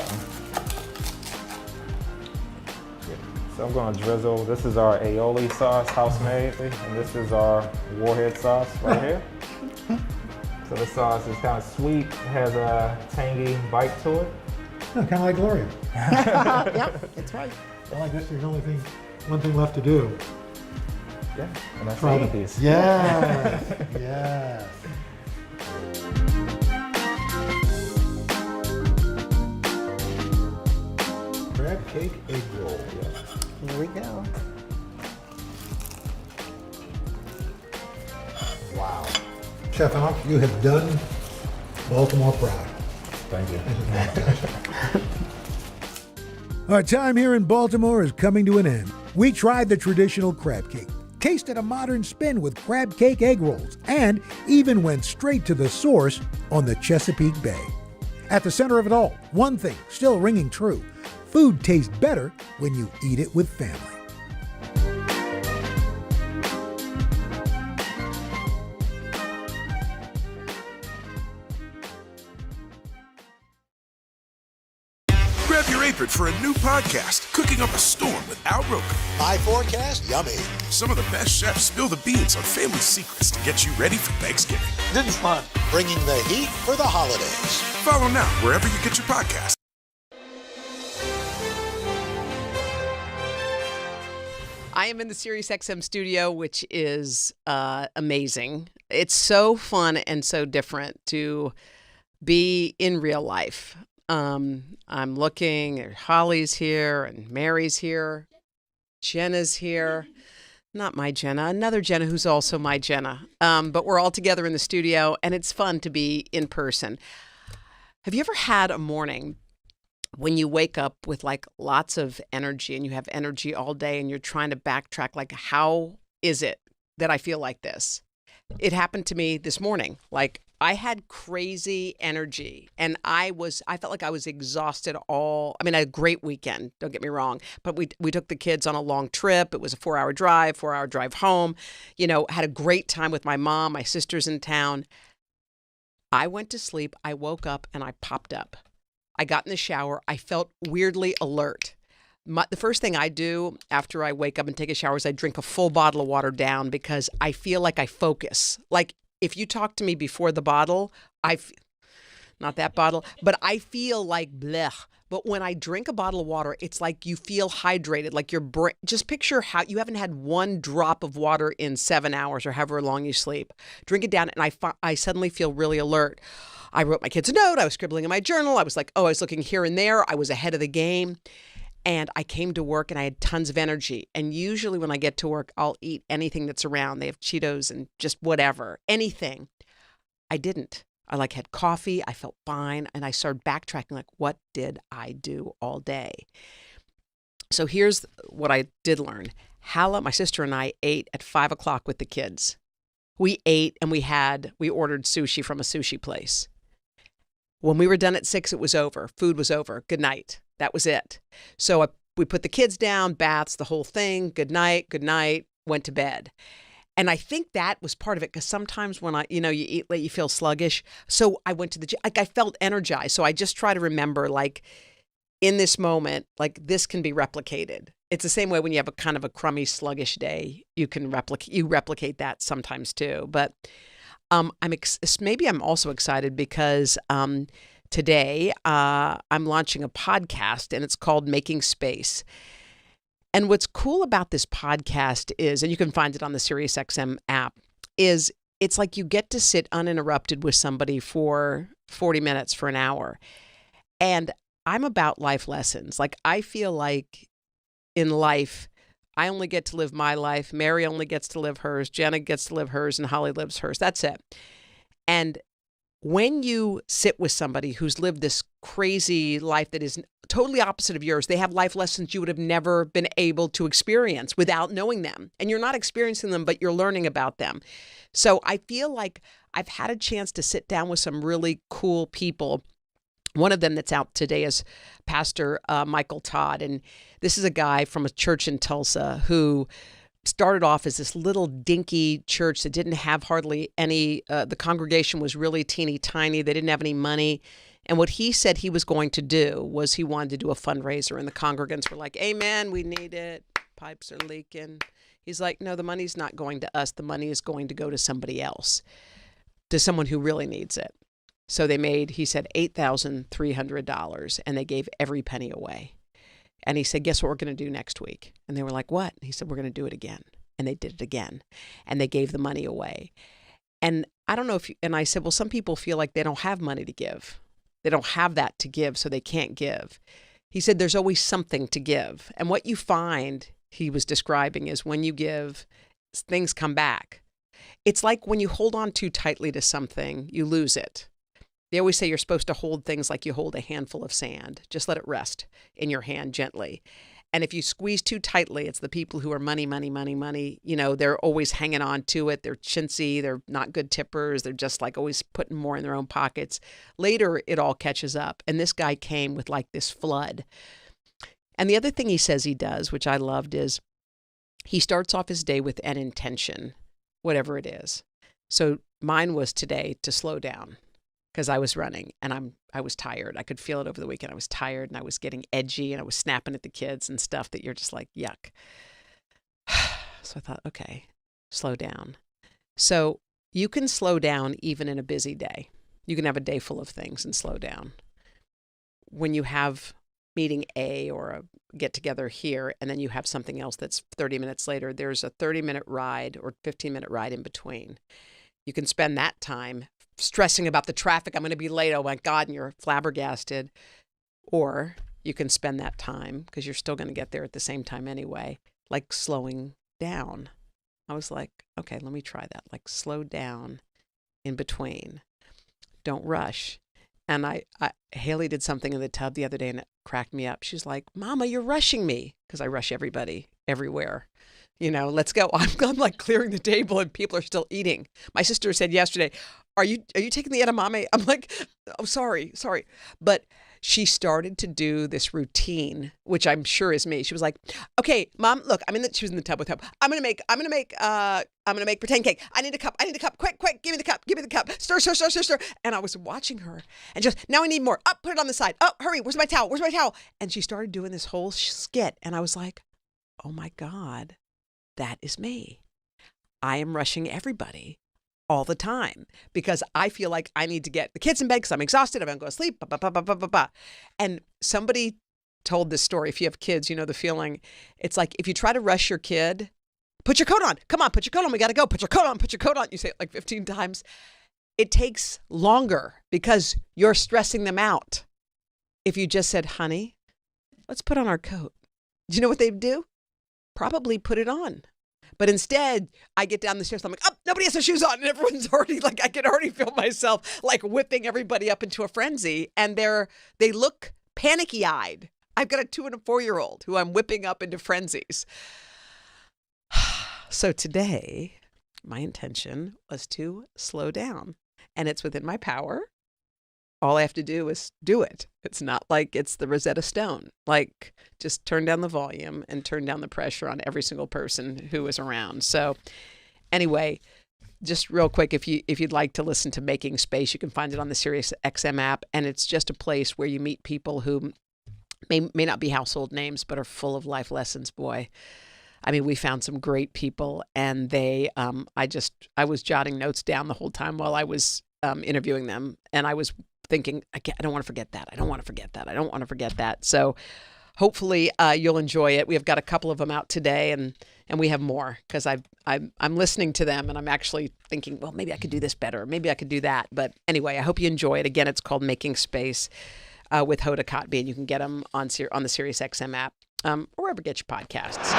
[SPEAKER 7] I'm going to drizzle. This is our aioli sauce, house made, and this is our Warhead sauce right here. So the sauce is kind of sweet, has a tangy bite to it.
[SPEAKER 21] Kind of like Gloria.
[SPEAKER 23] Yep, that's right.
[SPEAKER 21] Well, I guess there's only one thing left to do.
[SPEAKER 7] Yeah, and that's
[SPEAKER 21] Try
[SPEAKER 7] the
[SPEAKER 21] the
[SPEAKER 7] piece.
[SPEAKER 21] Yes, yes. Crab cake egg roll.
[SPEAKER 23] Here we go.
[SPEAKER 21] Wow. Chef Alex, you have done Baltimore proud.
[SPEAKER 7] Thank you.
[SPEAKER 21] Our time here in Baltimore is coming to an end. We tried the traditional crab cake, tasted a modern spin with crab cake egg rolls, and even went straight to the source on the Chesapeake Bay. At the center of it all, one thing still ringing true: food tastes better when you eat it with family.
[SPEAKER 8] Grab your apron for a new podcast, Cooking Up a Storm with Al Roker.
[SPEAKER 1] My forecast, yummy.
[SPEAKER 8] Some of the best chefs spill the beans on family secrets to get you ready for Thanksgiving.
[SPEAKER 1] This is fun. Bringing the heat for the holidays.
[SPEAKER 8] Follow now wherever you get your podcasts.
[SPEAKER 4] I am in the SiriusXM studio, which is amazing. It's so fun and so different to be in real life. I'm looking, Holly's here and Mary's here. Jenna's here. Not my Jenna, another Jenna who's also my Jenna. But we're all together in the studio, and it's fun to be in person. Have you ever had a morning when you wake up with like lots of energy and you have energy all day and you're trying to backtrack, like, how is it that I feel like this? It happened to me this morning. Like, I had crazy energy, and I felt like I was exhausted I had a great weekend, don't get me wrong, but we took the kids on a long trip. It was a 4-hour drive home, had a great time with my mom, my sister's in town. I went to sleep, I woke up, and I popped up. I got in the shower. I felt weirdly alert. The first thing I do after I wake up and take a shower is I drink a full bottle of water down because I feel like I focus. Like, if you talk to me before the bottle, not that bottle, but I feel like blech. But when I drink a bottle of water, it's like you feel hydrated, like your brain. Just picture how you haven't had one drop of water in 7 hours or however long you sleep. Drink it down, and I suddenly feel really alert. I wrote my kids a note. I was scribbling in my journal. I was like, I was looking here and there. I was ahead of the game. And I came to work and I had tons of energy. And usually when I get to work, I'll eat anything that's around. They have Cheetos and just whatever, anything. I didn't. I had coffee. I felt fine. And I started backtracking, what did I do all day? So here's what I did learn. Hala, my sister, and I ate at 5 o'clock with the kids. We ate and we ordered sushi from a sushi place. When we were done at 6, it was over. Food was over. Good night. That was it. So we put the kids down, baths, the whole thing. Good night, went to bed. And I think that was part of it, because sometimes when you eat late, you feel sluggish. So I went to the gym. I felt energized. So I just try to remember, in this moment, this can be replicated. It's the same way when you have a kind of a crummy, sluggish day, you replicate that sometimes too. But maybe I'm also excited because today, I'm launching a podcast, and it's called Making Space. And what's cool about this podcast is, and you can find it on the SiriusXM app, is it's like you get to sit uninterrupted with somebody for 40 minutes, for an hour. And I'm about life lessons. I feel like in life, I only get to live my life. Mary only gets to live hers. Jenna gets to live hers, and Holly lives hers. That's it. And when you sit with somebody who's lived this crazy life that is totally opposite of yours, they have life lessons you would have never been able to experience without knowing them. And you're not experiencing them, but you're learning about them. So I feel like I've had a chance to sit down with some really cool people. One of them that's out today is Pastor Michael Todd. And this is a guy from a church in Tulsa who started off as this little dinky church that didn't have hardly any, the congregation was really teeny tiny. They didn't have any money. And what he said he was going to do was he wanted to do a fundraiser. And the congregants were like, amen, we need it. Pipes are leaking. He's like, no, the money's not going to us. The money is going to go to somebody else, to someone who really needs it. So they made, he said, $8,300, and they gave every penny away. And he said, guess what we're going to do next week? And they were like, what? And he said, we're going to do it again. And they did it again. And they gave the money away. And I don't know and I said, well, some people feel like they don't have money to give. They don't have that to give, so they can't give. He said, there's always something to give. And what you find, he was describing, is when you give, things come back. It's like when you hold on too tightly to something, you lose it. They always say you're supposed to hold things like you hold a handful of sand. Just let it rest in your hand gently. And if you squeeze too tightly, it's the people who are money, money, money, money. They're always hanging on to it. They're chintzy. They're not good tippers. They're just always putting more in their own pockets. Later, it all catches up. And this guy came with this flood. And the other thing he says he does, which I loved, is he starts off his day with an intention, whatever it is. So mine was today to slow down, because I was running and I was tired. I could feel it over the weekend. I was tired and I was getting edgy and I was snapping at the kids and stuff that you're just like, yuck. So I thought, okay, slow down. So you can slow down even in a busy day. You can have a day full of things and slow down. When you have meeting A or a get together here, and then you have something else that's 30 minutes later, there's a 30-minute ride or 15-minute ride in between. You can spend that time stressing about the traffic. I'm going to be late. Oh my God. And you're flabbergasted. Or you can spend that time, because you're still going to get there at the same time anyway, slowing down. I was like, okay, let me try that. Slow down in between. Don't rush. And Haley did something in the tub the other day and it cracked me up. She's like, Mama, you're rushing me. Because I rush everybody everywhere. let's go. I'm like clearing the table and people are still eating. My sister said yesterday, are you taking the edamame? I'm like, oh, sorry. But she started to do this routine, which I'm sure is me. She was like, okay, Mom, look, she was in the tub with her. I'm going to make pretend cake. I need a cup. Quick, give me the cup. Stir. And I was watching her and just, now I need more. Up, put it on the side. Oh, hurry. Where's my towel? And she started doing this whole skit. And I was like, oh my God, that is me. I am rushing everybody all the time because I feel like I need to get the kids in bed because I'm exhausted. I'm going to go to sleep. And somebody told this story. If you have kids, you know the feeling. It's like if you try to rush your kid, put your coat on. Come on, put your coat on. We got to go. Put your coat on. You say it like 15 times. It takes longer because you're stressing them out. If you just said, honey, let's put on our coat. Do you know what they'd do? Probably put it on. But instead, I get down the stairs. I'm like, oh, nobody has their shoes on. And everyone's already like, I can already feel myself like whipping everybody up into a frenzy. And they look panicky-eyed. I've got a 2 and a 4-year-old who I'm whipping up into frenzies. So today, my intention was to slow down. And it's within my power. All I have to do is do it. It's not like it's the Rosetta Stone. Like, just turn down the volume and turn down the pressure on every single person who is around. So anyway, just real quick, if you'd like to listen to Making Space, you can find it on the SiriusXM app. And it's just a place where you meet people who may not be household names, but are full of life lessons, boy. I mean, we found some great people, and they, I was jotting notes down the whole time while I was interviewing them. And I was thinking, I don't want to forget that. So hopefully you'll enjoy it. We have got a couple of them out today, and we have more because I'm listening to them, and I'm actually thinking, well, maybe I could do this better. Maybe I could do that. But anyway, I hope you enjoy it. Again, it's called Making Space with Hoda Kotb, and you can get them on the SiriusXM app or wherever you get your podcasts.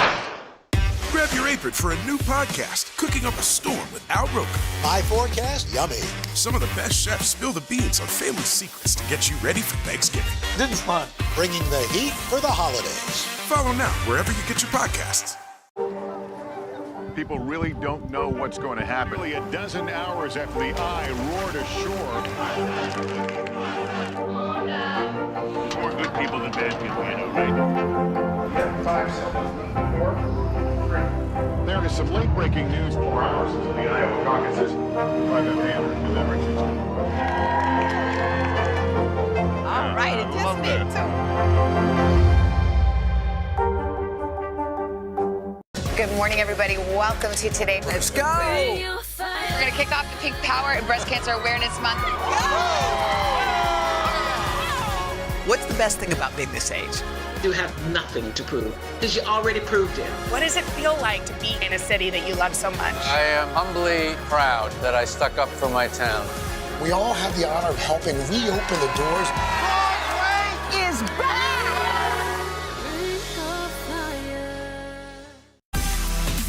[SPEAKER 10] Grab your apron for a new podcast, Cooking Up a Storm with Al Roker.
[SPEAKER 1] My forecast, yummy.
[SPEAKER 10] Some of the best chefs spill the beans on family secrets to get you ready for Thanksgiving.
[SPEAKER 1] This is fun. Bringing the heat for the holidays.
[SPEAKER 10] Follow now wherever you get your podcasts.
[SPEAKER 2] People really don't know what's going to happen. Nearly a dozen hours after the eye roared ashore. More good people than bad people, right?
[SPEAKER 20] 5 seconds. 4, 3.
[SPEAKER 2] There is some late-breaking news 4 hours into the Iowa caucuses.
[SPEAKER 28] All right, it just me too.
[SPEAKER 6] Good morning, everybody. Welcome to Today.
[SPEAKER 4] Let's go.
[SPEAKER 6] We're going to kick off the Pink Power and Breast Cancer Awareness Month.
[SPEAKER 4] What's the best thing about being this age?
[SPEAKER 3] You have nothing to prove because you already proved it.
[SPEAKER 16] What does it feel like to be in a city that you love so much?
[SPEAKER 12] I am humbly proud that I stuck up for my town.
[SPEAKER 1] We all have the honor of helping reopen the doors.
[SPEAKER 6] Broadway is back!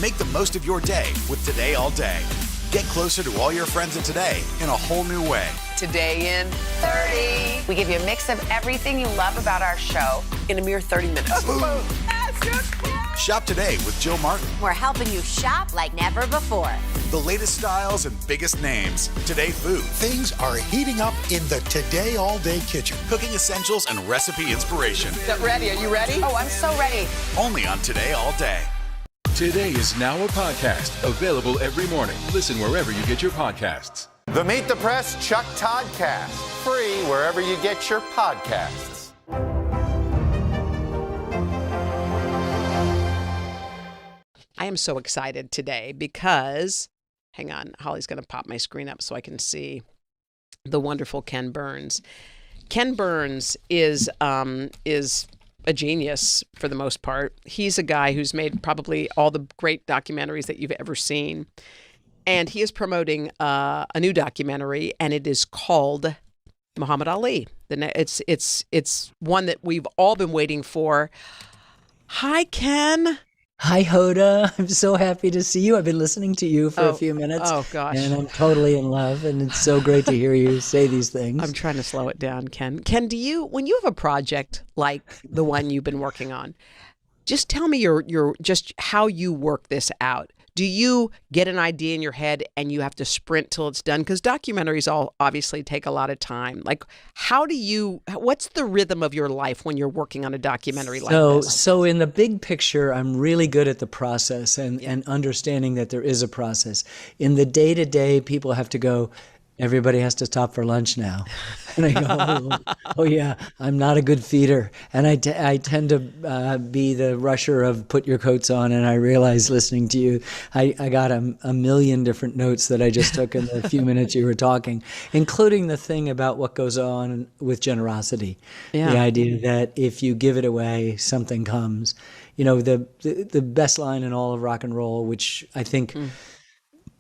[SPEAKER 8] Make the most of your day with Today All Day. Get closer to all your friends in today in a whole new way.
[SPEAKER 6] Today in 30. We give you a mix of everything you love about our show
[SPEAKER 4] in a mere 30 minutes.
[SPEAKER 8] Shop today with Jill Martin.
[SPEAKER 6] We're helping you shop like never before.
[SPEAKER 8] The latest styles and biggest names. Today food.
[SPEAKER 1] Things are heating up in the Today All Day kitchen.
[SPEAKER 8] Cooking essentials and recipe inspiration.
[SPEAKER 4] Get ready. Are you ready?
[SPEAKER 6] Oh, I'm so ready.
[SPEAKER 8] Only on Today All Day.
[SPEAKER 10] Today is now a podcast, available every morning. Listen wherever you get your podcasts.
[SPEAKER 18] The Meet the Press Chuck Toddcast. Free wherever you get your podcasts.
[SPEAKER 4] I am so excited today because, hang on, Holly's going to pop my screen up so I can see the wonderful Ken Burns. Ken Burns is a genius for the most part. He's a guy who's made probably all the great documentaries that you've ever seen. And he is promoting a new documentary, and it is called Muhammad Ali. It's one that we've all been waiting for. Hi, Ken.
[SPEAKER 17] Hi, Hoda. I'm so happy to see you. I've been listening to you for a few minutes.
[SPEAKER 4] Oh, gosh.
[SPEAKER 17] And I'm totally in love, and it's so great to hear you say these things.
[SPEAKER 4] I'm trying to slow it down, Ken. Ken, when you have a project like the one you've been working on, Just tell me your just how you work this out. Do you get an idea in your head and you have to sprint till it's done? Because documentaries all obviously take a lot of time. Like, what's the rhythm of your life when you're working on a documentary like this?
[SPEAKER 17] So in the big picture, I'm really good at the process and understanding that there is a process. In the day-to-day, people have to go, everybody has to stop for lunch now. And I go, oh yeah, I'm not a good feeder. And I tend to be the rusher of put your coats on. And I realize listening to you, I got a million different notes that I just took in the few minutes you were talking, including the thing about what goes on with generosity.
[SPEAKER 4] Yeah.
[SPEAKER 17] The idea that if you give it away, something comes. You know, the best line in all of rock and roll, which I think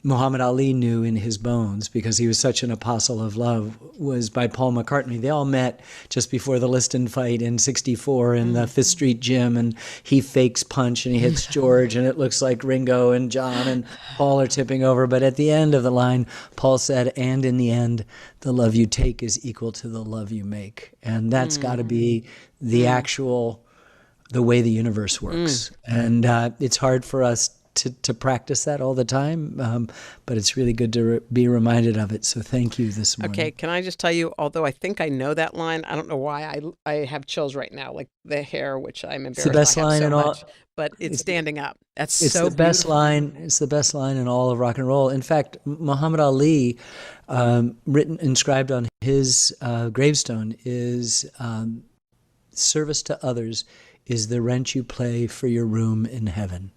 [SPEAKER 17] Muhammad Ali knew in his bones because he was such an apostle of love, was by Paul McCartney. They all met just before the Liston fight in '64 in the Fifth Street gym, and he fakes punch and he hits George, and it looks like Ringo and John and Paul are tipping over. But at the end of the line, Paul said, "And in the end, the love you take is equal to the love you make." And that's got to be the the way the universe works. And it's hard for us to practice that all the time, but it's really good to be reminded of it. So thank you this morning.
[SPEAKER 4] Okay, can I just tell you, although I think I know that line, I don't know why I have chills right now, like the hair, which I'm embarrassed.
[SPEAKER 17] It's the best line in all.
[SPEAKER 4] Much, but it's standing up. That's
[SPEAKER 17] it's
[SPEAKER 4] so
[SPEAKER 17] the best
[SPEAKER 4] beautiful.
[SPEAKER 17] line. It's the best line in all of rock and roll. In fact, Muhammad Ali, inscribed on his gravestone, is service to others is the rent you pay for your room in heaven.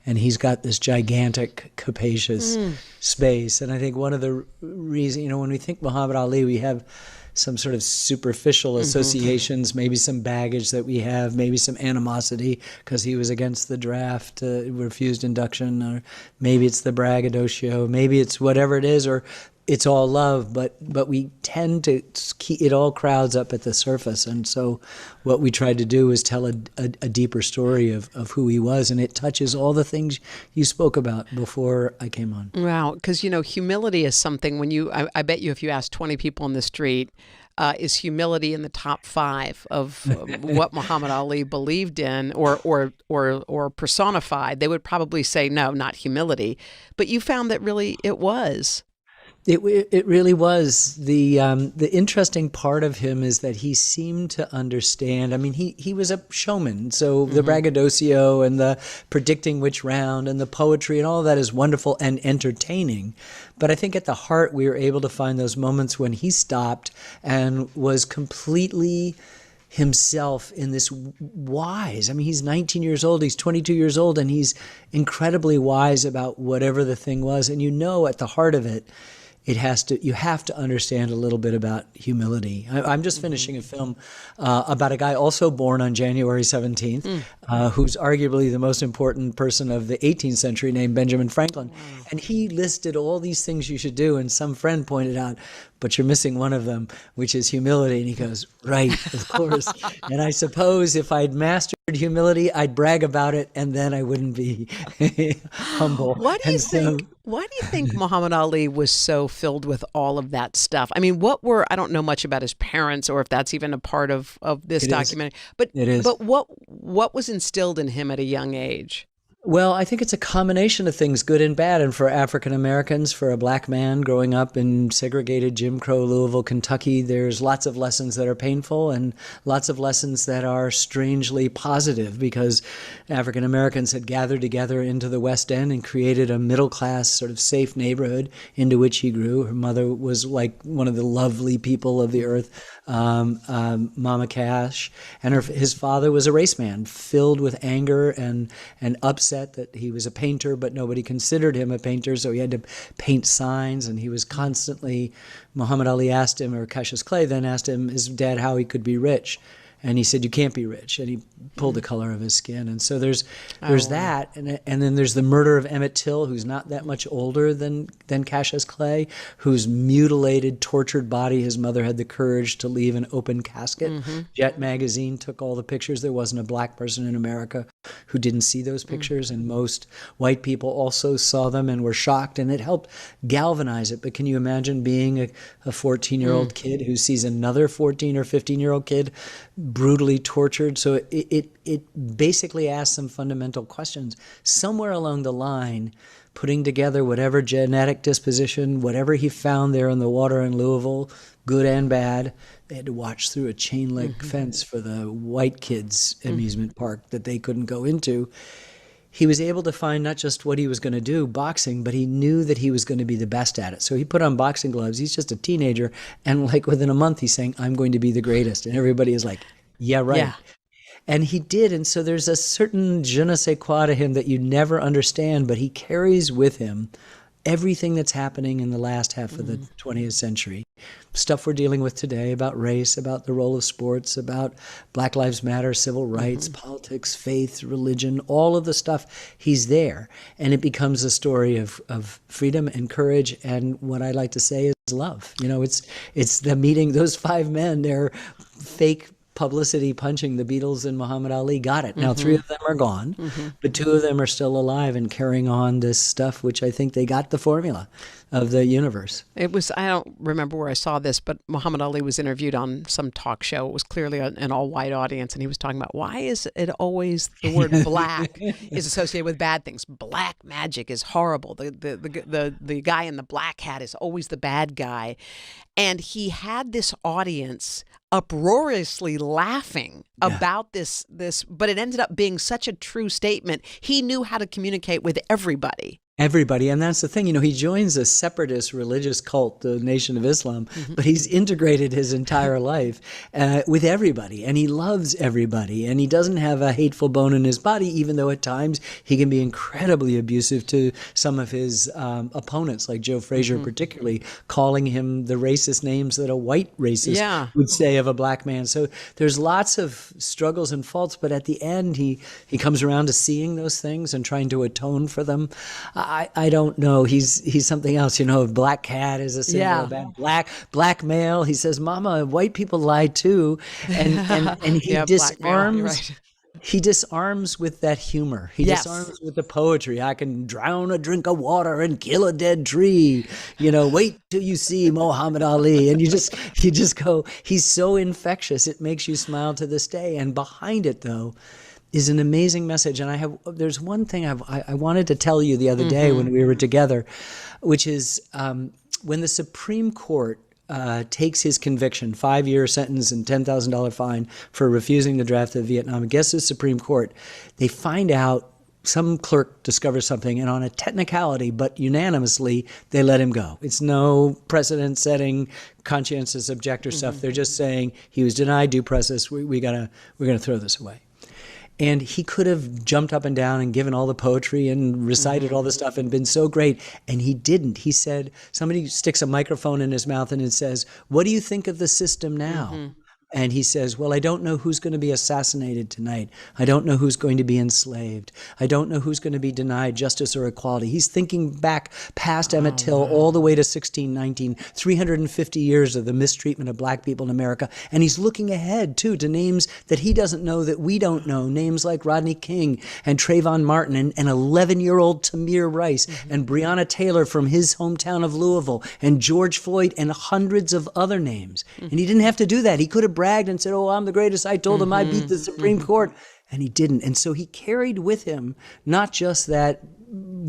[SPEAKER 17] And he's got this gigantic, capacious space. And I think one of the reasons, when we think Muhammad Ali, we have some sort of superficial associations, maybe some baggage that we have, maybe some animosity because he was against the draft, refused induction, or maybe it's the braggadocio, maybe it's whatever it is, or it's all love, but we tend to keep it all crowds up at the surface. And so what we tried to do is tell a deeper story of who he was, and it touches all the things you spoke about before I came on.
[SPEAKER 4] Wow, because humility is something I bet you if you ask 20 people in the street, is humility in the top 5 of what Muhammad Ali believed in or personified, they would probably say, no, not humility. But you found that really it was.
[SPEAKER 17] It really was. The interesting part of him is that he seemed to understand. I mean, he was a showman, so the braggadocio and the predicting which round and the poetry and all of that is wonderful and entertaining. But I think at the heart, we were able to find those moments when he stopped and was completely himself in this wise. I mean, he's 19 years old, he's 22 years old, and he's incredibly wise about whatever the thing was. And at the heart of it, you have to understand a little bit about humility. I'm just finishing a film about a guy also born on January 17th, who's arguably the most important person of the 18th century, named Benjamin Franklin. And he listed all these things you should do, and some friend pointed out, but you're missing one of them, which is humility. And he goes, right, of course. And I suppose if I'd mastered humility, I'd brag about it, and then I wouldn't be humble.
[SPEAKER 4] Why do you think Muhammad Ali was so filled with all of that stuff? I mean, I don't know much about his parents or if that's even a part of this documentary, but what was instilled in him at a young age?
[SPEAKER 17] Well, I think it's a combination of things, good and bad. And for African Americans, for a black man growing up in segregated Jim Crow, Louisville, Kentucky, there's lots of lessons that are painful and lots of lessons that are strangely positive, because African Americans had gathered together into the West End and created a middle-class sort of safe neighborhood into which he grew. Her mother was like one of the lovely people of the earth, Mama Cash, and his father was a race man filled with anger and upset that he was a painter, but nobody considered him a painter, so he had to paint signs, and he was constantly, Muhammad Ali asked him, or Cassius Clay then asked him, his dad, how he could be rich. And he said, you can't be rich. And he pulled the color of his skin. And so there's that. And then there's the murder of Emmett Till, who's not that much older than Cassius Clay, whose mutilated, tortured body his mother had the courage to leave an open casket. Jet magazine took all the pictures. There wasn't a black person in America who didn't see those pictures, and most white people also saw them and were shocked, and it helped galvanize it. But can you imagine being a 14-year-old kid who sees another 14 or 15-year-old kid brutally tortured? So it basically asks some fundamental questions. Somewhere along the line, putting together whatever genetic disposition, whatever he found there in the water in Louisville, good and bad, they had to watch through a chain link fence for the white kids' amusement park that they couldn't go into. He was able to find not just what he was going to do, boxing, but he knew that he was going to be the best at it. So he put on boxing gloves. He's just a teenager. And like within a month, he's saying, I'm going to be the greatest. And everybody is like, yeah, right. Yeah. And he did. And so there's a certain je ne sais quoi to him that you never understand, but he carries with him everything that's happening in the last half of the 20th century. Stuff we're dealing with today about race, about the role of sports, about Black Lives Matter, civil rights, politics, faith, religion, all of the stuff, he's there. And it becomes a story of freedom and courage, and what I like to say is love. You know, it's the meeting, those 5 men, they're fake publicity punching the Beatles and Muhammad Ali got it. Now, 3 of them are gone, but 2 of them are still alive and carrying on this stuff, which I think they got the formula of the universe.
[SPEAKER 4] It was, I don't remember where I saw this, but Muhammad Ali was interviewed on some talk show. It was clearly an all-white audience, and he was talking about, why is it always the word black is associated with bad things? Black magic is horrible. The guy in the black hat is always the bad guy. And he had this audience uproariously laughing about this, but it ended up being such a true statement. He knew how to communicate with everybody.
[SPEAKER 17] Everybody. And that's the thing, you know, he joins a separatist religious cult, the Nation of Islam, but he's integrated his entire life with everybody, and he loves everybody, and he doesn't have a hateful bone in his body, even though at times he can be incredibly abusive to some of his opponents, like Joe Frazier particularly, calling him the racist names that a white racist would say of a black man. So there's lots of struggles and faults, but at the end he comes around to seeing those things and trying to atone for them. I don't know. He's something else. You know, black cat is a symbol of bad. Black male. He says, "Mama, white people lie too," and he disarms. He disarms with that humor. He disarms with the poetry. I can drown a drink of water and kill a dead tree. You know, wait till you see Muhammad Ali. And you just go, he's so infectious. It makes you smile to this day. And behind it, though, is an amazing message. And there's one thing I wanted to tell you the other day when we were together, which is when the Supreme Court takes his conviction, 5-year sentence and $10,000 fine for refusing to draft the Vietnam against the Supreme Court, they find out, some clerk discovers something, and on a technicality, but unanimously, they let him go. It's no precedent-setting, conscientious objector stuff. They're just saying he was denied due process. We're gonna throw this away. And he could have jumped up and down and given all the poetry and recited all the stuff and been so great. And he didn't. He said, somebody sticks a microphone in his mouth and it says, "What do you think of the system now?" And he says, "Well, I don't know who's going to be assassinated tonight. I don't know who's going to be enslaved. I don't know who's going to be denied justice or equality." He's thinking back past Emmett Till all the way to 1619, 350 years of the mistreatment of black people in America. And he's looking ahead, too, to names that he doesn't know that we don't know, names like Rodney King and Trayvon Martin and 11-year-old Tamir Rice and Breonna Taylor from his hometown of Louisville and George Floyd and hundreds of other names. And he didn't have to do that. He could have bragged and said, "Oh, I'm the greatest. I told him I beat the Supreme Court." And he didn't. And so he carried with him not just that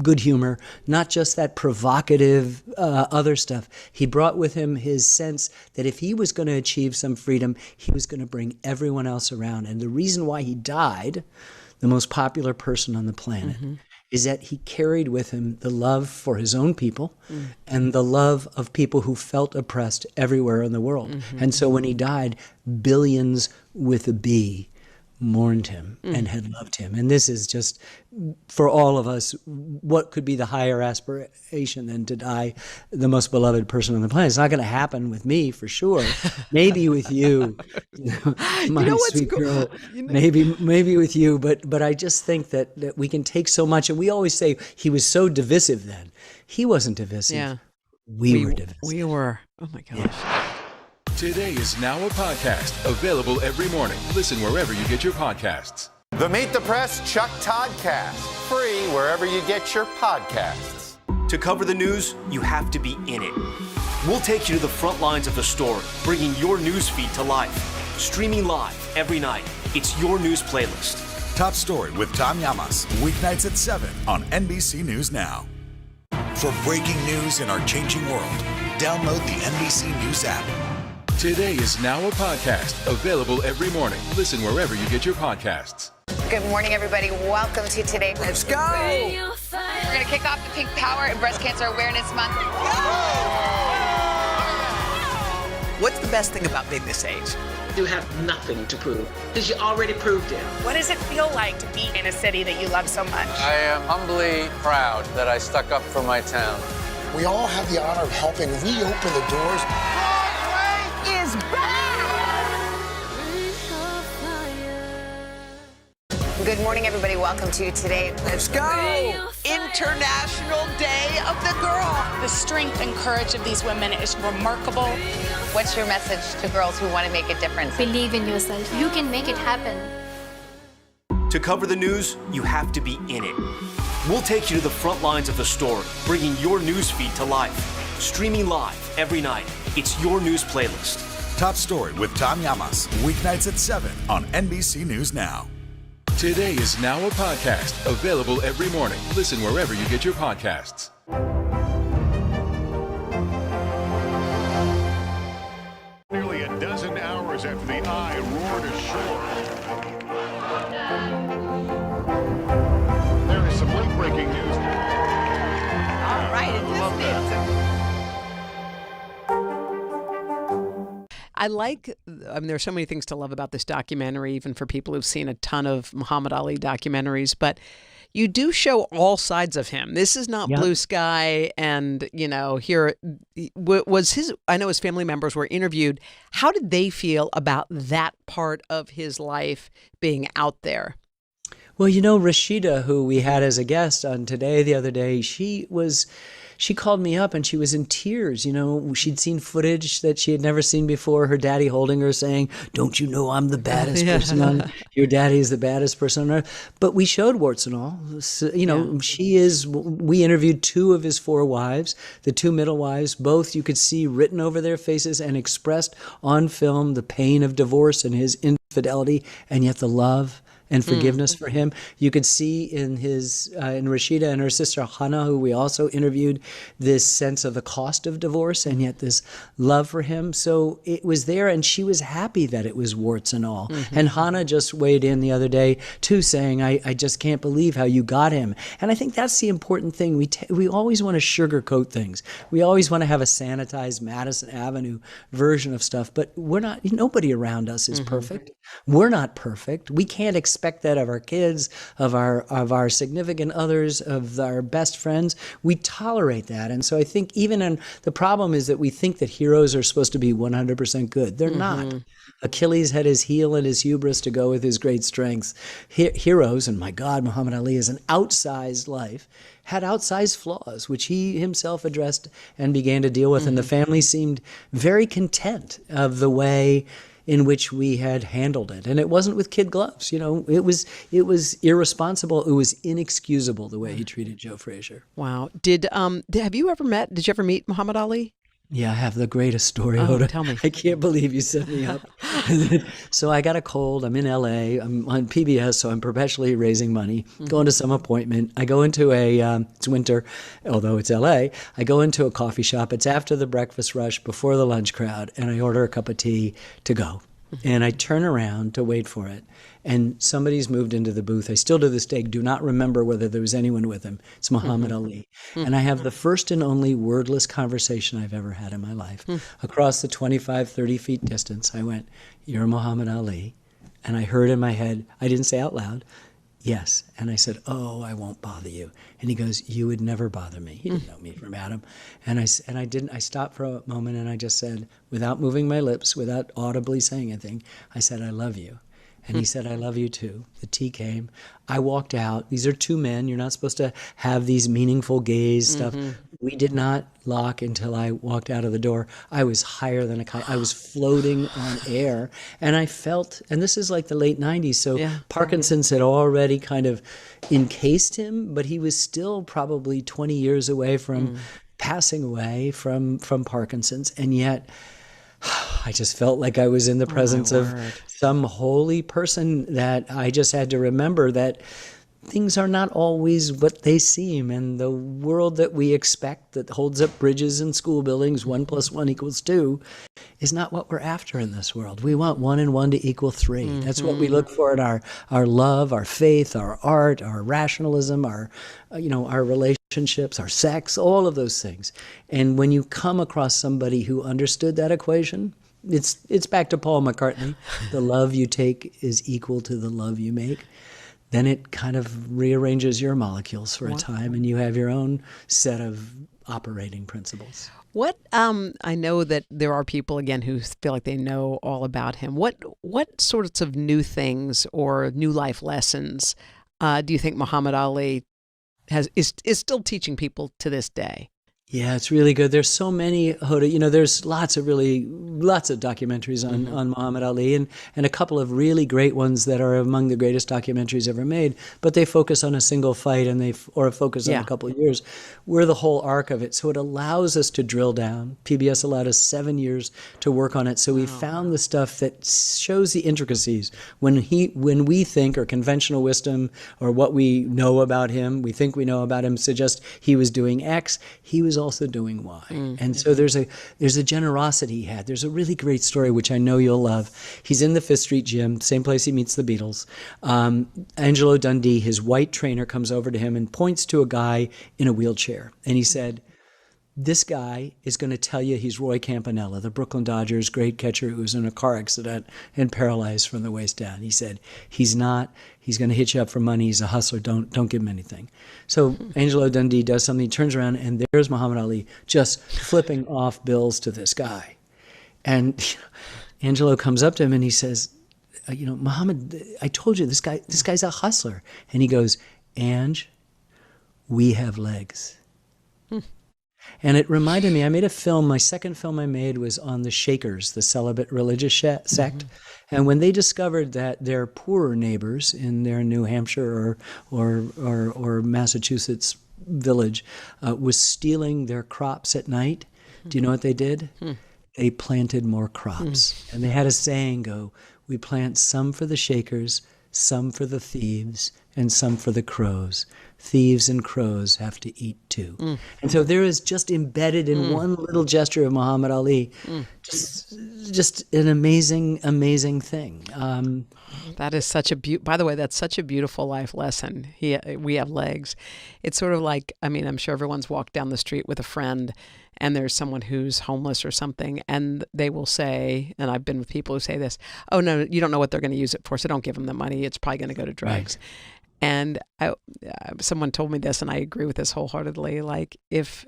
[SPEAKER 17] good humor, not just that provocative other stuff. He brought with him his sense that if he was going to achieve some freedom, he was going to bring everyone else around. And the reason why he died, the most popular person on the planet, is that he carried with him the love for his own people and the love of people who felt oppressed everywhere in the world. And so when he died, billions with a B mourned him and had loved him. And this is just, for all of us, what could be the higher aspiration than to die the most beloved person on the planet? It's not going to happen with me, for sure. Maybe with you, my sweet girl. Maybe with you. But I just think that we can take so much. And we always say he was so divisive then. He wasn't divisive.
[SPEAKER 4] Yeah.
[SPEAKER 17] We were divisive.
[SPEAKER 4] We were. Oh, my gosh.
[SPEAKER 17] Yeah.
[SPEAKER 10] Today is now a podcast, available every morning. Listen wherever you get your podcasts.
[SPEAKER 18] The Meet the Press Chuck Toddcast, free wherever you get your podcasts.
[SPEAKER 9] To cover the news, you have to be in it. We'll take you to the front lines of the story, bringing your news feed to life. Streaming live every night. It's your news playlist.
[SPEAKER 8] Top Story with Tom Llamas, weeknights at 7 on NBC News Now. For breaking news in our changing world, download the NBC News app.
[SPEAKER 10] Today is now a podcast available every morning. Listen wherever you get your podcasts.
[SPEAKER 6] Good morning, everybody. Welcome to Today. Let's go. We're going to kick off the Pink Power and Breast Cancer Awareness Month.
[SPEAKER 4] What's the best thing about being this age?
[SPEAKER 3] You have nothing to prove because you already proved it.
[SPEAKER 16] What does it feel like to be in a city that you love so much?
[SPEAKER 12] I am humbly proud that I stuck up for my town.
[SPEAKER 1] We all have the honor of helping reopen the doors.
[SPEAKER 6] Broadway is back! Good morning, everybody. Welcome to Today. Let's go!
[SPEAKER 4] International Day of the Girl.
[SPEAKER 16] The strength and courage of these women is remarkable.
[SPEAKER 6] What's your message to girls who want to make a difference?
[SPEAKER 15] Believe in yourself. You can make it happen.
[SPEAKER 9] To cover the news, you have to be in it. We'll take you to the front lines of the story, bringing your news feed to life. Streaming live every night. It's your news playlist.
[SPEAKER 8] Top Story with Tom Llamas, weeknights at 7 on NBC News Now.
[SPEAKER 10] Today is now a podcast available every morning. Listen wherever you get your podcasts.
[SPEAKER 2] Nearly a dozen hours after the Eye roared ashore. There is some late breaking news.
[SPEAKER 6] All right,
[SPEAKER 4] there's so many things to love about this documentary, even for people who've seen a ton of Muhammad Ali documentaries, but you do show all sides of him. This is not blue sky. And, here was I know his family members were interviewed. How did they feel about that part of his life being out there?
[SPEAKER 17] Well, Rashida, who we had as a guest on Today the other day, she called me up and she was in tears. She'd seen footage that she had never seen before. Her daddy holding her saying, "Don't you know I'm the baddest person on your daddy is the baddest person on earth." But we showed warts and all. So, we interviewed 2 of his 4 wives, the 2 middle wives, both you could see written over their faces and expressed on film the pain of divorce and his infidelity and yet the love and forgiveness for him. You could see in Rashida and her sister Hannah, who we also interviewed, this sense of the cost of divorce and yet this love for him. So it was there, and she was happy that it was warts and all. And Hannah just weighed in the other day too, saying, I just can't believe how you got him. And I think that's the important thing. We always want to sugarcoat things. We always want to have a sanitized Madison Avenue version of stuff, but nobody around us is perfect. We're not perfect. We can't expect that of our kids, of our significant others, of our best friends. We tolerate that. And so I think the problem is that we think that heroes are supposed to be 100% good. They're not. Achilles had his heel and his hubris to go with his great strengths. Heroes, and my God, Muhammad Ali is an outsized life, had outsized flaws, which he himself addressed and began to deal with. And the family seemed very content of the way in which we had handled it. And it wasn't with kid gloves. It was irresponsible. It was inexcusable the way he treated Joe Frazier.
[SPEAKER 4] Wow. Did you ever meet Muhammad Ali?
[SPEAKER 17] Yeah, I have the greatest story.
[SPEAKER 4] Oh, tell me.
[SPEAKER 17] I can't believe you set me up. So I got a cold. I'm in LA. I'm on PBS, so I'm perpetually raising money, going to some appointment. I go into it's winter, although it's LA. I go into a coffee shop. It's after the breakfast rush, before the lunch crowd, and I order a cup of tea to go. And I turn around to wait for it, and somebody's moved into the booth. I still to this day do not remember whether there was anyone with him. It's Muhammad Ali. And I have the first and only wordless conversation I've ever had in my life. Across the 25, 30 feet distance, I went, "You're Muhammad Ali." And I heard in my head, I didn't say out loud, "Yes." And I said, "Oh, I won't bother you." And he goes, "You would never bother me." He didn't know me from Adam. And I stopped for a moment and I just said, without moving my lips, without audibly saying anything, I said, "I love you." And he said, I love you too. The tea came. I walked out. These are two men. You're not supposed to have these meaningful gaze stuff. We did not lock until I walked out of the door. I was higher than a kite. I was floating on air. And I felt, and this is like the late 90s, so Parkinson's had already kind of encased him, but he was still probably 20 years away from passing away from Parkinson's. And yet, I just felt like I was in the presence of some holy person, that I just had to remember that things are not always what they seem. And the world that we expect, that holds up bridges and school buildings, 1 + 1 = 2, is not what we're after in this world. We want 1 and 1 to = 3. That's what we look for in our love, our faith, our art, our rationalism, our relationships, our sex, all of those things. And when you come across somebody who understood that equation, it's back to Paul McCartney. The love you take is equal to the love you make. Then it kind of rearranges your molecules for a time, and you have your own set of operating principles.
[SPEAKER 4] What I know that there are people, again, who feel like they know all about him. What sorts of new things or new life lessons do you think Muhammad Ali is still teaching people to this day?
[SPEAKER 17] Yeah, it's really good. There's so many, Hoda. There's lots of documentaries on Muhammad Ali, and a couple of really great ones that are among the greatest documentaries ever made. But they focus on a single fight, or focus on a couple of years. We're the whole arc of it, so it allows us to drill down. PBS allowed us 7 years to work on it, so we found the stuff that shows the intricacies. When we think, or conventional wisdom, or what we know about him, we think we know about him, suggest he was doing X. He was also doing Y. And so there's a generosity he had. There's a really great story, which I know you'll love. He's in the Fifth Street Gym, same place he meets the Beatles. Angelo Dundee, his white trainer, comes over to him and points to a guy in a wheelchair. And he said, this guy is going to tell you he's Roy Campanella, the Brooklyn Dodgers great catcher who was in a car accident and paralyzed from the waist down. He said, he's not. He's going to hit you up for money. He's a hustler. Don't give him anything. So Angelo Dundee does something. He turns around, and there's Muhammad Ali just flipping off bills to this guy. And Angelo comes up to him and he says, Muhammad, I told you this guy's a hustler. And he goes, Ange, we have legs. And it reminded me, I made a film, my second film I made was on the Shakers, the celibate religious sect. And when they discovered that their poorer neighbors in their New Hampshire or Massachusetts village was stealing their crops at night, do you know what they did? They planted more crops. And they had a saying go, we plant some for the Shakers, some for the thieves, and some for the crows. Thieves and crows have to eat too. And so there is just embedded in one little gesture of Muhammad Ali, just an amazing, amazing thing.
[SPEAKER 4] That is such a by the way, that's such a beautiful life lesson. We have legs. It's sort of like, I'm sure everyone's walked down the street with a friend and there's someone who's homeless or something, and they will say, and I've been with people who say this, oh no, you don't know what they're going to use it for, so don't give them the money. It's probably going to go to drugs. Right. And someone told me this, and I agree with this wholeheartedly. Like, if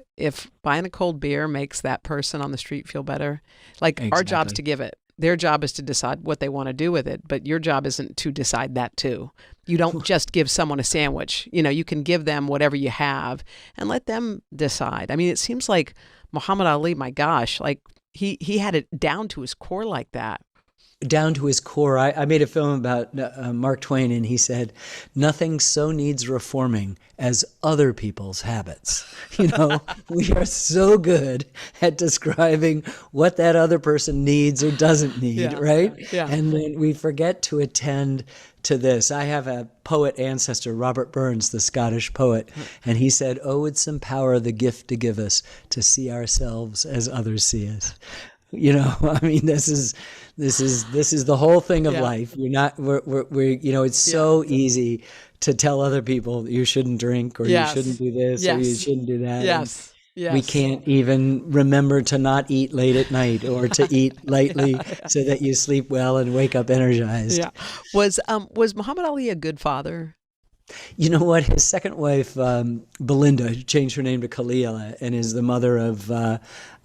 [SPEAKER 4] buying a cold beer makes that person on the street feel better, like our job's to give it. Their job is to decide what they want to do with it, but your job isn't to decide that too. You don't just give someone a sandwich. You can give them whatever you have and let them decide. It seems like Muhammad Ali, my gosh, like he had it down to his core like that.
[SPEAKER 17] Down to his core. I made a film about Mark Twain, and he said, nothing so needs reforming as other people's habits. We are so good at describing what that other person needs or doesn't need, right? Yeah. And then we forget to attend to this. I have a poet ancestor, Robert Burns, the Scottish poet, and he said, "Oh, it's some power the gift to give us to see ourselves as others see us." This is the whole thing of life. It's so easy to tell other people you shouldn't drink, or you shouldn't do this, or you shouldn't do that.
[SPEAKER 4] Yes.
[SPEAKER 17] We can't even remember to not eat late at night, or to eat lightly so that you sleep well and wake up energized.
[SPEAKER 4] Yeah. Was Muhammad Ali a good father?
[SPEAKER 17] You know what? His second wife, Belinda, changed her name to Khalila, and is the mother of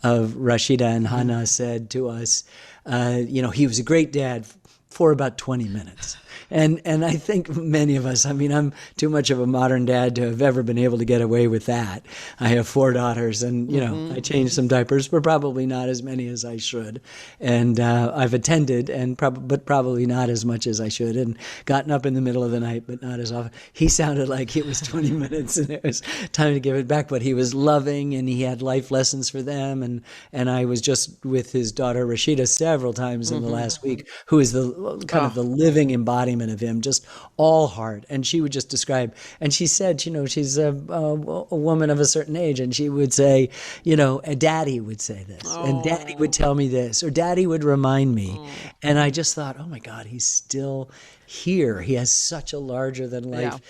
[SPEAKER 17] Rashida and Hannah, said to us, he was a great dad for about 20 minutes. And I think many of us, I mean, I'm too much of a modern dad to have ever been able to get away with that. I have 4 daughters and, you know, I changed some diapers, but probably not as many as I should. And I've attended, but probably not as much as I should, and gotten up in the middle of the night, but not as often. He sounded like it was 20 minutes and it was time to give it back, but he was loving and he had life lessons for them. And I was just with his daughter, Rashida, several times in the last week, who is the kind of the living embodiment of him, just all heart. And she would just describe, and she said, you know, she's a woman of a certain age, and she would say, you know, Daddy would say this, and Daddy would tell me this, or Daddy would remind me. And I just thought, oh my God, he's still here. He has such a larger than life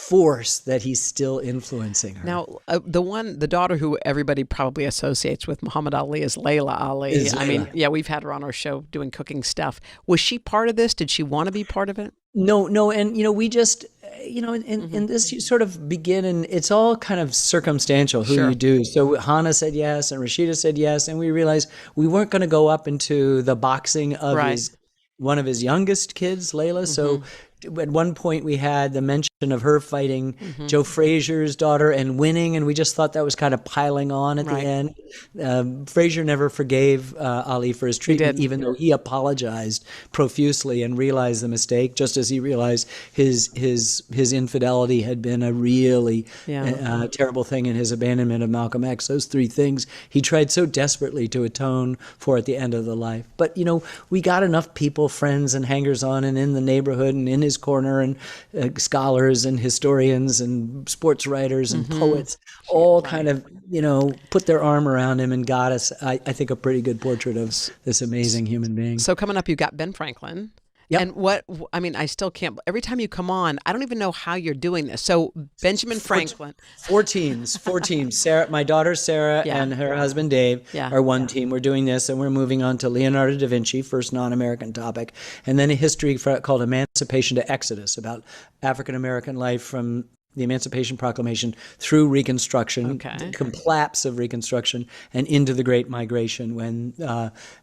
[SPEAKER 17] force that he's still influencing her.
[SPEAKER 4] Now, the daughter who everybody probably associates with Muhammad Ali is Layla Ali. I mean, yeah, we've had her on our show doing cooking stuff. Was she part of this? Did she want to be part of it?
[SPEAKER 17] No. And, you know, we just, you know, in this you sort of begin, and it's all kind of circumstantial who you do. So Hannah said yes, and Rashida said yes, and we realized we weren't going to go up into the boxing of one of his youngest kids, Layla. So at one point we had the mention of her fighting Joe Frazier's daughter and winning, and we just thought that was kind of piling on at the end. Frazier never forgave Ali for his treatment, even though he apologized profusely and realized the mistake, just as he realized his infidelity had been a really terrible thing, in his abandonment of Malcolm X. Those 3 things he tried so desperately to atone for at the end of the life. But, you know, we got enough people, friends and hangers-on, and in the neighborhood and in his corner, and scholars and historians and sports writers and poets all kind of, you know, put their arm around him and got us, I think, a pretty good portrait of this amazing human being.
[SPEAKER 4] So coming up, you got Ben Franklin. Yep. And I still can't, every time you come on, I don't even know how you're doing this. So Benjamin Franklin.
[SPEAKER 17] 4 teams. Sarah, my daughter Sarah and her husband Dave are one team. We're doing this, and we're moving on to Leonardo da Vinci, first non-American topic, and then a history called Emancipation to Exodus, about African-American life from the Emancipation Proclamation through Reconstruction, collapse of Reconstruction, and into the Great Migration, when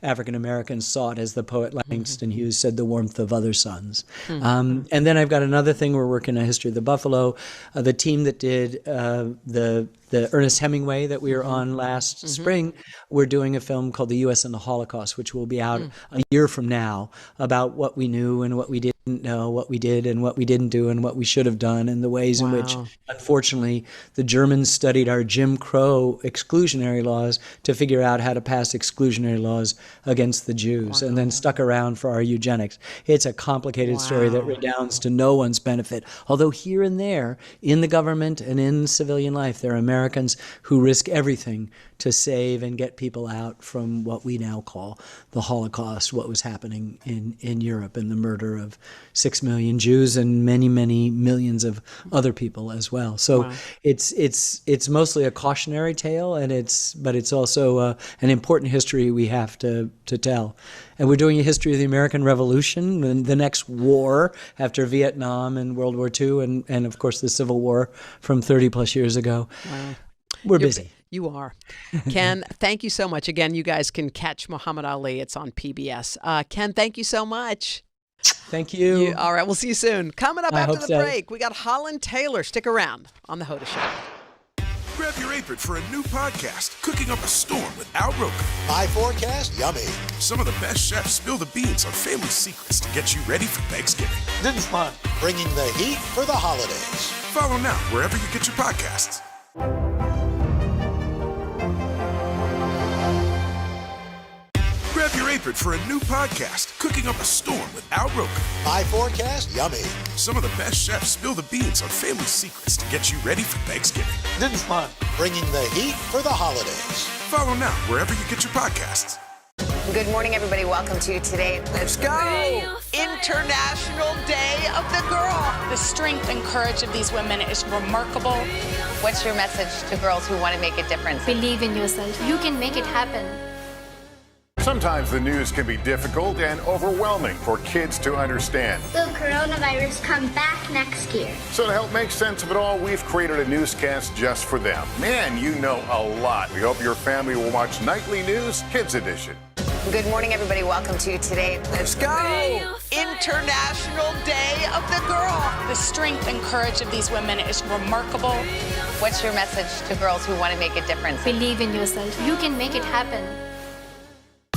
[SPEAKER 17] African Americans sought, as the poet Langston Hughes said, the warmth of other suns. And then I've got another thing. We're working on History of the Buffalo. The team that did the Ernest Hemingway that we were on last spring, we're doing a film called The U.S. and the Holocaust, which will be out a year from now, about what we knew and what we didn't know, what we did and what we didn't do, and what we should have done, and the ways in which, unfortunately, the Germans studied our Jim Crow exclusionary laws to figure out how to pass exclusionary laws against the Jews, and then stuck around for our eugenics. It's a complicated story that redounds to no one's benefit, although here and there, in the government and in civilian life, there are Americans who risk everything to save and get people out from what we now call the Holocaust, what was happening in Europe, and the murder of 6 million Jews and many, many millions of other people as well. So it's mostly a cautionary tale, but it's also an important history we have to tell. And we're doing a history of the American Revolution and the next war after Vietnam and World War II, and of course the Civil War from 30 plus years ago. We're busy.
[SPEAKER 4] You are. Ken, thank you so much. Again, you guys can catch Muhammad Ali. It's on PBS. Ken, thank you so much.
[SPEAKER 17] Thank you.
[SPEAKER 4] All right, we'll see you soon. Coming up after the break, we got Holland Taylor. Stick around on The Hoda Show.
[SPEAKER 8] Grab your apron for a new podcast, Cooking Up a Storm with Al Roker.
[SPEAKER 1] My forecast, yummy.
[SPEAKER 8] Some of the best chefs spill the beans on family secrets to get you ready for Thanksgiving.
[SPEAKER 1] This is fun. Bringing the heat for the holidays.
[SPEAKER 8] Follow now wherever you get your podcasts. Grab your apron for a new podcast, Cooking Up a Storm with Al Roker.
[SPEAKER 1] My forecast, yummy.
[SPEAKER 8] Some of the best chefs spill the beans on family secrets to get you ready for Thanksgiving.
[SPEAKER 1] This is fun. Bringing the heat for the holidays.
[SPEAKER 8] Follow now wherever you get your podcasts.
[SPEAKER 6] Good morning, everybody. Welcome to Today.
[SPEAKER 4] Let's go! International Day of the Girl.
[SPEAKER 16] The strength and courage of these women is remarkable.
[SPEAKER 6] What's your message to girls who want to make a difference?
[SPEAKER 15] Believe in yourself. You can make it happen.
[SPEAKER 2] Sometimes the news can be difficult and overwhelming for kids to understand.
[SPEAKER 5] Will coronavirus come back next year?
[SPEAKER 2] So to help make sense of it all, we've created a newscast just for them. Man, you know a lot. We hope your family will watch Nightly News Kids Edition.
[SPEAKER 6] Good morning, everybody. Welcome to Today.
[SPEAKER 4] Let's go. International Day of the Girl.
[SPEAKER 16] The strength and courage of these women is remarkable.
[SPEAKER 6] What's your message to girls who want to make a difference?
[SPEAKER 15] Believe in yourself. You can make it happen.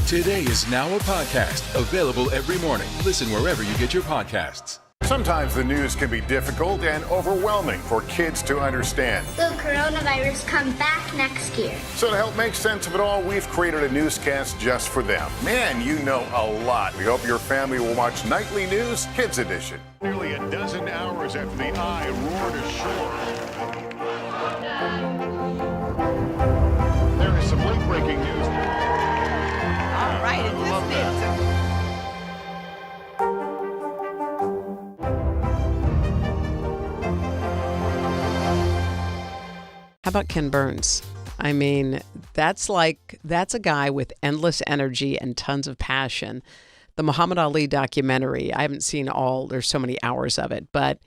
[SPEAKER 10] Today is now a podcast available every morning. Listen wherever you get your podcasts.
[SPEAKER 2] Sometimes the news can be difficult and overwhelming for kids to understand.
[SPEAKER 5] Will coronavirus come back next year?
[SPEAKER 2] So to help make sense of it all, we've created a newscast just for them. Man, you know a lot. We hope your family will watch Nightly News Kids Edition. Nearly a dozen hours after the eye roared ashore. There is some late-breaking news.
[SPEAKER 6] All right, it is.
[SPEAKER 4] How about Ken Burns? I mean, that's a guy with endless energy and tons of passion. The Muhammad Ali documentary, I haven't seen there's so many hours of it, but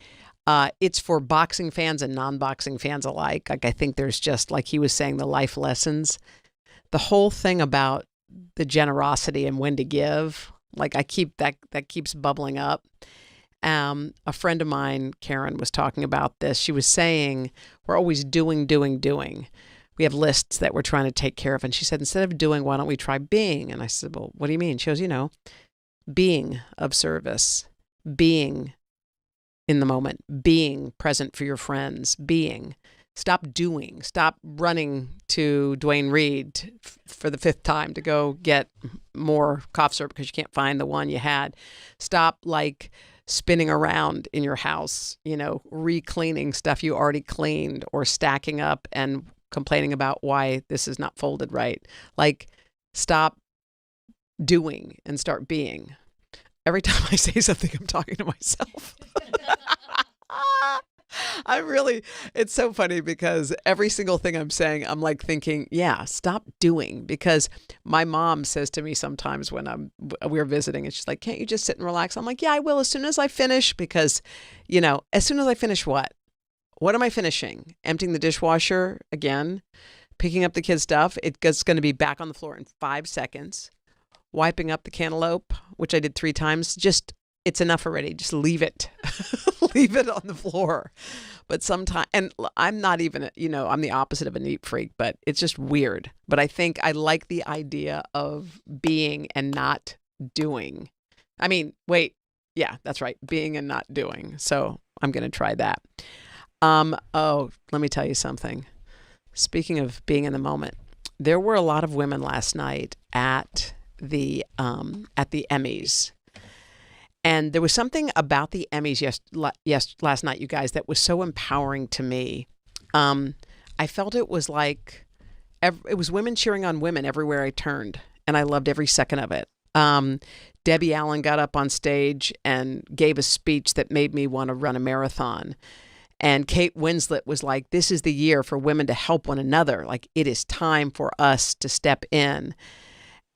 [SPEAKER 4] it's for boxing fans and non-boxing fans alike. Like, I think there's just, like he was saying, the life lessons, the whole thing about the generosity and when to give. Like, that keeps bubbling up. A friend of mine, Karen, was talking about this. She was saying, we're always doing. We have lists that we're trying to take care of. And she said, instead of doing, why don't we try being? And I said, well, what do you mean? She goes, being of service, being in the moment, being present for your friends, being. Stop running to Dwayne Reed for the 5th time to go get more cough syrup because you can't find the one you had. Stop spinning around in your house, re-cleaning stuff you already cleaned or stacking up and complaining about why this is not folded right. Stop doing and start being. Every time I say something, I'm talking to myself. It's so funny because every single thing I'm saying, I'm thinking, yeah, stop doing. Because my mom says to me sometimes when we're visiting and she's like, can't you just sit and relax? I'm like, yeah, I will as soon as I finish because, as soon as I finish what? What am I finishing? Emptying the dishwasher again, picking up the kids' stuff. It's going to be back on the floor in 5 seconds. Wiping up the cantaloupe, which I did 3 times. It's enough already. Just leave it. Leave it on the floor. But sometimes, and I'm not even, I'm the opposite of a neat freak, but it's just weird. But I think I like the idea of being and not doing. I mean, wait. Yeah, that's right. Being and not doing. So I'm going to try that. Let me tell you something. Speaking of being in the moment, there were a lot of women last night at the Emmys. And there was something about the Emmys last night, you guys, that was so empowering to me. I felt it was it was women cheering on women everywhere I turned, and I loved every second of it. Debbie Allen got up on stage and gave a speech that made me want to run a marathon. And Kate Winslet was like, this is the year for women to help one another. It is time for us to step in.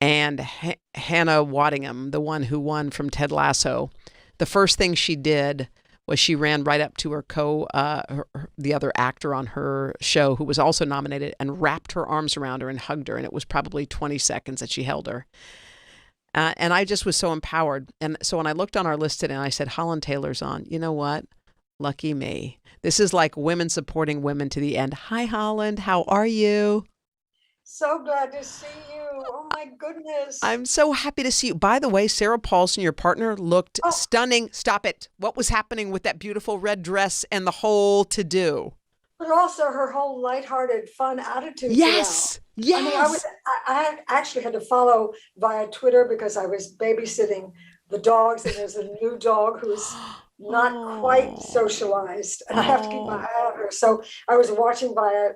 [SPEAKER 4] And Hannah Waddingham, the one who won from Ted Lasso, the first thing she did was she ran right up to the other actor on her show who was also nominated and wrapped her arms around her and hugged her. And it was probably 20 seconds that she held her. And I just was so empowered. And so when I looked on our list today and I said, Holland Taylor's on, you know what? Lucky me. This is like women supporting women to the end. Hi, Holland. How are you?
[SPEAKER 11] So glad to see you. Oh, my goodness.
[SPEAKER 4] I'm so happy to see you. By the way, Sarah Paulson, your partner, looked stunning. Stop it. What was happening with that beautiful red dress and the whole to-do?
[SPEAKER 11] But also her whole lighthearted, fun attitude.
[SPEAKER 4] Yes.
[SPEAKER 11] Throughout.
[SPEAKER 4] Yes.
[SPEAKER 11] I actually had to follow via Twitter because I was babysitting the dogs, and there's a new dog who's not quite socialized, and I have to keep my eye on her. So I was watching via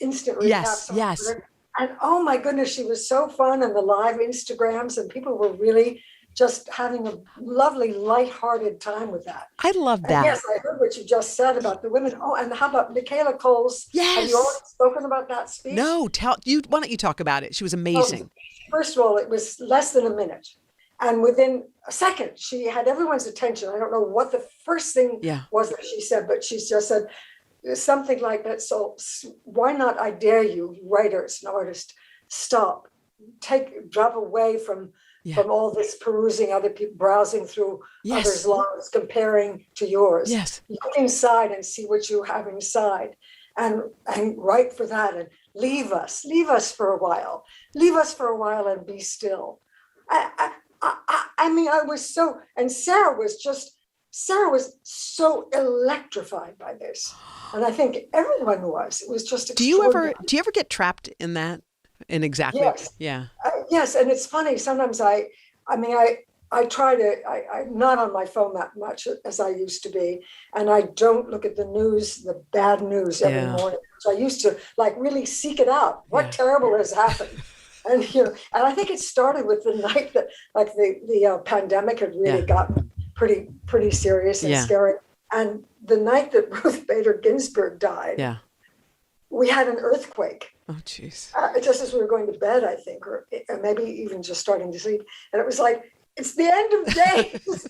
[SPEAKER 11] instant recaps.
[SPEAKER 4] Yes.
[SPEAKER 11] And oh my goodness, she was so fun, and the live Instagrams, and people were really just having a lovely, lighthearted time with that.
[SPEAKER 4] I love that.
[SPEAKER 11] And yes, I heard what you just said about the women. Oh, and how about Michaela Coles?
[SPEAKER 4] Yes.
[SPEAKER 11] Have you already spoken about that speech?
[SPEAKER 4] No, why don't you talk about it? She was amazing.
[SPEAKER 11] First of all, it was less than a minute. And within a second, she had everyone's attention. I don't know what the first thing was that she said, but she just said something like that. So why not, I dare you, writers and artists, stop drop away from all this perusing other people, browsing through others' lives, comparing to yours.
[SPEAKER 4] Yes.
[SPEAKER 11] Look inside and see what you have inside, and write for that, and leave us for a while. Leave us for a while and be still. I mean, I was so, and Sarah was so electrified by this, and I think everyone was. It was just extraordinary.
[SPEAKER 4] Do you ever get trapped in that? In exactly.
[SPEAKER 11] Yes.
[SPEAKER 4] Yeah.
[SPEAKER 11] Yes, and it's funny. Sometimes I try to. I'm not on my phone that much as I used to be, and I don't look at the news, the bad news every morning. So I used to like really seek it out. What terrible has happened? And and I think it started with the night that like the pandemic had really gotten pretty serious and scary, and the night that Ruth Bader Ginsburg died.
[SPEAKER 4] Yeah.
[SPEAKER 11] We had an earthquake.
[SPEAKER 4] Oh, jeez.
[SPEAKER 11] Just as we were going to bed, I think, or maybe even just starting to sleep. And it was like, it's the end of days.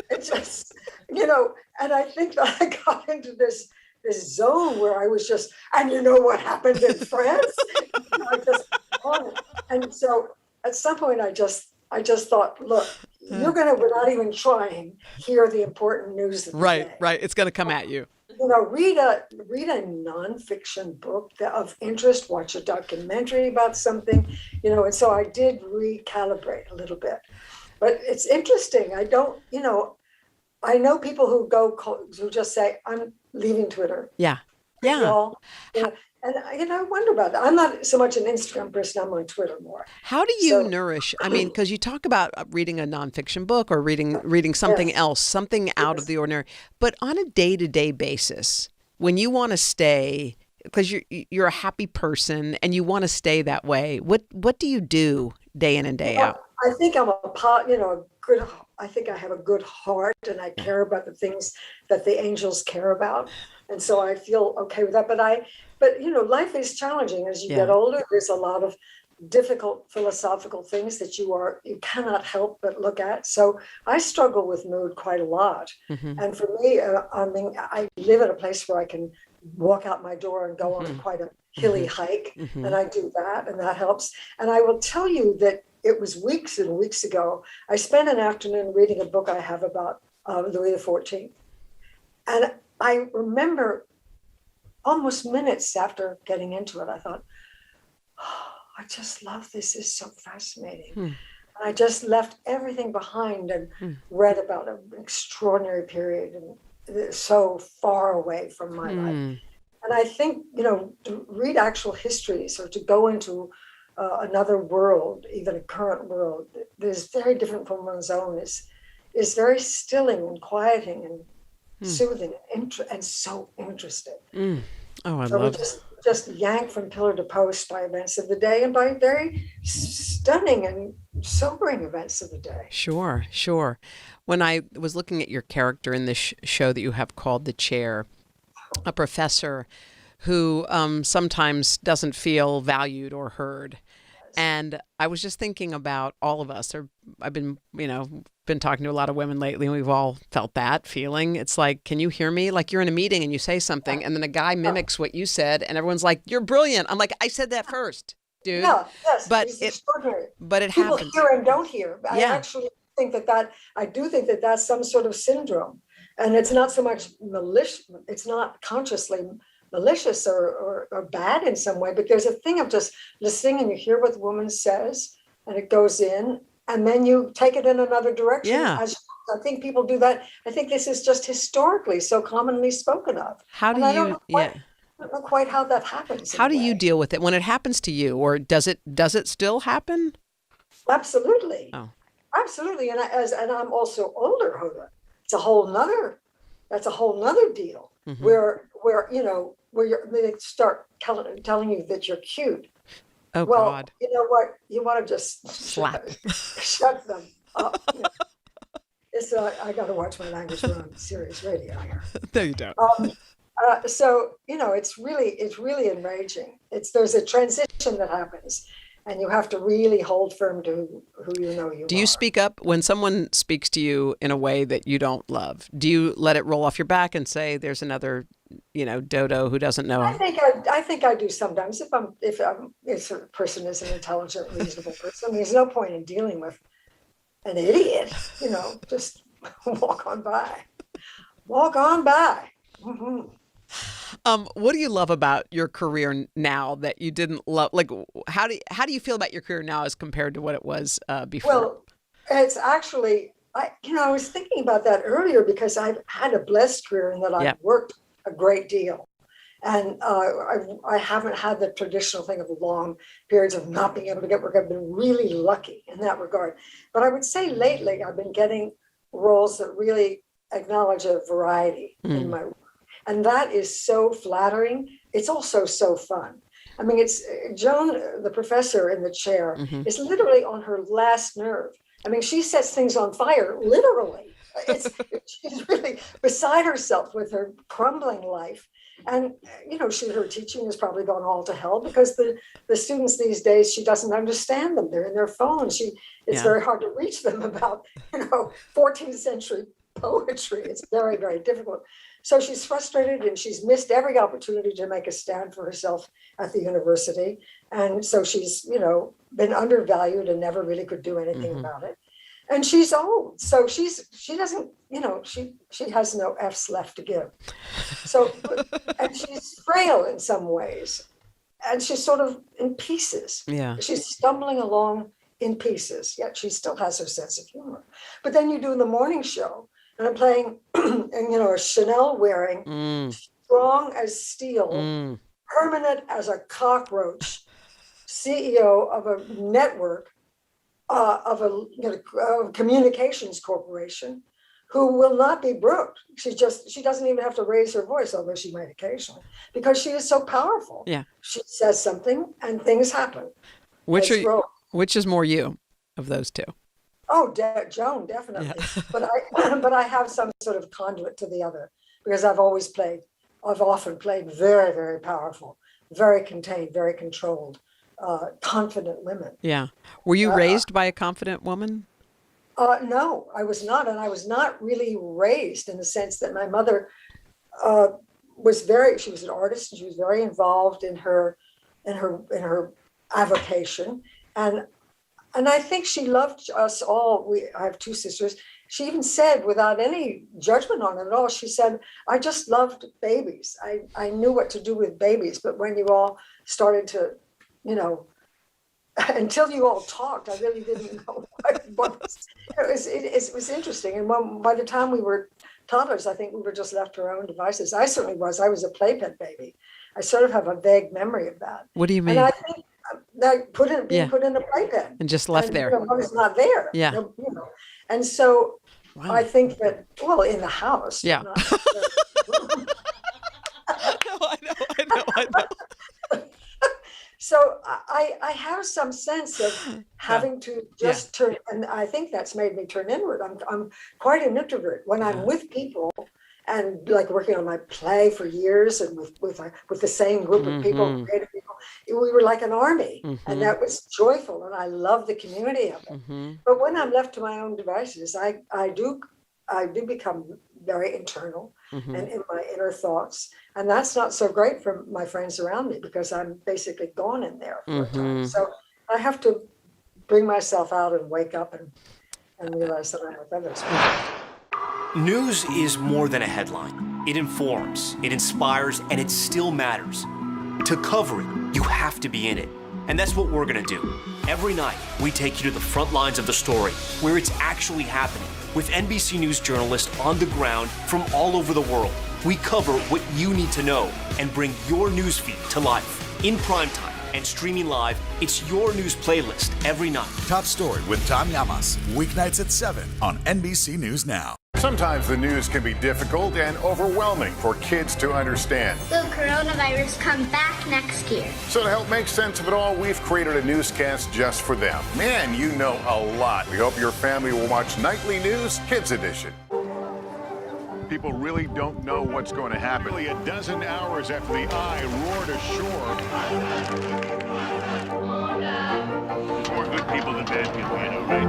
[SPEAKER 11] It just, and I think that I got into this zone where I was just, and you know what happened in France? And so at some point I just thought, look, you're going to, without even trying, hear the important news of the day.
[SPEAKER 4] Right. It's going to come at you.
[SPEAKER 11] Read a nonfiction book of interest, watch a documentary about something, and so I did recalibrate a little bit. But it's interesting. I don't, I know people who just say, I'm leaving Twitter.
[SPEAKER 4] Yeah.
[SPEAKER 11] And I wonder about that. I'm not so much an Instagram person. I'm on Twitter more.
[SPEAKER 4] How do you nourish? I mean, because you talk about reading a nonfiction book or reading something else, something out of the ordinary. But on a day-to-day basis, when you want to stay, because you're a happy person and you want to stay that way, what do you do day in and day out?
[SPEAKER 11] I think I'm I think I have a good heart, and I care about the things that the angels care about, and so I feel okay with that. But life is challenging as you get older. There's a lot of difficult philosophical things that you cannot help but look at. So I struggle with mood quite a lot. Mm-hmm. And for me, I live in a place where I can walk out my door and go on quite a hilly hike, and I do that, and that helps. And I will tell you that it was weeks and weeks ago, I spent an afternoon reading a book I have about Louis XIV. And I remember almost minutes after getting into it, I thought, I just love this. It's so fascinating. And I just left everything behind and read about an extraordinary period and so far away from my life. And I think, to read actual histories or to go into another world, even a current world, that is very different from one's own, is very stilling and quieting and soothing and so interesting.
[SPEAKER 4] Oh, I love it.
[SPEAKER 11] Just yanked from pillar to post by events of the day and by very stunning and sobering events of the day.
[SPEAKER 4] Sure. When I was looking at your character in this show that you have called The Chair, a professor who sometimes doesn't feel valued or heard. And I was just thinking about all of us. I've been talking to a lot of women lately, and we've all felt that feeling. It's like, can you hear me? Like you're in a meeting and you say something, and then a guy mimics what you said, and everyone's like, "You're brilliant." I'm like, "I said that first, dude."
[SPEAKER 11] Yeah, yes,
[SPEAKER 4] but
[SPEAKER 11] it's extraordinary.
[SPEAKER 4] But it
[SPEAKER 11] People
[SPEAKER 4] happens.
[SPEAKER 11] Hear and don't hear. I actually think I do think that that's some sort of syndrome, and it's not so much malicious. It's not consciously malicious or bad in some way, but there's a thing of just listening and you hear what the woman says and it goes in and then you take it in another direction. I think people do that. I think this is just historically so commonly spoken of.
[SPEAKER 4] How do
[SPEAKER 11] I don't know quite how that happens.
[SPEAKER 4] How do you deal with it when it happens to you, or does it still happen?
[SPEAKER 11] Absolutely.
[SPEAKER 4] Oh.
[SPEAKER 11] Absolutely. And I'm also older, Hoda. That's a whole nother deal where they start telling you that you're cute.
[SPEAKER 4] Oh, God.
[SPEAKER 11] You know what? You want to just shut them up. I got to watch my language when on Sirius Radio here.
[SPEAKER 4] No, you don't.
[SPEAKER 11] So it's really enraging. There's a transition that happens, And you have to really hold firm to who you know you are.
[SPEAKER 4] Do you speak up when someone speaks to you in a way that you don't love? Do you let it roll off your back and say, there's another, dodo who doesn't know?
[SPEAKER 11] I think I do sometimes. If a person is an intelligent, reasonable person, there's no point in dealing with an idiot. Just walk on by. Walk on by. Mm-hmm.
[SPEAKER 4] What do you love about your career now that you didn't love? Like, how do you feel about your career now as compared to what it was before?
[SPEAKER 11] Well, it's actually, I was thinking about that earlier because I've had a blessed career in that I've worked a great deal. And I haven't had the traditional thing of long periods of not being able to get work. I've been really lucky in that regard. But I would say lately I've been getting roles that really acknowledge a variety in my work. And that is so flattering. It's also so fun. I mean, it's Joan, the professor in the chair, is literally on her last nerve. I mean, she sets things on fire, literally. She's really beside herself with her crumbling life. And, her teaching has probably gone all to hell because the students these days, she doesn't understand them. They're in their phones. It's very hard to reach them about, 14th century poetry. It's very, very difficult. So she's frustrated and she's missed every opportunity to make a stand for herself at the university. And so she's, been undervalued and never really could do anything about it. And she's old. So she doesn't, she has no F's left to give. So, and she's frail in some ways. And she's sort of in pieces. Yeah. She's stumbling along in pieces, yet she still has her sense of humor. But then you do the morning show. And I'm playing, a Chanel wearing, strong as steel, permanent as a cockroach, CEO of a network, of a communications corporation, who will not be brooked. She doesn't even have to raise her voice, although she might occasionally, because she is so powerful. Yeah, she says something and things happen.
[SPEAKER 4] Which is more you of those two?
[SPEAKER 11] Oh, Joan, definitely. Yeah. But I have some sort of conduit to the other because I've often played very, very powerful, very contained, very controlled, confident women.
[SPEAKER 4] Yeah. Were you raised by a confident woman?
[SPEAKER 11] No, I was not. And I was not really raised in the sense that my mother she was an artist and she was very involved in her avocation. And I think she loved us all. I have two sisters. She even said, without any judgment on it at all, she said, I just loved babies. I knew what to do with babies. But when you all started to, until you all talked, I really didn't know what was. It was interesting. And by the time we were toddlers, I think we were just left to our own devices. I certainly was. I was a playpen baby. I sort of have a vague memory of that.
[SPEAKER 4] What do you mean?
[SPEAKER 11] And I think being put in a playpen
[SPEAKER 4] and just left there.
[SPEAKER 11] Mother's not there.
[SPEAKER 4] Yeah.
[SPEAKER 11] And so I think that in the house.
[SPEAKER 4] Yeah. I know.
[SPEAKER 11] So I have some sense of having to just turn, and I think that's made me turn inward. I'm quite an introvert when I'm with people. And like working on my play for years and with the same group of people, creative people, we were like an army, and that was joyful, and I love the community of it. But when I'm left to my own devices, I do become very internal and in my inner thoughts, and that's not so great for my friends around me because I'm basically gone in there for a time. So I have to bring myself out and wake up and realize that I'm with others.
[SPEAKER 9] News is more than a headline. It informs, it inspires, and it still matters. To cover it, you have to be in it. And that's what we're gonna do. Every night, we take you to the front lines of the story, where it's actually happening, with NBC News journalists on the ground from all over the world. We cover what you need to know and bring your newsfeed to life. In primetime and streaming live, it's your news playlist every night.
[SPEAKER 8] Top Story with Tom Llamas, weeknights at 7 on NBC News Now.
[SPEAKER 2] Sometimes the news can be difficult and overwhelming for kids to understand.
[SPEAKER 5] Will coronavirus come back next year?
[SPEAKER 2] So to help make sense of it all, we've created a newscast just for them. Man, you know a lot. We hope your family will watch Nightly News Kids Edition. People really don't know what's going to happen. Nearly a dozen hours after the eye roared ashore. good people and bad people, you know, right?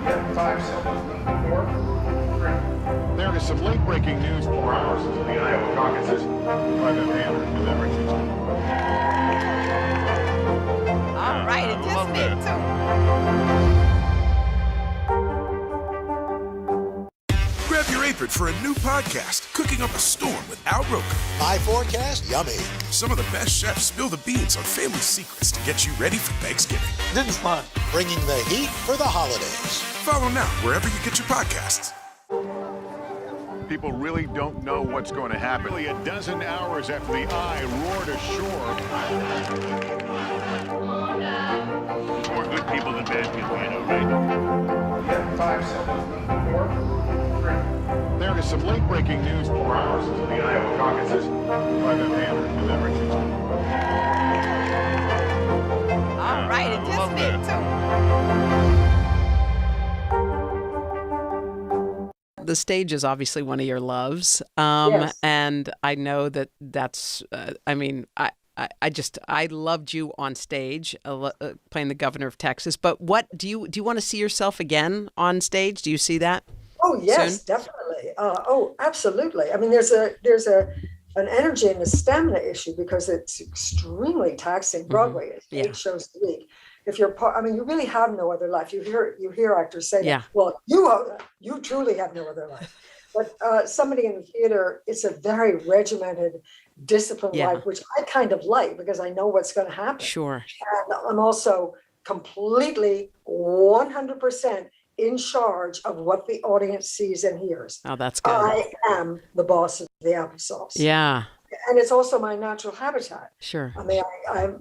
[SPEAKER 20] Yeah, 5 seconds. 4, 3.
[SPEAKER 2] There is some late-breaking news 4 hours into the Iowa caucuses. Private Banner, whoever she's
[SPEAKER 6] All right, it just me too.
[SPEAKER 8] Grab your apron for a new podcast, Cooking Up a Storm with Al Roker.
[SPEAKER 1] My forecast, yummy.
[SPEAKER 8] Some of the best chefs spill the beans on family secrets to get you ready for Thanksgiving.
[SPEAKER 1] This is fun. Bringing the heat for the holidays.
[SPEAKER 8] Follow now wherever you get your podcasts.
[SPEAKER 2] People really don't know what's going to happen. Nearly a dozen hours after the eye roared ashore. More good people than bad people, you know, right?
[SPEAKER 20] Yeah, 5 seconds. 4, 3.
[SPEAKER 2] There is some late-breaking news 4 hours into the Iowa caucuses. Private Banner, whoever she's
[SPEAKER 6] All right, it just me too.
[SPEAKER 4] The stage is obviously one of your loves.
[SPEAKER 11] Yes.
[SPEAKER 4] And I know that's, I loved you on stage playing the governor of Texas. But what do you want to see yourself again on stage? Do you see that?
[SPEAKER 11] Oh yes,
[SPEAKER 4] soon?
[SPEAKER 11] definitely. Absolutely. I mean, there's an energy and a stamina issue because it's extremely taxing. Broadway is 8 shows a week. If you're you really have no other life. You hear actors say that. Well, you truly have no other life. But somebody in the theater, it's a very regimented, disciplined life, which I kind of like because I know what's going to happen.
[SPEAKER 4] Sure.
[SPEAKER 11] And I'm also completely 100% in charge of what the audience sees and hears.
[SPEAKER 4] Oh, that's good.
[SPEAKER 11] I am the boss of the applesauce.
[SPEAKER 4] Yeah.
[SPEAKER 11] And it's also my natural habitat.
[SPEAKER 4] Sure.
[SPEAKER 11] I mean, I'm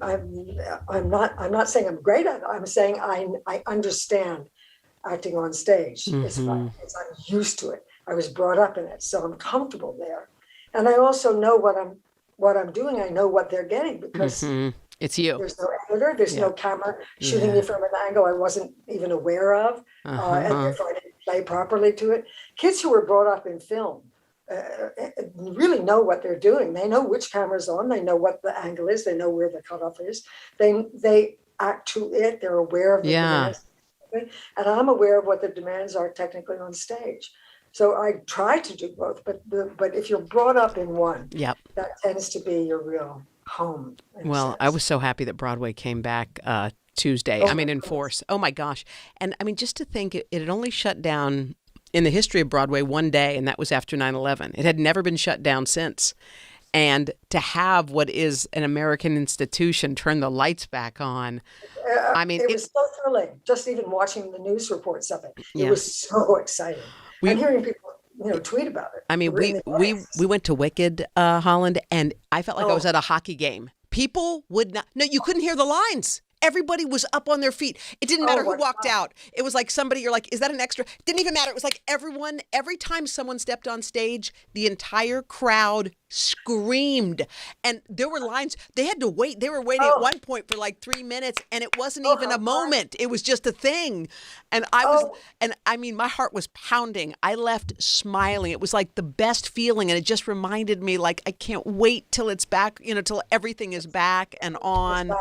[SPEAKER 11] not saying I'm great at it. I'm saying I understand acting on stage. It's fun. I'm used to it. I was brought up in it, so I'm comfortable there. And I also know what I'm doing. I know what they're getting because
[SPEAKER 4] it's you.
[SPEAKER 11] There's no editor. There's no camera shooting me from an angle I wasn't even aware of, and therefore I didn't play properly to it. Kids who were brought up in film really know what they're doing. They know which camera's on. They know what the angle is. They know where the cutoff is. They act to it. They're aware of the demands. And I'm aware of what the demands are technically on stage. So I try to do both. But if you're brought up in one, that tends to be your real home.
[SPEAKER 4] Well, I was so happy that Broadway came back Tuesday. In force. Oh my gosh. And just to think it had only shut down in the history of Broadway one day, and that was after 9/11. It had never been shut down since. And to have what is an American institution turn the lights back on,
[SPEAKER 11] it was so thrilling. Just even watching the news reports of it, it was so exciting. And hearing people, tweet about it.
[SPEAKER 4] I mean, we went to Wicked, Holland, and I felt like I was at a hockey game. People would not. No, you couldn't hear the lines. Everybody was up on their feet. It didn't matter who walked out. It was like somebody, you're like, is that an extra? Didn't even matter. It was like every time someone stepped on stage, the entire crowd screamed. And there were lines. They had to wait. They were waiting at one point for like 3 minutes, and it wasn't even a moment. It was just a thing. And my heart was pounding. I left smiling. It was like the best feeling. And it just reminded me, like, I can't wait till it's back, till everything is back and on.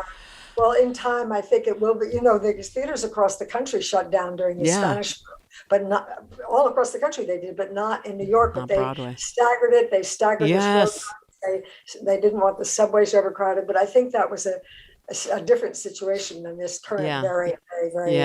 [SPEAKER 11] Well, in time, I think it will be. The theaters across the country shut down during the Spanish flu, but not all across the country they did, but not in New York. But they staggered it. They staggered the show. They didn't want the subways overcrowded. But I think that was a different situation than this current very, very,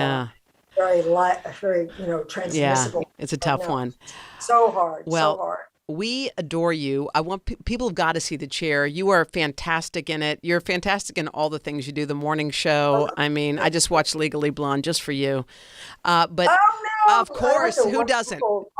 [SPEAKER 11] very transmissible.
[SPEAKER 4] It's a tough one.
[SPEAKER 11] So hard.
[SPEAKER 4] Well,
[SPEAKER 11] so hard.
[SPEAKER 4] We adore you. I want people have got to see The Chair. You are fantastic in it. You're fantastic in all the things you do. The morning show. I just watched Legally Blonde just for you. But of course, who doesn't?
[SPEAKER 11] Look,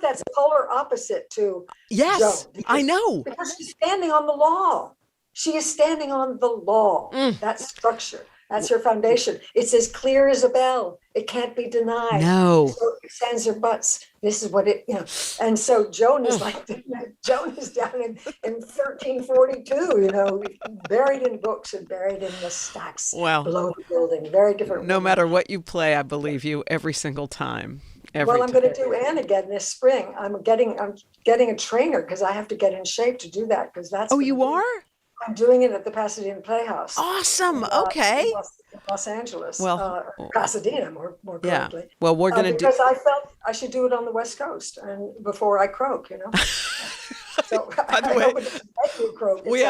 [SPEAKER 11] that's polar opposite to
[SPEAKER 4] Yes,
[SPEAKER 11] Joan,
[SPEAKER 4] I know.
[SPEAKER 11] Because she's standing on the law. She is standing on the law. That structure. That's her foundation. It's as clear as a bell. It can't be denied.
[SPEAKER 4] No.
[SPEAKER 11] So it stands her butts. This is what it, And so Joan is Joan is down in 1342, buried in books and buried in the stacks below the building. Very different.
[SPEAKER 4] No matter what you play, I believe you every single time.
[SPEAKER 11] I'm going to do Anne again this spring. I'm getting a trainer because I have to get in shape to do that because that's.
[SPEAKER 4] Oh, you are?
[SPEAKER 11] I'm doing it at the Pasadena Playhouse.
[SPEAKER 4] Awesome. Okay.
[SPEAKER 11] In Los Angeles.
[SPEAKER 4] Well,
[SPEAKER 11] Pasadena, more correctly.
[SPEAKER 4] Yeah. Well, we're going to
[SPEAKER 11] because I felt I should do it on the West Coast and before I croak, So
[SPEAKER 4] by the way, we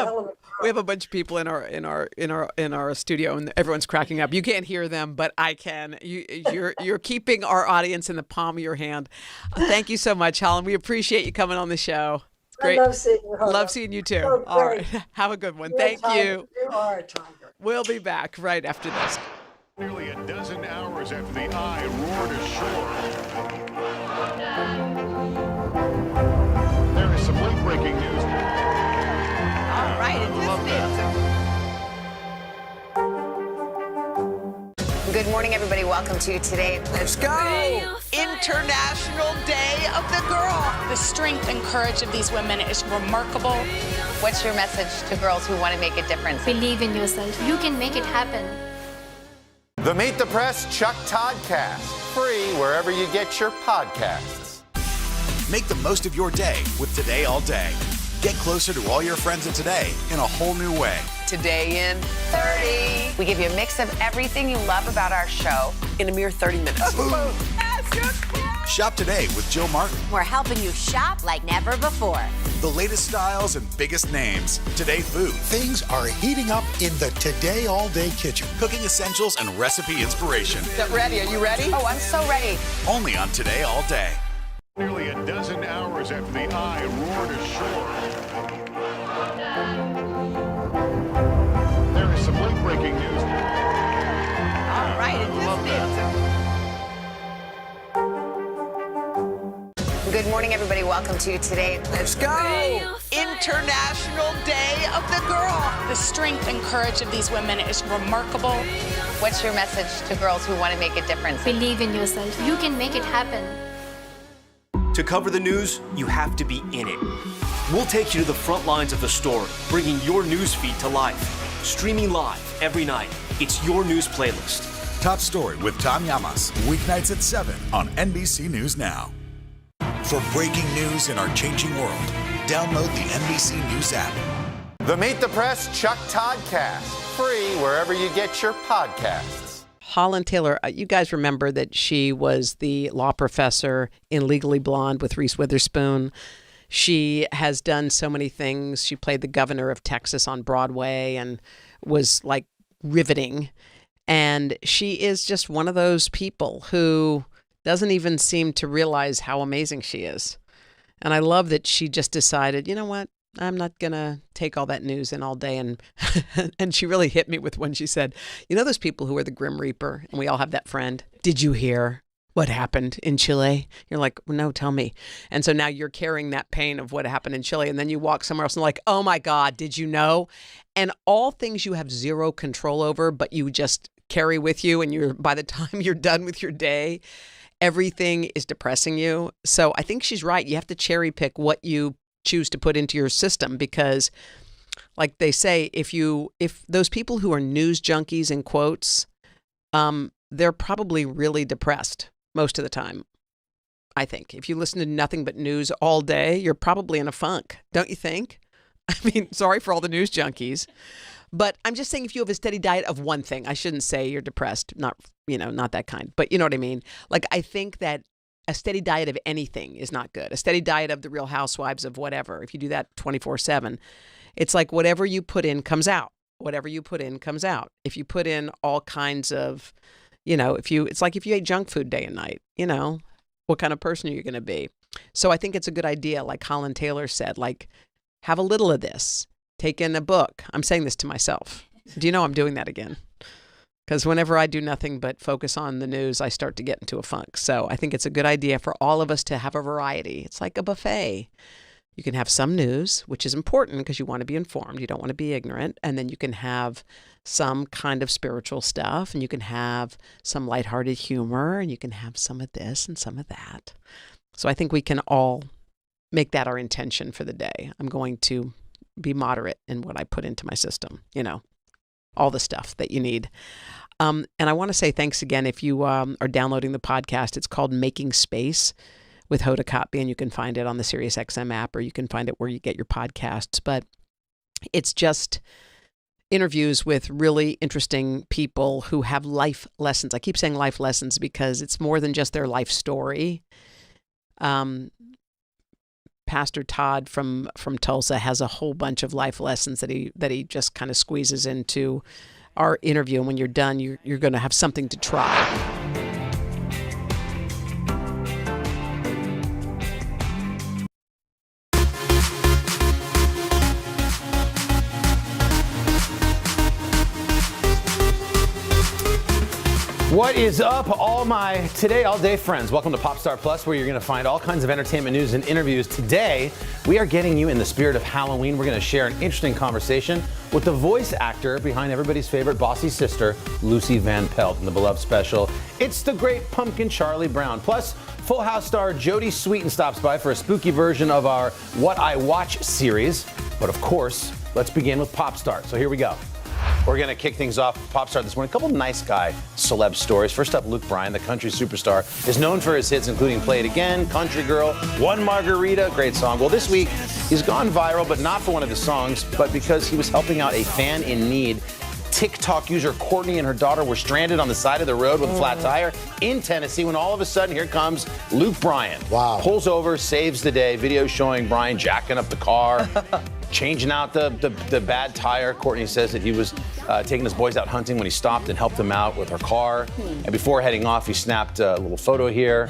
[SPEAKER 11] have
[SPEAKER 4] a bunch of people in our studio, and everyone's cracking up. You can't hear them, but I can. You're keeping our audience in the palm of your hand. Thank you so much, Helen. We appreciate you coming on the show. Great.
[SPEAKER 11] I love seeing you.
[SPEAKER 4] Love seeing you too.
[SPEAKER 11] So
[SPEAKER 4] all right. Have a good one. Thank you.
[SPEAKER 11] You are a tiger.
[SPEAKER 4] We'll be back right after this.
[SPEAKER 2] Nearly a dozen hours after the eye roared ashore. There is some late-breaking news.
[SPEAKER 6] All right, Good morning, everybody. Welcome to Today.
[SPEAKER 4] Let's go. International Day of the Girl.
[SPEAKER 16] The strength and courage of these women is remarkable.
[SPEAKER 6] What's your message to girls who want to make a difference?
[SPEAKER 15] Believe in yourself. You can make it happen.
[SPEAKER 18] The Meet the Press Chuck Toddcast, free wherever you get your podcasts.
[SPEAKER 8] Make the most of your day with Today All Day. Get closer to all your friends at Today in a whole new way.
[SPEAKER 6] Today in 30. We give you a mix of everything you love about our show
[SPEAKER 4] in a mere 30 minutes.
[SPEAKER 8] Shop today with Jill Martin.
[SPEAKER 13] We're helping you shop like never before.
[SPEAKER 8] The latest styles and biggest names. Today Food.
[SPEAKER 1] Things are heating up in the Today All Day kitchen.
[SPEAKER 8] Cooking essentials and recipe inspiration.
[SPEAKER 4] Get ready. Are you ready?
[SPEAKER 6] Oh, I'm so ready.
[SPEAKER 8] Only on Today All Day.
[SPEAKER 2] Nearly a dozen hours after the eye roared ashore. There is some late-breaking news.
[SPEAKER 6] All right, Good morning, everybody. Welcome to Today.
[SPEAKER 4] Let's go. International Day of the Girl.
[SPEAKER 16] The strength and courage of these women is remarkable.
[SPEAKER 6] What's your message to girls who want to make a difference?
[SPEAKER 15] Believe in yourself. You can make it happen.
[SPEAKER 9] To cover the news, you have to be in it. We'll take you to the front lines of the story, bringing your news feed to life. Streaming live every night. It's your news playlist.
[SPEAKER 8] Top Story with Tom Llamas. Weeknights at 7 on NBC News Now. For breaking news in our changing world, download the NBC News app.
[SPEAKER 18] The Meet the Press Chuck Toddcast, free wherever you get your podcasts.
[SPEAKER 4] Holland Taylor, you guys remember that she was the law professor in Legally Blonde with Reese Witherspoon. She has done so many things. She played the governor of Texas on Broadway and was like riveting. And she is just one of those people who doesn't even seem to realize how amazing she is. And I love that she just decided, you know what? I'm not going to take all that news in all day. And and she really hit me with when she said, you know those people who are the Grim Reaper? And we all have that friend. Did you hear what happened in Chile? You're like, well, no, tell me. And so now you're carrying that pain of what happened in Chile. And then you walk somewhere else and like, oh my God, did you know? And all things you have zero control over, but you just carry with you. And you're by the time you're done with your day, everything is depressing you. So I think she's right. You have to cherry pick what you choose to put into your system, because like they say, if those people who are news junkies in quotes, they're probably really depressed most of the time. I think if you listen to nothing but news all day, you're probably in a funk, don't you think? I mean, sorry for all the news junkies, but I'm just saying if you have a steady diet of one thing, I shouldn't say you're depressed, not that kind, but you know what I mean? Like, I think that a steady diet of anything is not good. A steady diet of the Real Housewives of whatever. If you do that 24/7, it's like whatever you put in comes out. Whatever you put in comes out. If you put in all kinds of, it's like if you ate junk food day and night, what kind of person are you going to be? So I think it's a good idea, like Holland Taylor said, like have a little of this. Take in a book. I'm saying this to myself. Do you know I'm doing that again? Because whenever I do nothing but focus on the news, I start to get into a funk. So I think it's a good idea for all of us to have a variety. It's like a buffet. You can have some news, which is important because you want to be informed. You don't want to be ignorant. And then you can have some kind of spiritual stuff, and you can have some lighthearted humor, and you can have some of this and some of that. So I think we can all make that our intention for the day. I'm going to be moderate in what I put into my system, all the stuff that you need. And I want to say thanks again if you are downloading the podcast. It's called Making Space with Hoda Kotb, and you can find it on the SiriusXM app, or you can find it where you get your podcasts. But it's just interviews with really interesting people who have life lessons. I keep saying life lessons because it's more than just their life story. Pastor Todd from Tulsa has a whole bunch of life lessons that he just kind of squeezes into our interview. And when you're done, you're going to have something to try.
[SPEAKER 14] What is up, all my Today All Day friends? Welcome to Popstar Plus, where you're going to find all kinds of entertainment news and interviews. Today, we are getting you in the spirit of Halloween. We're going to share an interesting conversation with the voice actor behind everybody's favorite bossy sister, Lucy Van Pelt, in the beloved special, It's the Great Pumpkin, Charlie Brown. Plus, Full House star Jodie Sweetin stops by for a spooky version of our What I Watch series. But of course, let's begin with Popstar. So here we go. We're going to kick things off with Popstar this morning. A couple nice guy celeb stories. First up, Luke Bryan, the country superstar, is known for his hits, including Play It Again, Country Girl, One Margarita, great song. Well, this week, he's gone viral, but not for one of his songs, but because he was helping out a fan in need. TikTok user Courtney and her daughter were stranded on the side of the road with a flat tire in Tennessee when all of a sudden, here comes Luke Bryan. Wow. Pulls over, saves the day. Video showing Bryan jacking up the car, changing out the bad tire. Courtney says that he was taking his boys out hunting when he stopped and helped them out with her car. And before heading off, he snapped a little photo here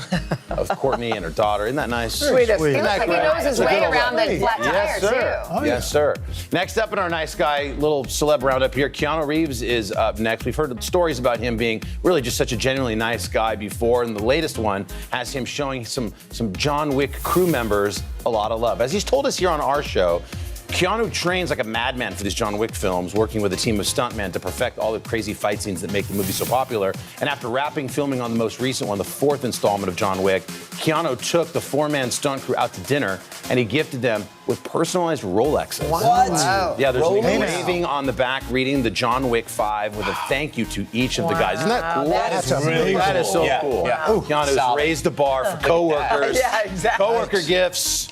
[SPEAKER 14] of Courtney and her daughter. Isn't that nice?
[SPEAKER 6] Sweet. He looks like he knows his way around the flat tire, too.
[SPEAKER 14] Oh, yes, sir. Next up in our nice guy, little celeb roundup here, Keanu Reeves is up next. We've heard stories about him being really just such a genuinely nice guy before, and the latest one has him showing some John Wick crew members a lot of love. As he's told us here on our show, Keanu trains like a madman for these John Wick films, working with a team of stuntmen to perfect all the crazy fight scenes that make the movie so popular. And after wrapping filming on the most recent one, the fourth installment of John Wick, Keanu took the four-man stunt crew out to dinner, and he gifted them with personalized Rolexes.
[SPEAKER 6] What? Wow.
[SPEAKER 14] Yeah, there's an engraving on the back reading the John Wick 5 with a thank you to each of the guys. Isn't that cool?
[SPEAKER 6] That's
[SPEAKER 14] really That is so cool.
[SPEAKER 6] Yeah.
[SPEAKER 14] Keanu's raised the bar for coworkers.
[SPEAKER 6] Yeah, exactly.
[SPEAKER 14] Coworker gifts.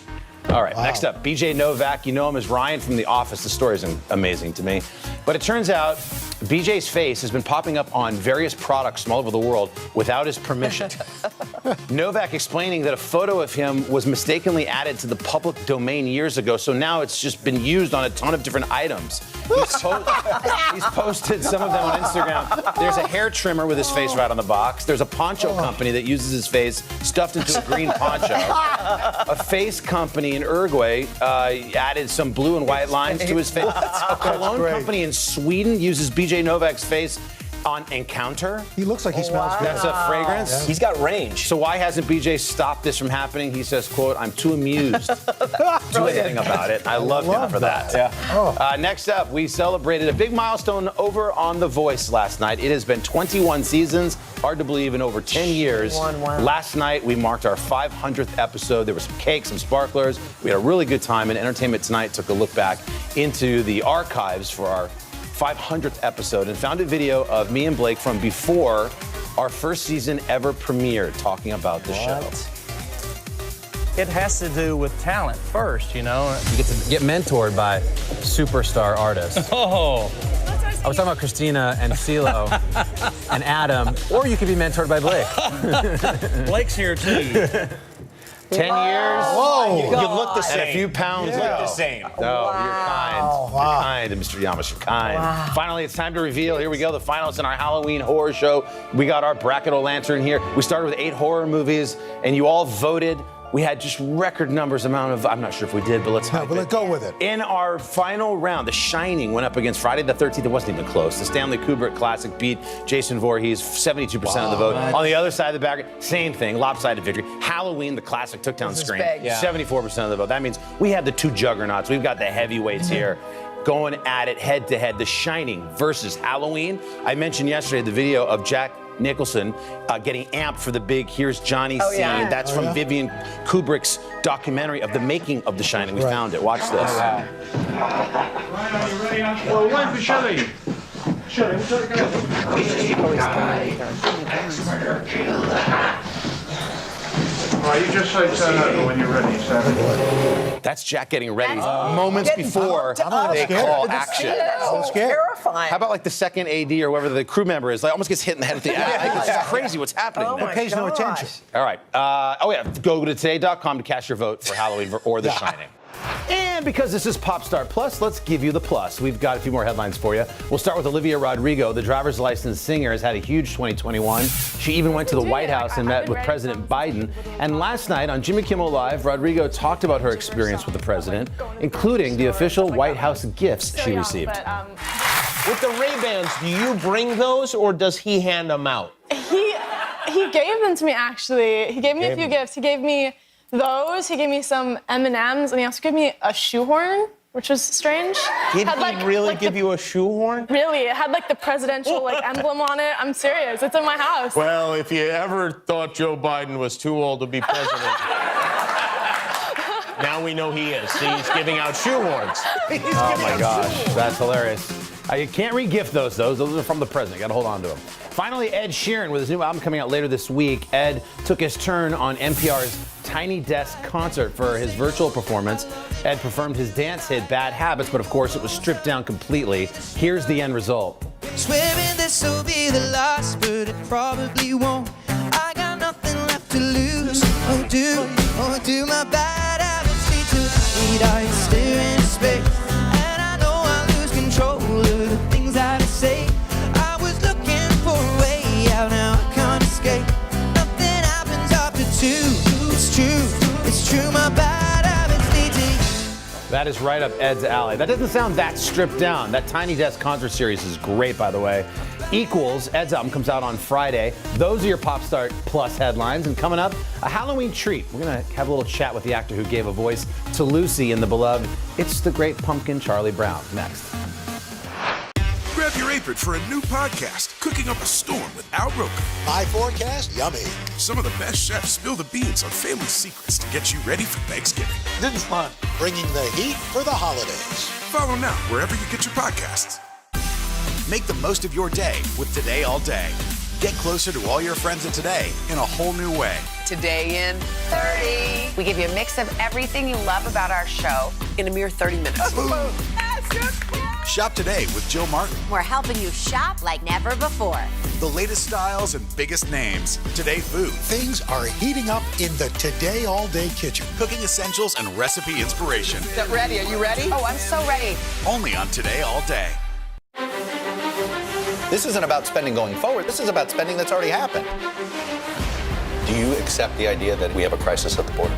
[SPEAKER 14] All right, next up, BJ Novak. You know him as Ryan from The Office. The story is amazing to me. But it turns out BJ's face has been popping up on various products from all over the world without his permission. Novak explaining that a photo of him was mistakenly added to the public domain years ago, so now it's just been used on a ton of different items. He's posted some of them on Instagram. There's a hair trimmer with his face right on the box. There's a poncho company that uses his face stuffed into a green poncho. A face company in Uruguay added some blue and white lines to his face. A cologne company in Sweden uses BJ Novak's face on Encounter.
[SPEAKER 21] He looks like he smells good.
[SPEAKER 14] That's a fragrance.
[SPEAKER 9] Yeah. He's got range.
[SPEAKER 14] So why hasn't BJ stopped this from happening? He says, quote, I'm too amused to do anything about it. I love him for that. Yeah. Next up, we celebrated a big milestone over on The Voice last night. It has been 21 seasons, hard to believe, in over 10 years.
[SPEAKER 6] Wow.
[SPEAKER 14] Last night, we marked our 500th episode. There was some cake, some sparklers. We had a really good time, and Entertainment Tonight took a look back into the archives for our 500th episode and found a video of me and Blake from before our first season ever premiered talking about the show.
[SPEAKER 19] It has to do with talent first, you know. You get to get mentored by superstar artists. Oh. I was talking about Christina and CeeLo and Adam, or you could be mentored by Blake.
[SPEAKER 9] Blake's here too.
[SPEAKER 14] 10 years.
[SPEAKER 9] Whoa. You look the same.
[SPEAKER 14] And a few pounds.
[SPEAKER 9] You look the same.
[SPEAKER 14] No, you're kind. You're kind, Mr. Yamas. You're kind. Finally, it's time to reveal. Here we go. The finalists in our Halloween horror show. We got our bracket lantern here. We started with 8 horror movies, and you all voted. We had just record numbers amount of, I'm not sure if we did, but let's
[SPEAKER 21] go with it.
[SPEAKER 14] In our final round, The Shining went up against Friday the 13th. It wasn't even close. The Stanley Kubrick classic beat Jason Voorhees, 72% of the vote. On the other side of the bracket, same thing, lopsided victory. Halloween, the classic, took down Scream, 74% of the vote. That means we have the two juggernauts. We've got the heavyweights here going at it head to head. The Shining versus Halloween. I mentioned yesterday the video of Jack Nicholson getting amped for the big Here's Johnny scene. That's from Vivian Kubrick's documentary of the making of The Shining. We found it. Watch this.
[SPEAKER 20] Ryan, are you ready? Well, one for Shelley. Shelley, what's the guy? Ex-murder killer. Right, you just say turn when you're ready, Sam.
[SPEAKER 14] That's Jack getting ready moments before they call action.
[SPEAKER 7] So terrifying.
[SPEAKER 14] How about like the second AD or whoever the crew member is, like almost gets hit in the head at the end. It's just crazy what's happening.
[SPEAKER 7] Oh my
[SPEAKER 21] Pays no attention.
[SPEAKER 14] All right. Go to today.com to cast your vote for Halloween or The Shining. And because this is Popstar Plus, let's give you the plus. We've got a few more headlines for you. We'll start with Olivia Rodrigo. The driver's license singer has had a huge 2021. She even went to the White House and met with President Biden. And last night on Jimmy Kimmel Live, Rodrigo talked about her experience with the president, including the official White House gifts she received.
[SPEAKER 22] With the Ray-Bans, do you bring those or does he hand them out?
[SPEAKER 23] He gave them to me, actually. He gave me a few gifts. He gave me those. He gave me some M&Ms, and he also gave me a shoehorn, which was strange.
[SPEAKER 22] Did he really give you a shoehorn?
[SPEAKER 23] Really, it had like the presidential emblem on it. I'm serious. It's in my house.
[SPEAKER 22] Well, if you ever thought Joe Biden was too old to be president, now we know he is. See, he's giving out shoehorns.
[SPEAKER 14] Oh my gosh, that's hilarious. You can't re-gift those. Those are from the president. You got to hold on to them. Finally, Ed Sheeran with his new album coming out later this week. Ed took his turn on NPR's Tiny Desk concert for his virtual performance. Ed performed his dance hit Bad Habits, but of course it was stripped down completely. Here's the end result.
[SPEAKER 24] Swearing this will be the last, but it probably won't. I got nothing left to lose. Oh, do my bad habits lead to need I stare into space? And I know I lose control of the things that I say. I was looking for a way out, now I can't escape. Nothing happens after two. It's true, my bad habits lead to.
[SPEAKER 14] That is right up Ed's alley. That doesn't sound that stripped down. That Tiny Desk concert series is great, by the way. Equals, Ed's album comes out on Friday. Those are your Popstar Plus headlines. And coming up, a Halloween treat. We're going to have a little chat with the actor who gave a voice to Lucy in the beloved It's the Great Pumpkin, Charlie Brown. Next.
[SPEAKER 8] Grab your apron for a new podcast, Cooking Up a Storm with Al Roker.
[SPEAKER 1] My forecast, yummy.
[SPEAKER 8] Some of the best chefs spill the beans on family secrets to get you ready for Thanksgiving.
[SPEAKER 1] This is fun. Bringing the heat for the holidays.
[SPEAKER 8] Follow now wherever you get your podcasts. Make the most of your day with Today All Day. Get closer to all your friends at Today in a whole new way.
[SPEAKER 6] Today in 30. We give you a mix of everything you love about our show in a mere 30 minutes.
[SPEAKER 8] Shop today with Jill Martin.
[SPEAKER 13] We're helping you shop like never before.
[SPEAKER 8] The latest styles and biggest names. Today Food.
[SPEAKER 1] Things are heating up in the Today All Day kitchen.
[SPEAKER 8] Cooking essentials and recipe inspiration.
[SPEAKER 3] Get ready. Are you ready?
[SPEAKER 6] Oh, I'm so ready.
[SPEAKER 8] Only on Today All Day.
[SPEAKER 18] This isn't about spending going forward. This is about spending that's already happened. Do you accept the idea that we have a crisis at the border?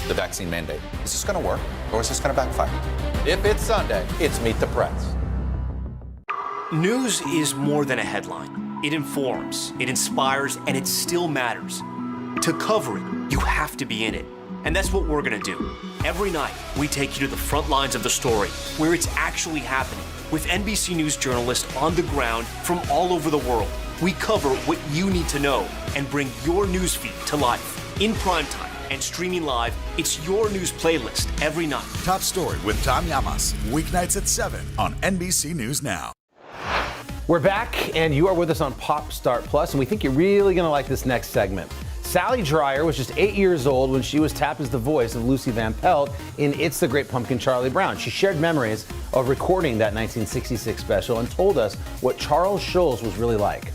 [SPEAKER 18] The vaccine mandate. Is this going to work or is this going to backfire? If it's Sunday, it's Meet the Press.
[SPEAKER 9] News is more than a headline. It informs, it inspires, and it still matters. To cover it, you have to be in it. And that's what we're gonna do. Every night, we take you to the front lines of the story, where it's actually happening, with NBC News journalists on the ground from all over the world. We cover what you need to know and bring your newsfeed to life. In primetime and streaming live, it's your news playlist every night.
[SPEAKER 8] Top Story with Tom Llamas. Weeknights at 7 on NBC News Now.
[SPEAKER 14] We're back, and you are with us on Popstar Plus, and we think you're really going to like this next segment. Sally Dreyer was just 8 years old when she was tapped as the voice of Lucy Van Pelt in It's the Great Pumpkin, Charlie Brown. She shared memories of recording that 1966 special and told us what Charles Schulz was really like.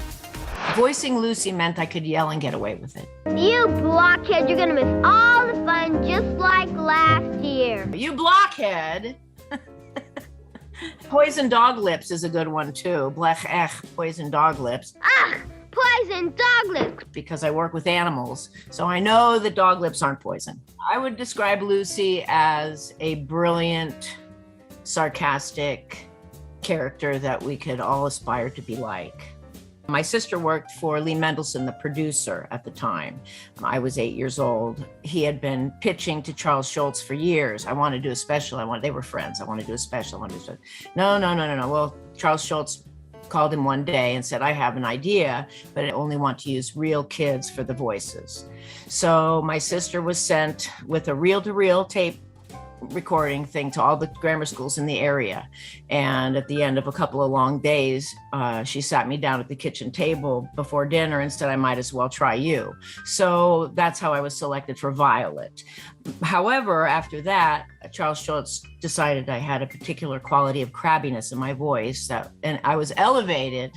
[SPEAKER 25] Voicing Lucy meant I could yell and get away with it.
[SPEAKER 5] You blockhead, you're gonna miss all the fun just like last year.
[SPEAKER 25] You blockhead! Poison dog lips is a good one too. Blech ech, poison dog lips.
[SPEAKER 5] Ugh, poison dog lips.
[SPEAKER 25] Because I work with animals, so I know that dog lips aren't poison. I would describe Lucy as a brilliant, sarcastic character that we could all aspire to be like. My sister worked for Lee Mendelson, the producer at the time. I was 8 years old. He had been pitching to Charles Schulz for years. I want to do a special. They were friends. I want to do a special. No. Well, Charles Schulz called him one day and said, I have an idea, but I only want to use real kids for the voices. So my sister was sent with a reel-to-reel tape recording thing to all the grammar schools in the area. And at the end of a couple of long days, she sat me down at the kitchen table before dinner and said, I might as well try you. So that's how I was selected for Violet. However, after that, Charles Schultz decided I had a particular quality of crabbiness in my voice, and I was elevated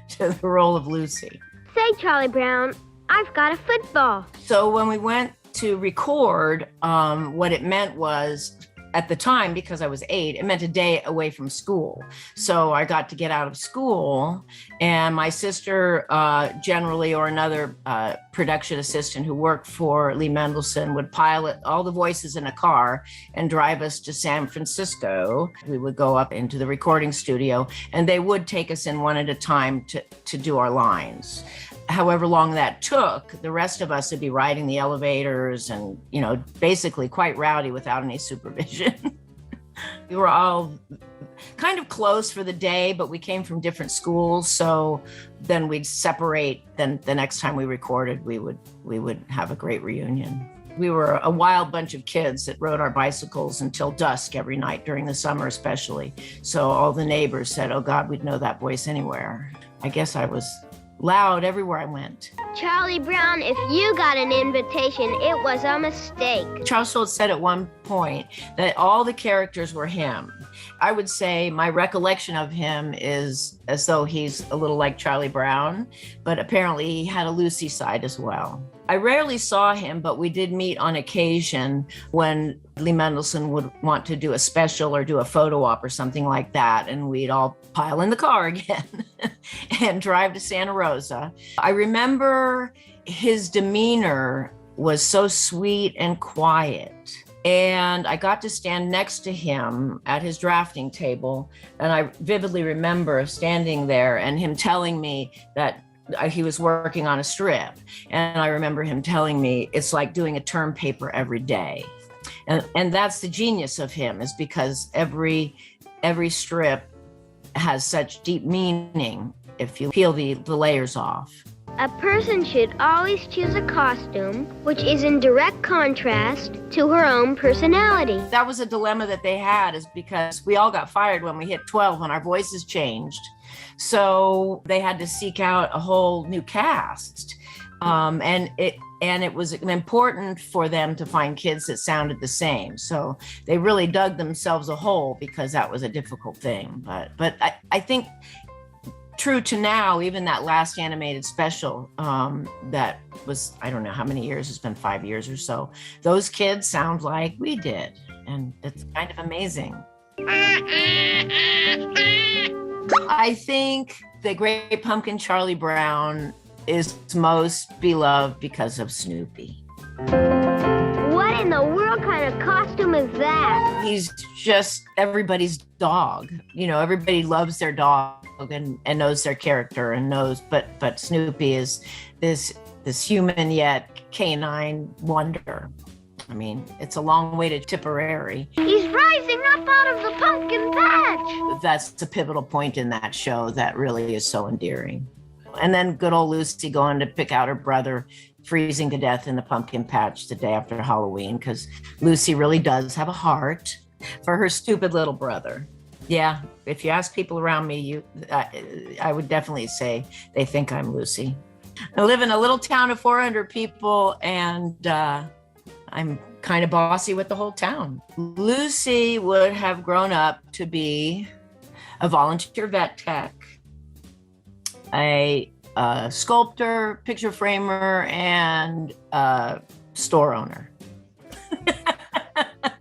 [SPEAKER 25] to the role of Lucy.
[SPEAKER 5] Say, Charlie Brown, I've got a football.
[SPEAKER 25] So when we went to record, what it meant was, at the time, because I was 8, it meant a day away from school. So I got to get out of school, and my sister, generally, or another production assistant who worked for Lee Mendelson, would pilot all the voices in a car and drive us to San Francisco. We would go up into the recording studio, and they would take us in one at a time to do our lines. However long that took, the rest of us would be riding the elevators and, basically quite rowdy without any supervision. We were all kind of close for the day, but we came from different schools. So then we'd separate. Then the next time we recorded, we would have a great reunion. We were a wild bunch of kids that rode our bicycles until dusk every night during the summer, especially. So all the neighbors said, oh God, we'd know that voice anywhere. I guess I was loud everywhere I went.
[SPEAKER 5] Charlie Brown, if you got an invitation, it was a mistake.
[SPEAKER 25] Charles Schultz said at one point that all the characters were him. I would say my recollection of him is as though he's a little like Charlie Brown, but apparently he had a Lucy side as well. I rarely saw him, but we did meet on occasion when Lee Mendelson would want to do a special or do a photo op or something like that, and we'd all pile in the car again and drive to Santa Rosa. I remember his demeanor was so sweet and quiet. And I got to stand next to him at his drafting table. And I vividly remember standing there and him telling me that he was working on a strip. And I remember him telling me it's like doing a term paper every day. And that's the genius of him, is because every strip has such deep meaning if you peel the layers off.
[SPEAKER 5] A person should always choose a costume which is in direct contrast to her own personality.
[SPEAKER 25] That was a dilemma that they had, is because we all got fired when we hit 12 when our voices changed. So they had to seek out a whole new cast. And it was important for them to find kids that sounded the same. So they really dug themselves a hole because that was a difficult thing. But I think true to now, even that last animated special that was, I don't know how many years, it's been 5 years or so, those kids sound like we did. And it's kind of amazing. I think the Great Pumpkin Charlie Brown is most beloved because of Snoopy.
[SPEAKER 5] What in the world kind of costume is that?
[SPEAKER 25] He's just everybody's dog. Everybody loves their dog and knows their character and knows, but Snoopy is this human yet canine wonder. I mean, it's a long way to Tipperary.
[SPEAKER 5] He's rising up out of the pumpkin patch.
[SPEAKER 25] That's a pivotal point in that show that really is so endearing. And then good old Lucy going to pick out her brother, freezing to death in the pumpkin patch the day after Halloween, because Lucy really does have a heart for her stupid little brother. Yeah, if you ask people around me, I would definitely say they think I'm Lucy. I live in a little town of 400 people, and I'm kind of bossy with the whole town. Lucy would have grown up to be a volunteer vet tech, a sculptor, picture framer, and store owner.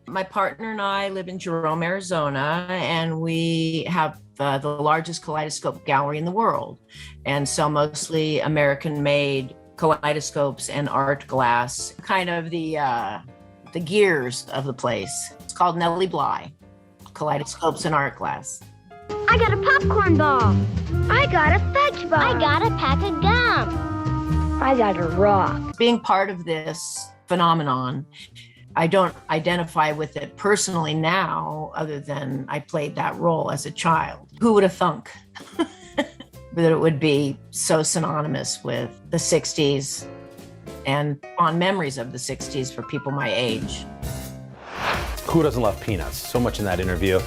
[SPEAKER 25] My partner and I live in Jerome, Arizona, and we have the largest kaleidoscope gallery in the world, and sell mostly American-made kaleidoscopes and art glass, kind of the gears of the place. It's called Nellie Bly, kaleidoscopes and art glass.
[SPEAKER 5] I got a popcorn ball. I got a fudge bar. I got a pack of gum. I got a rock.
[SPEAKER 25] Being part of this phenomenon, I don't identify with it personally now, other than I played that role as a child. Who would have thunk that it would be so synonymous with the 60s and fond memories of the 60s for people my age?
[SPEAKER 14] Who doesn't love peanuts? So much in that interview.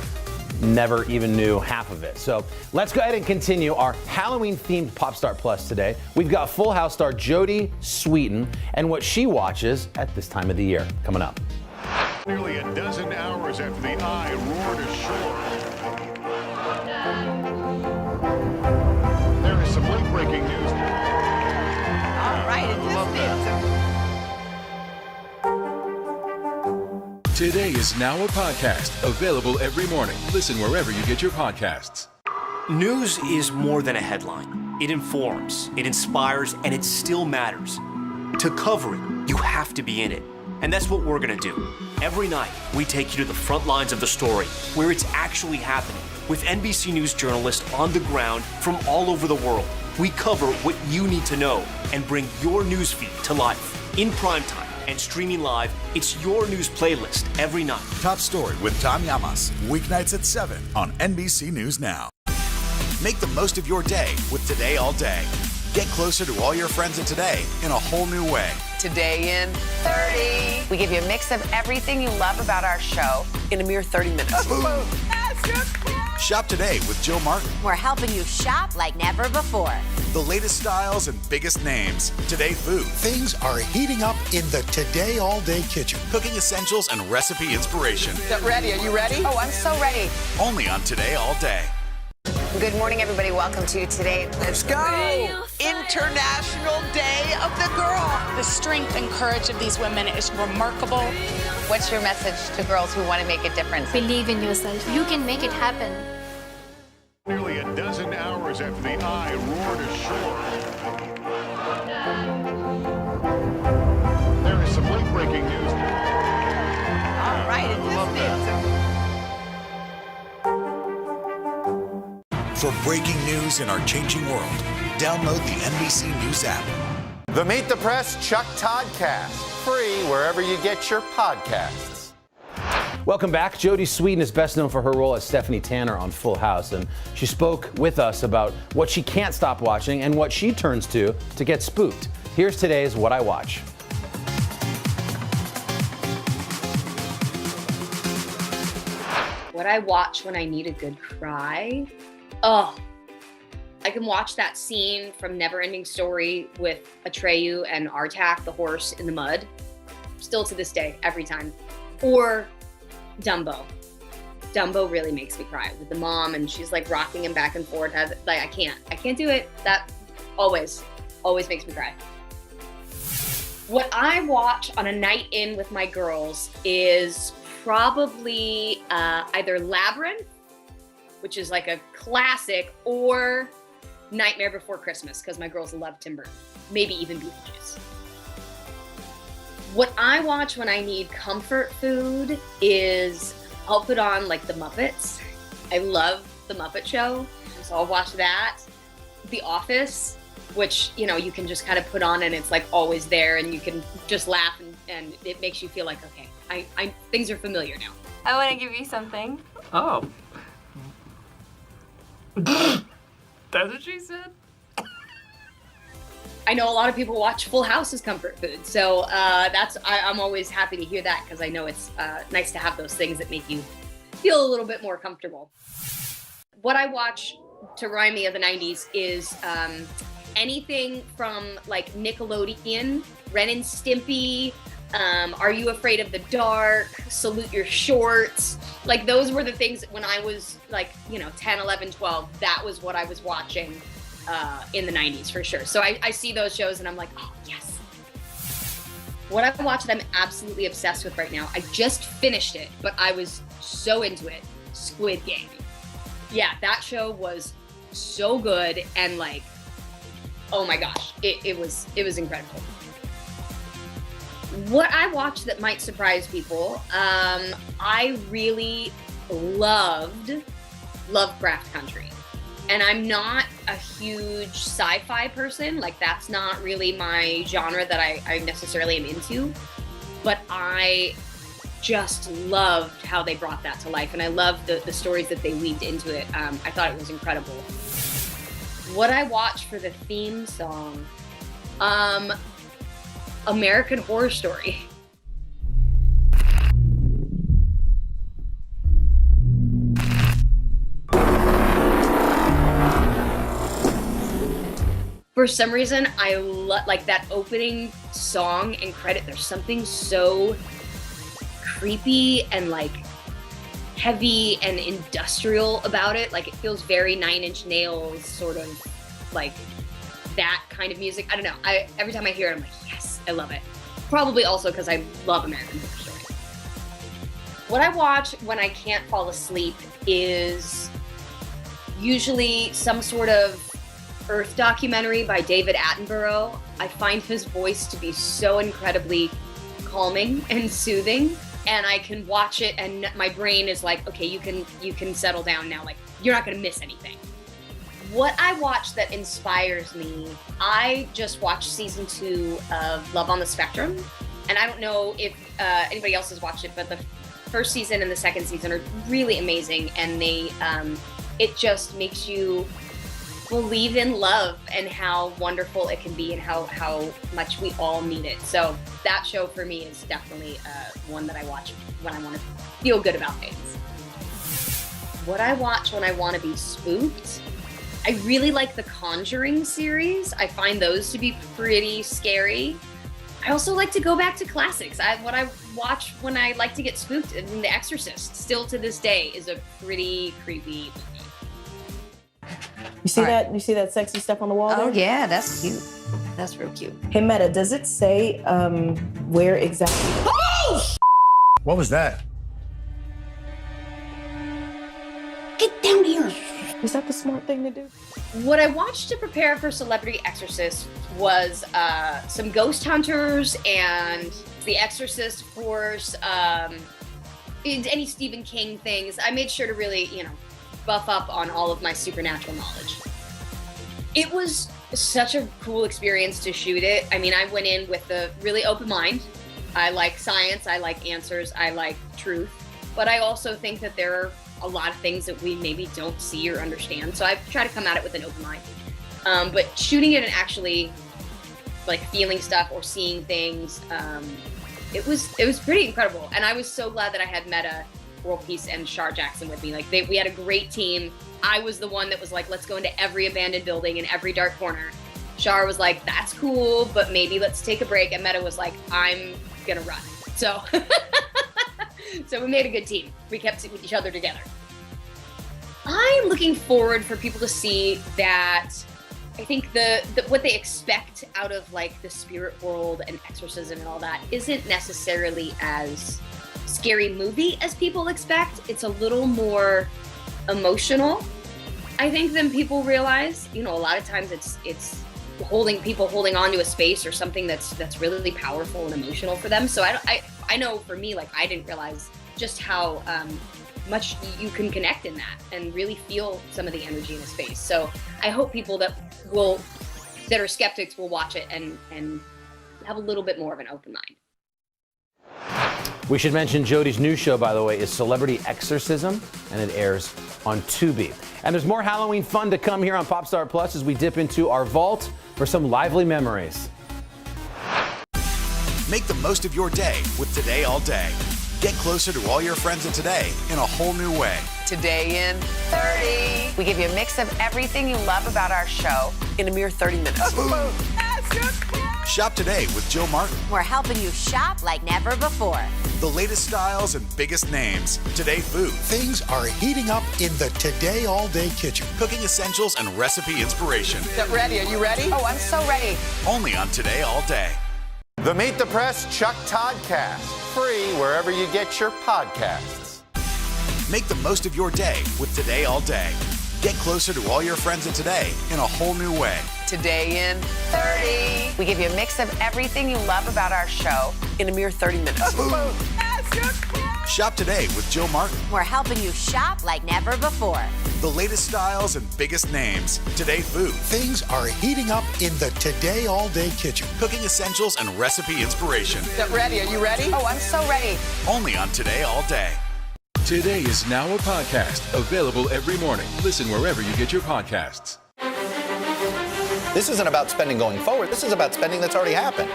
[SPEAKER 14] Never even knew half of it. So let's go ahead and continue our Halloween-themed Pop Star Plus today. We've got Full House star Jodie Sweetin and what she watches at this time of the year. Coming up.
[SPEAKER 2] Nearly a dozen hours after the eye roared ashore. There is some late-breaking news.
[SPEAKER 6] All right,
[SPEAKER 7] Today is now a podcast, available every morning. Listen wherever you get your podcasts.
[SPEAKER 9] News is more than a headline. It informs, it inspires, and it still matters. To cover it, you have to be in it. And that's what we're gonna do. Every night, we take you to the front lines of the story, where it's actually happening, with NBC News journalists on the ground from all over the world. We cover what you need to know and bring your newsfeed to life. In prime time and streaming live, it's your news playlist every night.
[SPEAKER 8] Top Story with Tom Llamas, weeknights at 7 on NBC News Now. Make the most of your day with Today All Day. Get closer to all your friends at Today in a whole new way.
[SPEAKER 6] Today in 30. We give you a mix of everything you love about our show in a mere 30 minutes.
[SPEAKER 8] Shop today with Jill Martin.
[SPEAKER 13] We're helping you shop like never before.
[SPEAKER 8] The latest styles and biggest names. Today Food.
[SPEAKER 1] Things are heating up in the Today All Day kitchen.
[SPEAKER 8] Cooking essentials and recipe inspiration.
[SPEAKER 6] Get ready. Are you ready? Oh, I'm so ready.
[SPEAKER 8] Only on Today All Day.
[SPEAKER 6] Good morning, everybody. Welcome to Today. Let's go.
[SPEAKER 16] International Day of the Girl. The strength and courage of these women is remarkable.
[SPEAKER 6] What's your message to girls who want to make a difference?
[SPEAKER 15] Believe in yourself. You can make it happen.
[SPEAKER 2] Nearly a dozen hours after the eye roared ashore. There is some late-breaking news.
[SPEAKER 6] All right,
[SPEAKER 8] For breaking news in our changing world, download the NBC News app.
[SPEAKER 18] The Meet the Press Chuck Toddcast, free wherever you get your podcasts.
[SPEAKER 14] Welcome back. Jodie Sweetin is best known for her role as Stephanie Tanner on Full House, and she spoke with us about what she can't stop watching and what she turns to get spooked. Here's today's What I Watch.
[SPEAKER 10] What I watch when I need a good cry? Oh, I can watch that scene from Neverending Story with Atreyu and Artak, the horse in the mud. Still to this day, every time. Or Dumbo. Dumbo really makes me cry with the mom, and she's like rocking him back and forth. I can't do it. That always makes me cry. What I watch on a night in with my girls is probably either Labyrinth, which is like a classic, or Nightmare Before Christmas, because my girls love Tim Burton. Maybe even Beetlejuice. What I watch when I need comfort food is I'll put on like The Muppets. I love The Muppet Show, so I'll watch that. The Office, which, you know, you can just kind of put on and it's like always there and you can just laugh and it makes you feel like, okay, I things are familiar now.
[SPEAKER 15] I want to give you something.
[SPEAKER 11] Oh. That's what she said?
[SPEAKER 10] I know a lot of people watch Full House as comfort food, so I'm always happy to hear that because I know it's nice to have those things that make you feel a little bit more comfortable. What I watch to remind me of the 90s is anything from like Nickelodeon, Ren and Stimpy, Are You Afraid of the Dark, Salute Your Shorts. Like those were the things when I was like, 10, 11, 12, that was what I was watching in the 90s for sure. So I see those shows and I'm like, oh yes. What I watch that I'm absolutely obsessed with right now, I just finished it, but I was so into it, Squid Game. Yeah, that show was so good and like, oh my gosh, it was incredible. What I watched that might surprise people, I really loved Lovecraft Country. And I'm not a huge sci-fi person, like that's not really my genre that I necessarily am into, but I just loved how they brought that to life. And I loved the stories that they weaved into it. I thought it was incredible. What I watched for the theme song, American Horror Story. For some reason, I like that opening song and credit. There's something so creepy and like heavy and industrial about it. Like it feels very Nine Inch Nails, sort of like that kind of music. I don't know. Every time I hear it, I'm like, yes, I love it. Probably also because I love American Horror Story. What I watch when I can't fall asleep is usually some sort of Earth documentary by David Attenborough. I find his voice to be so incredibly calming and soothing, and I can watch it and my brain is like, okay, you can settle down now. Like, you're not gonna miss anything. What I watch that inspires me, I just watched season 2 of Love on the Spectrum, and I don't know if anybody else has watched it, but the first season and the second season are really amazing, and they it just makes you believe in love and how wonderful it can be and how much we all need it. So that show for me is definitely one that I watch when I want to feel good about things. What I watch when I want to be spooked, I really like the Conjuring series. I find those to be pretty scary. I also like to go back to classics. What I watch when I like to get spooked, and The Exorcist, still to this day, is a pretty creepy movie.
[SPEAKER 4] You see that? You see that sexy stuff on the wall there?
[SPEAKER 13] Oh yeah, that's cute. That's real cute.
[SPEAKER 4] Hey Meta, does it say where exactly?
[SPEAKER 13] Oh!
[SPEAKER 1] What was that?
[SPEAKER 13] Get down here.
[SPEAKER 4] Is that the smart thing to do?
[SPEAKER 10] What I watched to prepare for Celebrity Exorcist was some Ghost Hunters and The Exorcist, of course, any Stephen King things. I made sure to really, buff up on all of my supernatural knowledge. It was such a cool experience to shoot it. I mean, I went in with a really open mind. I like science, I like answers, I like truth, but I also think that there are a lot of things that we maybe don't see or understand. So I try to come at it with an open mind. But shooting it and actually like feeling stuff or seeing things, it was pretty incredible. And I was so glad that I had Meta, World Peace, and Shar Jackson with me. Like we had a great team. I was the one that was like, let's go into every abandoned building in every dark corner. Shar was like, that's cool, but maybe let's take a break. And Meta was like, I'm gonna run. So, so we made a good team. We kept each other together. I'm looking forward for people to see that. I think the what they expect out of like the spirit world and exorcism and all that isn't necessarily as scary movie as people expect. It's a little more emotional, I think, than people realize. A lot of times it's holding on to a space or something that's really powerful and emotional for them. So I know for me, like, I didn't realize just how much you can connect in that and really feel some of the energy in a space. So I hope people that are skeptics will watch it and have a little bit more of an open mind.
[SPEAKER 14] We should mention Jodie's new show, by the way, is Celebrity Exorcism, and it airs on Tubi. And there's more Halloween fun to come here on Popstar Plus as we dip into our vault for some lively memories.
[SPEAKER 8] Make the most of your day with Today All Day. Get closer to all your friends of today in a whole new way.
[SPEAKER 6] Today in 30. We give you a mix of everything you love about our show in a mere 30 minutes.
[SPEAKER 8] Shop today with Jill Martin.
[SPEAKER 13] We're helping you shop like never before.
[SPEAKER 8] The latest styles and biggest names. Today food.
[SPEAKER 1] Things are heating up in the Today All Day kitchen.
[SPEAKER 8] Cooking essentials and recipe inspiration.
[SPEAKER 6] Get ready. Are you ready? Oh, I'm so ready.
[SPEAKER 8] Only on Today All Day.
[SPEAKER 12] The Meet the Press Chuck Todd Cast. Free wherever you get your podcasts.
[SPEAKER 8] Make the most of your day with Today All Day. Get closer to all your friends of today in a whole new way.
[SPEAKER 6] Today in 30. We give you a mix of everything you love about our show in a mere 30 minutes.
[SPEAKER 8] Shop today with Jill Martin.
[SPEAKER 13] We're helping you shop like never before.
[SPEAKER 8] The latest styles and biggest names. Today food.
[SPEAKER 1] Things are heating up in the Today All Day kitchen.
[SPEAKER 8] Cooking essentials and recipe inspiration.
[SPEAKER 6] Get ready. Are you ready? Oh, I'm so ready.
[SPEAKER 8] Only on Today All Day.
[SPEAKER 7] Today is now a podcast, available every morning. Listen wherever you get your podcasts.
[SPEAKER 18] This isn't about spending going forward. This is about spending that's already happened.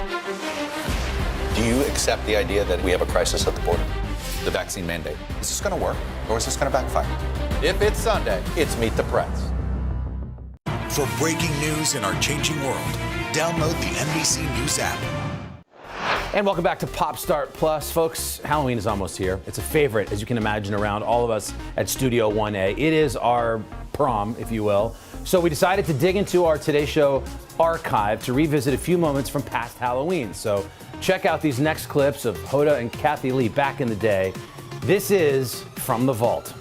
[SPEAKER 18] Do you accept the idea that we have a crisis at the border? The vaccine mandate. Is this going to work, or is this going to backfire? If it's Sunday, it's Meet the Press.
[SPEAKER 8] for breaking news in our changing world. Download the NBC News app.
[SPEAKER 14] And welcome back to Pop Start Plus. Folks, Halloween is almost here. It's a favorite, as you can imagine, around all of us at Studio 1A. It is our prom, if you will. So we decided to dig into our Today Show archive to revisit a few moments from past Halloween. So check out these next clips of Hoda and Kathy Lee back in the day. This is From the Vault.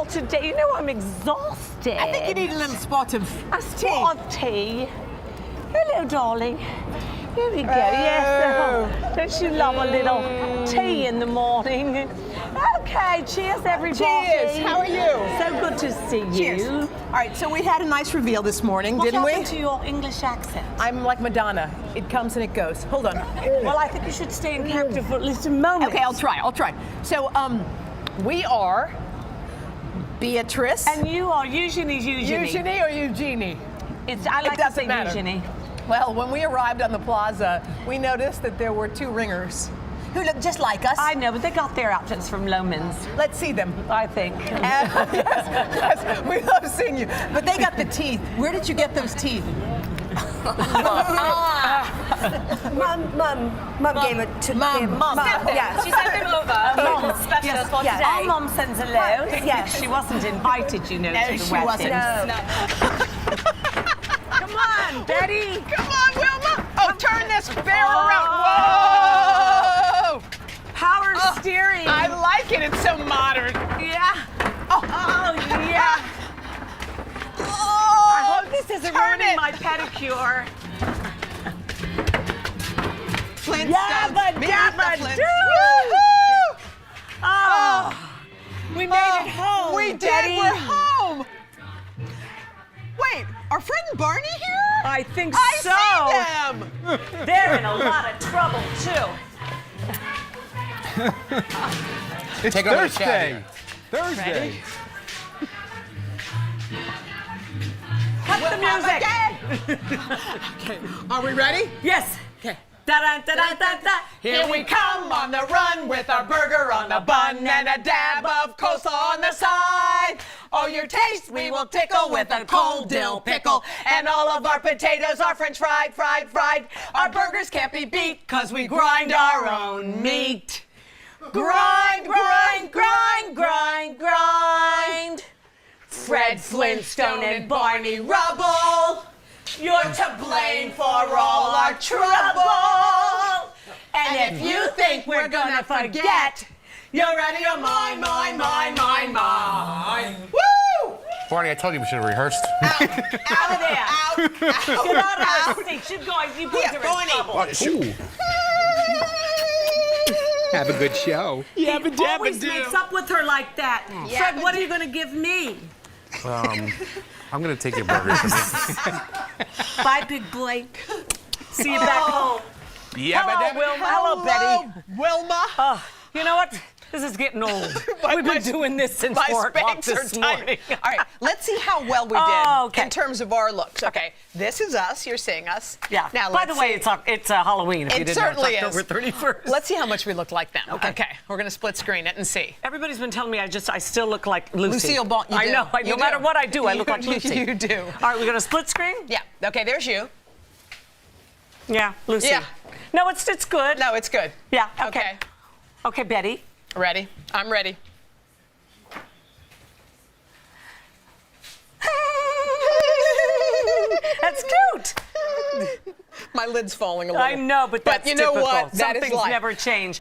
[SPEAKER 17] Today, you know I'm exhausted.
[SPEAKER 19] I think you need a little spot of tea.
[SPEAKER 17] Tea. Hello, darling. Here we go. Yes. Don't you love a little tea in the morning? Okay. Cheers, everybody.
[SPEAKER 19] Cheers. How are you?
[SPEAKER 17] So good to see you.
[SPEAKER 19] Cheers. All right. So we had a nice reveal this morning, didn't we?
[SPEAKER 17] What happened to your English accent?
[SPEAKER 19] I'm like Madonna. It comes and it goes. Hold on.
[SPEAKER 17] Well, I think you should stay in character for at least a moment.
[SPEAKER 19] Okay, I'll try. So, we are Beatrice.
[SPEAKER 17] And you are Eugenie.
[SPEAKER 19] Eugenie or Eugenie?
[SPEAKER 17] I like to say Eugenie.
[SPEAKER 19] Well, when we arrived on the plaza, we noticed that there were two ringers who look just like us.
[SPEAKER 17] I know, but they got their outfits from Loman's.
[SPEAKER 19] Let's see them.
[SPEAKER 17] I think.
[SPEAKER 19] Yes, we love seeing you. But they got the teeth. Where did you get those teeth?
[SPEAKER 17] Mum gave it to Mum.
[SPEAKER 15] Yeah, she sent them over.
[SPEAKER 17] Mum,
[SPEAKER 15] special for today.
[SPEAKER 17] Our Mum sends a load. Yes. She wasn't invited, you know, to the
[SPEAKER 19] she
[SPEAKER 17] wedding.
[SPEAKER 19] wasn't.
[SPEAKER 17] No. Come on, Betty.
[SPEAKER 19] Come on, Wilma. Oh, turn this bear around. Whoa!
[SPEAKER 17] Power steering.
[SPEAKER 19] I like it. It's so modern.
[SPEAKER 17] Yeah. Oh, yeah. I hope this isn't ruining my pedicure.
[SPEAKER 19] Flintstones.
[SPEAKER 17] Oh, we made it home.
[SPEAKER 19] We did.
[SPEAKER 17] Betty.
[SPEAKER 19] We're home. Wait, are Fred and Barney here?
[SPEAKER 17] I think
[SPEAKER 19] I
[SPEAKER 17] so.
[SPEAKER 19] see them.
[SPEAKER 17] They're in a lot of trouble too.
[SPEAKER 18] Take over the chat.
[SPEAKER 14] Thursday.
[SPEAKER 17] Cut the music.
[SPEAKER 19] Okay, are we ready?
[SPEAKER 17] Yes.
[SPEAKER 19] Okay.
[SPEAKER 17] Da-da-da-da-da-da.
[SPEAKER 19] Here we come on the run with our burger on the bun and a dab of coleslaw on the side. Oh, your taste we will tickle with a cold dill pickle. And all of our potatoes are french fried, fried. Our burgers can't be beat, cause we grind our own meat. Grind. Fred Flintstone and Barney Rubble, you're to blame for all our trouble. And if you think we're gonna forget, you're out of your mind. Woo!
[SPEAKER 18] Barney, I told you we should have rehearsed.
[SPEAKER 17] Out of there. Get out of her seat. You boys are in trouble.
[SPEAKER 11] Have a good show.
[SPEAKER 17] He always makes up with her like that. Fred, what are you going to give me?
[SPEAKER 18] I'm going to take your burgers from you.
[SPEAKER 17] Bye, Big Blake. See you back home.
[SPEAKER 11] Hello,
[SPEAKER 17] Wilma. Hello, Betty.
[SPEAKER 19] Wilma.
[SPEAKER 17] You know what? This is getting old. We've been doing this since 4 o'clock this morning.
[SPEAKER 19] All right, let's see how well we did in terms of our looks. Okay, this is us. You're seeing us.
[SPEAKER 17] Yeah.
[SPEAKER 19] Now,
[SPEAKER 17] by the way, it's Halloween. If you
[SPEAKER 19] it
[SPEAKER 17] didn't know,
[SPEAKER 19] certainly
[SPEAKER 17] it's
[SPEAKER 19] is.
[SPEAKER 17] October 31st.
[SPEAKER 19] Let's see how much we look like them.
[SPEAKER 17] Okay.
[SPEAKER 19] We're going to split screen it and see.
[SPEAKER 17] Everybody's been telling me I still look like Lucy.
[SPEAKER 19] Lucille Ball.
[SPEAKER 17] I know. No matter what I do, I look like Lucy.
[SPEAKER 19] You do.
[SPEAKER 17] All right, we're going to split screen?
[SPEAKER 19] Yeah. Okay, there's you.
[SPEAKER 17] Yeah, Lucy.
[SPEAKER 19] Yeah.
[SPEAKER 17] No, it's good.
[SPEAKER 19] No, it's good.
[SPEAKER 17] Yeah, okay. Okay, Betty.
[SPEAKER 19] Ready? I'm ready.
[SPEAKER 17] That's cute.
[SPEAKER 19] My lid's falling a little.
[SPEAKER 17] I know, but that's
[SPEAKER 19] you know
[SPEAKER 17] typical.
[SPEAKER 19] what?
[SPEAKER 17] Some things never change.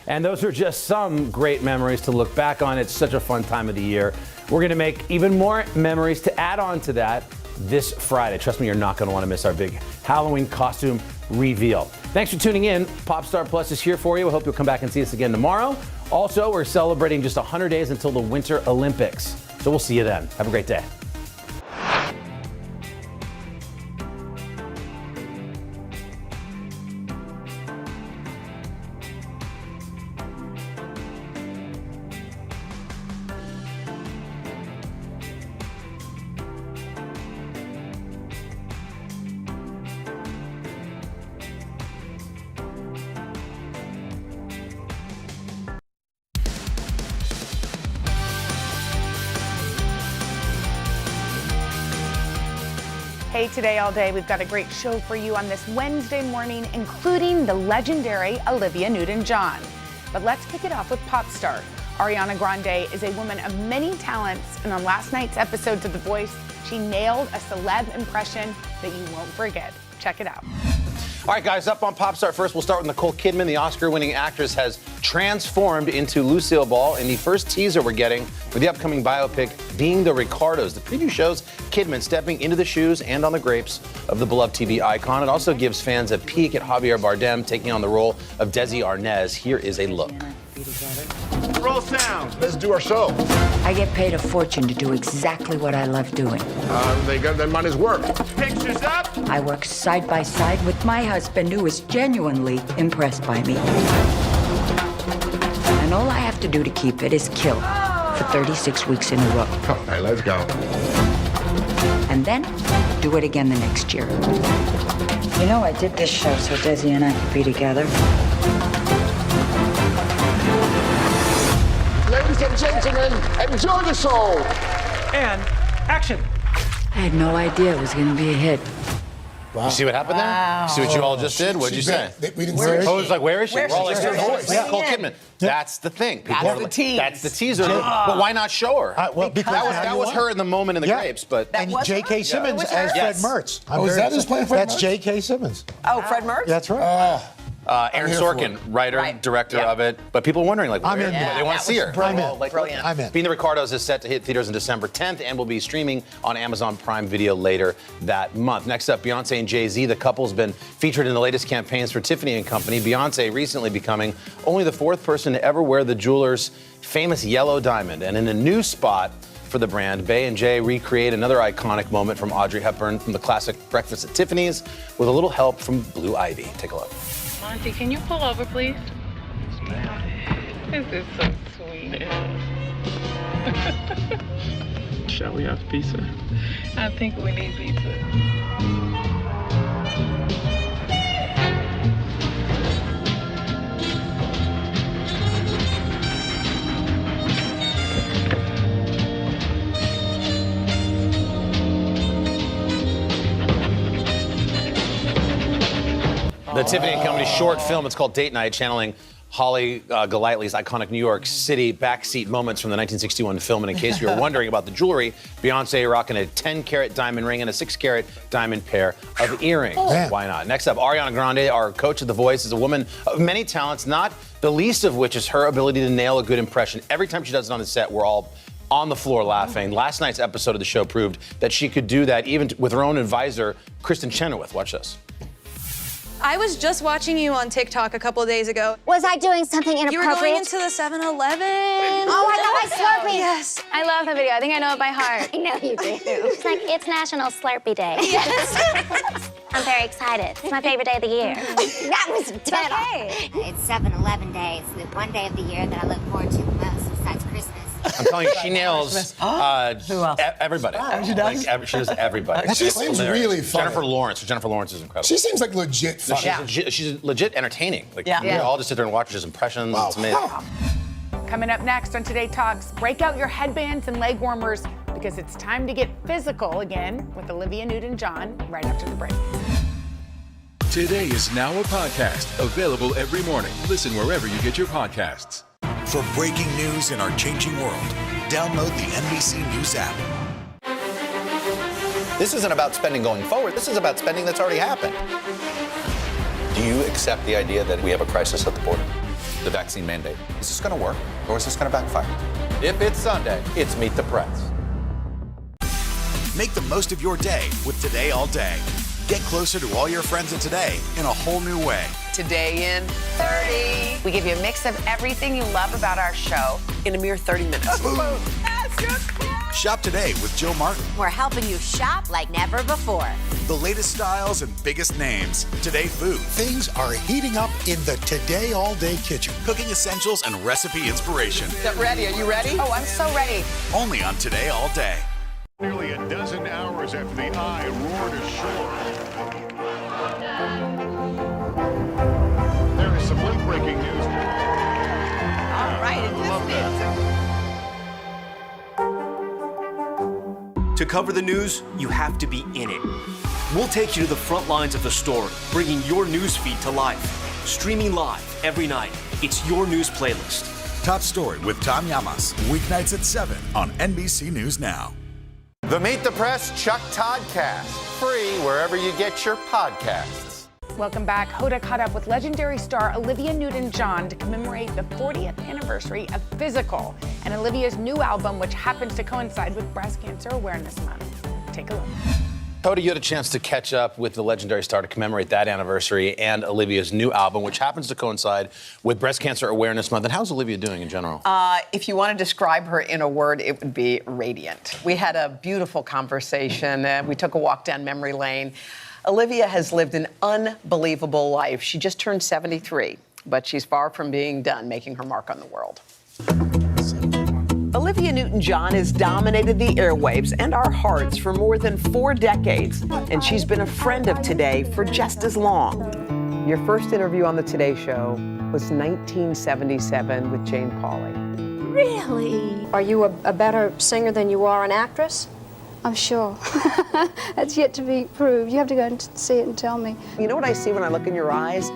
[SPEAKER 14] And those are just some great memories to look back on. It's such a fun time of the year. We're going to make even more memories to add on to that this Friday. Trust me, you're not going to want to miss our big Halloween costume reveal. Thanks for tuning in. Popstar Plus is here for you. I hope you'll come back and see us again tomorrow. Also, we're celebrating just 100 days until the Winter Olympics. So we'll see you then. Have a great day.
[SPEAKER 16] Hey, Today All Day, we've got a great show for you on this Wednesday morning, including the legendary Olivia Newton-John. But let's kick it off with pop star. Ariana Grande is a woman of many talents, and on last night's episodes of The Voice, she nailed a celeb impression that you won't forget. Check it out.
[SPEAKER 14] All right, guys, up on Popstar first, we'll start with Nicole Kidman. The Oscar-winning actress has transformed into Lucille Ball in the first teaser we're getting for the upcoming biopic, Being the Ricardos. The preview shows Kidman stepping into the shoes and on the grapes of the beloved TV icon. It also gives fans a peek at Javier Bardem taking on the role of Desi Arnaz. Here is a look.
[SPEAKER 20] Roll sound. Let's do our show.
[SPEAKER 21] I get paid a fortune to do exactly what I love doing.
[SPEAKER 20] They got their money's work. Pictures up.
[SPEAKER 21] I work side by side with my husband, who is genuinely impressed by me. And all I have to do to keep it is kill for 36 weeks in a row.
[SPEAKER 20] All right, let's go.
[SPEAKER 21] And then do it again the next year. You know, I did this show so Desi and I could be together.
[SPEAKER 20] Ladies and gentlemen, enjoy the show.
[SPEAKER 21] And action. I had no idea it was going to be a hit.
[SPEAKER 14] Wow. You see what happened there? You see what you all just did? What'd you say?
[SPEAKER 1] We didn't
[SPEAKER 14] Where
[SPEAKER 1] see
[SPEAKER 14] it was like, where is she?
[SPEAKER 1] Where's
[SPEAKER 14] We're all like,
[SPEAKER 1] she?
[SPEAKER 14] there's her voice.
[SPEAKER 1] Yeah.
[SPEAKER 14] Nicole Kidman. That's the thing. People
[SPEAKER 1] That's
[SPEAKER 14] are
[SPEAKER 1] the
[SPEAKER 14] like,
[SPEAKER 1] tease.
[SPEAKER 14] That's the teaser. But why not show her?
[SPEAKER 1] Because
[SPEAKER 14] that was her in the moment in the grapes. But
[SPEAKER 1] and J.K. Simmons as Fred
[SPEAKER 14] Yes.
[SPEAKER 1] Mertz.
[SPEAKER 14] Oh, is that who's playing Fred
[SPEAKER 1] That's
[SPEAKER 14] Mertz?
[SPEAKER 1] J.K. Simmons.
[SPEAKER 15] Oh, Fred Mertz?
[SPEAKER 1] That's right.
[SPEAKER 14] Aaron
[SPEAKER 1] here for
[SPEAKER 14] Sorkin,
[SPEAKER 1] it.
[SPEAKER 14] writer, director of it. But people are wondering, like,
[SPEAKER 1] I'm
[SPEAKER 14] where,
[SPEAKER 1] in.
[SPEAKER 14] they want to see her.
[SPEAKER 1] I'm
[SPEAKER 14] We're
[SPEAKER 1] in.
[SPEAKER 14] all like,
[SPEAKER 1] Brilliant. I'm in.
[SPEAKER 14] Being the Ricardos is set to hit theaters on December 10th and will be streaming on Amazon Prime Video later that month. Next up, Beyonce and Jay-Z. The couple's been featured in the latest campaigns for Tiffany & Company. Beyonce recently becoming only the fourth person to ever wear the jeweler's famous yellow diamond. And in a new spot for the brand, Bey and Jay recreate another iconic moment from Audrey Hepburn from the classic Breakfast at Tiffany's with a little help from Blue Ivy. Take a look.
[SPEAKER 22] Monty, can you pull over, please? This is so sweet. Shall we have pizza? I think we need pizza.
[SPEAKER 14] The Tiffany & Company short film, it's called Date Night, channeling Holly Golightly's iconic New York City backseat moments from the 1961 film. And in case you were wondering about the jewelry, Beyonce rocking a 10-carat diamond ring and a 6-carat diamond pair of earrings.
[SPEAKER 1] Man.
[SPEAKER 14] Why not? Next up, Ariana Grande, our coach of The Voice, is a woman of many talents, not the least of which is her ability to nail a good impression. Every time she does it on the set, we're all on the floor laughing. Last night's episode of the show proved that she could do that even with her own advisor, Kristen Chenoweth. Watch this.
[SPEAKER 23] I was just watching you on TikTok a couple of days ago.
[SPEAKER 5] Was I doing something inappropriate?
[SPEAKER 23] You were going into the 7-Eleven.
[SPEAKER 5] Oh, I know my Slurpee.
[SPEAKER 23] Yes.
[SPEAKER 5] I love the video. I think I know it by heart. I know you do. It's like, it's National Slurpee Day. Yes. I'm very excited. It's my favorite day of the year. That was dead on.
[SPEAKER 24] It's 7-Eleven Day. It's the one day of the year that I look forward to the most besides Christmas.
[SPEAKER 14] I'm telling you, she nails
[SPEAKER 24] Who else?
[SPEAKER 14] Everybody.
[SPEAKER 24] Oh, she does?
[SPEAKER 14] Like, she does everybody.
[SPEAKER 1] She
[SPEAKER 14] It's
[SPEAKER 1] seems
[SPEAKER 14] hilarious.
[SPEAKER 1] really funny.
[SPEAKER 14] Jennifer Lawrence is incredible.
[SPEAKER 1] She seems like legit
[SPEAKER 14] No,
[SPEAKER 1] funny.
[SPEAKER 14] she's legit entertaining. Like,
[SPEAKER 1] Yeah.
[SPEAKER 14] we all just sit there and watch his impressions. It's amazing.
[SPEAKER 16] Coming up next on Today Talks, break out your headbands and leg warmers because it's time to get physical again with Olivia Newton-John right after the break.
[SPEAKER 7] Today is now a podcast available every morning. Listen wherever you get your podcasts.
[SPEAKER 8] For breaking news in our changing world, download the NBC News app.
[SPEAKER 18] This isn't about spending going forward. This is about spending that's already happened. Do you accept the idea that we have a crisis at the border? The vaccine mandate. Is this going to work or is this going to backfire? If it's Sunday, it's Meet the Press.
[SPEAKER 8] Make the most of your day with Today All Day. Get closer to all your friends of today in a whole new way.
[SPEAKER 6] Today in 30. We give you a mix of everything you love about our show in a mere 30 minutes.
[SPEAKER 8] Shop today with Joe Martin.
[SPEAKER 13] We're helping you shop like never before.
[SPEAKER 8] The latest styles and biggest names. Today food.
[SPEAKER 1] Things are heating up in the Today All Day kitchen.
[SPEAKER 8] Cooking essentials and recipe inspiration.
[SPEAKER 6] Get ready. Are you ready? Oh, I'm so ready.
[SPEAKER 8] Only on Today All Day.
[SPEAKER 20] Nearly a dozen hours after the eye roared ashore. There is some late-breaking news.
[SPEAKER 6] All right,
[SPEAKER 2] To cover the news, you have to be in it. We'll take you to the front lines of the story, bringing your news feed to life. Streaming live every night. It's your news playlist.
[SPEAKER 8] Top Story with Tom Llamas. Weeknights at 7 on NBC News Now.
[SPEAKER 12] The Meet the Press Chuck Todd Cast. Free wherever you get your podcasts.
[SPEAKER 16] Welcome back. Hoda caught up with legendary star Olivia Newton-John to commemorate the 40th anniversary of Physical and Olivia's new album, which happens to coincide with Breast Cancer Awareness Month. Take a look.
[SPEAKER 14] Hoda, you had a chance to catch up with the legendary star to commemorate that anniversary and Olivia's new album, which happens to coincide with Breast Cancer Awareness Month. And how's Olivia doing in general?
[SPEAKER 3] If you want to describe her in a word, it would be radiant. We had a beautiful conversation. We took a walk down memory lane. Olivia has lived an unbelievable life. She just turned 73, but she's far from being done making her mark on the world. Olivia Newton-John has dominated the airwaves and our hearts for more than 4 decades, and she's been a friend of Today for just as long. Your first interview on the Today Show was 1977 with Jane Pauley.
[SPEAKER 4] Really? Are you a better singer than you are an actress? I'm sure. That's yet to be proved. You have to go and see it and tell me.
[SPEAKER 3] You know what I see when I look in your eyes?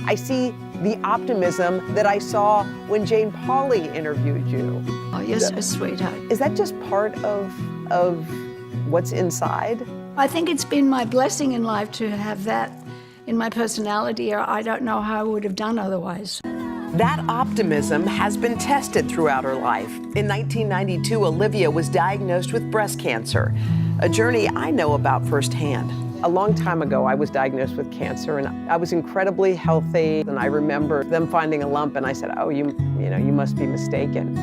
[SPEAKER 3] I see the optimism that I saw when Jane Pauley interviewed you.
[SPEAKER 4] Oh, you're so sweetheart.
[SPEAKER 3] Is that just part of what's inside?
[SPEAKER 4] I think it's been my blessing in life to have that in my personality, or I don't know how I would have done otherwise.
[SPEAKER 3] That optimism has been tested throughout her life. In 1992, Olivia was diagnosed with breast cancer, a journey I know about firsthand. A long time ago, I was diagnosed with cancer, and I was incredibly healthy. And I remember them finding a lump, and I said, "Oh, you must be mistaken."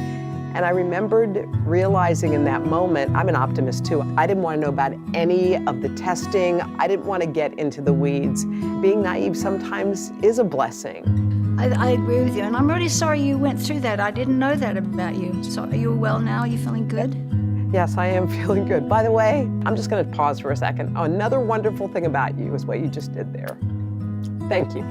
[SPEAKER 3] And I remembered realizing in that moment, I'm an optimist too. I didn't want to know about any of the testing. I didn't want to get into the weeds. Being naive sometimes is a blessing.
[SPEAKER 4] I agree with you, and I'm really sorry you went through that. I didn't know that about you. So are you well now? Are you feeling good?
[SPEAKER 3] Yes, I am feeling good. By the way, I'm just going to pause for a second. Oh, another wonderful thing about you is what you just did there. Thank you.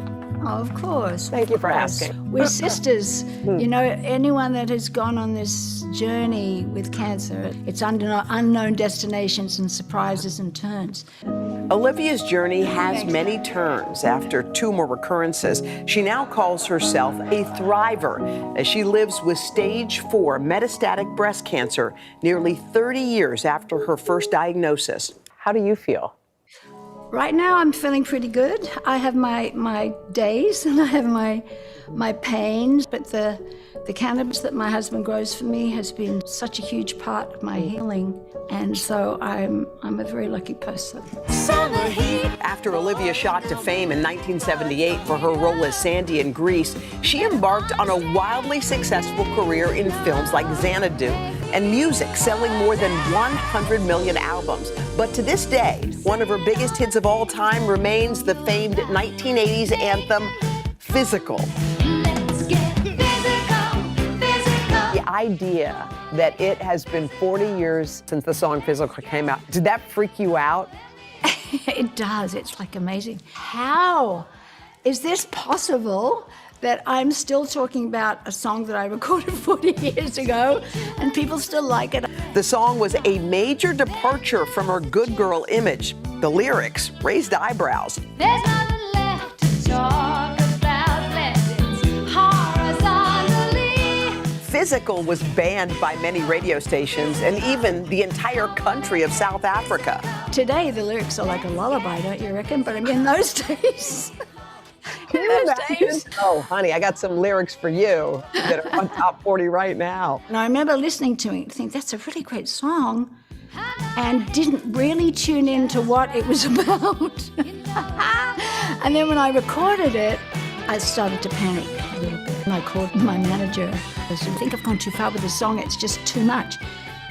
[SPEAKER 4] Oh, of course.
[SPEAKER 3] Thank you for asking.
[SPEAKER 4] We're sisters. You know, anyone that has gone on this journey with cancer, it's unknown destinations and surprises and turns.
[SPEAKER 3] Olivia's journey has many turns. After tumor recurrences, she now calls herself a thriver as she lives with stage 4 metastatic breast cancer nearly 30 years after her first diagnosis. How do you feel?
[SPEAKER 4] Right now, I'm feeling pretty good. I have my days and I have my pains, but the cannabis that my husband grows for me has been such a huge part of my healing, and so I'm a very lucky person.
[SPEAKER 3] After Olivia shot to fame in 1978 for her role as Sandy in Grease, she embarked on a wildly successful career in films like Xanadu and music, selling more than 100 million albums. But to this day, one of her biggest hits of all time remains the famed 1980s anthem, Physical. Let's get physical, physical. The idea that it has been 40 years since the song Physical came out, did that freak you out?
[SPEAKER 4] It does. It's like amazing. How is this possible that I'm still talking about a song that I recorded 40 years ago and people still like it?
[SPEAKER 3] The song was a major departure from her good girl image. The lyrics raised eyebrows.
[SPEAKER 9] There's nothing left to talk about, lessons horizontally.
[SPEAKER 3] Physical was banned by many radio stations and even the entire country of South Africa.
[SPEAKER 4] Today, the lyrics are like a lullaby, don't you reckon? But I mean, in those days, in James?
[SPEAKER 3] Oh, honey, I got some lyrics for you that are on top 40 right now.
[SPEAKER 4] And I remember listening to it and think that's a really great song, and didn't really tune into what it was about. And then when I recorded it, I started to panic a little bit. And I called my manager. I said, I think I've gone too far with the song. It's just too much.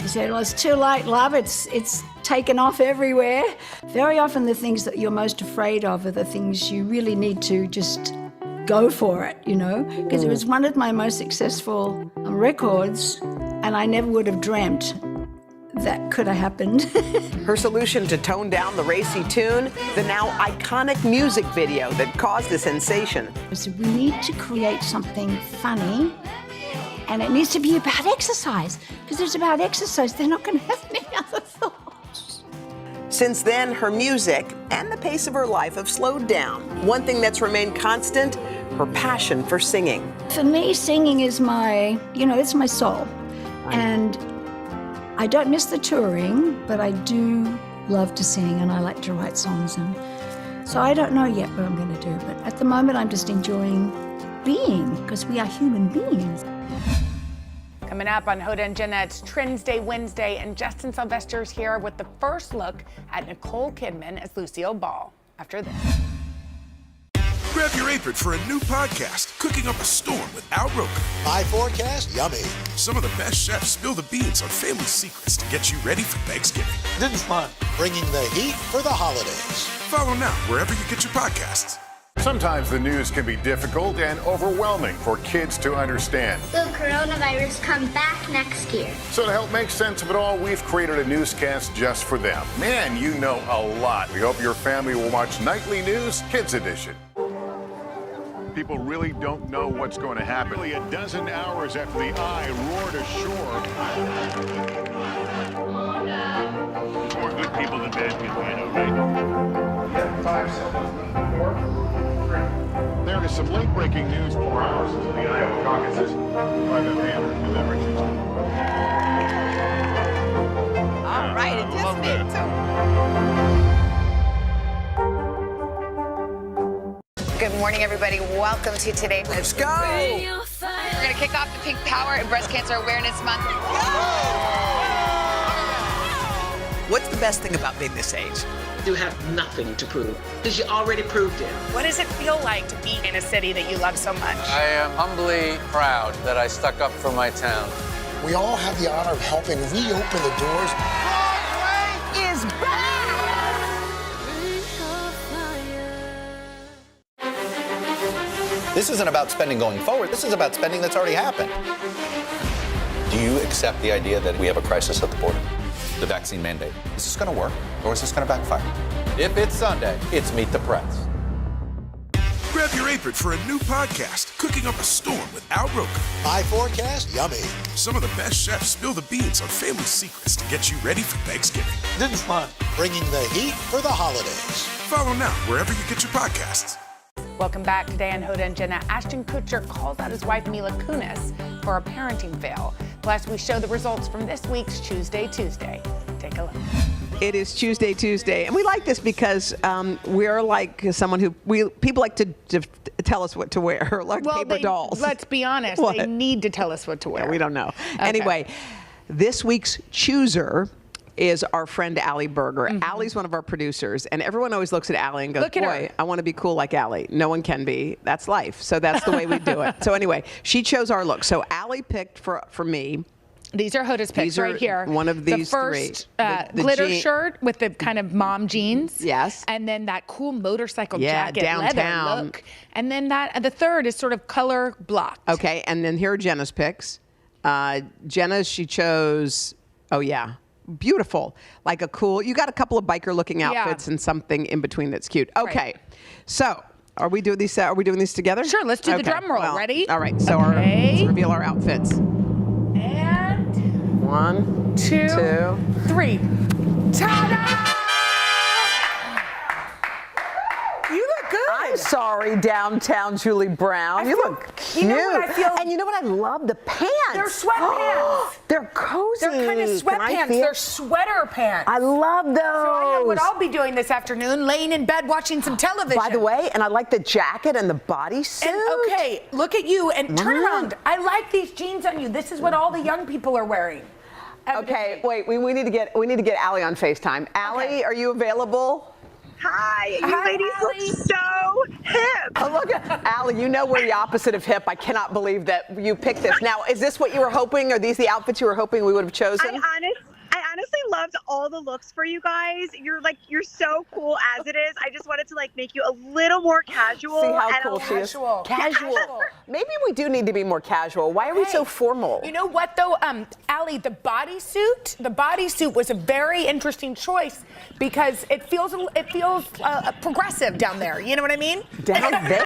[SPEAKER 4] He said, well, it's too late, love. It's taken off everywhere. Very often the things that you're most afraid of are the things you really need to just go for it, you know? Because it was one of my most successful records, and I never would have dreamt that could have happened.
[SPEAKER 3] Her solution to tone down the racy tune, the now iconic music video that caused a sensation.
[SPEAKER 4] So we need to create something funny, and it needs to be about exercise. Because it's about exercise, they're not going to have any other thoughts.
[SPEAKER 3] Since then, her music and the pace of her life have slowed down. One thing that's remained constant, her passion for singing.
[SPEAKER 4] For me, singing is it's my soul. And I don't miss the touring, but I do love to sing, and I like to write songs. And so I don't know yet what I'm going to do, but at the moment I'm just enjoying being, because we are human beings.
[SPEAKER 16] Coming up on Hoda and Jenna, it's Trends Day Wednesday, and Justin Sylvester's here with the first look at Nicole Kidman as Lucille Ball. After this.
[SPEAKER 10] Grab your apron for a new podcast, Cooking Up a Storm with Al Roker.
[SPEAKER 1] My forecast, yummy.
[SPEAKER 10] Some of the best chefs spill the beans on family secrets to get you ready for Thanksgiving.
[SPEAKER 1] This is fun. Bringing the heat for the holidays.
[SPEAKER 10] Follow now wherever you get your podcasts.
[SPEAKER 12] Sometimes the news can be difficult and overwhelming for kids to understand.
[SPEAKER 24] Will coronavirus come back next year?
[SPEAKER 12] So to help make sense of it all, we've created a newscast just for them. Man, you know a lot. We hope your family will watch Nightly News Kids Edition. People really don't know what's going to happen. Nearly a dozen hours after the eye roared ashore. More good people than bad people, I know, right? 5 seconds. 4, 3. There is some late-breaking news 4 hours into the Iowa caucuses. Private hand delivering.
[SPEAKER 3] All right, it just did too.
[SPEAKER 6] Good morning, everybody. Welcome to Today.
[SPEAKER 3] Let's go.
[SPEAKER 6] We're going to kick off the Pink Power and Breast Cancer Awareness Month.
[SPEAKER 3] What's the best thing about being this age?
[SPEAKER 11] You have nothing to prove, because you already proved it.
[SPEAKER 16] What does it feel like to be in a city that you love so much?
[SPEAKER 17] I am humbly proud that I stuck up for my town.
[SPEAKER 1] We all have the honor of helping reopen the doors.
[SPEAKER 3] Broadway is back!
[SPEAKER 18] This isn't about spending going forward. This is about spending that's already happened. Do you accept the idea that we have a crisis at the border? The vaccine mandate. Is this going to work, or is this going to backfire? If it's Sunday, it's Meet the Press.
[SPEAKER 10] Grab your apron for a new podcast, Cooking Up a Storm with Al Roker.
[SPEAKER 1] My forecast, yummy.
[SPEAKER 10] Some of the best chefs spill the beans on family secrets to get you ready for Thanksgiving.
[SPEAKER 1] This is fun. Bringing the heat for the holidays.
[SPEAKER 10] Follow now wherever you get your podcasts.
[SPEAKER 16] Welcome back. Today on Hoda and Jenna, Ashton Kutcher calls out his wife Mila Kunis for a parenting fail. Plus, we show the results from this week's Tuesday Tuesday. Take a look.
[SPEAKER 3] It is Tuesday, and we like this because we're like someone who people like to tell us what to wear, like paper dolls.
[SPEAKER 16] Let's be honest, they need to tell us what to wear.
[SPEAKER 3] Yeah, we don't know.
[SPEAKER 16] Okay.
[SPEAKER 3] Anyway, this week's chooser is our friend Allie Berger. Mm-hmm. Allie's one of our producers, and everyone always looks at Allie and goes, boy, I want to be cool like Allie. No one can be. That's life. So that's the way we do it. So anyway, she chose our look. So Allie picked for me.
[SPEAKER 16] These are Hoda's picks right here.
[SPEAKER 3] One of these
[SPEAKER 16] the first, the glitter shirt with the kind of mom jeans.
[SPEAKER 3] Yes.
[SPEAKER 16] And then that cool motorcycle
[SPEAKER 3] jacket,
[SPEAKER 16] downtown leather look. And then the third is sort of color blocked.
[SPEAKER 3] Okay, and then here are Jenna's picks. Jenna's, she chose, beautiful. Like a cool, you got a couple of biker looking outfits and something in between that's cute. Okay, so are we doing these together?
[SPEAKER 16] Sure, let's do the drum roll. Ready?
[SPEAKER 3] All right, so let's reveal our outfits.
[SPEAKER 16] And
[SPEAKER 3] 1,
[SPEAKER 16] 2, 3. Ta-da!
[SPEAKER 3] You look good. I'm sorry, downtown Julie Brown. You look cute.
[SPEAKER 16] You know what I feel?
[SPEAKER 3] And you know what I love? The pants.
[SPEAKER 16] They're sweatpants.
[SPEAKER 3] They're cozy.
[SPEAKER 16] They're kind of sweatpants. They're sweater pants.
[SPEAKER 3] I love those.
[SPEAKER 16] So I know what I'll be doing this afternoon, laying in bed watching some television.
[SPEAKER 3] By the way, and I like the jacket and the bodysuit.
[SPEAKER 16] And okay, look at you and turn around. I like these jeans on you. This is what all the young people are wearing.
[SPEAKER 3] Okay, wait. We need to get Allie on FaceTime. Allie, are you available?
[SPEAKER 15] Hi, you ladies look so hip.
[SPEAKER 3] Oh, look at Allie. You know we're the opposite of hip. I cannot believe that you picked this. Now, is this what you were hoping? Are these the outfits you were hoping we would have chosen?
[SPEAKER 15] I honestly loved all the looks for you guys. You're so cool as it is. I just wanted to make you a little more casual.
[SPEAKER 3] See how cool she is. Casual. Maybe we do need to be more casual. Why are we so formal?
[SPEAKER 16] You know what though, Allie, the bodysuit was a very interesting choice because it feels progressive down there. You know what I mean?
[SPEAKER 3] Down there?